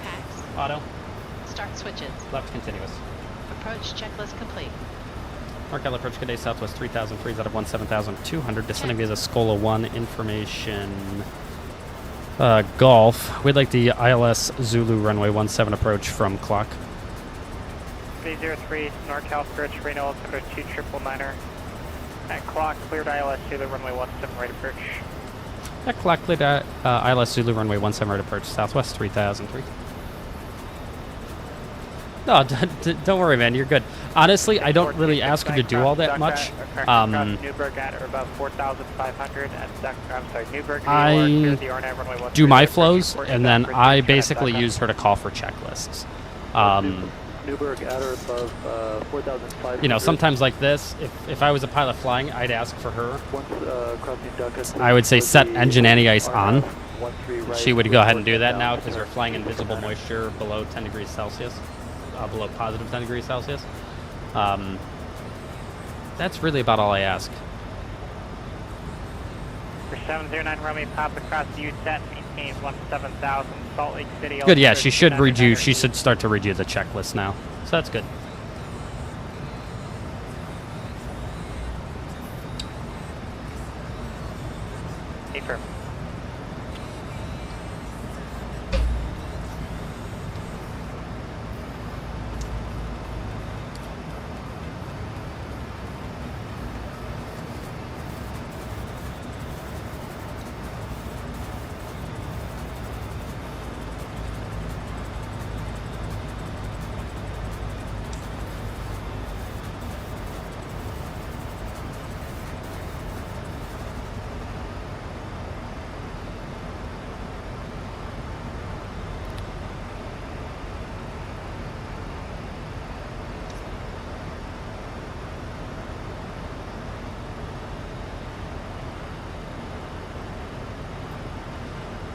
Packs. Auto. Start switches. Left continuous. Approach checklist complete. NorCal approach, good day, Southwest 3003 out of 17,200. Descending via the Scola 1 information. Golf. We'd like the ILS Zulu runway 17 approach from clock. 303, NorCal approach, Reno altimeter 2999er. At clock, cleared ILS Zulu runway 17 right approach. At clock, cleared ILS Zulu runway 17 right approach, Southwest 3003. No, don't worry, man. You're good. Honestly, I don't really ask her to do all that much. Newburgh at or above 4,500 at Newburgh. I do my flows, and then I basically use her to call for checklists. Newburgh at or above 4,500. You know, sometimes like this, if I was a pilot flying, I'd ask for her. Once crossing Duckett, I would say set engine anti-ice on. She would go ahead and do that now because we're flying in visible moisture below 10 degrees Celsius. Below positive 10 degrees Celsius. That's really about all I ask. For 709 Romeo, pop across the U-set, maintain 17,000, Salt Lake City. Good, yeah, she should read you. She should start to read you the checklist now. So that's good. Affirm.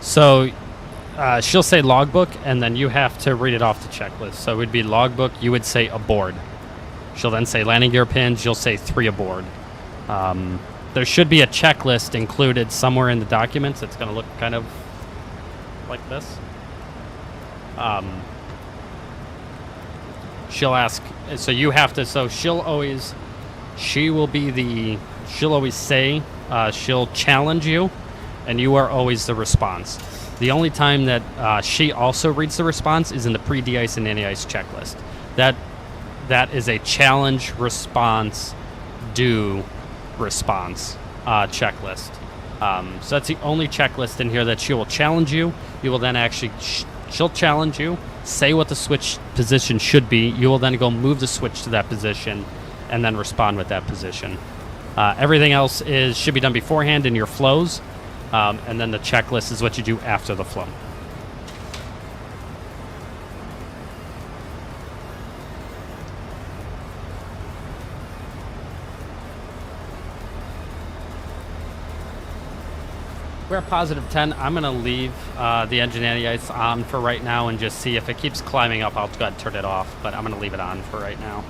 So she'll say logbook, and then you have to read it off the checklist. So it would be logbook. You would say aboard. She'll then say landing gear pins. You'll say 3 aboard. There should be a checklist included somewhere in the documents. It's going to look kind of like this. She'll ask. So you have to. So she'll always say. She'll challenge you. And you are always the response. The only time that she also reads the response is in the pre-de-ice and anti-ice checklist. That is a challenge, response, do, response checklist. So that's the only checklist in here that she will challenge you. You will then actually, she'll challenge you, say what the switch position should be. You will then go move the switch to that position and then respond with that position. Everything else should be done beforehand in your flows. And then the checklist is what you do after the flow. We're at positive 10. I'm going to leave the engine anti-ice on for right now and just see if it keeps climbing up. I'll go ahead and turn it off, but I'm going to leave it on for right now.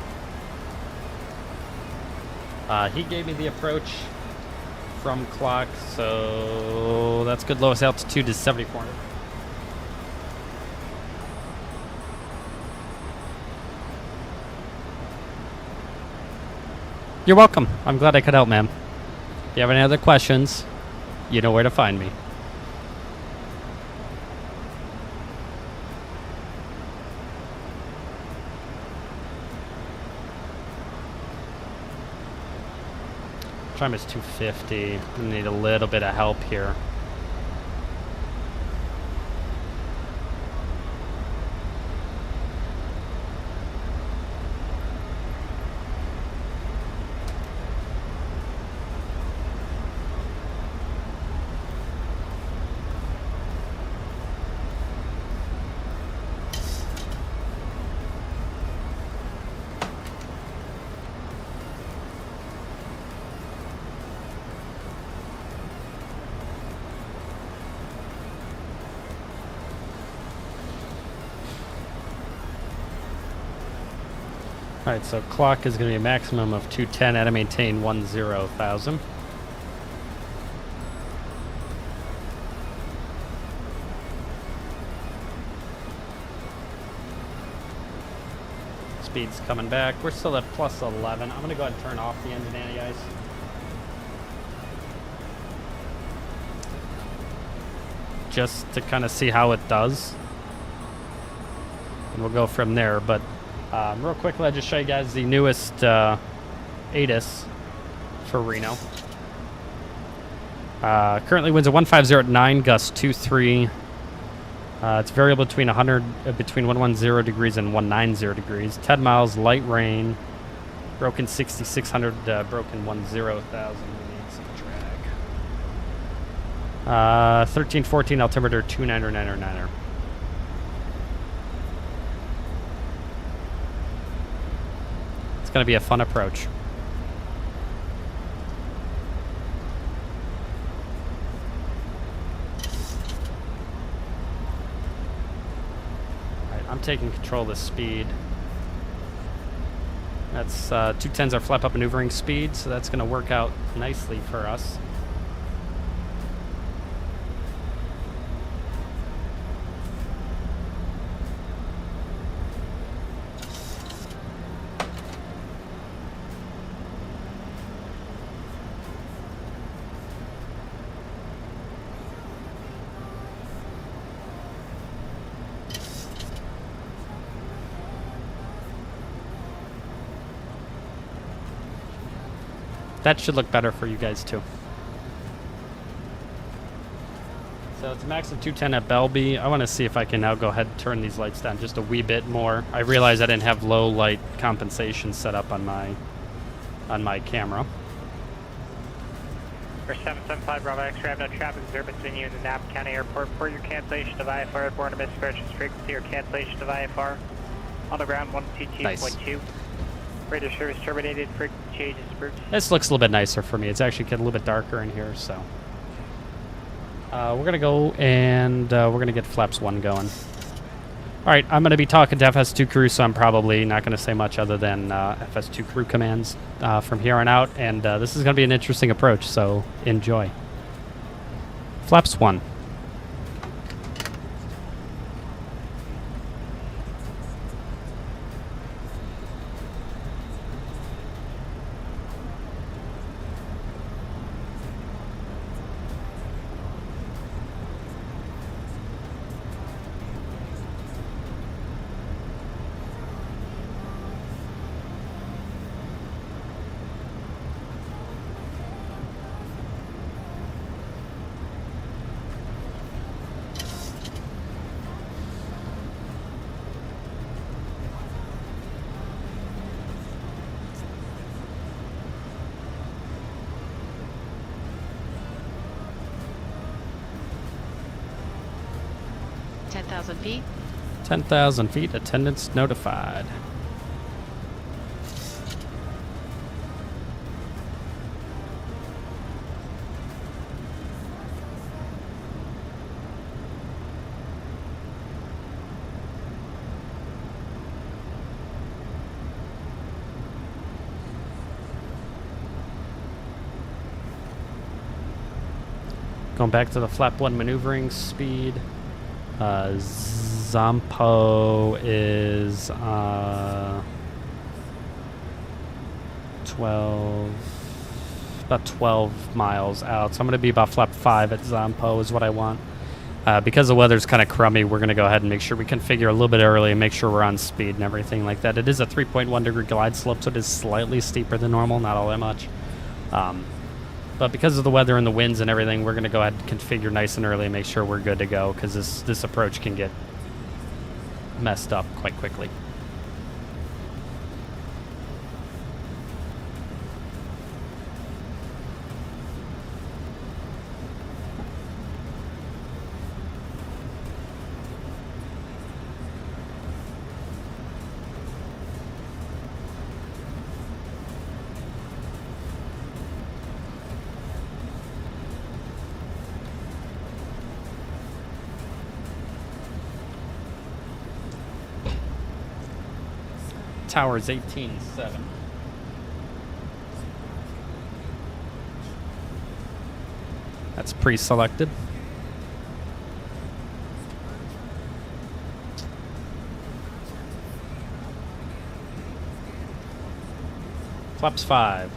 He gave me the approach from clock, so that's good. Lowest altitude is 7,400. You're welcome. I'm glad I could help, ma'am. If you have any other questions, you know where to find me. Trim is 250. We need a little bit of help here. Alright, so clock is going to be a maximum of 210 at a maintain 10,000. Speed's coming back. We're still at plus 11. I'm going to go ahead and turn off the engine anti-ice. Just to kind of see how it does. And we'll go from there, but real quickly, I'll just show you guys the newest ATIS for Reno. Currently winds a 150 at 9, gust 23. It's variable between 110 degrees and 190 degrees. 10 miles, light rain. Broken 6,600, broken 10,000. We need some drag. 1314 altimeter 2999er. Going to be a fun approach. Alright, I'm taking control of the speed. That's 210s are flap up maneuvering speed, so that's going to work out nicely for us. That should look better for you guys too. So it's a max of 210 at Belby. I want to see if I can now go ahead and turn these lights down just a wee bit more. I realized I didn't have low light compensation set up on my camera. For 775 Bravo X, we have no traffic observed between you and the Napa County Airport. For your cancellation of IFR, airborne misdirection frequency or cancellation of IFR. On the ground 122.2. Nice. Radio service terminated. Frequency changes approved. This looks a little bit nicer for me. It's actually getting a little bit darker in here, so. We're going to go and we're going to get Flaps 1 going. Alright, I'm going to be talking to FS2 crew, so I'm probably not going to say much other than FS2 crew commands from here on out. And this is going to be an interesting approach, so enjoy. Flaps 1. Feet. 10,000 feet, attendance notified. Going back to the flap 1 maneuvering speed. Zampo is about 12 miles out. So I'm going to be about flap 5 at Zampo is what I want. Because the weather's kind of crummy, we're going to go ahead and make sure we configure a little bit early and make sure we're on speed and everything like that. It is a 3.1 degree glide slope, so it is slightly steeper than normal, not all that much. But because of the weather and the winds and everything, we're going to go ahead and configure nice and early and make sure we're good to go, because this approach can get messed up quite quickly. Tower's 18.7. That's pre-selected. Flaps 5.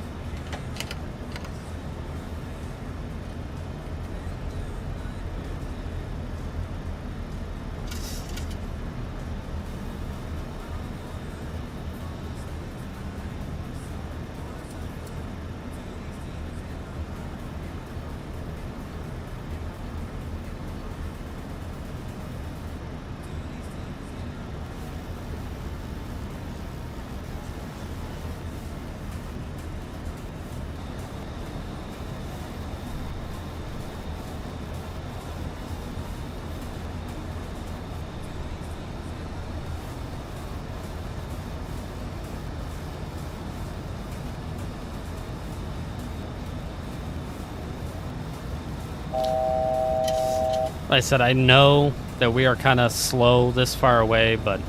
Like I said, I know that we are kind of slow this far away, but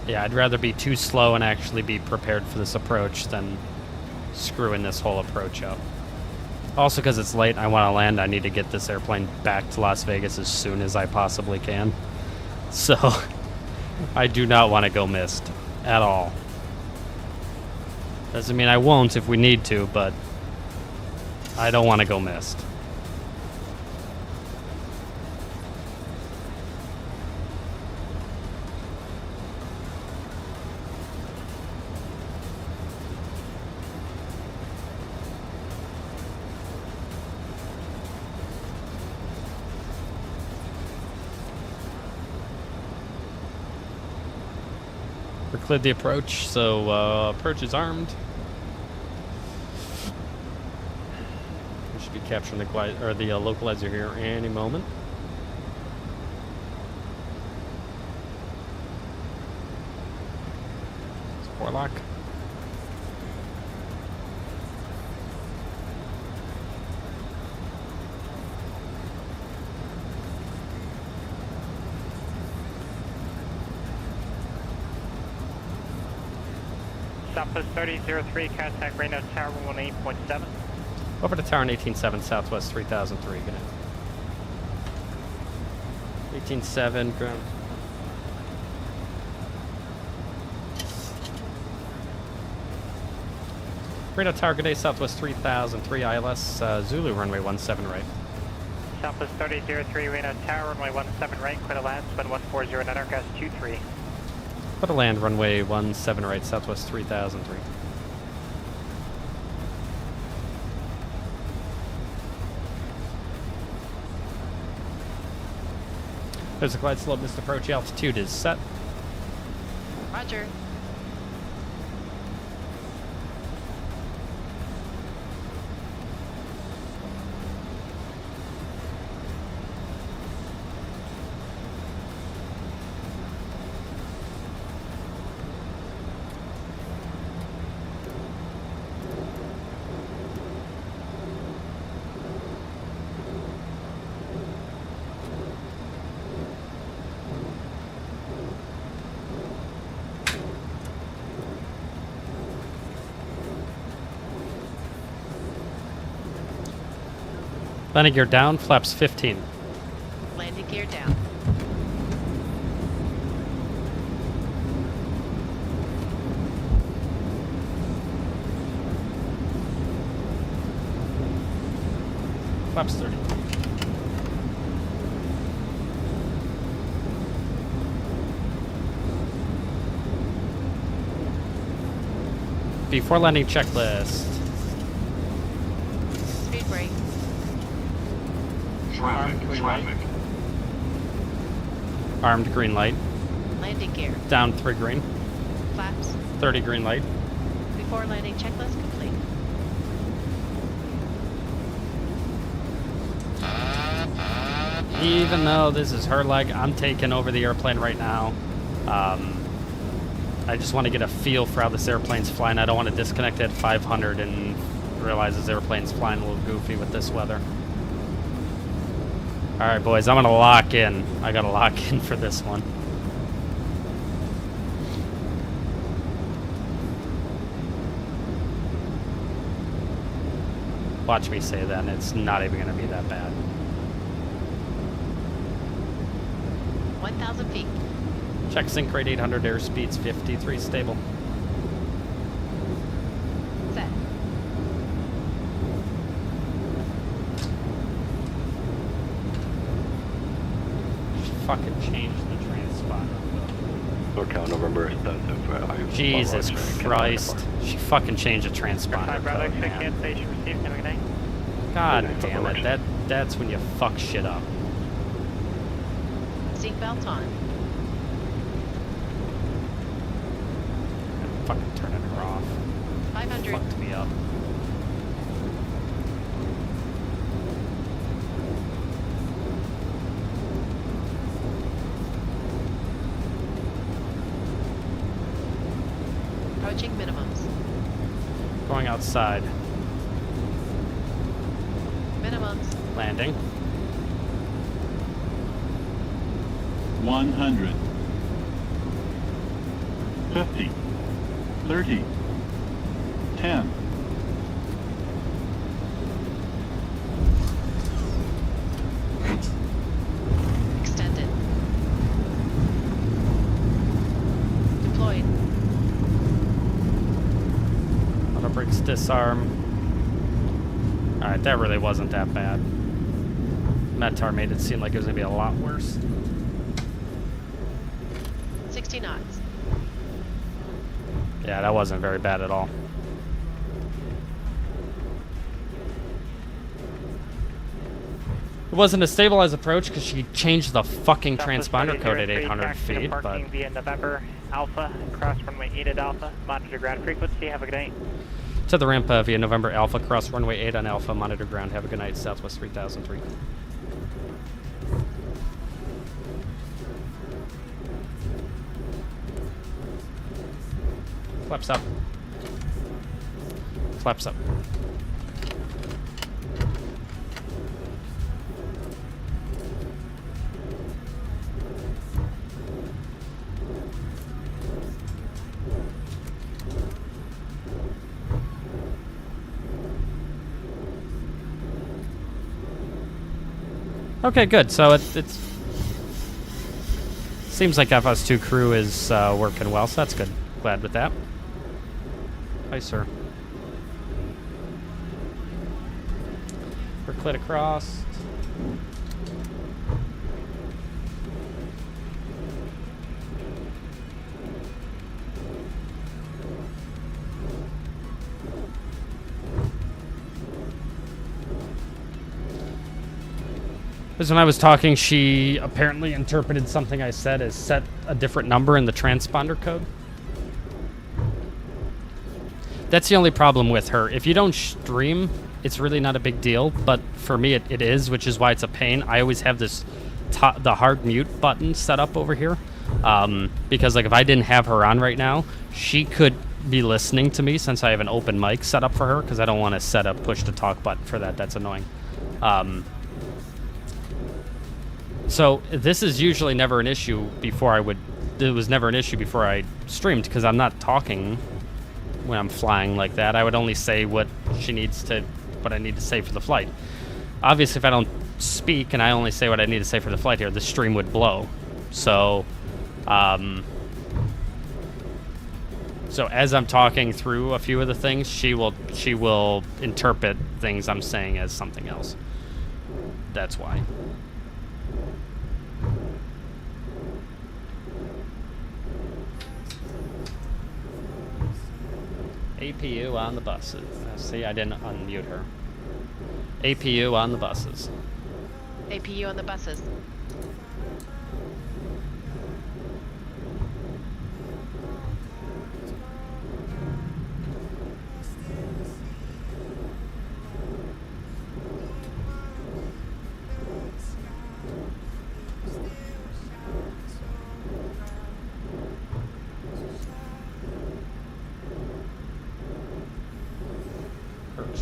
yeah, I'd rather be too slow and actually be prepared for this approach than screwing this whole approach up. Also, because it's late, I want to land. I need to get this airplane back to Las Vegas as soon as I possibly can. So, I do not want to go missed at all. Doesn't mean I won't if we need to, but I don't want to go missed. We cleared the approach, so approach is armed. We should be capturing the localizer here any moment. Support lock. Southwest 3003, contact Reno Tower 18.7. Over to Tower 18.7, Southwest 3003. Good night. 18.7, ground. Reno Tower, good day, Southwest 3003, ILS, Zulu, runway 17 right. Southwest 3003, Reno Tower, runway 17 right, clear to land, wind 140, net aircraft 23. Put a land, runway 17 right, Southwest 3003. There's a glide slope, missed approach, altitude is set. Roger. Landing gear down, flaps 15. Landing gear down. Flaps 30. Before landing checklist. Speed brake. Armed green light. Landing gear. Down 3 green. Flaps. 30 green light. Before landing checklist complete. Even though this is her leg, I'm taking over the airplane right now. I just want to get a feel for how this airplane's flying. I don't want to disconnect at 500 and realize this airplane's flying a little goofy with this weather. Alright, boys, I'm going to lock in. I got to lock in for this one. Watch me say that, and it's not even going to be that bad. 1,000 feet. Check sync rate 800, airspeed's 53, stable. Set. Fucking change the transponder. NorCal November, Jesus Christ. She fucking changed the transponder. Code, man. Cancellation received. Have a good night. God damn it. That's when you fuck shit up. Seatbelt on. Fucking turning her off. 500. Fucked me up. Approaching minimums. Going outside. Minimums. Landing. 100. 50. 30. 10. Extended. Deployed. Auto brakes disarm. Alright, that really wasn't that bad. Metar made it seem like it was going to be a lot worse. 60 knots. Yeah, that wasn't very bad at all. It wasn't a stabilized approach because she changed the fucking transponder code at 800 feet, but... Parking via November Alpha, cross runway 8 at Alpha, monitor ground frequency, have a good night. To the ramp via November Alpha, cross runway 8 on Alpha, monitor ground, have a good night, Southwest 3003. Flaps up. Flaps up. Okay, good. So it's seems like FS2 crew is working well, so that's good. Glad with that. Hi, sir. Perclit across. Because when I was talking, she apparently interpreted something I said as set a different number in the transponder code. That's the only problem with her. If you don't stream, it's really not a big deal, but for me it is, which is why it's a pain. I always have this the hard mute button set up over here, because like if I didn't have her on right now, she could be listening to me since I have an open mic set up for her, because I don't want to set a push to talk button for that. That's annoying. So this is usually never an issue before it was never an issue before I streamed, because I'm not talking when I'm flying like that. I would only say what I need to say for the flight. Obviously, if I don't speak and I only say what I need to say for the flight here, the stream would blow. So, so as I'm talking through a few of the things, she will interpret things I'm saying as something else. That's why. APU on the buses. See, I didn't unmute her. APU on the buses. APU on the buses.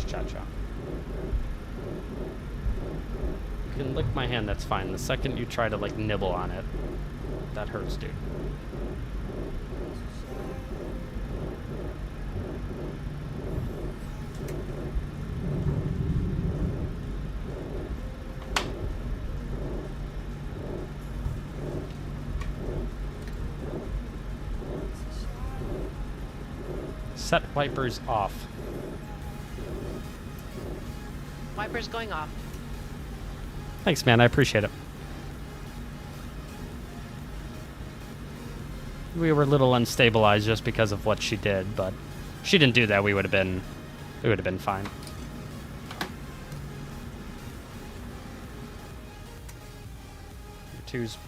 Cha-cha. You can lick my hand, that's fine. The second you try to like nibble on it, that hurts, dude. Set wipers off. Wipers going off. Thanks, man. I appreciate it. We were a little unstabilized just because of what she did, but if she didn't do that, we would have been fine.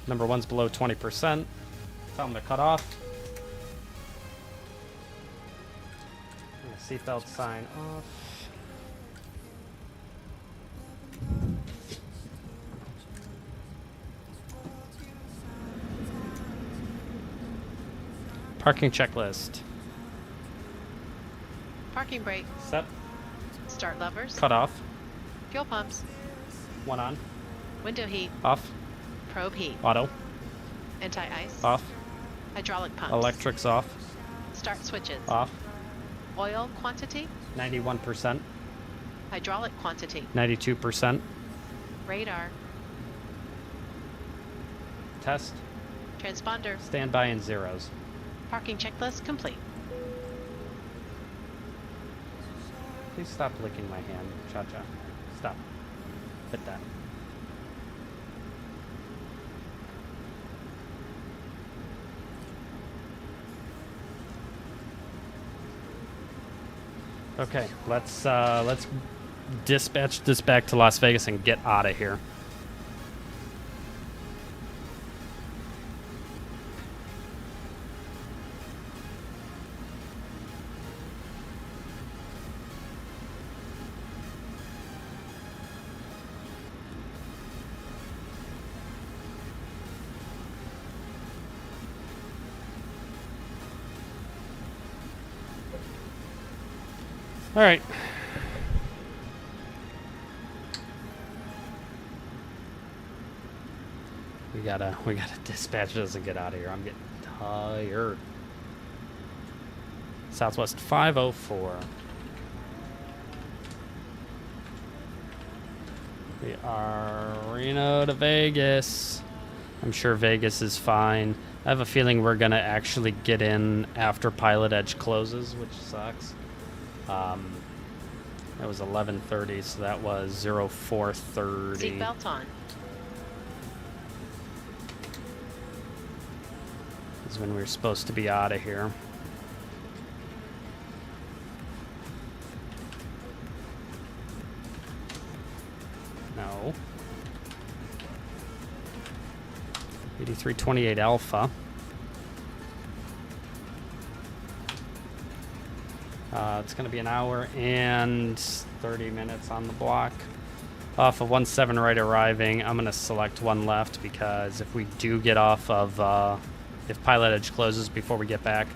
Number one's below 20%. Tell them to cut off. Seatbelt sign off. Parking checklist. Parking brake. Set. Start levers. Cut off. Fuel pumps. One on. Window heat. Off. Probe heat. Auto. Anti-ice. Off. Hydraulic pumps. Electrics off. Start switches. Off. Oil quantity. 91%. Hydraulic quantity. 92%. Radar. Test. Transponder. Standby and zeros. Parking checklist complete. Please stop licking my hand, Cha-Cha. Stop. Hit that. Okay, let's dispatch this back to Las Vegas and get out of here. All right. We gotta dispatch this and get out of here. I'm getting tired. Southwest 504. We are Reno to Vegas. I'm sure Vegas is fine. I have a feeling we're gonna actually get in after Pilotedge closes, which sucks. That was 11:30, so that was 04:30. Seatbelt on. This is when we were supposed to be out of here. No. 8328 Alpha. It's going to be an hour and 30 minutes on the block. Off of 17 right arriving. I'm going to select one left because if we do get off of, if Pilotedge closes before we get back,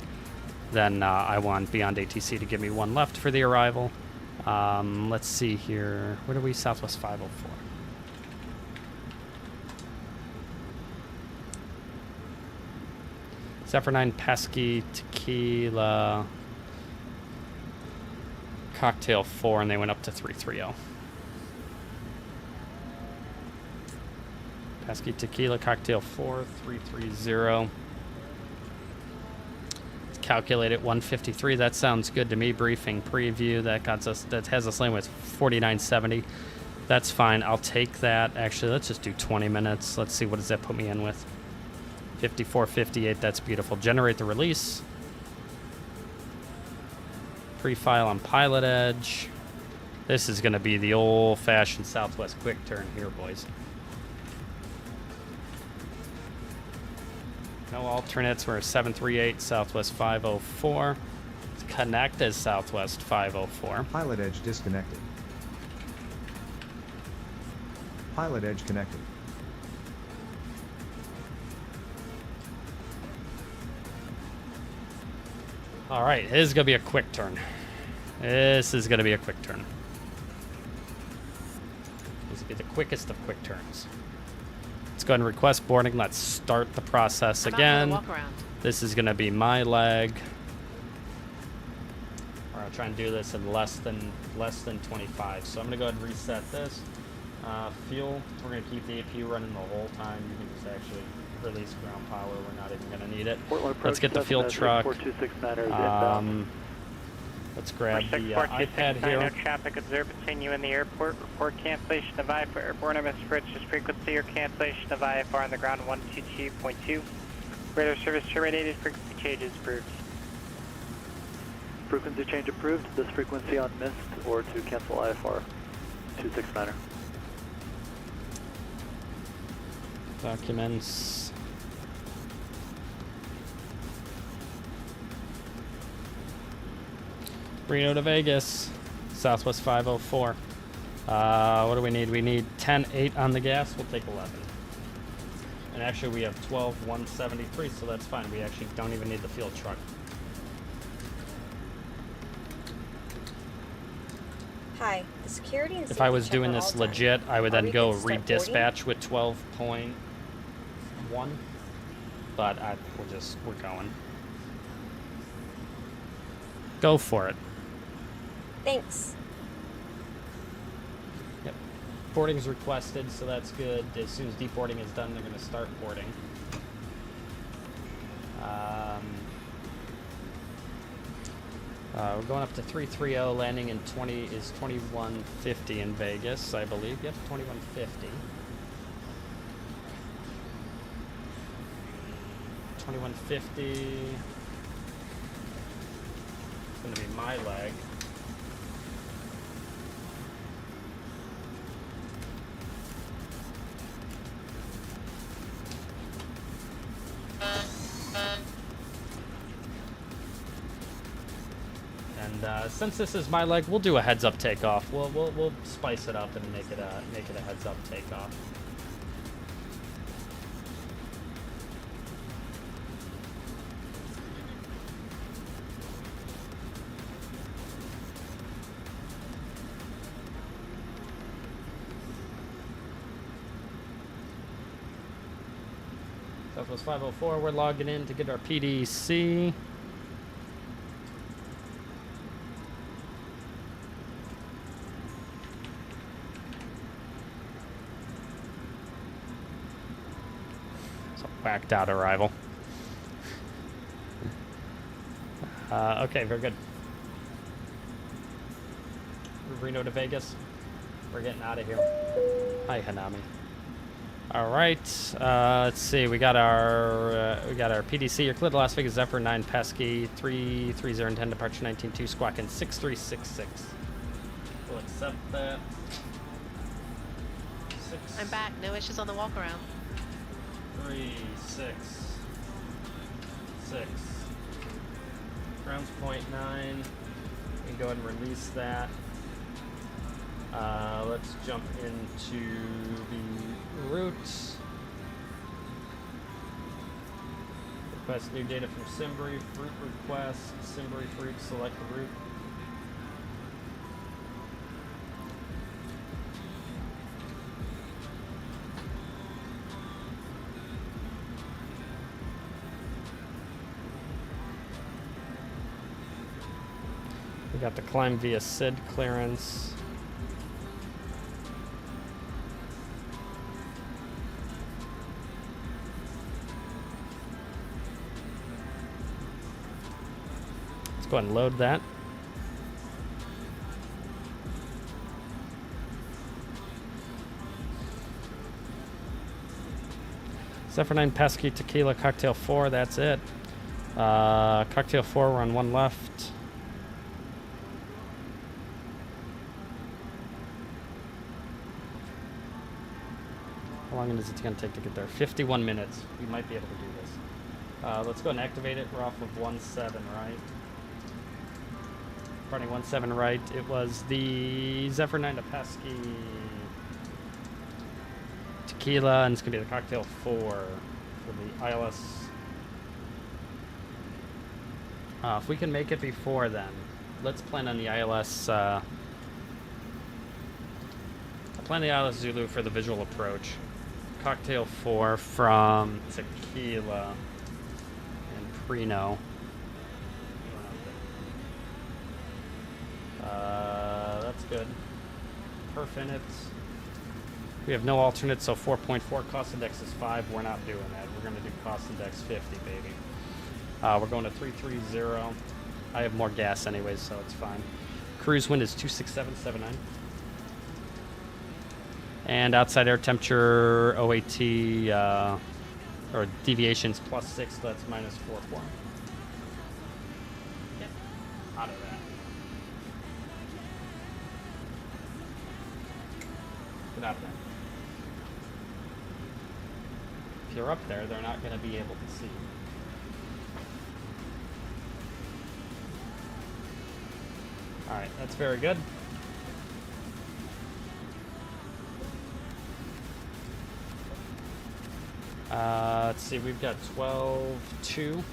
then I want Beyond ATC to give me one left for the arrival. Let's see here. Where are we? Southwest 504. Zephyr 9 Pesky Tequila Cocktail 4, and they went up to 330. Pesky Tequila Cocktail 4, 330. It's calculated 153. That sounds good to me. Briefing preview that has us landing with 4970. That's fine. I'll take that. Actually, let's just do 20 minutes. Let's see, what does that put me in with? 54.58. That's beautiful. Generate the release. Pre-file on Pilotedge. This is going to be the old-fashioned Southwest quick turn here, boys. No alternates. We're 738 Southwest 504. Connect as Southwest 504. Pilotedge disconnected. Pilotedge connected. All right, this is going to be a quick turn. This is going to be a quick turn. This will be the quickest of quick turns. Let's go ahead and request boarding. Let's start the process again. This is going to be my leg. All right, I'll try and do this in less than 25. So I'm going to go ahead and reset this. Fuel, we're going to keep the APU running the whole time. You can just actually release ground power. We're not even going to need it. Let's get the fuel truck. Let's grab the iPad here. No traffic observed between you and the airport. Report cancellation of IFR airborne MSFS frequency or cancellation of IFR on the ground 122.2. Radar service terminated. Frequency changes approved. Frequency change approved. This frequency on missed or to cancel IFR 269er. Documents. Reno to Vegas, Southwest 504. What do we need? We need 10.8 on the gas. We'll take 11. And actually, we have 12.173, so that's fine. We actually don't even need the fuel truck. Hi, the security and If I was safety doing check are this all done. legit, I would Are then we go good to start redispatch with 12.1. But we're going. Go for it. Thanks. Yep. Boarding is requested, so that's good. As soon as deboarding is done, they're going to start boarding. We're going up to 330, landing in 2150 in Vegas, I believe. Yep, 2150. 2150. It's going to be my leg. And since this is my leg, we'll do a heads-up takeoff. We'll spice it up and make it a heads-up takeoff. Southwest 504, we're logging in to get our PDC. It's a whacked out arrival. Okay, very good. Reno to Vegas. We're getting out of here. Hi, Hanami. All right, let's see. We got our PDC. You're clear to Las Vegas Zephyr 9 Pesky 33010 departure 192 squawking 6366. We'll accept that. I'm back. No issues on the walk around. 366. Grounds .9. We can go ahead and release that. Let's jump into the route. Request new data from Simbrief. Route request. Simbrief route. Select the route. We got the climb via SID clearance. Let's go ahead and load that. Zephyr 9 Pesky Tequila Cocktail 4, that's it. Cocktail 4, we're on one left. How long is it going to take to get there? 51 minutes. We might be able to do this. Let's go and activate it. We're off of 17, right? Departing 17 right. It was the Zephyr 9 Pesky Tequila, and it's going to be the Cocktail 4 for the ILS. If we can make it before then, let's plan on the ILS. I plan the ILS Zulu for the visual approach. Cocktail 4 from Tequila and Reno. That's good. Perf in it. We have no alternates, so 4.4 cost index is 5. We're not doing that. We're going to do cost index 50, baby. We're going to 330. I have more gas anyways, so it's fine. Cruise wind is 26779. And outside air temperature, OAT, or deviations +6, so that's -44. Get out of that. Get out of there. If you're up there, they're not going to be able to see you. Alright, that's very good. Let's see, we've got 12.2.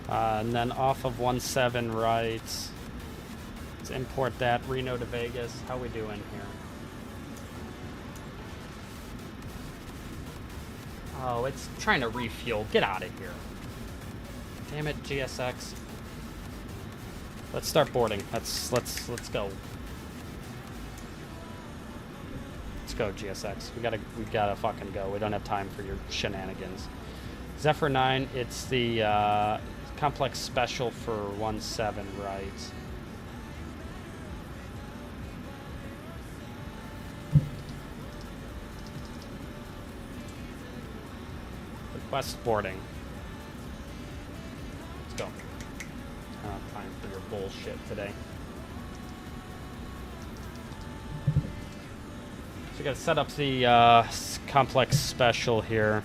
And then off of 17 right. Let's import that. Reno to Vegas. How we doing here? Oh, it's trying to refuel. Get out of here. Damn it, GSX. Let's start boarding. Let's go. Let's go, GSX. We gotta fucking go. We don't have time for your shenanigans. Zephyr 9, it's the complex special for 17 right. Request boarding. Let's go. I don't have time for your bullshit today. So we gotta set up the complex special here.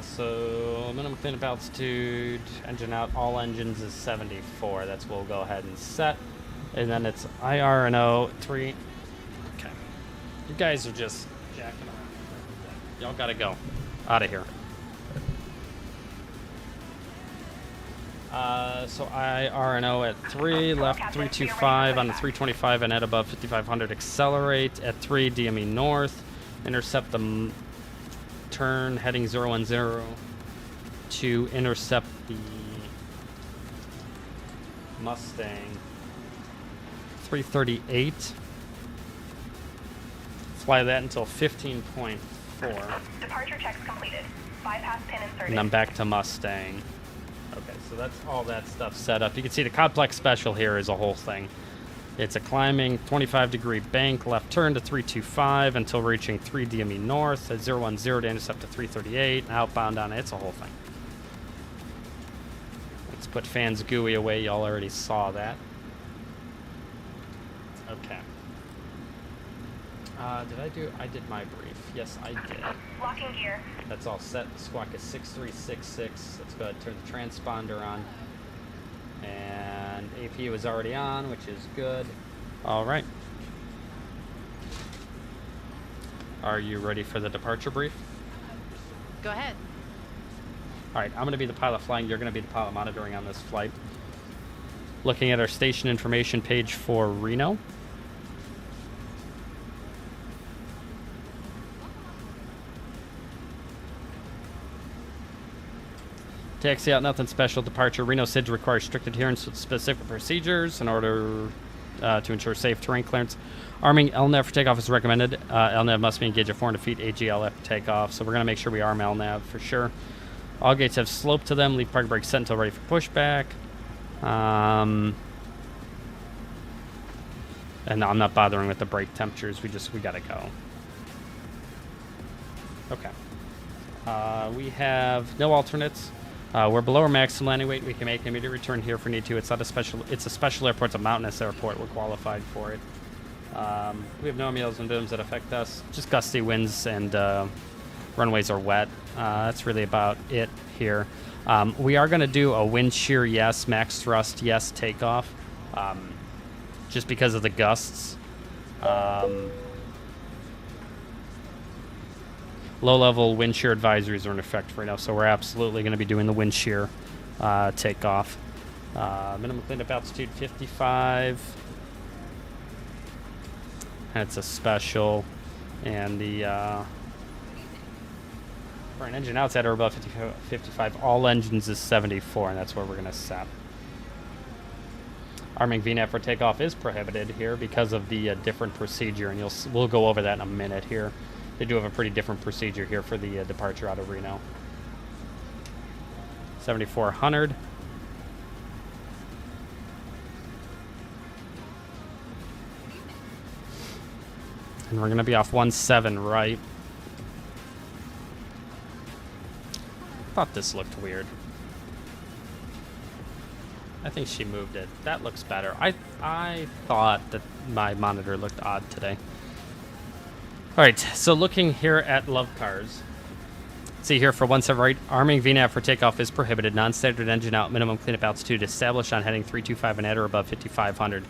So minimum cleanup altitude, engine out, all engines is 74. That's what we'll go ahead and set. And then it's IRNO 3. Okay. You guys are just jacking around. Y'all gotta go. Out of here. So IRNO at 3, left 325 on the 325 and at above 5500. Accelerate at 3, DME north. Intercept the turn heading 010 to intercept the Mustang 338. Fly that until 15.4. Departure checks completed. Bypass pin inserted. And then back to Mustang. Okay, so that's all that stuff set up. You can see the complex special here is a whole thing. It's a climbing 25-degree bank, left turn to 325 until reaching 3 DME north at 010 to intercept to 338, outbound on it. It's a whole thing. Let's put fans GUI away. Y'all already saw that. Okay. I did my brief. Yes, I did. Locking gear. That's all set. Squawk is 6366. Let's go ahead and turn the transponder on. And AP was already on, which is good. All right. Are you ready for the departure brief? Go ahead. All right, I'm going to be the pilot flying. You're going to be the pilot monitoring on this flight. Looking at our station information page for Reno. Taxi out, nothing special. Departure. Reno SIDS requires strict adherence to specific procedures in order to ensure safe terrain clearance. Arming LNAV for takeoff is recommended. LNAV must be engaged at 400 feet AGL after takeoff, so we're going to make sure we arm LNAV for sure. All gates have slope to them. Leave parking brake set until ready for pushback. And I'm not bothering with the brake temperatures. We gotta go. Okay. We have no alternates. We're below our maximum landing weight. We can make an immediate return here if we need to. It's not a special. It's a special airport. It's a mountainous airport. We're qualified for it. We have no meals and booms that affect us. Just gusty winds and runways are wet. That's really about it here. We are going to do a wind shear yes, max thrust yes, takeoff. Just because of the gusts. Low-level wind shear advisories are in effect right now, so we're absolutely going to be doing the wind shear takeoff. Minimum cleanup altitude 55. And it's a special. And the for an engine outside or above 55, all engines is 74, and that's where we're going to set. Arming VNAV for takeoff is prohibited here because of the different procedure, and we'll go over that in a minute here. They do have a pretty different procedure here for the departure out of Reno. 7400. And we're going to be off 17 right. Thought this looked weird. I think she moved it. That looks better. I thought that my monitor looked odd today. Alright, so looking here at love cars. See here for 17 right, arming VNAV for takeoff is prohibited. Non-standard engine out, minimum cleanup altitude established on heading 325 and at or above 5500.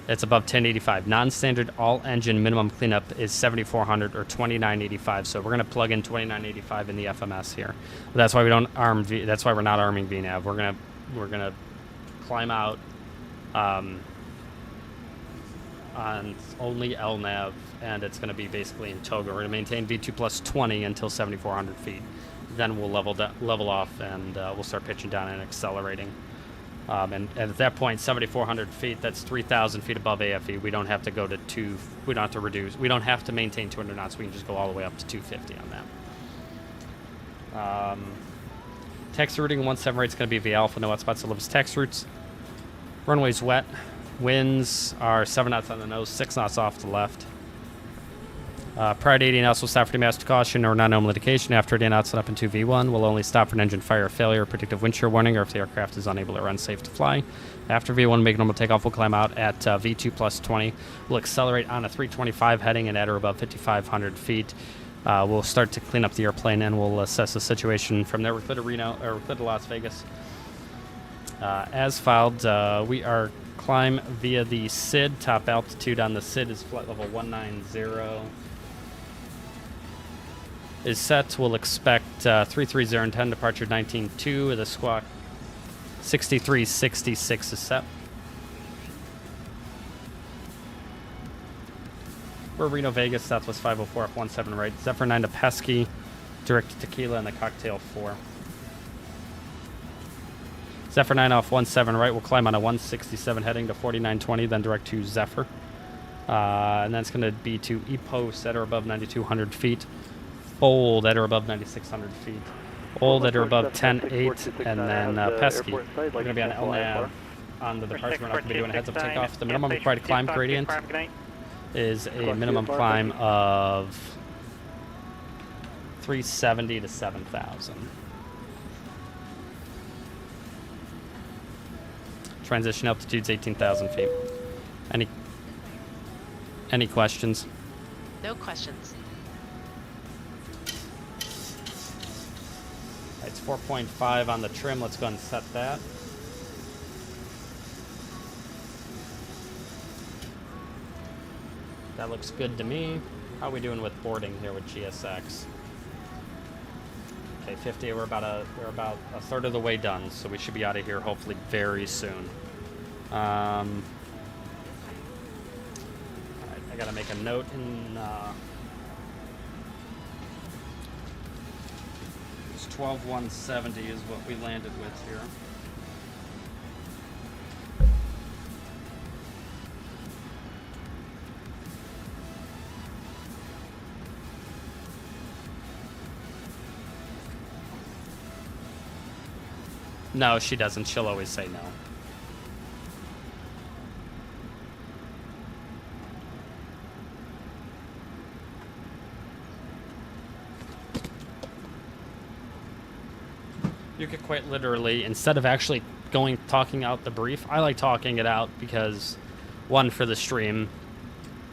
It's above 1085. Non-standard all engine minimum cleanup is 7400 or 2985. So we're going to plug in 2985 in the FMS here. But that's why we don't arm. That's why we're not arming VNAV. We're gonna climb out on only LNAV, and it's going to be basically in toga. We're going to maintain V2 plus 20 until 7,400 feet. Then we'll level off, and we'll start pitching down and accelerating. And at that point, 7,400 feet, that's 3,000 feet above AFE. We don't have to go to we don't have to reduce. We don't have to maintain 200 knots. We can just go all the way up to 250 on that. Taxi routing 17 right is going to be via Alpha, no hotspots, so Lewis taxi routes. Runway's wet. Winds are 7 knots on the nose, 6 knots off to the left. Prior to 80 knots, we'll stop for master caution or non-normal indication. After 80 knots and up into V1, we'll only stop for an engine fire or failure, predictive wind shear warning, or if the aircraft is unable or unsafe to fly. After V1, make normal takeoff, we'll climb out at V2 plus 20. We'll accelerate on a 325 heading and at or above 5,500 feet. We'll start to clean up the airplane, and we'll assess the situation from there. We're clear to Reno, or we're clear to Las Vegas. As filed, we are climb via the SID. Top altitude on the SID is flight level 190. Is set. We'll expect 330 and 10 departure 19.2 with a squawk 6366 is set. We're Reno, Vegas, Southwest 504 up 17 right. Zephyr 9 to Pesky, direct to Tequila and the Cocktail 4. Zephyr 9 off 17 right. We'll climb on a 167 heading to 4920, then direct to Zephyr. And that's going to be to E-Post at or above 9,200 feet. Fold at or above 9,600 feet. Old at or above 10.8, and then Pesky. We're going to be on LNAV on the departure. We're not going to be doing a heads-up takeoff. The minimum required climb gradient is a minimum climb of 370 to 7,000. Transition altitude's 18,000 feet. Any questions? No questions. It's 4.5 on the trim. Let's go ahead and set that. That looks good to me. How are we doing with boarding here with GSX? Okay, 50. We're about a third of the way done, so we should be out of here hopefully very soon. All right, I gotta make a note in. It's 12,170 is what we landed with here. No, she doesn't. She'll always say no. You could quite literally, instead of actually talking out the brief, I like talking it out because, one, for the stream,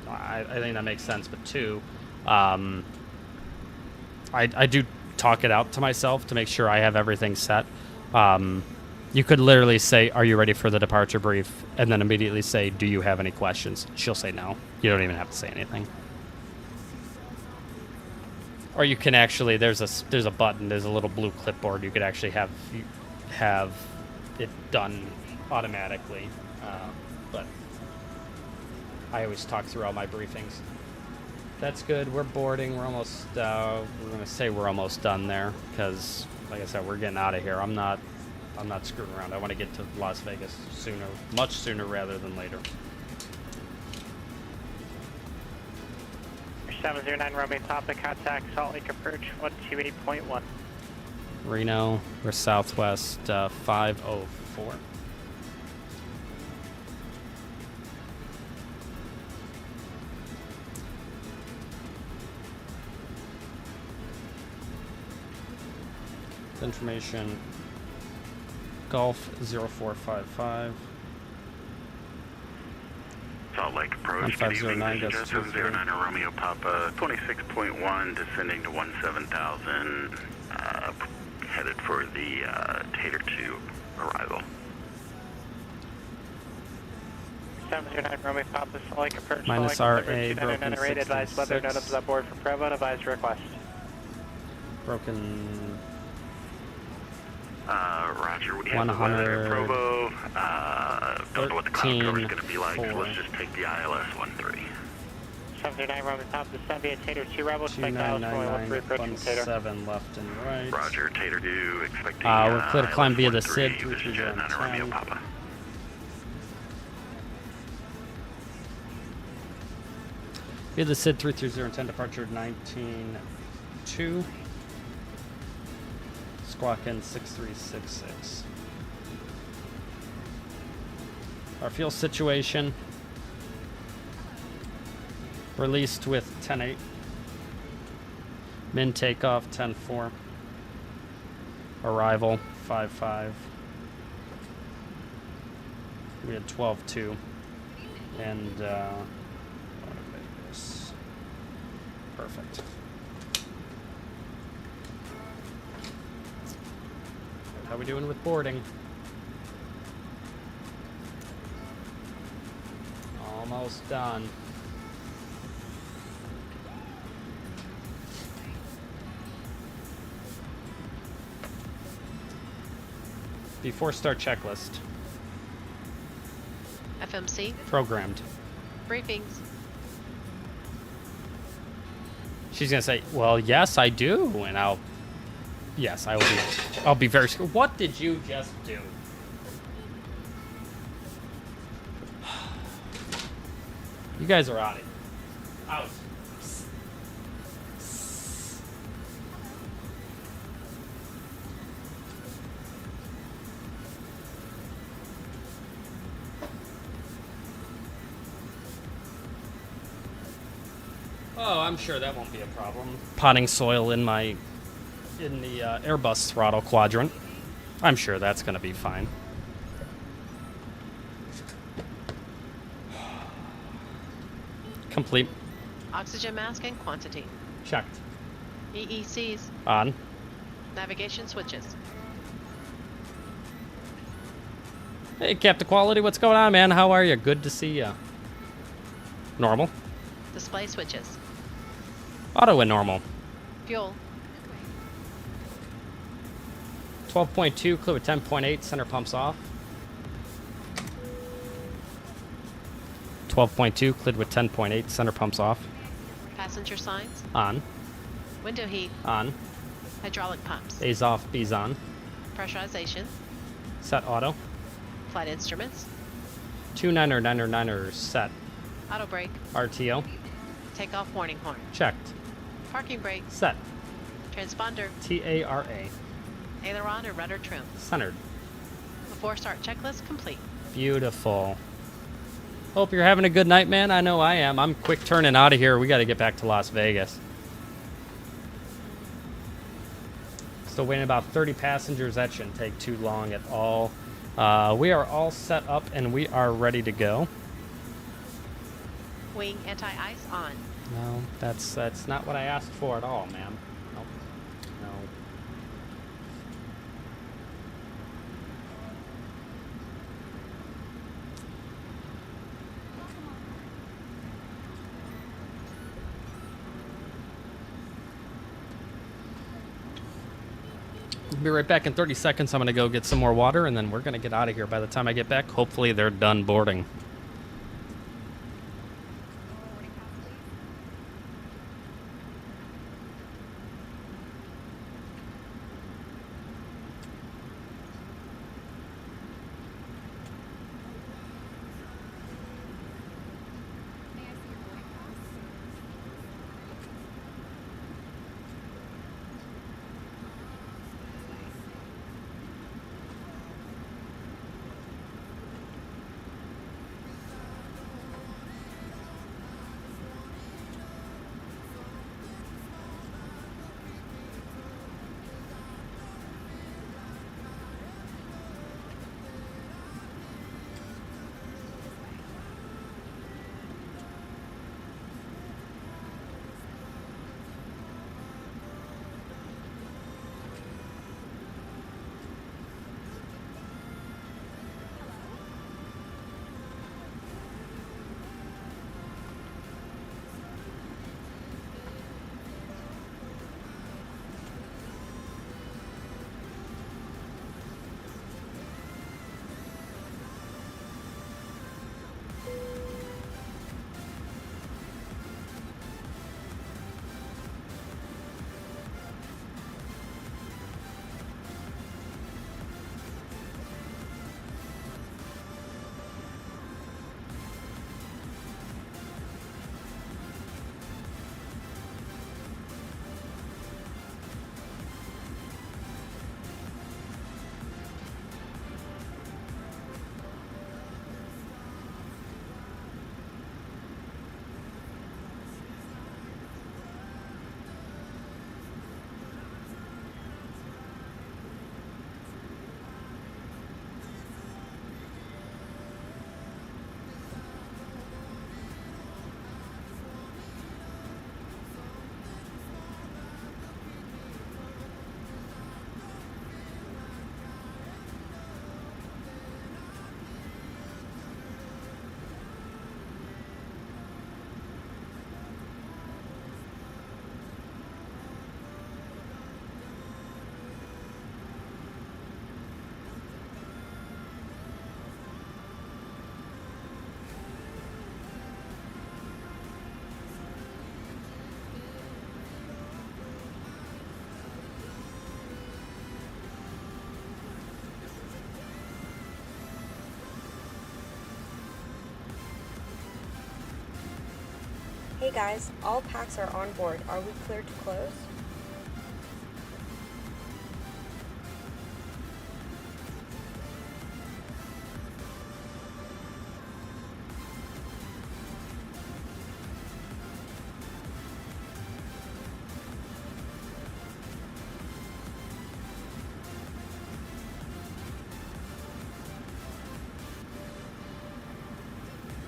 I think that makes sense, but two, I do talk it out to myself to make sure I have everything set. You could literally say, "Are you ready for the departure brief?" and then immediately say, "Do you have any questions?" She'll say no. You don't even have to say anything. Or you can actually, there's a button, there's a little blue clipboard. You could actually have it done automatically. But I always talk through all my briefings. That's good. We're boarding. We're almost. We're gonna say we're almost done there because, like I said, we're getting out of here. I'm not screwing around. I want to get to Las Vegas sooner, much sooner rather than later. 709 Romeo Papa, contact Salt Lake approach 128.1. Reno, we're Southwest 504. Information Golf 0455. Salt Lake approach. 1509 709 Romeo Papa 26.1 descending to 17,000. Headed for the Tater 2 arrival. 709 Romeo Papa, Salt Lake approach. Minus Salt RA, Lake broken 299 advised weather notices on board for Provo, advised request. Broken. Roger, we have the weather in Provo. Don't know what the cloud cover is going to be like, so let's just take the ILS 13. 709 Roman Top, descend via Tater 2 Rebel, expect ILS 13 approaching Tater. 7 left and right. Roger, Tater 2, expecting we're clear to climb via the SID This is Jet 9 Romeo Papa. Via the SID 330 departure 192. Squawk-in 6366. Our fuel situation. Released with 10-8. Min takeoff 10-4. Arrival 5-5. We had 12-2. And perfect. How we doing with boarding? Almost done. Before start checklist. FMC. Programmed. Briefings. She's gonna say, "Well, yes, I do," and yes, I will be. I'll be very. What did you just do? You guys are out. Out. Oh, I'm sure that won't be a problem. Potting soil in the Airbus throttle quadrant. I'm sure that's going to be fine. Complete. Oxygen mask and quantity. Checked. EECs. On. Navigation switches. Hey, Captain Quality, what's going on, man? How are you? Good to see you. Normal. Display switches. Auto and normal. Fuel. 12.2, clear with 10.8, center pumps off. 12.2, cleared with 10.8, center pumps off. Passenger signs. On. Window heat. On. Hydraulic pumps. A's off, B's on. Pressurization. Set auto. Flight instruments. 29er set. Auto brake. RTO. Takeoff warning horn. Checked. Parking brake. Set. Transponder. TARA. Aileron and rudder trim. Centered. Before start checklist complete. Beautiful. Hope you're having a good night, man. I know I am. I'm quick turning out of here. We got to get back to Las Vegas. So weighing about 30 passengers, that shouldn't take too long at all. We are all set up and we are ready to go. Wing anti-ice on. No, that's not what I asked for at all, ma'am. Nope. No. Be right back in 30 seconds. I'm going to go get some more water, and then we're going to get out of here. By the time I get back, hopefully they're done boarding. Hey guys, all packs are on board. Are we cleared to close?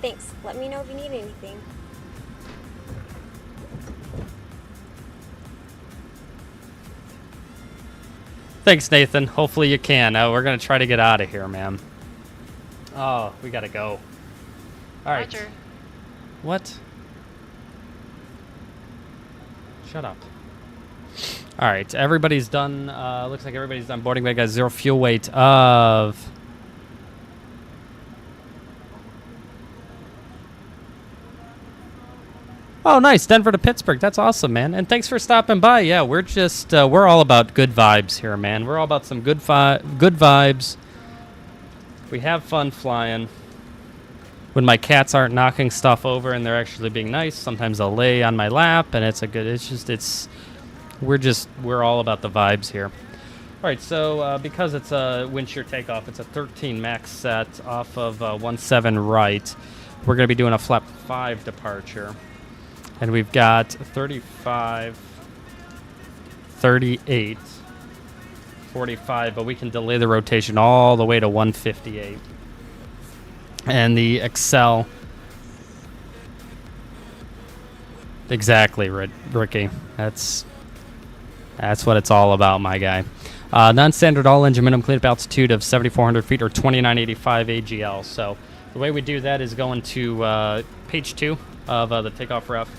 Thanks. Let me know if you need anything. Thanks, Nathan. Hopefully you can. We're going to try to get out of here, man. Oh, we got to go. All right. Roger. What? Shut up. All right. Everybody's done. Looks like everybody's done boarding. We got 0 fuel weight of... Oh, nice. Denver to Pittsburgh. That's awesome, man. And thanks for stopping by. Yeah, we're just, we're all about good vibes here, man. We're all about some good vibes. We have fun flying. When my cats aren't knocking stuff over and they're actually being nice, sometimes they'll lay on my lap and we're all about the vibes here. All right, so because it's a wind shear takeoff, it's a 13 max set off of 17 right. We're going to be doing a flap 5 departure. And we've got 35, 38, 145, but we can delay the rotation all the way to 158. And the Excel. Exactly, Ricky. That's what it's all about, my guy. Non-standard all-engine minimum cleanup altitude of 7,400 feet or 2985 AGL. So the way we do that is go into page 2 of the takeoff ref,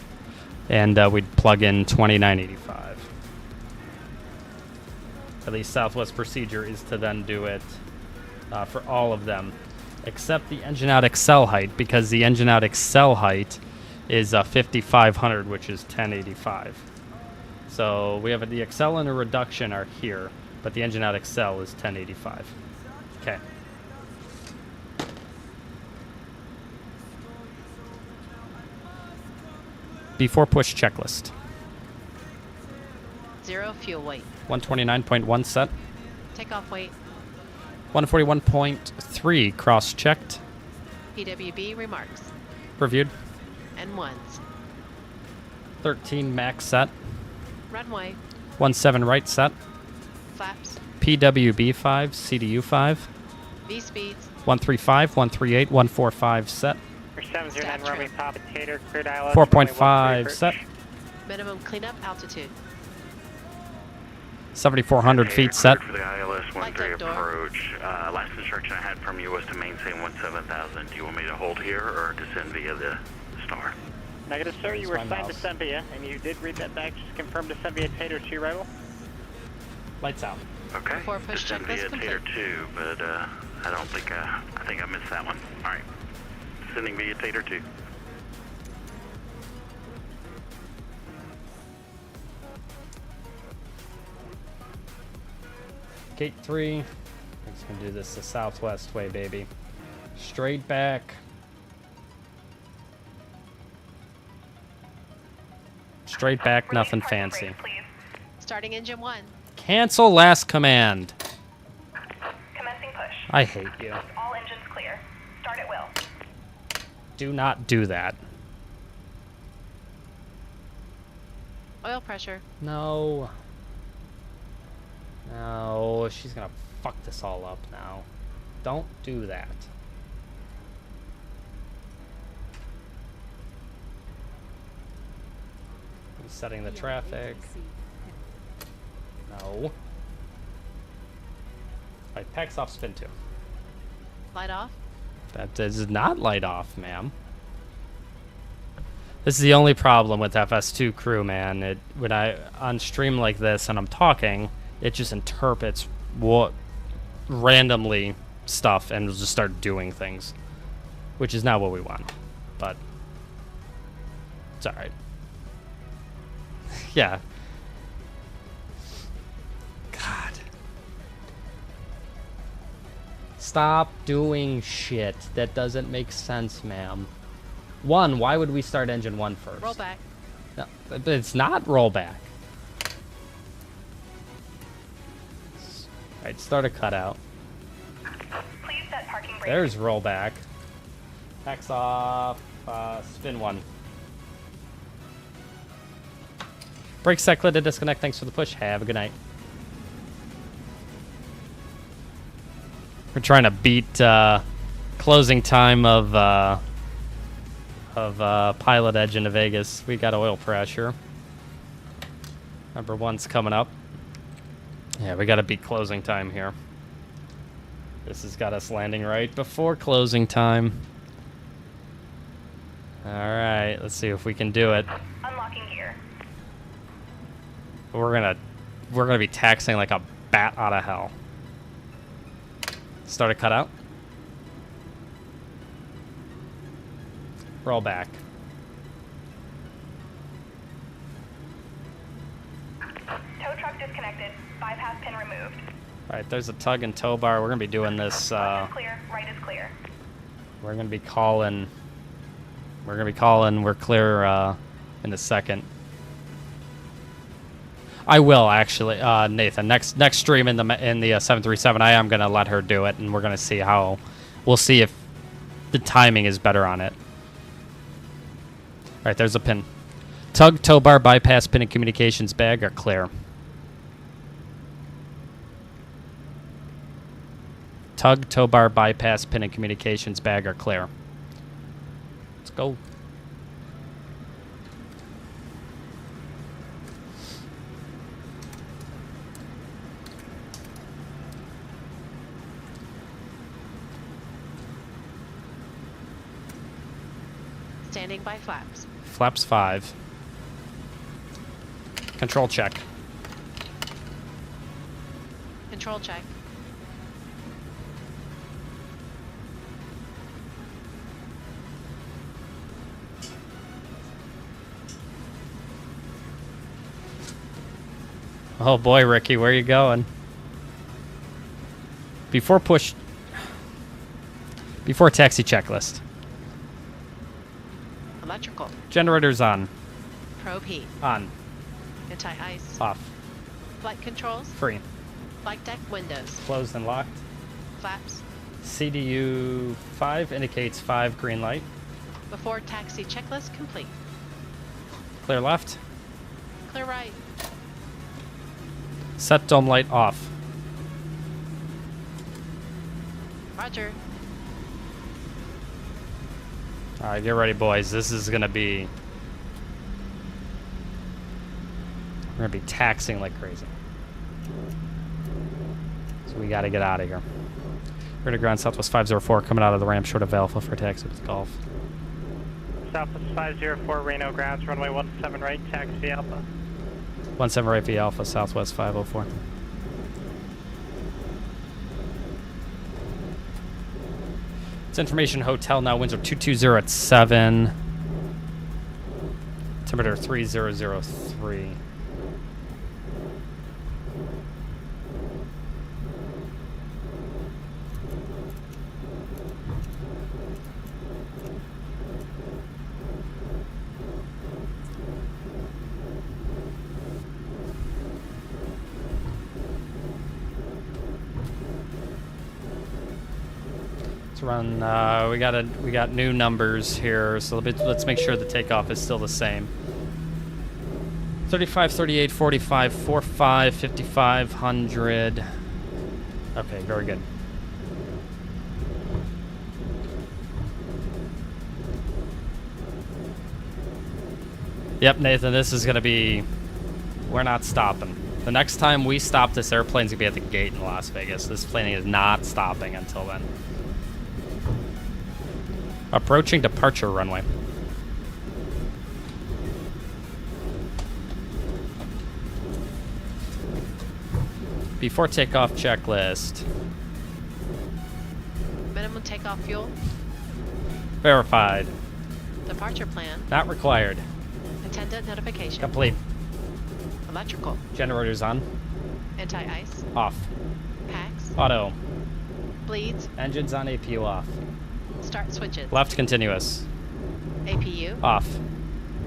and we'd plug in 2985. At least Southwest procedure is to then do it for all of them, except the engine out Excel height, because the engine out Excel height is 5,500, which is 1085. So we have the Excel and a reduction are here, but the engine out Excel is 1085. Okay. Before push checklist. 0 fuel weight. 129.1 set. Takeoff weight. 141.3 cross-checked. PWB remarks. Reviewed. And ones. 13 max set. Runway. 17 right set. Flaps. PWB 5, CDU 5. V speeds. 135, 138, 145 set. 709 runway Papa Tater, clear dial. 4.5 set. Minimum cleanup altitude. 7,400 feet set. For the ILS 13 approach, last instruction I had from you was to maintain 17,000. Do you want me to hold here or descend via the star? Negative, sir. You were assigned to descend via, and you did read that back. Just confirm descend via Tater 2 rival. Lights out. Okay. Before push Descend via Tater 2, but I don't think I think I missed that one. All right. Descending via Tater 2. Gate 3. We're just going to do this the Southwest way, baby. Straight back. Straight back, nothing fancy. Starting engine 1. Cancel last command. Commencing push. I hate you. All engines clear. Start at will. Do not do that. Oil pressure. No. No, she's gonna fuck this all up now. Don't do that. I'm setting the traffic. No. Alright, packs off spin 2. Light off. That does not light off, ma'am. This is the only problem with FS2 crew, man. When I on stream like this and I'm talking, it just interprets what randomly stuff and will just start doing things, which is not what we want. But it's all right. Yeah. God. Stop doing shit. That doesn't make sense, ma'am. One, why would we start engine 1 first? Roll back. No, it's not rollback. Alright, start a cutout. Please set parking brake. There's rollback. Packs off. Spin 1. Brake set clear to disconnect. Thanks for the push. Have a good night. We're trying to beat closing time of Pilotedge into Vegas. We got oil pressure. Number 1's coming up. Yeah, we got to beat closing time here. This has got us landing right before closing time. All right, let's see if we can do it. Unlocking gear. We're gonna be taxing like a bat out of hell. Start a cutout. Roll back. Tow truck disconnected. Bypass pin removed. All right, there's a tug and tow bar. We're gonna be doing this. Left is clear. Right is clear. We're gonna be calling. We're clear in a second. I will actually, Nathan. Next stream in the 737, I am gonna let her do it, and we're gonna see how. We'll see if the timing is better on it. All right, there's a pin. Tug, tow bar, bypass pin, and communications bag are clear. Tug, tow bar, bypass, pin, and communications bag are clear. Let's go. Standing by flaps. Flaps 5. Control check. Control check. Oh boy, Ricky, where are you going? Before taxi checklist. Electrical. Generators on. Probe heat. On. Anti-ice. Off. Flight controls. Free. Flight deck windows. Closed and locked. Flaps. CDU 5 indicates 5 green light. Before taxi checklist complete. Clear left. Clear right. Set dome light off. Roger. Alright, get ready, boys. This is gonna be... We're gonna be taxing like crazy. So we gotta get out of here. We're to ground Southwest 504 coming out of the ramp short of Alpha for taxi with Golf. Southwest 504, Reno grounds, runway 17 right, taxi Alpha. 17 right via Alpha, Southwest 504. It's information hotel now. Winds are 220 at 7. Temperature 3003. Run. We got new numbers here, so let's make sure the takeoff is still the same. 35, 38, 45, 45, 5500. Okay, very good. Yep, Nathan, this is gonna be. We're not stopping. The next time we stop, this airplane's gonna be at the gate in Las Vegas. This plane is not stopping until then. Approaching departure runway. Before takeoff checklist. Minimum takeoff fuel. Verified. Departure plan. Not required. Attendant notification. Complete. Electrical. Generators on. Anti-ice. Off. Packs. Auto. Bleeds. Engines on, APU off. Start switches. Left continuous. APU. Off.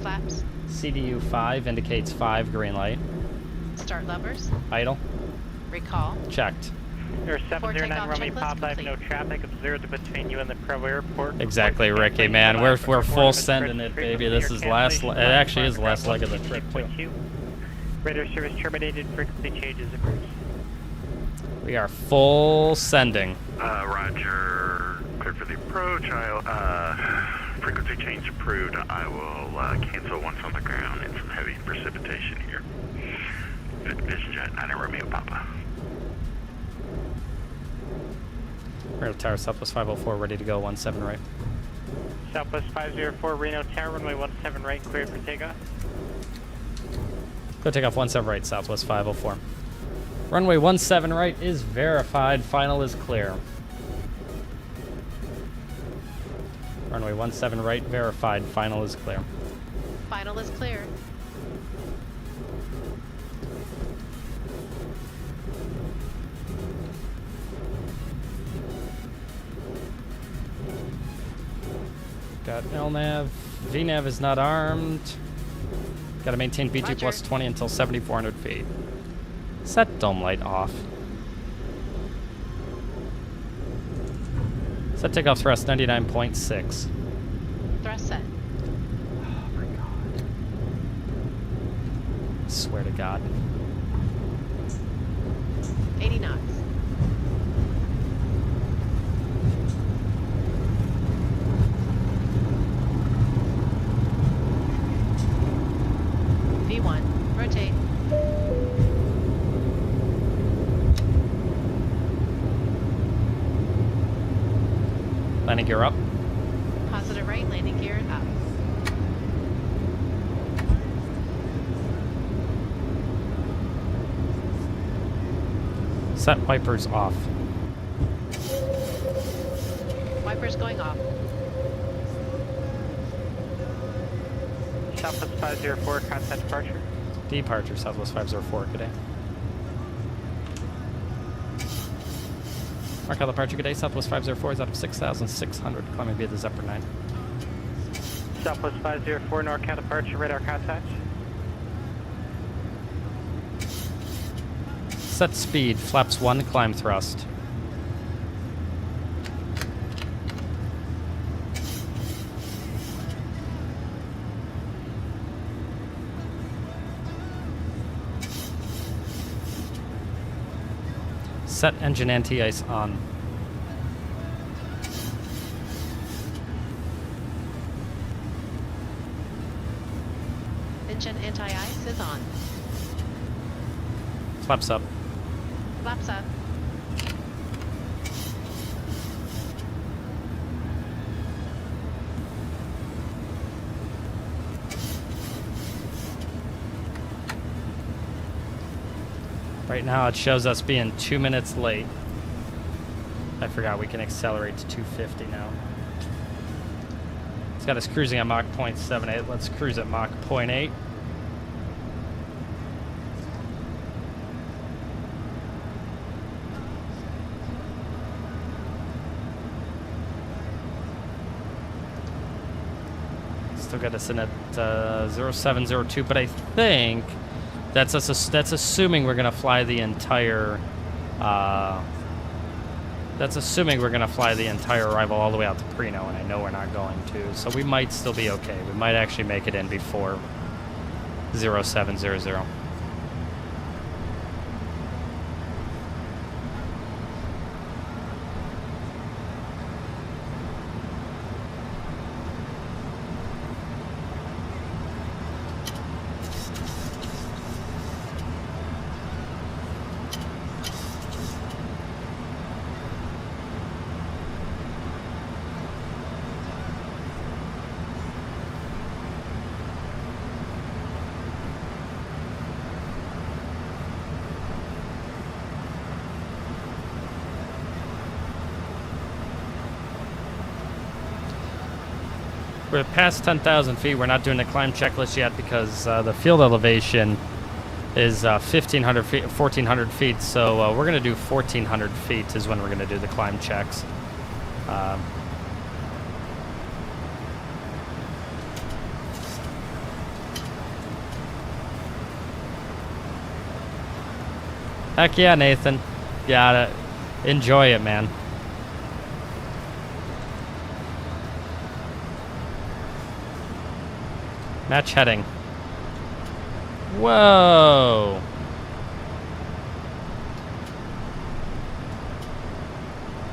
Flaps. CDU 5 indicates 5 green light. Start levers. Idle. Recall. Checked. Air 709 runway pop dive, no traffic observed between you and the Pro Airport. Exactly, Ricky, man. We're full sending it, baby. This is last. It actually is the last leg of the trip too. Radar service terminated. Frequency changes approved. We are full sending. Roger. Cleared for the approach. Frequency change approved. I will cancel once on the ground and some heavy precipitation here. Good vision jet, 9 Romeo Papa. Reno Tower, Southwest 504, ready to go, 17 right. Southwest 504, Reno Tower, runway 17 right, cleared for takeoff. Go take off 17 right, Southwest 504. Runway 17 right is verified, final is clear. Runway 17 right, verified, final is clear. Final is clear. Got LNAV. VNAV is not armed. Got to maintain BG Roger. plus 20 until 7,400 feet. Set dome light off. Set takeoff thrust 99.6. Thrust set. Oh my god. I swear to God. 80 knots. Landing gear up. Positive right, landing gear up. Set wipers off. Wipers going off. Southwest 504, contact departure. Departure, Southwest 504, good day. Mark out departure, good day. Southwest 504 is out of 6,600, climbing via the Zephyr 9. Southwest 504, NorCal departure, radar contact. Set speed, flaps 1, climb thrust. Set engine anti-ice on. Engine anti-ice is on. Flaps up. Flaps up. Right now it shows us being 2 minutes late. I forgot we can accelerate to 250 now. It's got us cruising at Mach 0.78. Let's cruise at Mach 0.8. Still got us in at 0702, but I think that's assuming we're gonna fly the entire. That's assuming we're gonna fly the entire arrival all the way out to Reno, and I know we're not going to. So we might still be okay. We might actually make it in before 0700. We're past 10,000 feet. We're not doing the climb checklist yet because the field elevation is 1,500 feet, 1,400 feet. So we're going to do 1,400 feet is when we're going to do the climb checks. Heck yeah, Nathan. Yeah, enjoy it, man. Match heading. Whoa.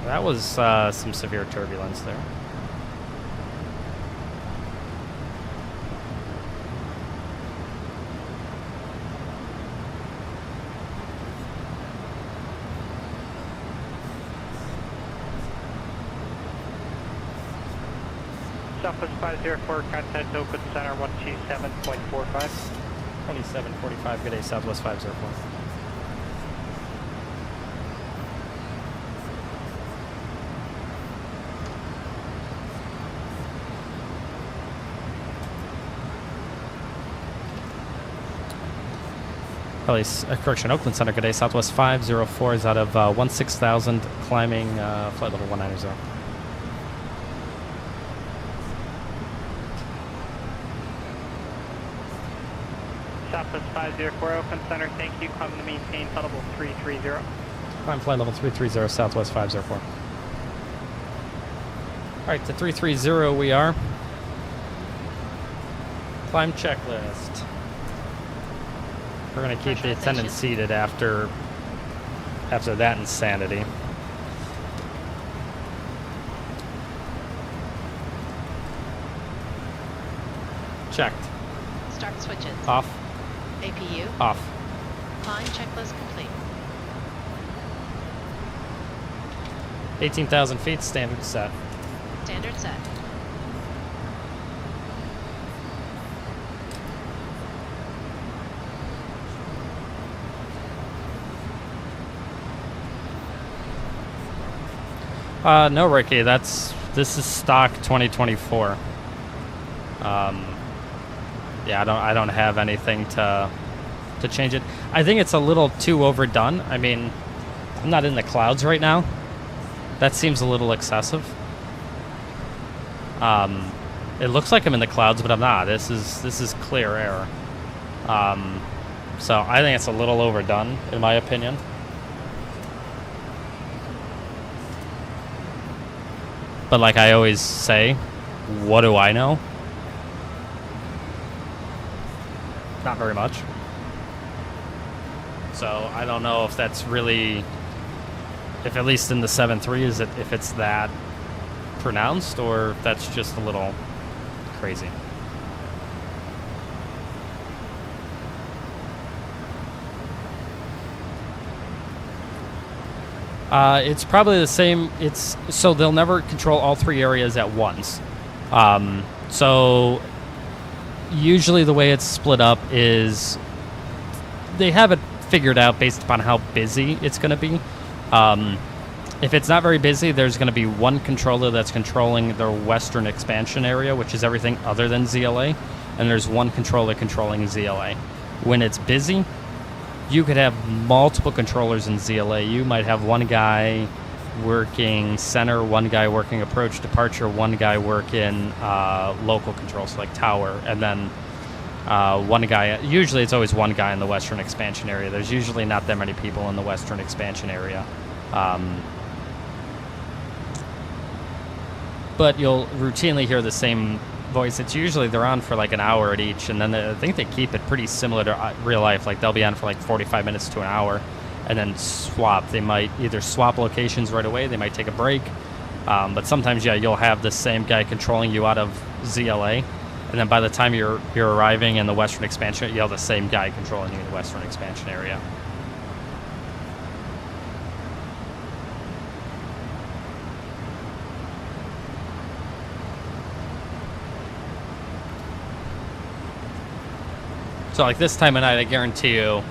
That was some severe turbulence there. Southwest 504, contact Oakwood Center 127.45. 2745, good day, Southwest 504. Correction, Oakland Center, good day, Southwest 504 is out of 16,000, climbing flight level 190. Southwest 504, Oakland Center, thank you. Climbing to maintain flight level 330. Climb flight level 330, Southwest 504. Alright, to 330 we are. Climb checklist. We're going to keep the attendant seated after that insanity. Checked. Start switches. Off. APU. Off. Climb checklist complete. 18,000 feet, standard set. Standard set. No, Ricky, this is stock 2024. Yeah, I don't have anything to change it. I think it's a little too overdone. I mean, I'm not in the clouds right now. That seems a little excessive. It looks like I'm in the clouds, but I'm not. This is clear air. So I think it's a little overdone, in my opinion. But like I always say, what do I know? Not very much. So I don't know if that's really, if at least in the 7.3, if it's that pronounced, or if that's just a little crazy. It's probably the same. So they'll never control all three areas at once. So usually the way it's split up is they have it figured out based upon how busy it's going to be. If it's not very busy, there's going to be one controller that's controlling the western expansion area, which is everything other than ZLA, and there's one controller controlling ZLA. When it's busy, you could have multiple controllers in ZLA. You might have one guy working center, one guy working approach, departure, one guy working local controls like tower, and then one guy. Usually it's always one guy in the western expansion area. There's usually not that many people in the western expansion area. But you'll routinely hear the same voice. It's usually they're on for like an hour at each, and then I think they keep it pretty similar to real life. Like they'll be on for like 45 minutes to an hour, and then swap. They might either swap locations right away, they might take a break, but sometimes, yeah, you'll have the same guy controlling you out of ZLA, and then by the time you're arriving in the western expansion, you'll have the same guy controlling you in the western expansion area. So like this time of night, I guarantee you,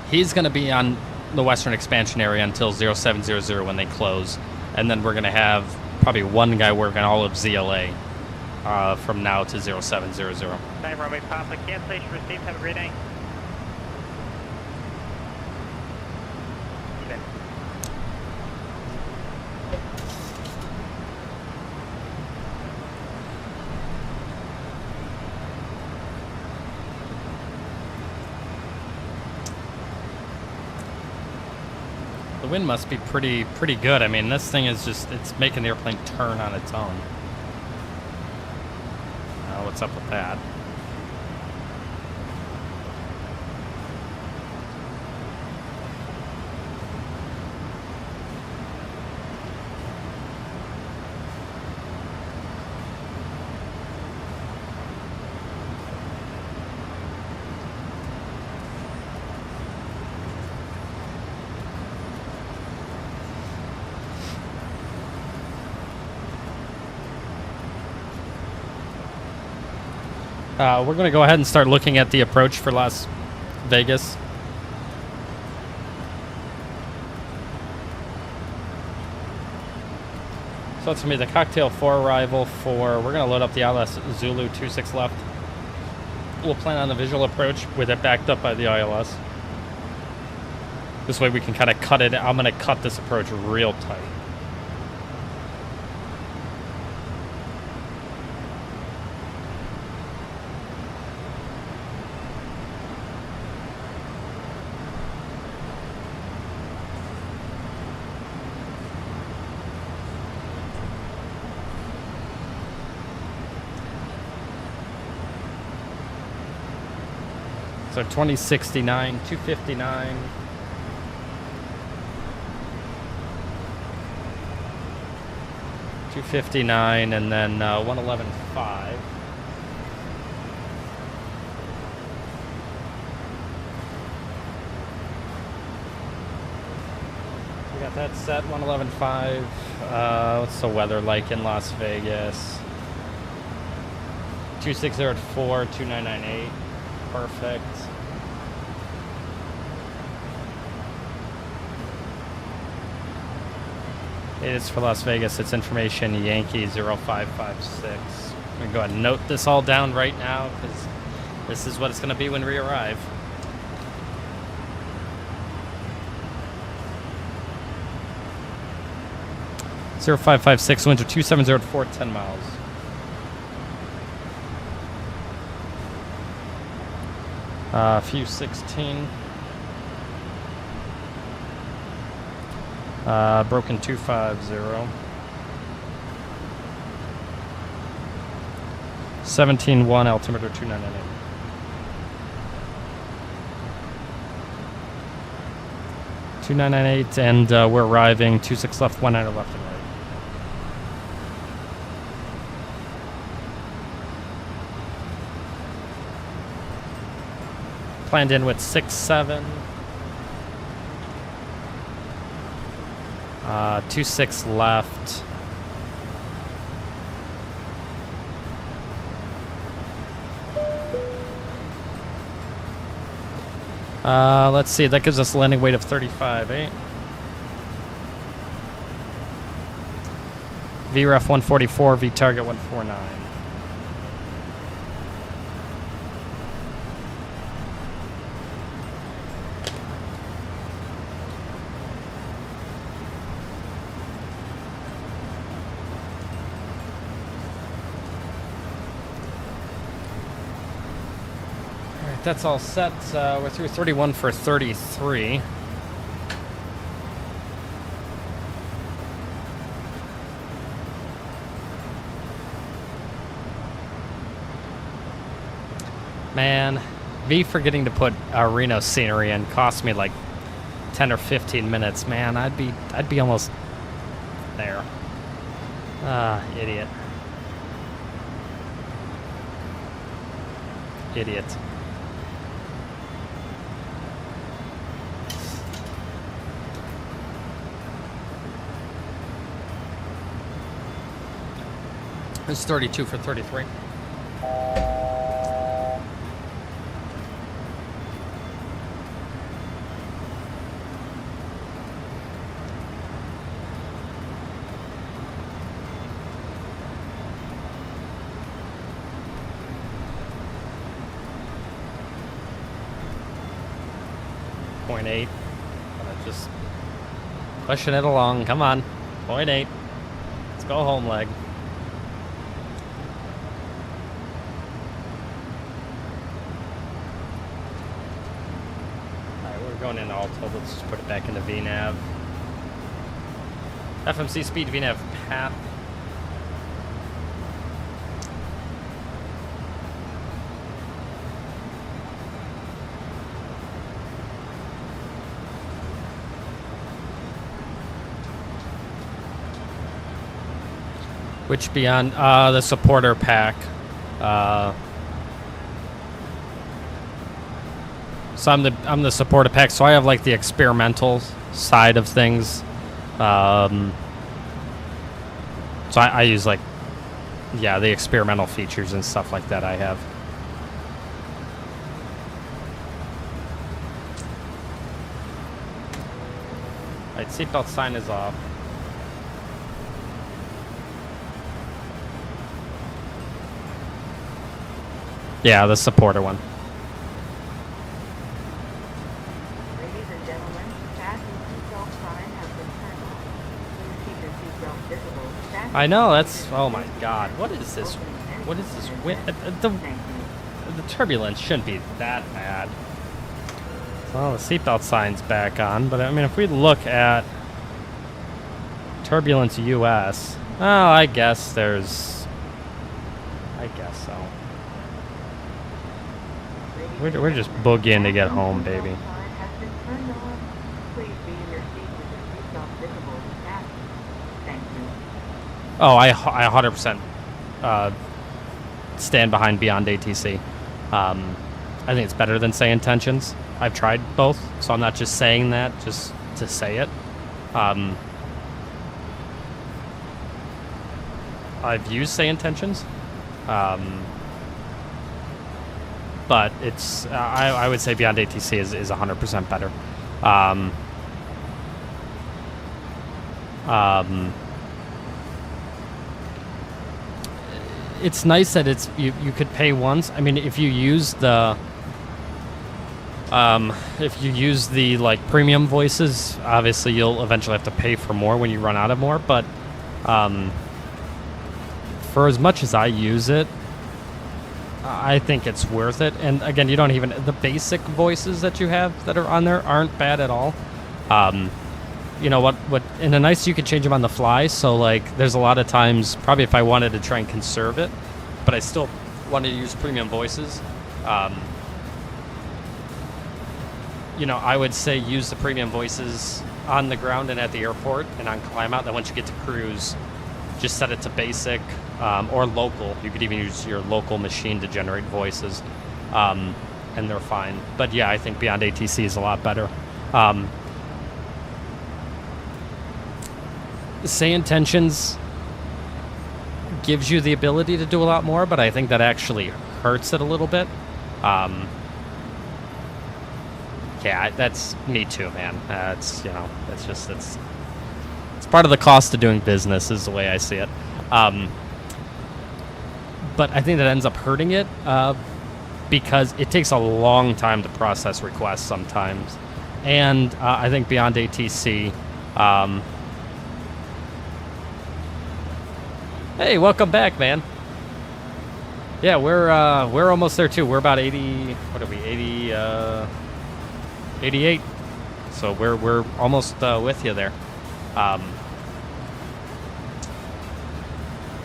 he's going to be on the western expansion area until 0700 when they close. And then we're going to have probably one guy working all of ZLA from now to 0700. 9 runway Papa, cancellation received, have a great night. The wind must be pretty good. I mean, this thing is just, it's making the airplane turn on its own. What's up with that? We're going to go ahead and start looking at the approach for Las Vegas. So it's going to be the Cocktail 4 arrival for, we're going to load up the ILS Zulu 26 left. We'll plan on the visual approach with it backed up by the ILS. This way we can kind of cut it. I'm going to cut this approach real tight. So 2069, 259. $259 and then 111.5. We got Got that set, 111.5. What's the weather like in Las Vegas? 260 at 4, 2998. Perfect. It is for Las Vegas. It's information Yankee 0556. I'm going to go ahead and note this all down right now because this is what it's going to be when we arrive. Zero 0556, winds are 270 at 4, 10 miles. Few 16. Broken 250. 17-1, altimeter 2998. And we're arriving 26 left, 19 left and right. Planned in with 6-7. 26 left. Let's see, that gives us a landing weight of 35, eh? VREF 144, V target 149. That's all set. We're through 31 for 33. Man, me forgetting to put Reno scenery in cost me like 10 or 15 minutes. Man, I'd be almost there. Idiot. Idiot. It's 32 for 33. .8. Just pushing it along. Come on. 0.8. Let's go home, leg. Going into Alto, let's just put it back into VNAV. FMC speed VNAV path. Which beyond the supporter pack. So I'm the supporter pack, so I have like the experimental side of things. So I use like, yeah, the experimental features and stuff like that I have. Alright, seatbelt sign is off. Yeah, the supporter one. I know, that's, oh my god, what is this? What is this? The turbulence shouldn't be that bad. Well, the seatbelt sign's back on, but I mean, if we look at turbulence US, oh, I guess there's, I guess so. We're just boogieing to get home, baby. Oh, I 100% stand behind Beyond ATC. I think it's better than say intentions. I've tried both, so I'm not just saying that just to say it. I've used Say Intentions, but it's I would say Beyond ATC is 100% better. It's nice that it's you could pay once. I mean, if you use the like premium voices, obviously you'll eventually have to pay for more when you run out of more, but for as much as I use it, I think it's worth it. And again, you don't even, the basic voices that you have that are on there aren't bad at all. You know what in a nice, you can change them on the fly. So like there's a lot of times, probably if I wanted to try and conserve it, but I still wanted to use premium voices, you know, I would say use the premium voices on the ground and at the airport and on climb out. Then once you get to cruise, just set it to basic or local. You could even use your local machine to generate voices, and they're fine. But yeah, I think Beyond ATC is a lot better. Say Intentions gives you the ability to do a lot more, but I think that actually hurts it a little bit. Yeah, that's me too, man. It's, you know, it's just, it's part of the cost of doing business is the way I see it. But I think that ends up hurting it because it takes a long time to process requests sometimes. And I think Beyond ATC, hey, welcome back, man. Yeah, we're almost there too. We're about 80. What are we? 88. So we're almost with you there.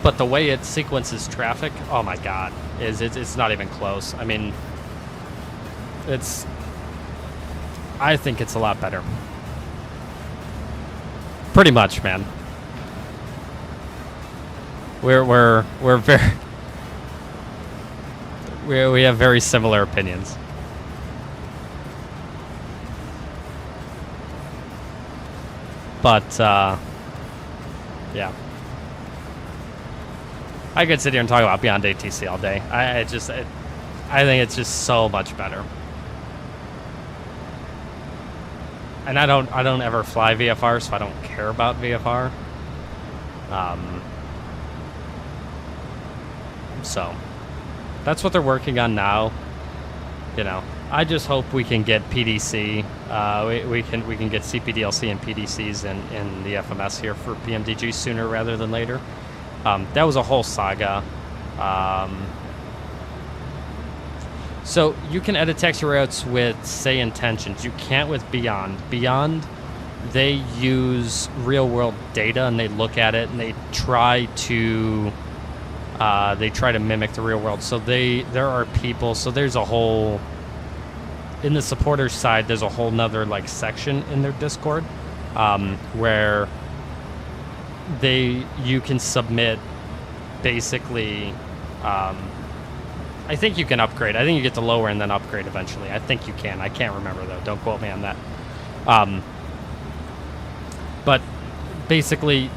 But the way it sequences traffic, oh my god, it's not even close. I mean, I think it's a lot better. Pretty much, man. We're very we have very similar opinions. But yeah, I could sit here and talk about Beyond ATC all day. I think it's just so much better. And I don't ever fly VFR, so I don't care about VFR. So that's what they're working on now. You know, I just hope we can get PDC. We can get CPDLC and PDCs in the FMS here for PMDG sooner rather than later. That was a whole saga. So you can edit taxi routes with Say Intentions. You can't with Beyond. Beyond, they use real world data and they look at it and they try to mimic the real world. So there are people. So there's a whole, in the supporters side, there's a whole nother like section in their Discord where you can submit basically. I think you can upgrade. I think you get to lower and then upgrade eventually. I think you can. I can't remember though. Don't quote me on that. But basically,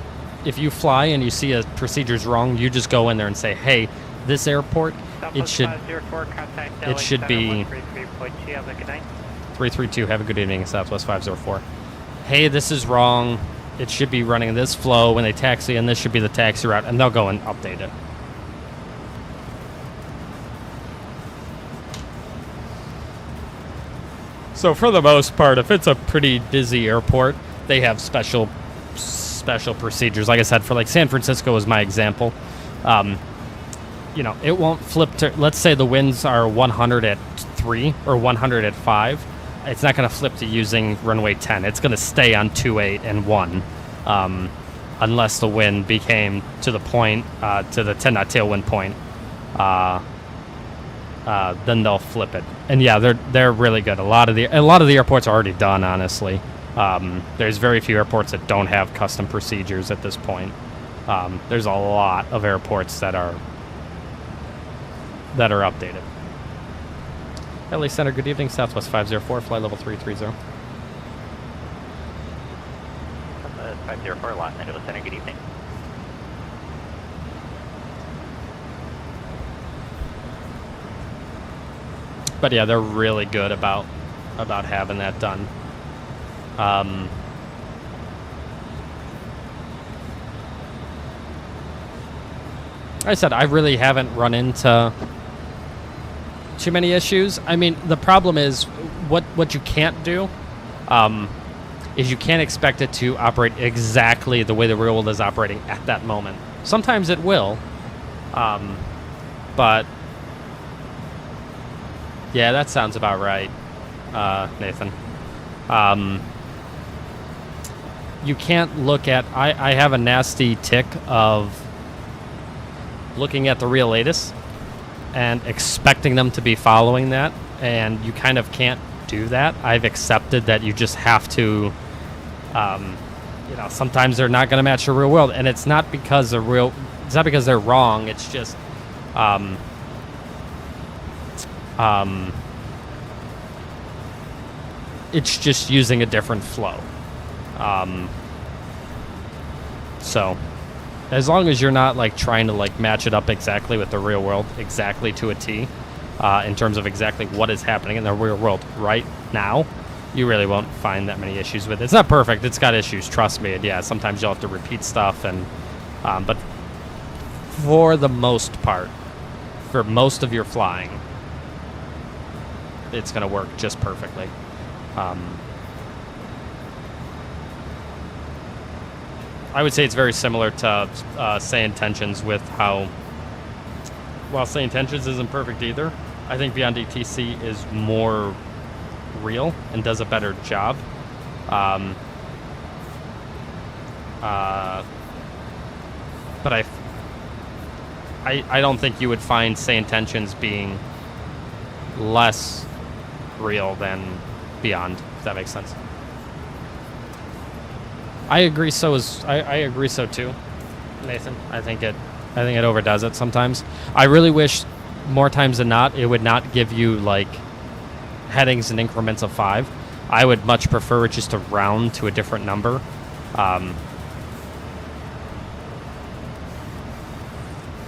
if you fly and you see a procedure's wrong, you just go in there and say, "Hey, this airport, it should be 332. Have a good evening, Southwest 504. Hey, this is wrong. It should be running this flow when they taxi, and this should be the taxi route," and they'll go and update it. So for the most part, if it's a pretty busy airport, they have special procedures. Like I said, for like San Francisco is my example. You know, it won't flip to, let's say the winds are 100 at 3 or 100 at 5. It's not going to flip to using runway 10. It's going to stay on 28 and 1 unless the wind became to the point, to the 10 knot tailwind point. Then they'll flip it. And yeah, they're really good. A lot of the airports are already done, honestly. There's very few airports that don't have custom procedures at this point. There's a lot of airports that are updated. LA Center, good evening. Southwest 504, flight level 330. 504, Los Angeles Center, good evening. But yeah, they're really good about having that done. Like I said, I really haven't run into too many issues. I mean, the problem is what you can't do is you can't expect it to operate exactly the way the real world is operating at that moment. Sometimes it will, but yeah, that sounds about right, Nathan. You can't look at... I have a nasty tick of looking at the real ATIS and expecting them to be following that, and you kind of can't do that. I've accepted that you just have to... you know, sometimes they're not going to match the real world, and it's not because they're real... It's not because they're wrong, it's just... it's just using a different flow. So, as long as you're not like trying to like match it up exactly with the real world, exactly to a T, in terms of exactly what is happening in the real world right now, you really won't find that many issues with it. It's not perfect. It's got issues, trust me. And yeah, sometimes you'll have to repeat stuff, and but for the most part, for most of your flying, it's going to work just perfectly. I would say it's very similar to Say Intentions with how, while Say Intentions isn't perfect either, I think Beyond ETC is more real and does a better job. But I don't think you would find Say Intentions being less real than Beyond, if that makes sense. I agree. I agree so too, Nathan. I think it overdoes it sometimes. I really wish more times than not it would not give you like headings in increments of 5. I would much prefer it just to round to a different number.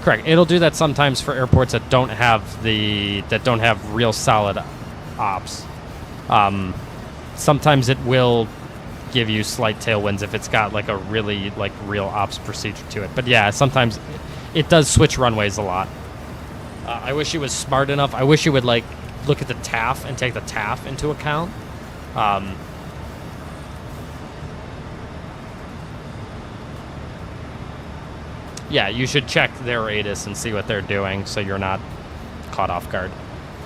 Correct. It'll do that sometimes for airports that don't have real solid ops. Sometimes it will give you slight tailwinds if it's got like a really like real ops procedure to it. But yeah, sometimes it does switch runways a lot. I wish it was smart enough. I wish it would like look at the TAF and take the TAF into account. Yeah, you should check their ATIS and see what they're doing so you're not caught off guard.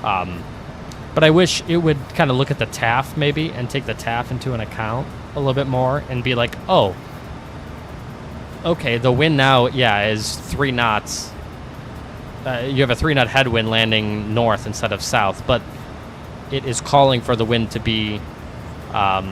But I wish it would kind of look at the TAF maybe and take the TAF into an account a little bit more and be like, oh, okay, the wind now, yeah, is 3 knots. You have a 3-knot headwind landing north instead of south, but it is calling for the wind to be out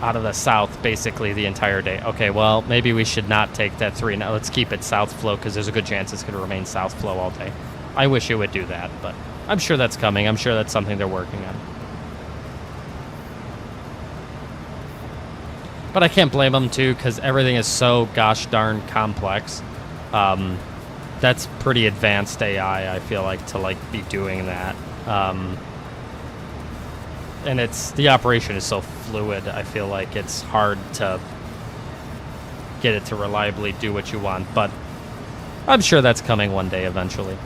of the south basically the entire day. Okay, well, maybe we should not take that 3 knot. Let's keep it south flow because there's a good chance it's going to remain south flow all day. I wish it would do that, but I'm sure that's coming. I'm sure that's something they're working on. But I can't blame them, too, because everything is so gosh darn complex. That's pretty advanced AI, I feel like, to, like, be doing that. And the operation is so fluid, I feel like it's hard to get it to reliably do what you want. But I'm sure that's coming one day eventually.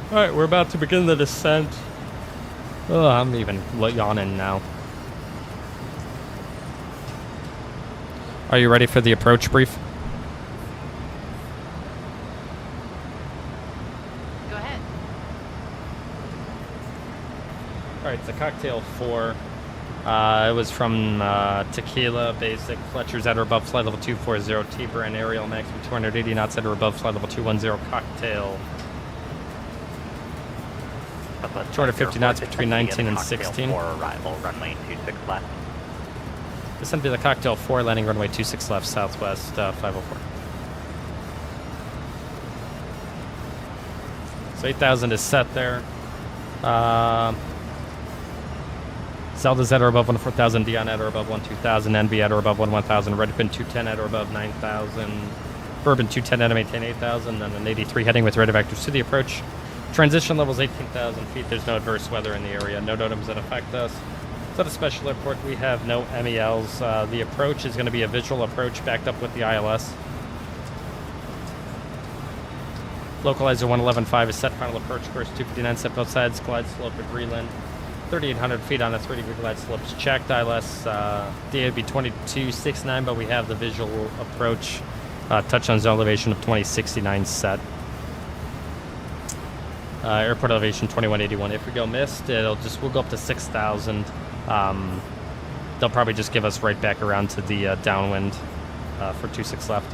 Alright, we're about to begin the descent. Oh, I'm even yawning now. Are you ready for the approach brief? Go ahead. Alright, it's a Cocktail 4. It was from Tequila, basic, Fletcher's at or above flight level 240, T-Ber and aerial maximum 280 knots at or above flight level 210, Cocktail. 250 knots between 19 and 16. Arrival, runway 26 left. Descent via the Cocktail 4, landing runway 26 left, Southwest 504. So 8,000 is set there. Zelda's at or above 14,000, Dion at or above 12,000, Envy at or above 1,000, Redpin 210 at or above 9,000, Bourbon 210 at or maintain 8,000, and an 83 heading with radar vectors to the approach. Transition levels 18,000 feet. There's no adverse weather in the area. No NOTAMs that affect us. It's at a special airport. We have no MELs. The approach is going to be a visual approach backed up with the ILS. Localizer 111.5 is set. Final approach course 259. Step outside. Glide slope at Greenland. 3,800 feet on a 3-degree glide slopes checked. ILS DA would be 2269, but we have the visual approach touchdown zone elevation of 2069 set. Airport elevation 2181. If we go missed, we'll go up to 6,000. They'll probably just give us right back around to the downwind for 26 left.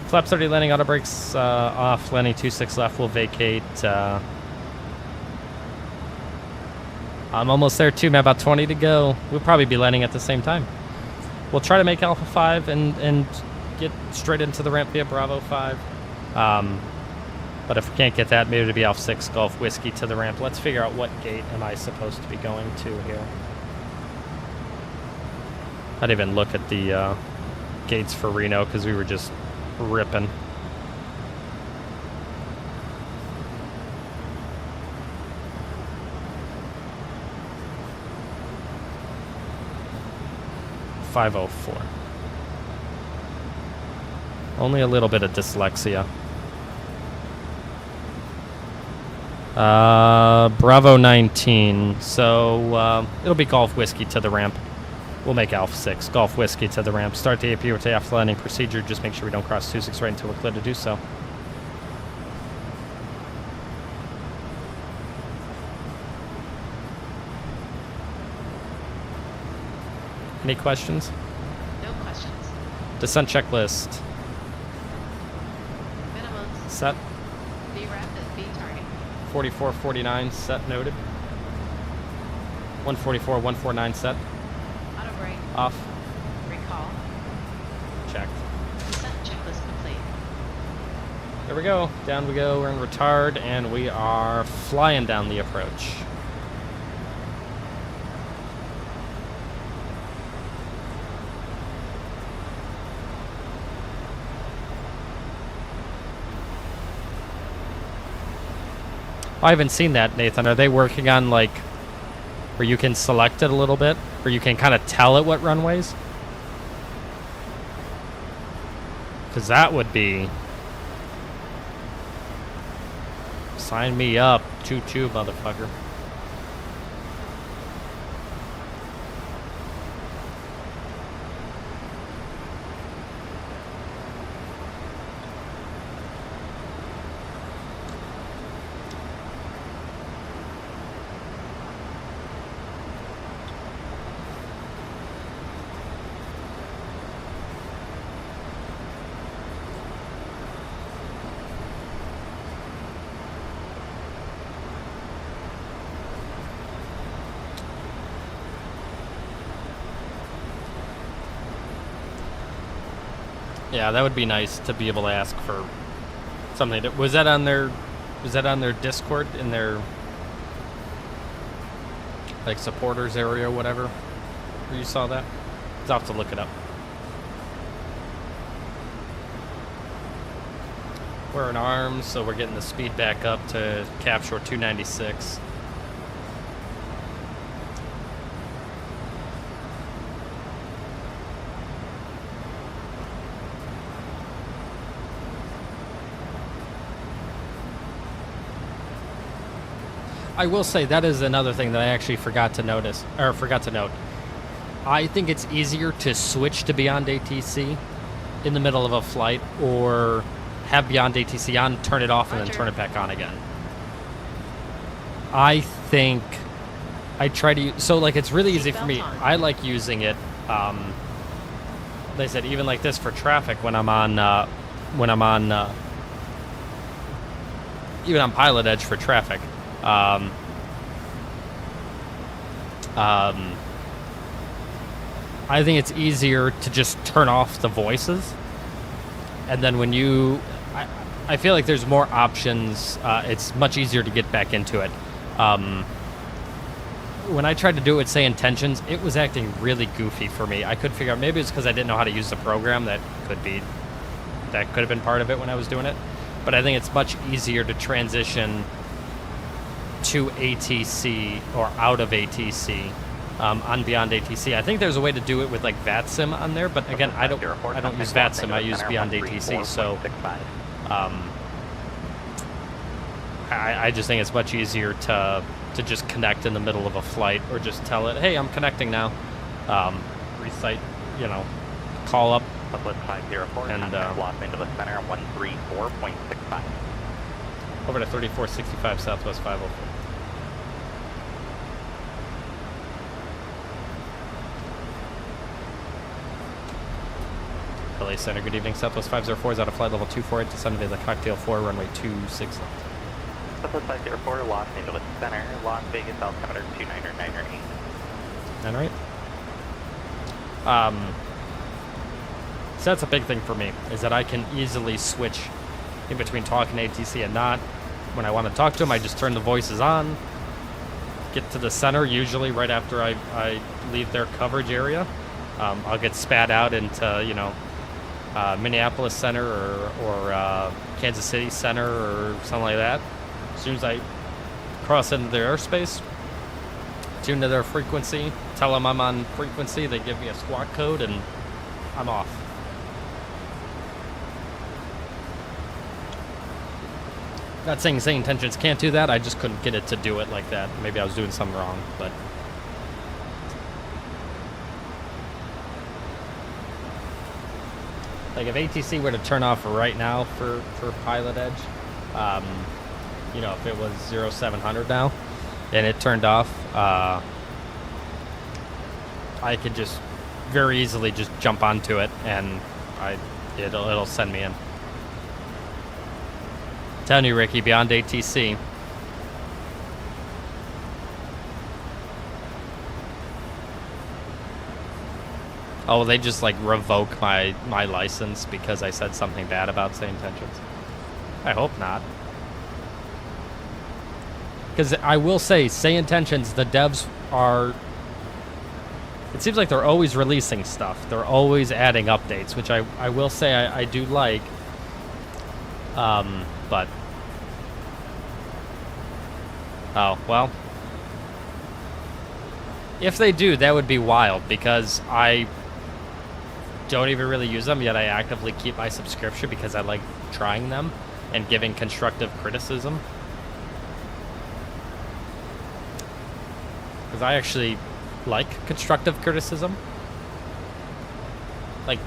Flaps 30 landing, auto brakes off, landing 26 left, we'll vacate. I'm almost there too, man, about 20 to go. We'll probably be landing at the same time. We'll try to make Alpha 5 and get straight into the ramp via Bravo 5. But if we can't get that, maybe it'll be Alpha 6 Golf Whiskey to the ramp. Let's figure out what gate am I supposed to be going to here. I didn't even look at the gates for Reno because we were just ripping. .504. Only a little bit of dyslexia. Bravo 19. So it'll be Golf Whiskey to the ramp. We'll make Alpha 6. Golf Whiskey to the ramp. Start the AP or takeoff landing procedure. Just make sure we don't cross 26 right until we're clear to do so. Any questions? No questions. Descent checklist. Minimums. Set. B rapid, B target. 4449 set noted. 144, 149 set. Auto brake. Off. Recall. Checked. Descent checklist complete. There we go. Down we go. We're in retard and we are flying down the approach. I haven't seen that, Nathan. Are they working on, like, where you can select it a little bit? Where you can kind of tell it what runways? Because that would be... Sign me up. 2-2, motherfucker. Yeah, that would be nice to be able to ask for something. Was that on their Discord in their like supporters area or whatever? Where you saw that? I'll have to look it up. We're in arms, so we're getting the speed back up to capture 296. I will say that is another thing that I actually forgot to note. I think it's easier to switch to Beyond ATC in the middle of a flight or have Beyond ATC on, turn it off, and then turn it back on again. I think I try to use, so like it's really easy for me. I like using it. They said even like this for traffic when I'm on even on Pilotedge for traffic. I think it's easier to just turn off the voices, and then when you, I feel like there's more options. It's much easier to get back into it. when I tried to do it with Say Intentions, it was acting really goofy for me. I couldn't figure out, maybe it's because I didn't know how to use the program. That could have been part of it when I was doing it. But I think it's much easier to transition to ATC or out of ATC on Beyond ATC. I think there's a way to do it with like VATSIM on there, but again, I don't use VATSIM. I use Beyond ATC. So I just think it's much easier to just connect in the middle of a flight, or just tell it, hey, I'm connecting now. Recite, call up. Southwest 504 and Los Angeles Center 134.65. Over to 3465 Southwest 504. LA Center, good evening. Southwest 504 is out of flight level 248, descending via the Cocktail 4, runway 26 left. Southwest 504, Los Angeles Center, Las Vegas, altimeter 29998. All right. So that's a big thing for me, is that I can easily switch in between talking to ATC and not. When I want to talk to them, I just turn the voices on, get to the center, usually right after I leave their coverage area. I'll get spat out into, Minneapolis Center or Kansas City Center or something like that. As soon as I cross into their airspace, tune to their frequency, tell them I'm on frequency, they give me a squawk code, and I'm off. Not saying Say Intentions can't do that, I just couldn't get it to do it like that. Maybe I was doing something wrong, but... Like, if ATC were to turn off right now for Pilotedge, if it was 0700 now, and it turned off, I could just very easily just jump onto it, and it'll send me in. Telling you, Ricky, Beyond ATC. Oh, they just like revoke my license because I said something bad about Say Intentions? I hope not. Because I will say, Say Intentions, the devs are... It seems like they're always releasing stuff. They're always adding updates, which I will say I do like. But... Oh, well. If they do, that would be wild, because I don't even really use them, yet I actively keep my subscription because I like trying them and giving constructive criticism. Because I actually like constructive criticism. Like,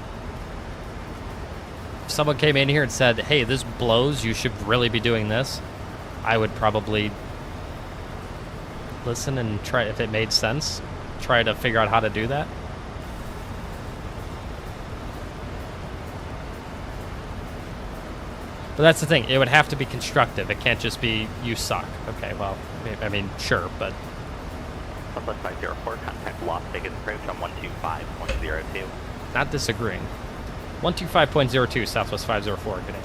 if someone came in here and said, hey, this blows, you should really be doing this, I would probably listen and try, if it made sense, try to figure out how to do that. But that's the thing, it would have to be constructive. It can't just be, you suck. Okay, well, I mean, sure, but... Southwest 504, contact Las Vegas approach on 125.02. Not disagreeing. 125.02, Southwest 504, good day.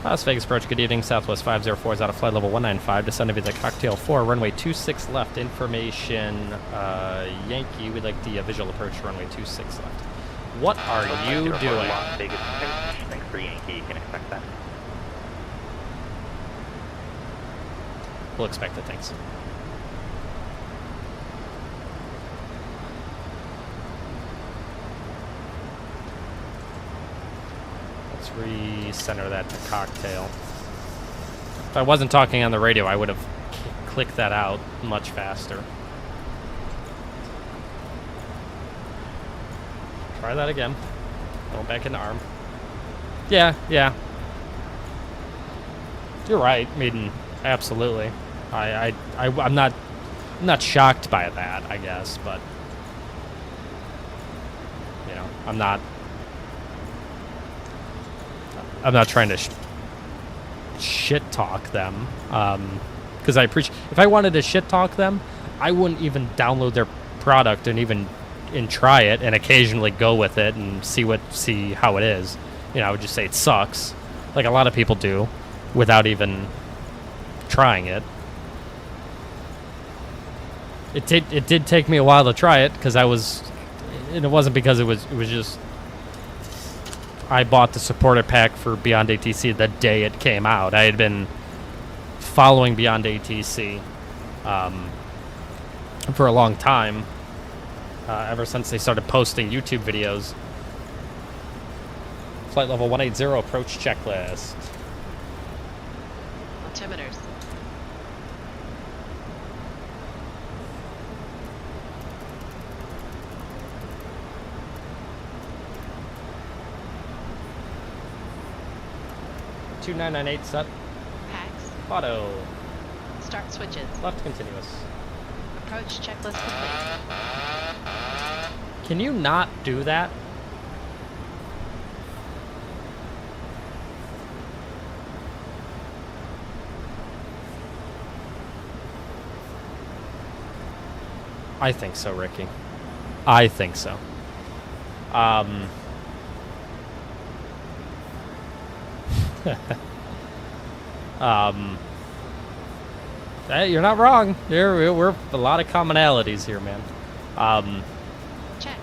Las Vegas approach, good evening. Southwest 504 is out of flight level 195, descending via the Cocktail 4, runway 26 left. Information, Yankee, we'd like the visual approach, runway 26 left. What are you doing? Las Vegas approach, thanks for Yankee, you can expect that. We'll expect it, thanks. Let's recenter that to Cocktail. If I wasn't talking on the radio, I would have clicked that out much faster. Try that again. Going back into arm. Yeah. You're right. I mean, absolutely. I'm not shocked by that, I guess, but I'm not trying to shit talk them, because I appreciate, if I wanted to shit talk them, I wouldn't even download their product and try it and occasionally go with it and see how it is. I would just say it sucks, like a lot of people do, without even trying it. It did take me a while to try it because and it wasn't because it was just I bought the supporter pack for Beyond ATC the day it came out. I had been following Beyond ATC for a long time, ever since they started posting YouTube videos. Flight level 180 approach checklist. Altimeters. Two 998 set. Packs. Auto. Start switches. Left continuous. Approach checklist complete. Can you not do that? I think so, Ricky. I think so. You're not wrong. We're a lot of commonalities here, man. Checked.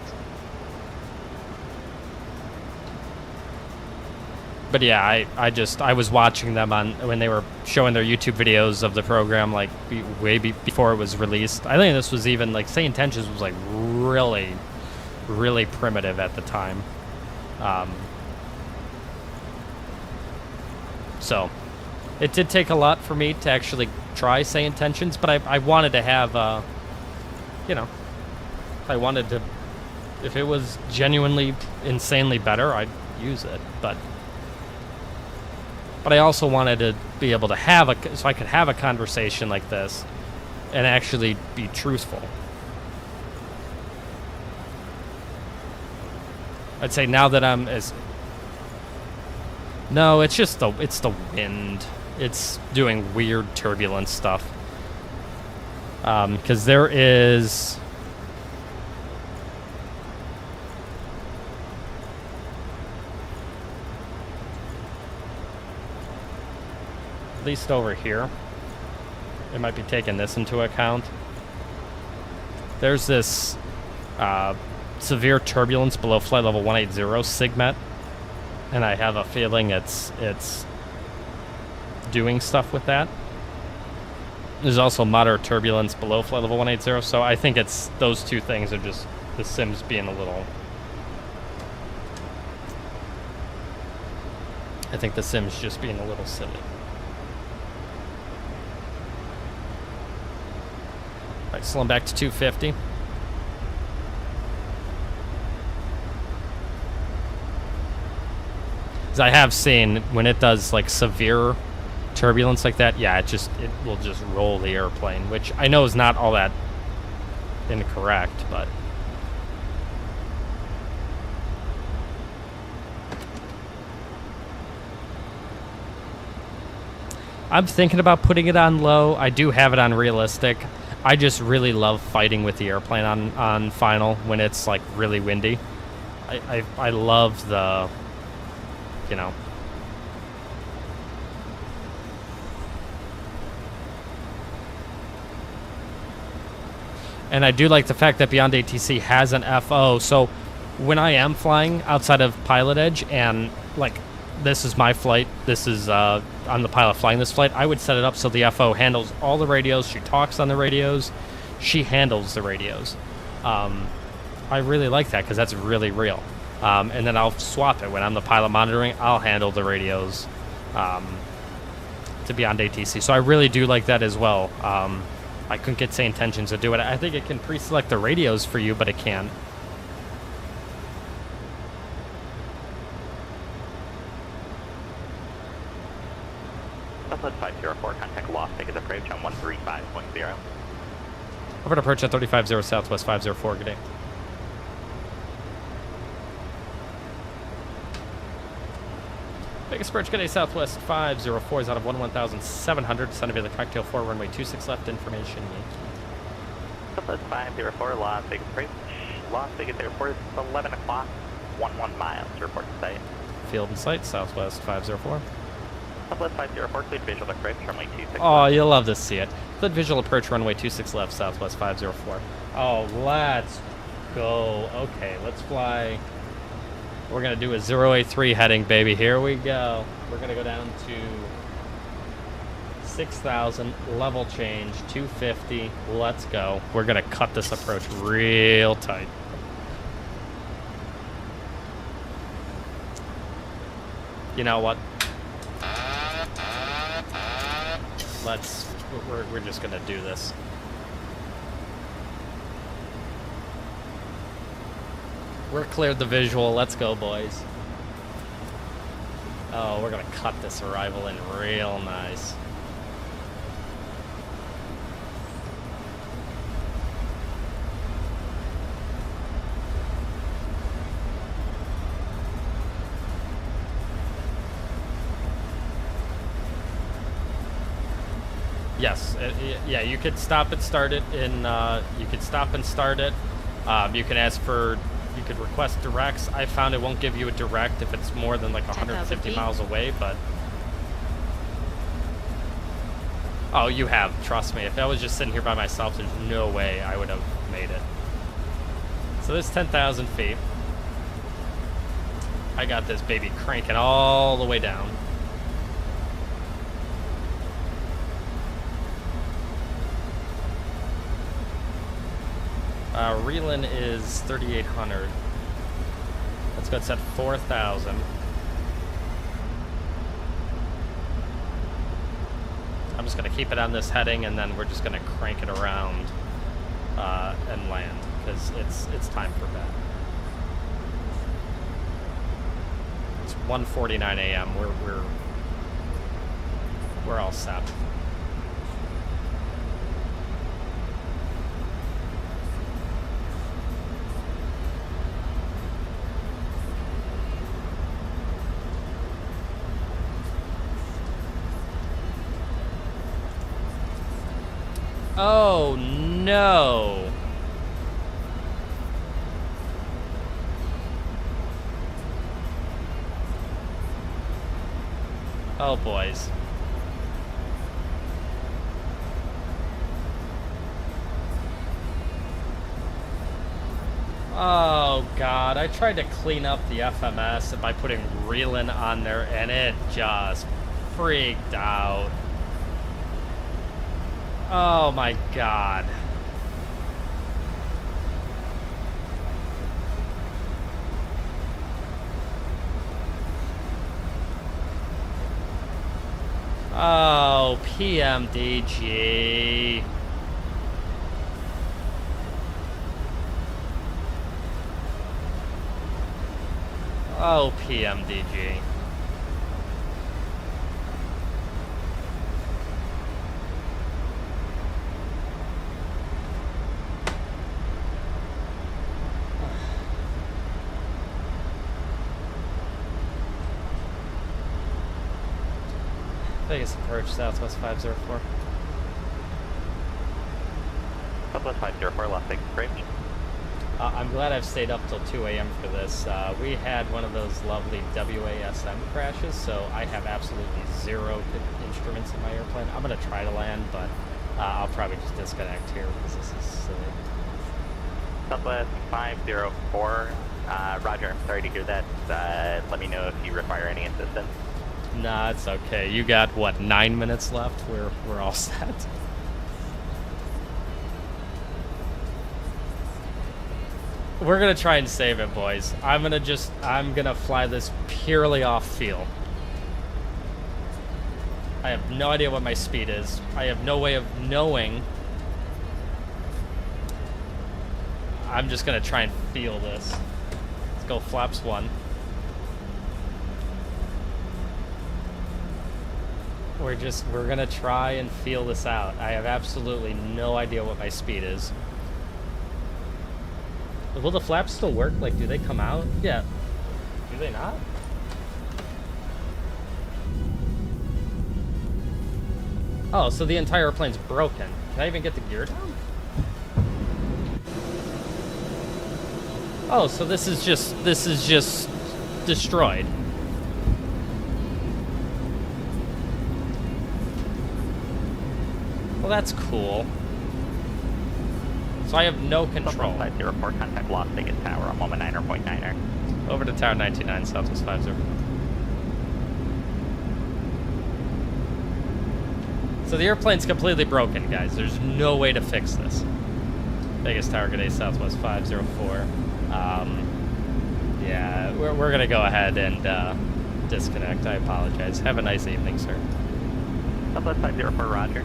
But yeah, I was watching them when they were showing their YouTube videos of the program, like before it was released. I think this was even like Say Intentions was like really, really primitive at the time. So it did take a lot for me to actually try Say Intentions, but I wanted to have, I wanted to, if it was genuinely insanely better, I'd use it, but I also wanted to be able to so I could have a conversation like this and actually be truthful. I'd say now that no, it's just it's the wind. It's doing weird turbulence stuff. Because there is at least over here, it might be taking this into account. There's this severe turbulence below flight level 180 SIGMET, and I have a feeling it's doing stuff with that. There's also moderate turbulence below flight level 180, so I think it's those two things are just the sims being a little. I think the sim's just being a little silly. Alright, slowing back to 250. Because I have seen when it does like severe turbulence like that, yeah, it will just roll the airplane, which I know is not all that incorrect, but I'm thinking about putting it on low. I do have it on realistic. I just really love fighting with the airplane on final when it's like really windy. I love the, And I do like the fact that Beyond ATC has an FO. So when I am flying outside of Pilotedge and like this is my flight, this is I'm the pilot flying this flight, I would set it up so the FO handles all the radios. She talks on the radios. She handles the radios. I really like that because that's really real. And then I'll swap it. When I'm the pilot monitoring, I'll handle the radios to Beyond ATC. So I really do like that as well. I couldn't get Say Intentions to do it. I think it can pre-select the radios for you, but it can't. Southwest 504, contact Las Vegas approach on 135.0. Over to approach at 350 Southwest 504, good day. Vegas approach, good day, Southwest 504 is out of 11,700. Descend via the cocktail 4, runway 26 left, information Yankee. Southwest 504, Las Vegas approach. Las Vegas Airport, 11 o'clock, 11 miles, report to site. Field in sight, Southwest 504. Southwest 504, cleared visual approach, runway 26. Oh, you'll love to see it. Cleared visual approach, runway 26 left, Southwest 504. Oh, let's go. Okay, let's fly. We're going to do a 083 heading, baby. Here we go. We're going to go down to 6,000, level change, 250. Let's go. We're going to cut this approach real tight. You know what? We're just going to do this. We're cleared the visual. Let's go, boys. Oh, we're going to cut this arrival in real nice. Yes, yeah, you could stop and start it in, you could stop and start it. You can ask for, you could request directs. I found it won't give you a direct if it's more than like 150 miles away, but... Oh, you have, trust me. If I was just sitting here by myself, there's no way I would have made it. So this 10,000 feet. I got this baby cranking all the way down. Reeling is 3,800. Let's go set 4,000. I'm just going to keep it on this heading, and then we're just going to crank it around and land, because it's time for bed. It's 1:49 a.m. We're all set. Oh no! Oh boys. Oh god, I tried to clean up the FMS by putting reeling on there and it just freaked out. Oh my god. Oh, PMDG. Oh, PMDG. Vegas approach, Southwest 504. Southwest 504, Las Vegas approach. I'm glad I've stayed up till 2 a.m. for this. We had one of those lovely WASM crashes, so I have absolutely zero instruments in my airplane. I'm going to try to land, but I'll probably just disconnect here because this is silly. Southwest 504, Roger, I'm sorry to hear that. Let me know if you require any assistance. Nah, it's okay. You got, what, 9 minutes left? We're all set. We're gonna try and save it, boys. I'm gonna fly this purely off feel. I have no idea what my speed is. I have no way of knowing. I'm just gonna try and feel this. Let's go flaps 1. We're gonna try and feel this out. I have absolutely no idea what my speed is. Will the flaps still work? Like, do they come out? Yeah. Do they not? Oh, so the entire airplane's broken. Can I even get the gear down? Oh, so this is just destroyed. Well, that's cool. So I have no control. Southwest 504, contact Las Vegas Tower on 119.9er. Over to Tower 929, Southwest 50. So the airplane's completely broken, guys. There's no way to fix this. Vegas Tower, good day, Southwest 504. Yeah, we're gonna go ahead and disconnect. I apologize. Have a nice evening, sir. Southwest 504, roger.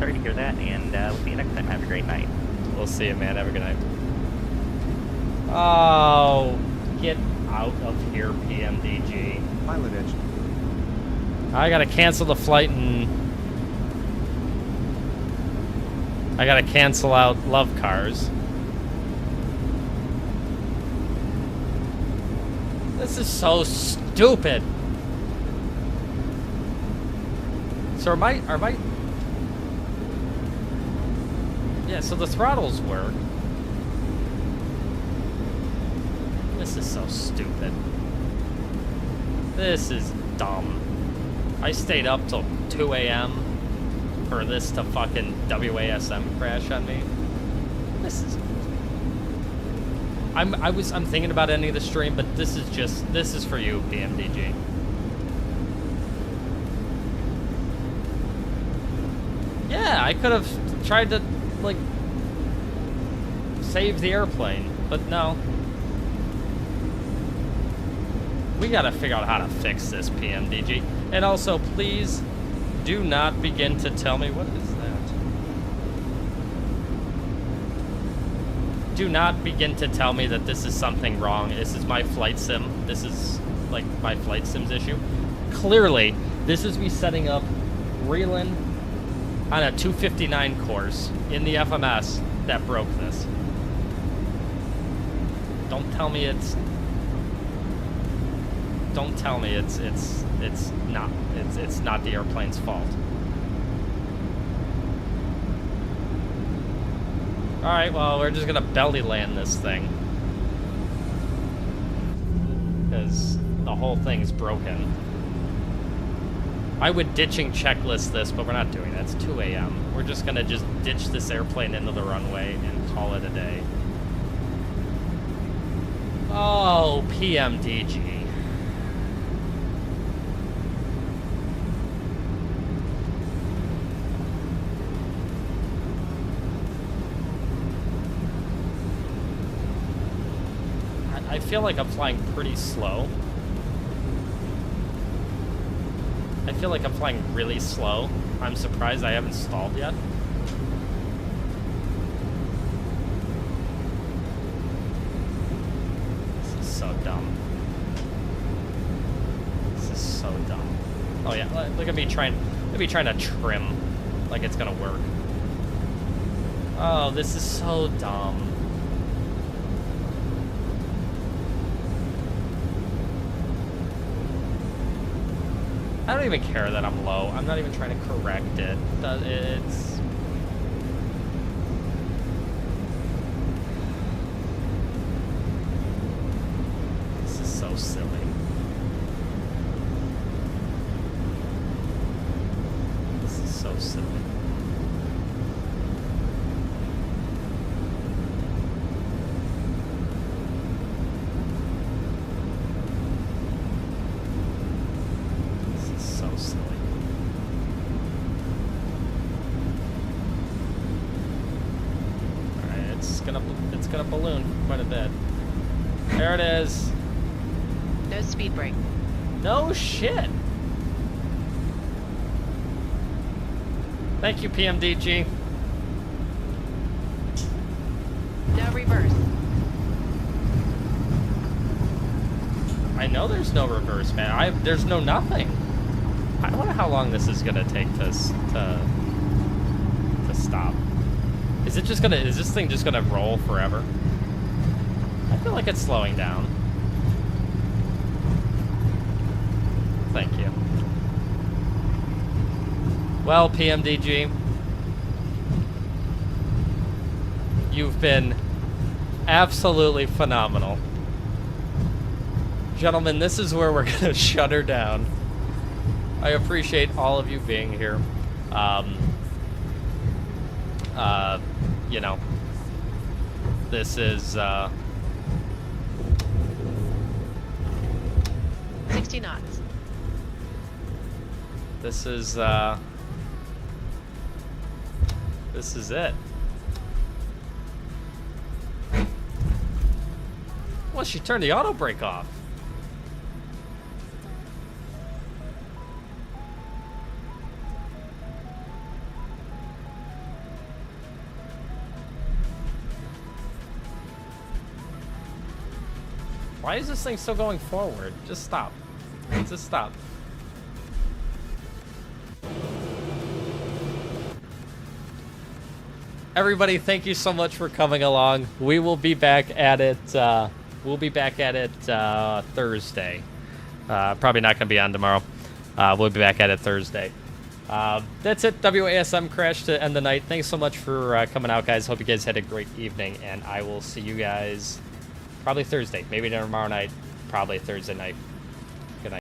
Sorry to hear that, and we'll see you next time. Have a great night. We'll see you, man. Have a good night. Oh, get out of here, PMDG. Pilotedge. I gotta cancel the flight and I gotta cancel out love cars. This is so stupid. So are my yeah, so the throttles work. This is so stupid. This is dumb. I stayed up till 2 a.m. for this to fucking WASM crash on me. This is... I'm thinking about ending the stream, but this is for you, PMDG. Yeah, I could have tried to, like, save the airplane, but no. We gotta figure out how to fix this, PMDG. And also, please do not begin to tell me... What is that? Do not begin to tell me that this is something wrong. This is my flight sim. This is, like, my flight sim's issue. Clearly, this is me setting up reeling on a 259 course in the FMS that broke this. Don't tell me it's... Don't tell me it's not the airplane's fault. All right, well, we're just gonna belly land this thing because the whole thing's broken. I would ditching checklist this, but we're not doing that. It's 2 a.m. We're just gonna ditch this airplane into the runway and call it a day. Oh, PMDG. I feel like I'm flying pretty slow. I feel like I'm flying really slow. I'm surprised I haven't stalled yet. This is so dumb. This is so dumb. Oh yeah, look at me trying to trim like it's gonna work. Oh, this is so dumb. I don't even care that I'm low. I'm not even trying to correct it. It's... This is so silly. This is so silly. It's gonna balloon quite a bit. There it is. No speed brake. No shit. Thank you, PMDG. No reverse. I know there's no reverse, man. There's no nothing. I wonder how long this is gonna take to stop. Is this thing just gonna roll forever? I feel like it's slowing down. Thank you. Well, PMDG, you've been absolutely phenomenal. Gentlemen, this is where we're gonna shut her down. I appreciate all of you being here. you know, this is 60 knots. This is it. Well, she turned the auto brake off. Why is this thing still going forward? Just stop. Just stop. Everybody, thank you so much for coming along. We will be back at it. Thursday. Probably not going to be on tomorrow. We'll be back at it Thursday. That's it. WASM crash to end the night. Thanks so much for coming out, guys. Hope you guys had a great evening, and I will see you guys probably Thursday. Maybe tomorrow night. Probably Thursday night.